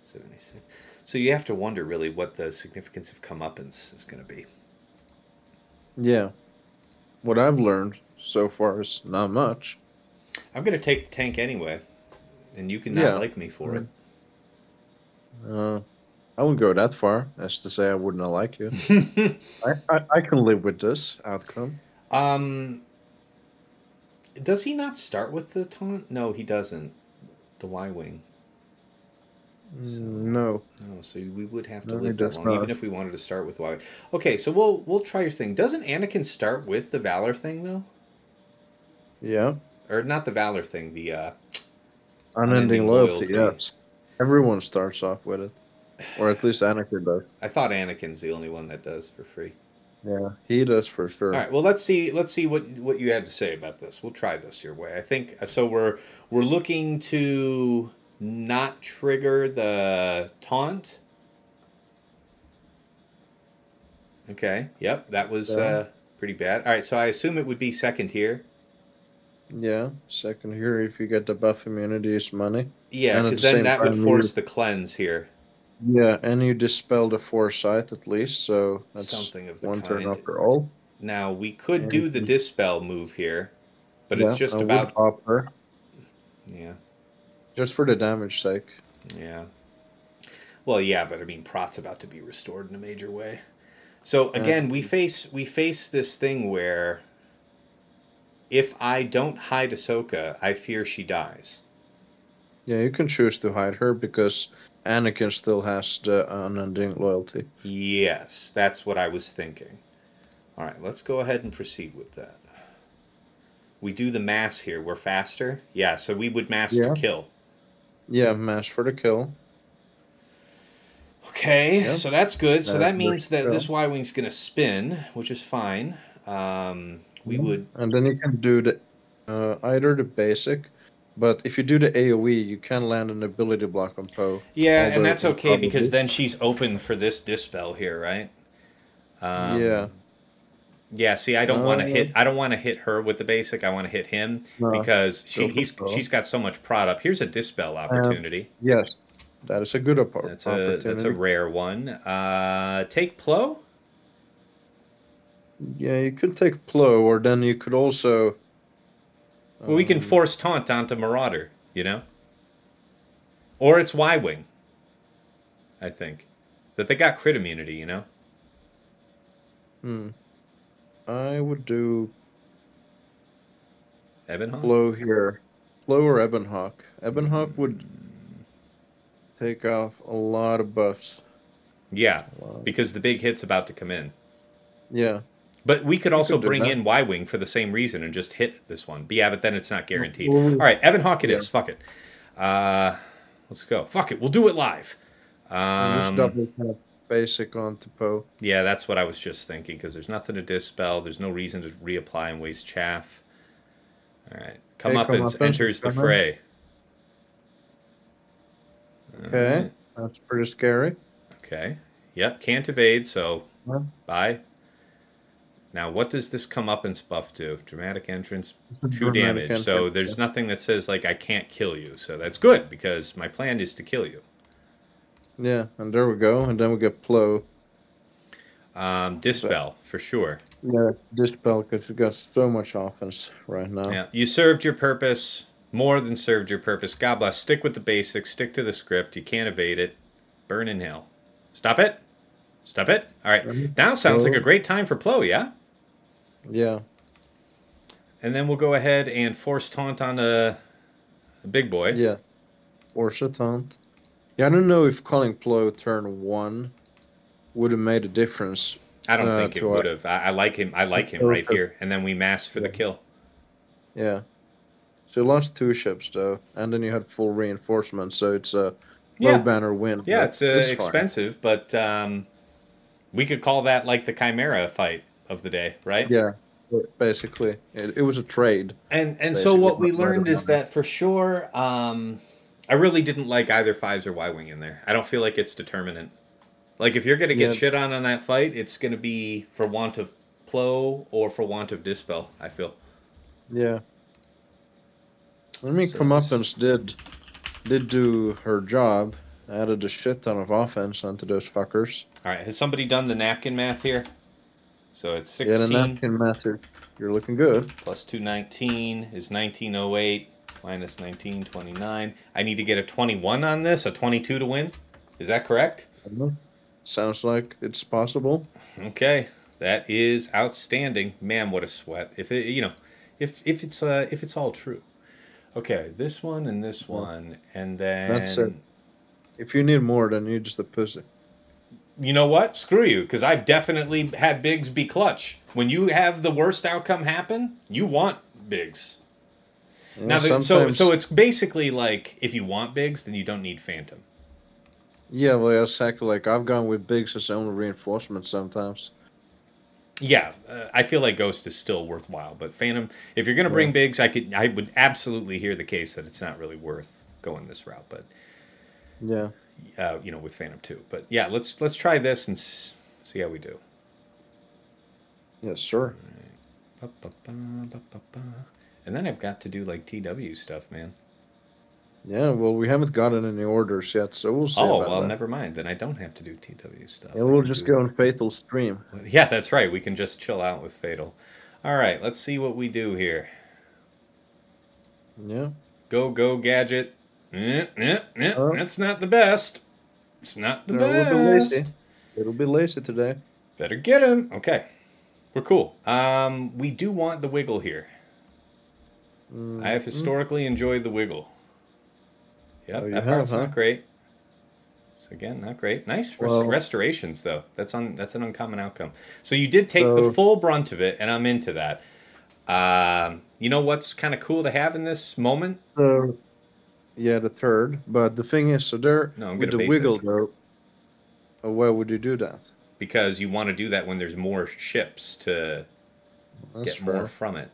Speaker 1: 76. So you have to wonder really what the significance of Comeuppance is going to be.
Speaker 5: Yeah. What I've learned so far is not much.
Speaker 1: I'm going to take the tank anyway, and you can not like me for it.
Speaker 5: I wouldn't go that far as to say I would not like you. I can live with this outcome.
Speaker 1: Does he not start with the taunt? No, he doesn't. The Y-Wing.
Speaker 5: No.
Speaker 1: No, so we would have to
Speaker 5: No, he
Speaker 1: live that
Speaker 5: does
Speaker 1: long,
Speaker 5: not.
Speaker 1: even if we wanted to start with Y. Okay, so we'll try your thing. Doesn't Anakin start with the Valor thing, though?
Speaker 5: Yeah.
Speaker 1: Or not the Valor thing, the
Speaker 5: Unending loyalty, yes. Everyone starts off with it. Or at least Anakin does.
Speaker 1: I thought Anakin's the only one that does for free.
Speaker 5: Yeah, he does for sure.
Speaker 1: All right, well, let's see what you had to say about this. We'll try this your way. I think so. We're looking to not trigger the taunt. Okay. Yep, that was pretty bad. All right, so I assume it would be second here.
Speaker 5: Yeah, second here if you get the buff immunity is money.
Speaker 1: Yeah, because then that would force the cleanse here.
Speaker 5: Yeah, and you dispel the foresight at least, so that's
Speaker 1: something of the
Speaker 5: one turn
Speaker 1: kind.
Speaker 5: after all.
Speaker 1: Now we could do the dispel move here, but
Speaker 5: yeah,
Speaker 1: it's just
Speaker 5: I
Speaker 1: about
Speaker 5: would opt her.
Speaker 1: Yeah.
Speaker 5: Just for the damage sake.
Speaker 1: Yeah. Well, yeah, but I mean, Prot's about to be restored in a major way. So again, we face this thing where if I don't hide Ahsoka, I fear she dies.
Speaker 5: Yeah, you can choose to hide her because Anakin still has the unending loyalty.
Speaker 1: Yes, that's what I was thinking. All right, let's go ahead and proceed with that. We do the mass here. We're faster. Yeah, so we would mass to kill.
Speaker 5: Yeah, mass for the kill.
Speaker 1: Okay,
Speaker 5: yep.
Speaker 1: So that's good. So that means that this Y-Wing's going to spin, which is fine. We would...
Speaker 5: And then you can do the either the basic, but if you do the AoE, you can land an ability block on Poe.
Speaker 1: Yeah, and that's okay because then she's open for this dispel here, right?
Speaker 5: Yeah.
Speaker 1: Yeah, see, I don't want to hit. I don't want to hit her with the basic. I want to hit him because she's got so much prod up. Here's a dispel opportunity.
Speaker 5: Yes, that is a good opportunity.
Speaker 1: That's a rare one. Take Plo.
Speaker 5: Yeah, you could take Plo, or then you could also.
Speaker 1: Well, we can force taunt onto Marauder, you know. Or it's Y-Wing. I think that they got crit immunity, you know.
Speaker 5: I would do
Speaker 1: Ebonhawk?
Speaker 5: Plo here. Plo or Ebonhawk. Ebonhawk would take off a lot of buffs.
Speaker 1: Yeah, because the big hit's about to come in.
Speaker 5: Yeah.
Speaker 1: But we could also bring in Y-Wing for the same reason and just hit this one. But yeah, but then it's not guaranteed. All right, Ebonhawk it is. Fuck it. Let's go. Fuck it. We'll do it live.
Speaker 5: Just double tap basic onto Poe.
Speaker 1: Yeah, that's what I was just thinking, because there's nothing to dispel. There's no reason to reapply and waste chaff. All right. Comeuppance enters the fray.
Speaker 5: Okay. That's pretty scary.
Speaker 1: Okay. Yep, can't evade, so bye. Now, what does this comeuppance buff do? Dramatic entrance, true damage. So there's nothing that says, like, I can't kill you. So that's good, because my plan is to kill you.
Speaker 5: Yeah, and there we go. And then we get Plo.
Speaker 1: Dispel, for sure.
Speaker 5: Yeah, Dispel, because we got so much offense right now.
Speaker 1: Yeah, you served your purpose. More than served your purpose. God bless. Stick with the basics. Stick to the script. You can't evade it. Burn in hell. Stop it. Stop it. All right. Now sounds like a great time for Plo, yeah?
Speaker 5: Yeah.
Speaker 1: And then we'll go ahead and force taunt on a big boy.
Speaker 5: Yeah. Force a taunt. Yeah, I don't know if calling Plo turn 1 would have made a difference.
Speaker 1: I don't think it would have. I like him. I like him right here. And then we mass for the kill.
Speaker 5: Yeah. So you lost 2 ships, though. And then you had full reinforcement, so it's a low banner win.
Speaker 1: Yeah, it's expensive, but we could call that like the Chimera fight of the day, right?
Speaker 5: Yeah, basically. It was a trade.
Speaker 1: And so what we learned is that for sure, I really didn't like either 5s or Y-Wing in there. I don't feel like it's determinant. Like, if you're going to get shit on that fight, it's going to be for want of Plo or for want of Dispel, I feel.
Speaker 5: Yeah. I mean, Comeuppance did do her job. Added a shit ton of offense onto those fuckers.
Speaker 1: All right, has somebody done the napkin math here? So it's 16.
Speaker 5: Yeah, the napkin math. You're looking good.
Speaker 1: Plus 219 is 1908. Minus 1929. I need to get a 21 on this, a 22 to win. Is that correct?
Speaker 5: Sounds like it's possible.
Speaker 1: Okay, that is outstanding. Man, what a sweat. If it, if it's all true. Okay, this one and this one, and
Speaker 5: That's it.
Speaker 1: then
Speaker 5: If you need more, then you're just a pussy.
Speaker 1: you know what? Screw you, because I've definitely had Biggs be clutch. When you have the worst outcome happen, you want Biggs.
Speaker 5: Yeah,
Speaker 1: Now,
Speaker 5: sometimes-
Speaker 1: so it's basically like if you want Biggs, then you don't need Phantom.
Speaker 5: Yeah, well, exactly. Like I've gone with Biggs as only reinforcement sometimes.
Speaker 1: Yeah, I feel like Ghost is still worthwhile, but Phantom. If you're gonna bring Biggs, I would absolutely hear the case that it's not really worth going this route. But
Speaker 5: Yeah.
Speaker 1: with Phantom too. But yeah, let's try this and see how we do.
Speaker 5: Yes, sir.
Speaker 1: And then I've got to do like TW stuff, man.
Speaker 5: Yeah, well, we haven't gotten any orders yet, so we'll see.
Speaker 1: Oh,
Speaker 5: about
Speaker 1: well,
Speaker 5: that.
Speaker 1: never mind. Then I don't have to do TW stuff.
Speaker 5: Yeah, we'll just go on Fatal Stream.
Speaker 1: Yeah, that's right. We can just chill out with Fatal. All right, let's see what we do here.
Speaker 5: Yeah.
Speaker 1: Go, Gadget. That's not the best. It's not the
Speaker 5: No, we'll be lazy.
Speaker 1: best.
Speaker 5: It'll be lazy today.
Speaker 1: Better get him. Okay. We're cool. We do want the wiggle here. I have historically enjoyed the wiggle. Yep,
Speaker 5: Oh, you
Speaker 1: that part's
Speaker 5: have, huh?
Speaker 1: not great. So again, not great. Nice
Speaker 5: Well-
Speaker 1: restorations though. That's an uncommon outcome. So you did take the
Speaker 5: So-
Speaker 1: full brunt of it, and I'm into that. You know what's kind of cool to have in this moment?
Speaker 5: So, yeah, the third. But the thing is, so there,
Speaker 1: No, I'm
Speaker 5: with the
Speaker 1: gonna
Speaker 5: wiggle,
Speaker 1: basic.
Speaker 5: though, why would you do that?
Speaker 1: Because you want to do that when there's more ships to
Speaker 5: That's
Speaker 1: get more
Speaker 5: fair.
Speaker 1: from it.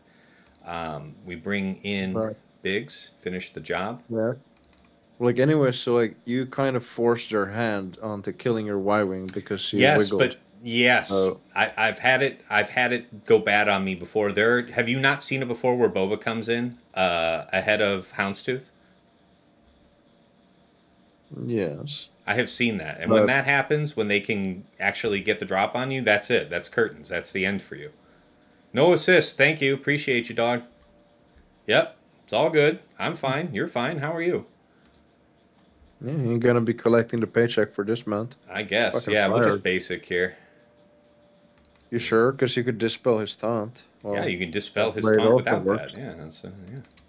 Speaker 1: We bring in
Speaker 5: Right.
Speaker 1: Biggs, finish the job.
Speaker 5: Yeah. Like, anyway, so, like, you kind of forced your hand onto killing your Y-Wing because you
Speaker 1: Yes,
Speaker 5: wiggled.
Speaker 1: but yes,
Speaker 5: Oh.
Speaker 1: I've had it go bad on me before. Have you not seen it before where Boba comes in ahead of Houndstooth?
Speaker 5: Yes.
Speaker 1: I have seen that, and when
Speaker 5: But-
Speaker 1: that happens, when they can actually get the drop on you, that's it. That's curtains. That's the end for you. No assist. Thank you. Appreciate you, dog. Yep, it's all good. I'm fine. You're fine. How are you?
Speaker 5: Yeah, you're gonna be collecting the paycheck for this month.
Speaker 1: I guess.
Speaker 5: Fucking
Speaker 1: Yeah, we'll just
Speaker 5: fired.
Speaker 1: basic here.
Speaker 5: You sure? Because you could dispel his taunt. Well,
Speaker 1: Yeah, you can dispel his
Speaker 5: Blade
Speaker 1: taunt
Speaker 5: also
Speaker 1: without
Speaker 5: works.
Speaker 1: that. Yeah, that's yeah.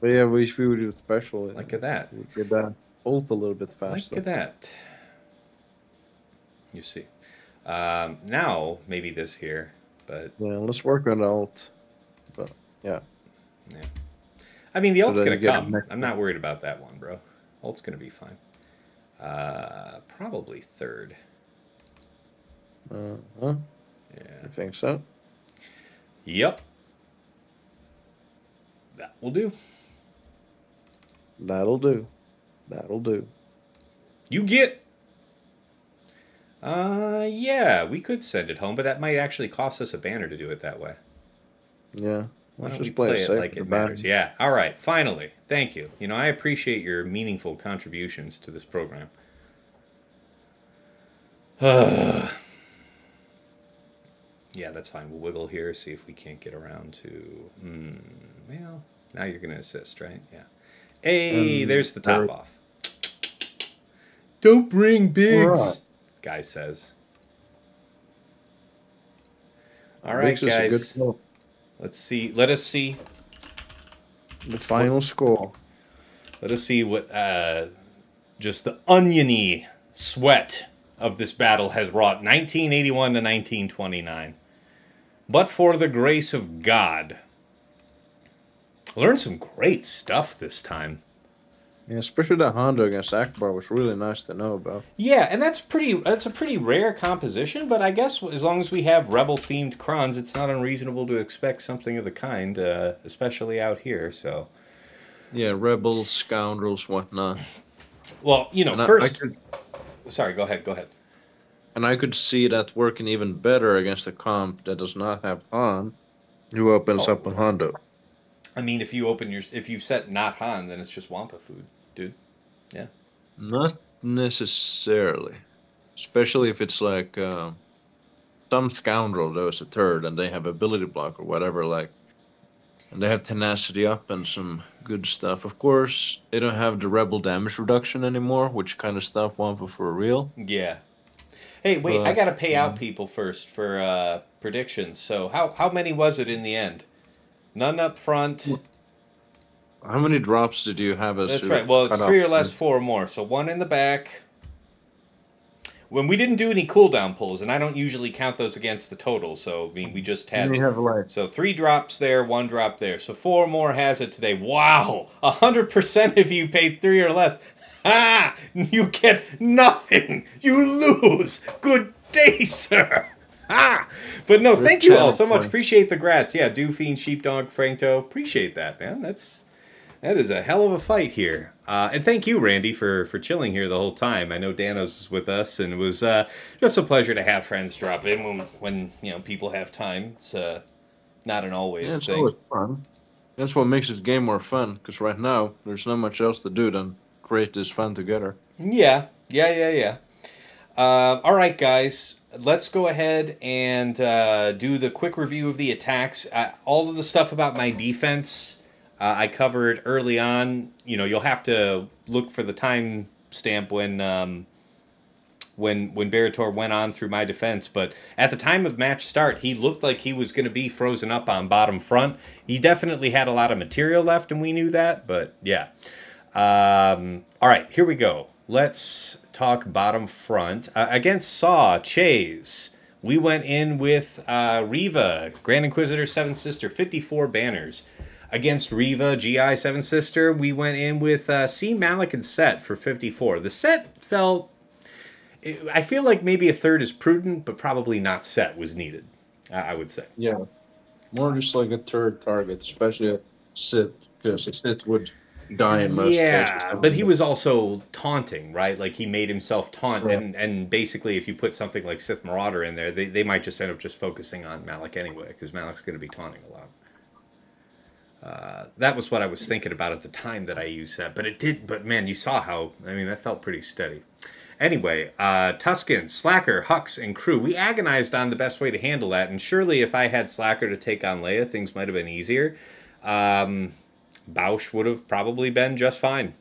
Speaker 5: But yeah, we would do special.
Speaker 1: Look at that.
Speaker 5: We'd get that ult a little bit
Speaker 1: Look
Speaker 5: faster.
Speaker 1: at that. You see. Now, maybe this here, but
Speaker 5: Yeah, let's work on the ult. But yeah.
Speaker 1: yeah. I mean, the ult's
Speaker 5: then
Speaker 1: going
Speaker 5: you
Speaker 1: to
Speaker 5: get it
Speaker 1: come.
Speaker 5: next
Speaker 1: I'm not worried about that one, bro. Ult's going to be fine. Probably third.
Speaker 5: Huh?
Speaker 1: Yeah.
Speaker 5: You think so?
Speaker 1: Yep. That will do.
Speaker 5: That'll do. That'll do.
Speaker 1: You get. Yeah, we could send it home, but that might actually cost us a banner to do it that way.
Speaker 5: Yeah.
Speaker 1: Why
Speaker 5: Let's
Speaker 1: don't we
Speaker 5: just play
Speaker 1: play it
Speaker 5: safe
Speaker 1: like
Speaker 5: for
Speaker 1: it
Speaker 5: the
Speaker 1: matters?
Speaker 5: bad.
Speaker 1: Yeah. All right. Finally. Thank you. You know, I appreciate your meaningful contributions to this program. Yeah, that's fine. We'll wiggle here, see if we can't get around to... well, now you're going to assist, right? Yeah. Hey, there's the top off. Don't bring Biggs,
Speaker 5: Right.
Speaker 1: guy says. All right,
Speaker 5: Biggs is a good
Speaker 1: guys.
Speaker 5: kill.
Speaker 1: Let's see. Let us see.
Speaker 5: The final score.
Speaker 1: Let us see what just the oniony sweat of this battle has wrought. 1981 to 1929. But for the grace of God. Learned some great stuff this time.
Speaker 5: Yeah, especially the Hondo against Akbar was really nice to know about.
Speaker 1: Yeah, and that's a pretty rare composition, but I guess as long as we have rebel-themed crons, it's not unreasonable to expect something of the kind, especially out here, so...
Speaker 5: Yeah, rebels, scoundrels, whatnot.
Speaker 1: Well, you know,
Speaker 5: And
Speaker 1: first... Sorry, go ahead.
Speaker 5: And I could see that working even better against a comp that does not have Han, who opens up on Hondo.
Speaker 1: I mean, if you set not Han, then it's just Wampa food, dude. Yeah.
Speaker 5: Not necessarily. Especially if it's like some scoundrel that was a third and they have ability block or whatever, like, and they have tenacity up and some good stuff. Of course, they don't have the rebel damage reduction anymore, which kind of stuff Wampa for real.
Speaker 1: Yeah. Hey, wait, I
Speaker 5: But,
Speaker 1: got to pay out people first for predictions. So how many was it in the end? None up front.
Speaker 5: how many drops did you have as
Speaker 1: That's
Speaker 5: your
Speaker 1: right. Well, it's
Speaker 5: cutoff
Speaker 1: 3 or less,
Speaker 5: point?
Speaker 1: 4 or more. So 1 in the back. When we didn't do any cooldown pulls, and I don't usually count those against the total, so I mean we just had
Speaker 5: You have like
Speaker 1: so 3 drops there, 1 drop there, so 4 more has it today. Wow, 100% of you paid 3 or less. Ah, you get nothing. You lose. Good day, sir. Ah, but no, thank you all so much. Appreciate the grats. Yeah, Doofine, Sheepdog, Frankto, appreciate that, man. That is a hell of a fight here. And thank you, Randy, for chilling here the whole time. I know Danos was with us, and it was just a pleasure to have friends drop in when you know people have time. It's not an always
Speaker 5: it's
Speaker 1: thing.
Speaker 5: always fun. That's what makes this game more fun, because right now, there's not much else to do than create this fun together.
Speaker 1: Yeah. All right, guys. Let's go ahead and do the quick review of the attacks. All of the stuff about my defense I covered early on. You know, you'll have to look for the time stamp when Berator went on through my defense. But at the time of match start, he looked like he was going to be frozen up on bottom front. He definitely had a lot of material left, and we knew that. But yeah. All right, here we go. Let's talk bottom front. Against Saw, Chase, we went in with Reva, Grand Inquisitor, Seventh Sister, 54 banners. Against Reva, GI, Seventh Sister, we went in with C, Malak, and Set for 54. The Set felt... I feel like maybe a third is prudent, but probably not Set was needed, I would say.
Speaker 5: Yeah. More just like a third target, especially a Sith, because a Sith would die in most cases.
Speaker 1: Yeah, but he was also taunting, right? Like, he made himself taunt,
Speaker 5: Yeah.
Speaker 1: and basically, if you put something like Sith Marauder in there, they might just end up just focusing on Malak anyway, because Malak's going to be taunting a lot. That was what I was thinking about at the time that I used that, but man, you saw how, I mean, that felt pretty steady. Anyway, Tuscan, Slacker, Hux, and crew, we agonized on the best way to handle that, and surely if I had Slacker to take on Leia, things might have been easier. Boushh would have probably been just fine.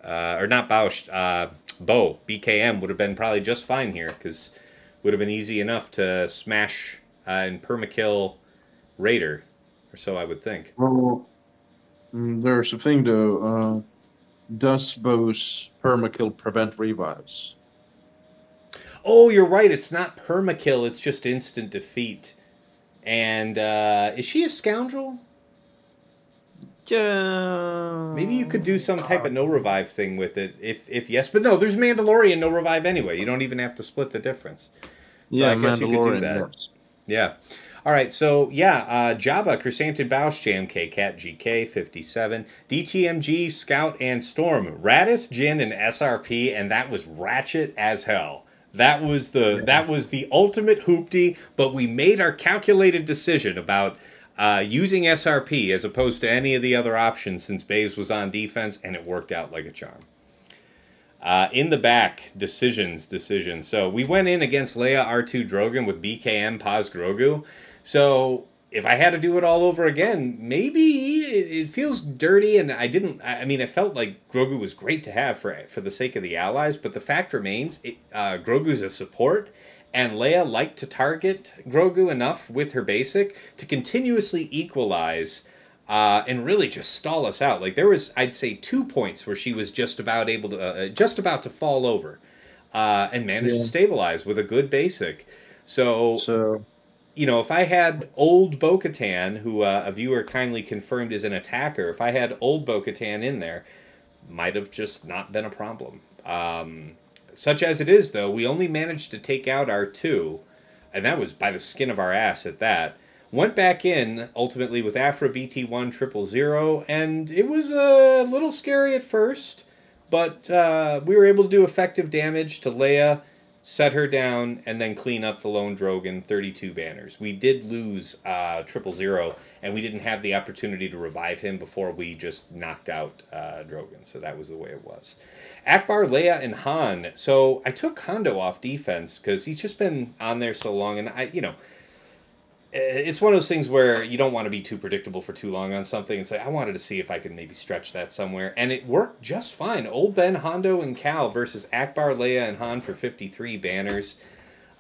Speaker 1: Or not Boushh, Bo, BKM would have been probably just fine here, because would have been easy enough to smash and permakill Raider, or so I would think.
Speaker 5: Well, there's a thing though. Does Bose permakill prevent revives?
Speaker 1: Oh, you're right. It's not permakill. It's just instant defeat. And is she a scoundrel?
Speaker 5: Yeah.
Speaker 1: Maybe you could do some type of no revive thing with it. If yes, but no. There's Mandalorian no revive anyway. You don't even have to split the difference. So
Speaker 5: yeah,
Speaker 1: I guess you could do that.
Speaker 5: Yes.
Speaker 1: Yeah. All right, so yeah, Jabba, Chrysanthid Boushh, JMK, Cat GK, 57, DTMG, Scout, and Storm, Radis, Jin, and SRP, and that was ratchet as hell. That was the ultimate hoopty, but we made our calculated decision about using SRP as opposed to any of the other options since Baze was on defense, and it worked out like a charm. In the back, decisions. So we went in against Leia, R2, Drogan with BKM, Paz, Grogu. So if I had to do it all over again, maybe it feels dirty, and I mean, it felt like Grogu was great to have for the sake of the allies, but the fact remains, Grogu's a support, and Leia liked to target Grogu enough with her basic to continuously equalize and really just stall us out. Like, there was, I'd say, 2 points where she was just about to fall over, and managed to stabilize with a good basic. So you know, if I had old Bo-Katan, who a viewer kindly confirmed is an attacker, if I had old Bo-Katan in there, might have just not been a problem. Such as it is, though, we only managed to take out our 2, and that was by the skin of our ass at that. Went back in, ultimately, with Afra BT1 000, and it was a little scary at first, but we were able to do effective damage to Leia, set her down, and then clean up the lone Drogan, 32 banners. We did lose 000, and we didn't have the opportunity to revive him before we just knocked out Drogan, so that was the way it was. Akbar, Leia, and Han. So I took Hondo off defense, because he's just been on there so long, and it's one of those things where you don't want to be too predictable for too long on something and say, I wanted to see if I could maybe stretch that somewhere. And it worked just fine. Old Ben, Hondo, and Cal versus Akbar, Leia, and Han for 53 banners.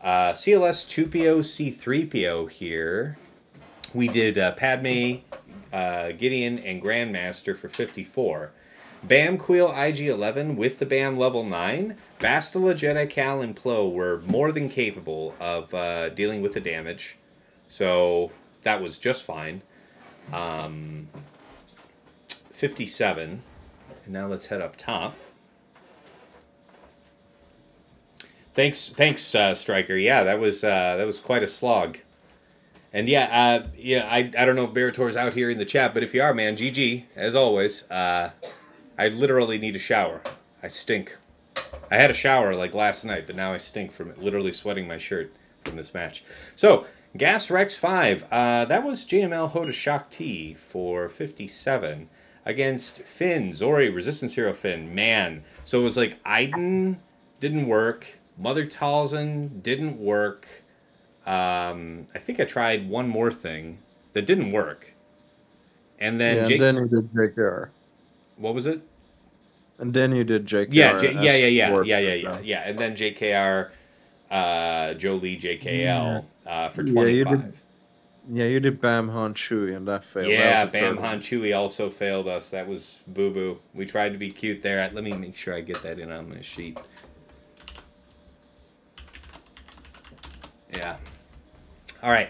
Speaker 1: CLS Chupio C3PO here. We did Padme, Gideon, and Grandmaster for 54. Bam Quill IG-11 with the Bam level 9. Bastila, Jedi Cal, and Plo were more than capable of dealing with the damage. So that was just fine. 57. And now let's head up top. Thanks, Striker. Yeah, that was quite a slog. And yeah, I don't know if Berator's out here in the chat, but if you are, man, GG as always. I literally need a shower. I stink. I had a shower like last night, but now I stink from literally sweating my shirt from this match. So Gas Rex 5. That was JML Hoda Shaak T for 57 against Finn Zorii Resistance Hero Finn. Man, so it was like Iden didn't work. Mother Talzin didn't work. I think I tried one more thing that didn't work. And then
Speaker 5: and then you did JKR.
Speaker 1: What was it?
Speaker 5: And then you did JKR.
Speaker 1: Yeah. And then JKR, Jolie JKL for 25.
Speaker 5: You did Bam Han Chewie, and that failed.
Speaker 1: Yeah, Bam Han Chewie also failed us. That was boo-boo. We tried to be cute there. Let me make sure I get that in on my sheet. Yeah. All right.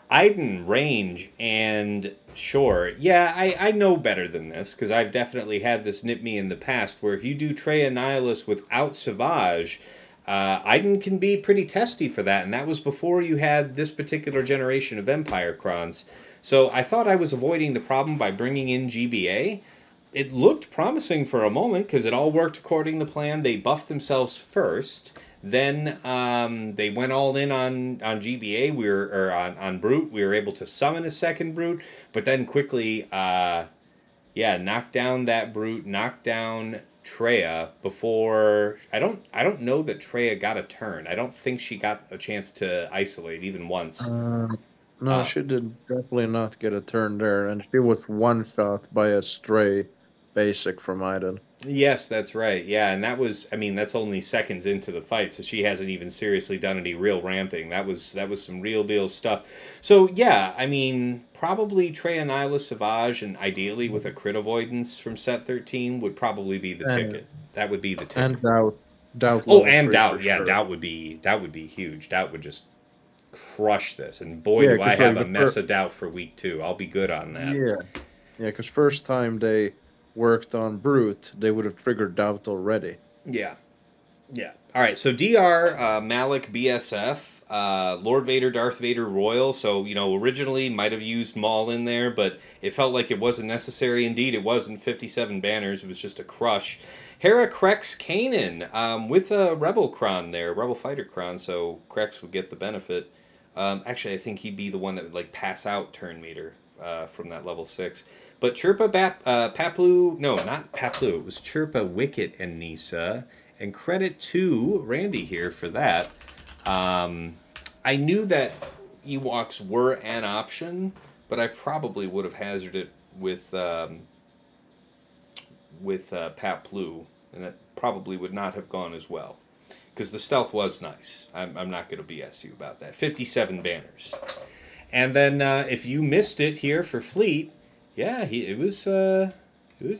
Speaker 1: Iden, range, and sure. Yeah, I know better than this, because I've definitely had this nip me in the past, where if you do Traya Nihilus without Savage, Iden can be pretty testy for that, and that was before you had this particular generation of Empire Crons. So I thought I was avoiding the problem by bringing in GBA. It looked promising for a moment, because it all worked according to plan. They buffed themselves first. Then they went all in on GBA. On Brute. We were able to summon a second Brute, but then quickly, knocked down that Brute, knocked down Traya before. I don't know that Traya got a turn. I don't think she got a chance to isolate even once.
Speaker 5: No, she did definitely not get a turn there, and she was one shot by a stray basic from Iden.
Speaker 1: Yes, that's right. Yeah, and that was, I mean, that's only seconds into the fight, so she hasn't even seriously done any real ramping. That was some real deal stuff. So, yeah, I mean, probably Traya Nihilus Savage, and ideally with a crit avoidance from set 13 would probably be the ticket. That would be the ticket.
Speaker 5: And Doubt.
Speaker 1: Oh, and Doubt. Yeah,
Speaker 5: sure.
Speaker 1: Doubt would be huge. Doubt would just crush this. And boy, do I have a mess of Doubt for week 2. I'll be good on that.
Speaker 5: Yeah, because first time they worked on Brute, they would have triggered Doubt already.
Speaker 1: Yeah. All right, so DR, Malak, BSF, Lord Vader, Darth Vader, Royal. So, originally might have used Maul in there, but it felt like it wasn't necessary. Indeed, it wasn't 57 banners. It was just a crush. Hera, CRex, Kanan, with a Rebel Cron there, Rebel Fighter Cron, so CRex would get the benefit. Actually, I think he'd be the one that would, pass out turn meter from that level 6. But Chirpa, Paplu, no, not Paplu, it was Chirpa, Wicket, and Kneesa. And credit to Randy here for that. I knew that Ewoks were an option, but I probably would have hazarded it with Paplu, and that probably would not have gone as well. Because the stealth was nice. I'm not going to BS you about that. 57 banners. And then if you missed it here for Fleet, yeah, it was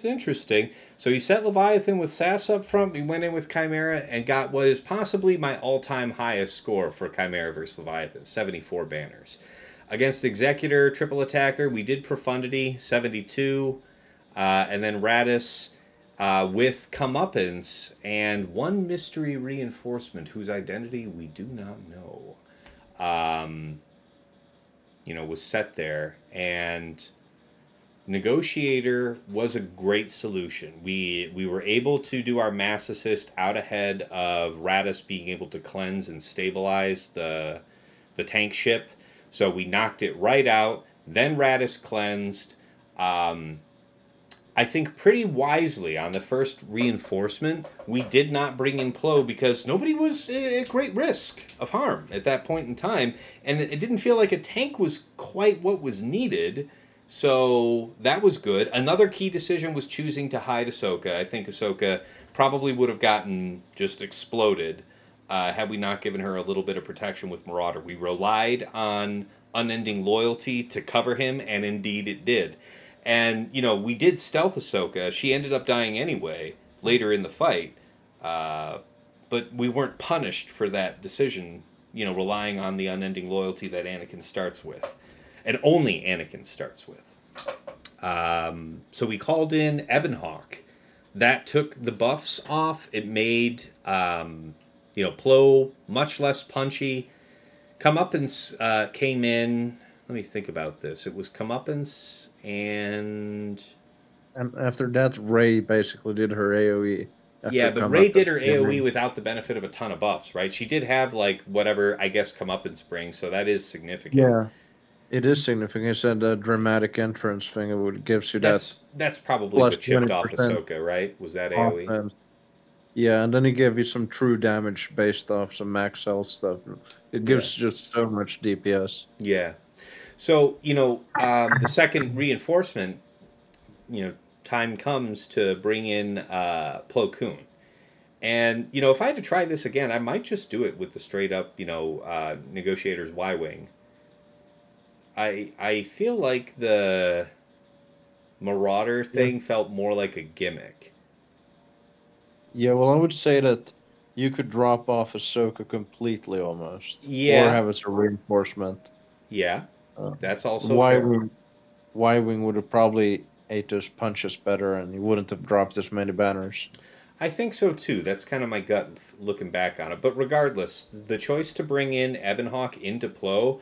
Speaker 1: interesting. So he set Leviathan with Sass up front. We went in with Chimera and got what is possibly my all-time highest score for Chimera versus Leviathan, 74 banners. Against Executor, Triple Attacker, we did Profundity, 72. And then Radis with Comeuppance and one mystery reinforcement whose identity we do not know. Was set there. And Negotiator was a great solution. We were able to do our mass assist out ahead of Radis being able to cleanse and stabilize the tank ship. So we knocked it right out. Then Radis cleansed. I think pretty wisely on the first reinforcement, we did not bring in Plo because nobody was at great risk of harm at that point in time. And it didn't feel like a tank was quite what was needed. So that was good. Another key decision was choosing to hide Ahsoka. I think Ahsoka probably would have gotten just exploded. had we not given her a little bit of protection with Marauder. We relied on unending loyalty to cover him, and indeed it did. And, you know, we did stealth Ahsoka. She ended up dying anyway later in the fight. But we weren't punished for that decision, you know, relying on the unending loyalty that Anakin starts with. And only Anakin starts with. So we called in Ebonhawk. That took the buffs off. It made, you know, Plo much less punchy. Comeuppance came in. Let me think about this. It was Comeuppance and
Speaker 5: after that, Rey basically did her AoE.
Speaker 1: Yeah, but Rey did her AoE without the benefit of a ton of buffs, right? She did have, like, whatever, I guess, Comeuppance brings, so that is significant.
Speaker 5: Yeah, it is significant. It's a dramatic entrance thing. It would gives you
Speaker 1: that's probably what chipped off Ahsoka, right? Was that AoE?
Speaker 5: Offense. Yeah, and then he gave you some true damage based off some max health stuff. It gives just so much DPS.
Speaker 1: Yeah. So, you know, the second reinforcement, you know, time comes to bring in Plo Koon. And, you know, if I had to try this again, I might just do it with the straight up, you know, Negotiator's Y-Wing. I feel like the Marauder thing felt more like a gimmick.
Speaker 5: Yeah, well, I would say that you could drop off Ahsoka completely almost.
Speaker 1: Yeah.
Speaker 5: Or have as a reinforcement.
Speaker 1: Yeah, that's also
Speaker 5: Y-Wing would have probably ate those punches better, and you wouldn't have dropped as many banners.
Speaker 1: I think so too. That's kind of my gut looking back on it. But regardless, the choice to bring in Ebonhawk into Plo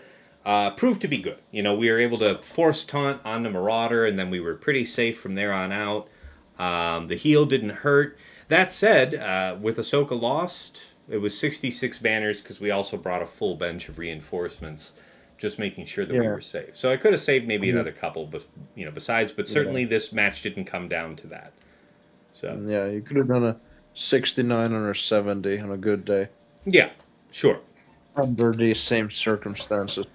Speaker 1: proved to be good. You know, we were able to force taunt on the Marauder, and then we were pretty safe from there on out. The heal didn't hurt. That said, with Ahsoka lost, it was 66 banners because we also brought a full bench of reinforcements, just making sure that we were safe. So I could have saved maybe another couple, but you know, besides. But certainly this match didn't come down to that. So
Speaker 5: yeah, you could have done a 69 or a 70 on a good day.
Speaker 1: Yeah, sure.
Speaker 5: Under these same circumstances.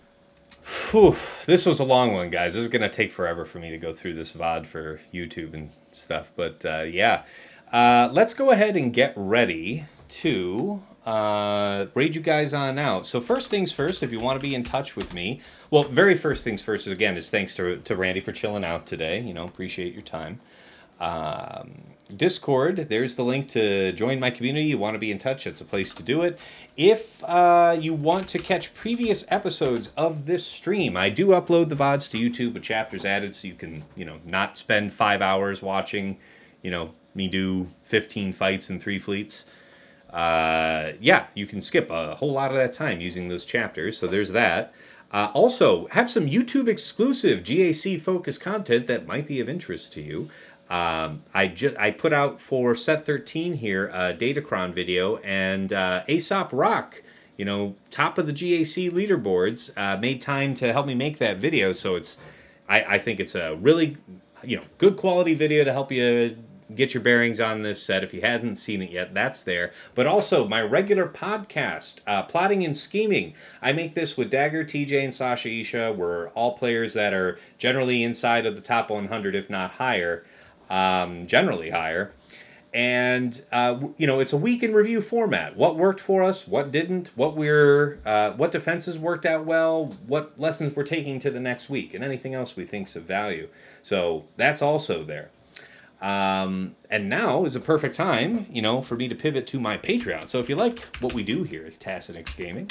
Speaker 1: Whew, this was a long one, guys. This is going to take forever for me to go through this VOD for YouTube and stuff. But yeah, let's go ahead and get ready to raid you guys on out. So first things first, if you want to be in touch with me, well, very first things first is, again, is thanks to Randy for chilling out today. You know, appreciate your time. Discord, there's the link to join my community. You want to be in touch, it's a place to do it. If you want to catch previous episodes of this stream, I do upload the VODs to YouTube with chapters added, so you can, you know, not spend 5 hours watching, you know, me do 15 fights in 3 fleets. Yeah, you can skip a whole lot of that time using those chapters, so there's that. Also, have some YouTube exclusive GAC focused content that might be of interest to you. I put out for set 13 here a Datacron video, and Aesop Rock, you know, top of the GAC leaderboards, made time to help me make that video. So it's, I think it's a really, you know, good quality video to help you get your bearings on this set. If you hadn't seen it yet, that's there. But also my regular podcast, Plotting and Scheming. I make this with Dagger, TJ, and Sasha Isha. We're all players that are generally inside of the top 100, if not higher. Generally higher. And, you know, it's a week in review format. What worked for us, what didn't, what defenses worked out well, what lessons we're taking to the next week, and anything else we think's of value. So that's also there. And now is a perfect time, you know, for me to pivot to my Patreon. So if you like what we do here at Tassinix Gaming,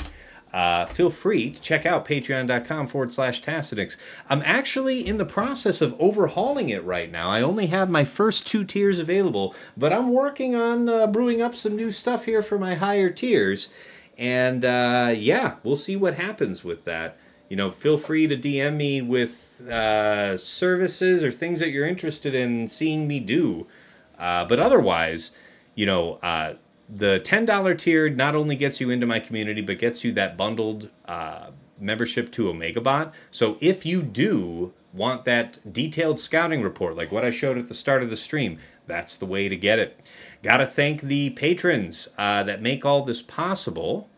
Speaker 1: feel free to check out patreon.com/Tassinix. I'm actually in the process of overhauling it right now. I only have my first 2 tiers available, but I'm working on brewing up some new stuff here for my higher tiers. And yeah, we'll see what happens with that. You know, feel free to DM me with services or things that you're interested in seeing me do. But otherwise, you know, the $10 tier not only gets you into my community, but gets you that bundled membership to OmegaBot. So if you do want that detailed scouting report, like what I showed at the start of the stream, that's the way to get it. Gotta thank the patrons that make all this possible.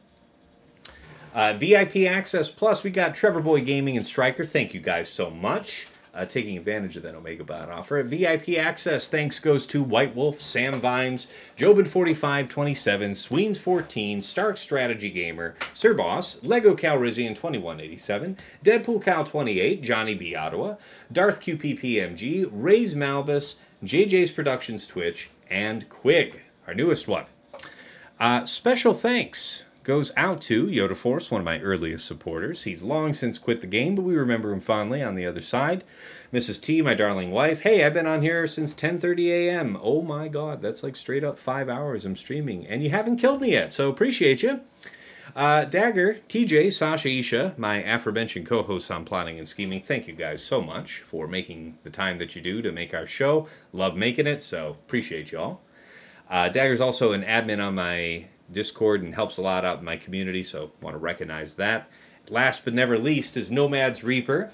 Speaker 1: VIP Access Plus, we got Trevor Boy Gaming and Striker. Thank you guys so much. taking advantage of that Omega Bot offer. VIP access thanks goes to White Wolf, Sam Vines, Jobin4527, Sweens14, Starck Strategy Gamer, Sir Boss, Lego Calrissian 2187, Deadpool Cal 28, Johnny B. Ottawa, Darth QPPMG, Ray's Malbus, JJ's Productions Twitch, and Quig, our newest one. Special thanks goes out to Yoda Force, one of my earliest supporters. He's long since quit the game, but we remember him fondly on the other side. Mrs. T, my darling wife. Hey, I've been on here since 10:30 a.m. Oh my god, that's like straight up 5 hours I'm streaming, and you haven't killed me yet, so appreciate you. Dagger, TJ, Sasha, Isha, my aforementioned co-hosts on Plotting and Scheming, thank you guys so much for making the time that you do to make our show. Love making it, so appreciate y'all. Dagger's also an admin on my Discord and helps a lot out in my community, so want to recognize that. Last but never least is Nomad's Reaper.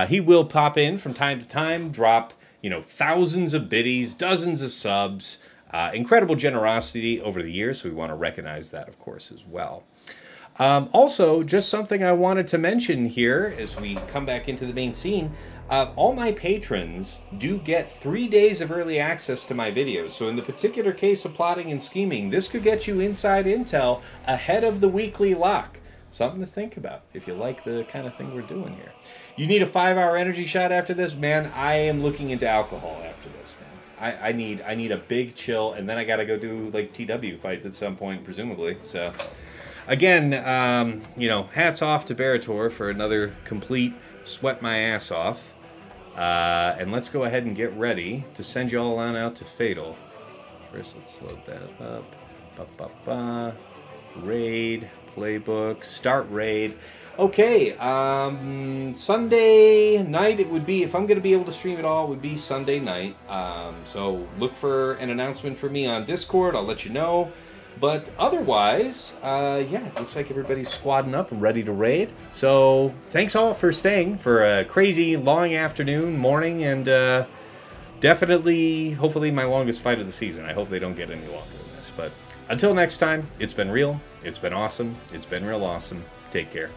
Speaker 1: He will pop in from time to time, drop, you know, thousands of biddies, dozens of subs, incredible generosity over the years, so we want to recognize that, of course, as well. Also, just something I wanted to mention here as we come back into the main scene, all my patrons do get 3 days of early access to my videos. So in the particular case of Plotting and Scheming, this could get you inside intel ahead of the weekly lock. Something to think about if you like the kind of thing we're doing here. You need a 5-hour energy shot after this? Man, I am looking into alcohol after this, man. I need a big chill, and then I gotta go do like TW fights at some point, presumably, so... Again, you know, hats off to Berator for another complete sweat my ass off. And let's go ahead and get ready to send you all on out to Fatal. First, let's load that up. Raid, playbook, start raid. Okay, Sunday night it would be, if I'm going to be able to stream it all, it would be Sunday night. So look for an announcement for me on Discord. I'll let you know. But otherwise, yeah, it looks like everybody's squadding up and ready to raid. So thanks all for staying for a crazy long afternoon, morning, and definitely, hopefully, my longest fight of the season. I hope they don't get any longer than this. But until next time, it's been real, it's been awesome, it's been real awesome. Take care.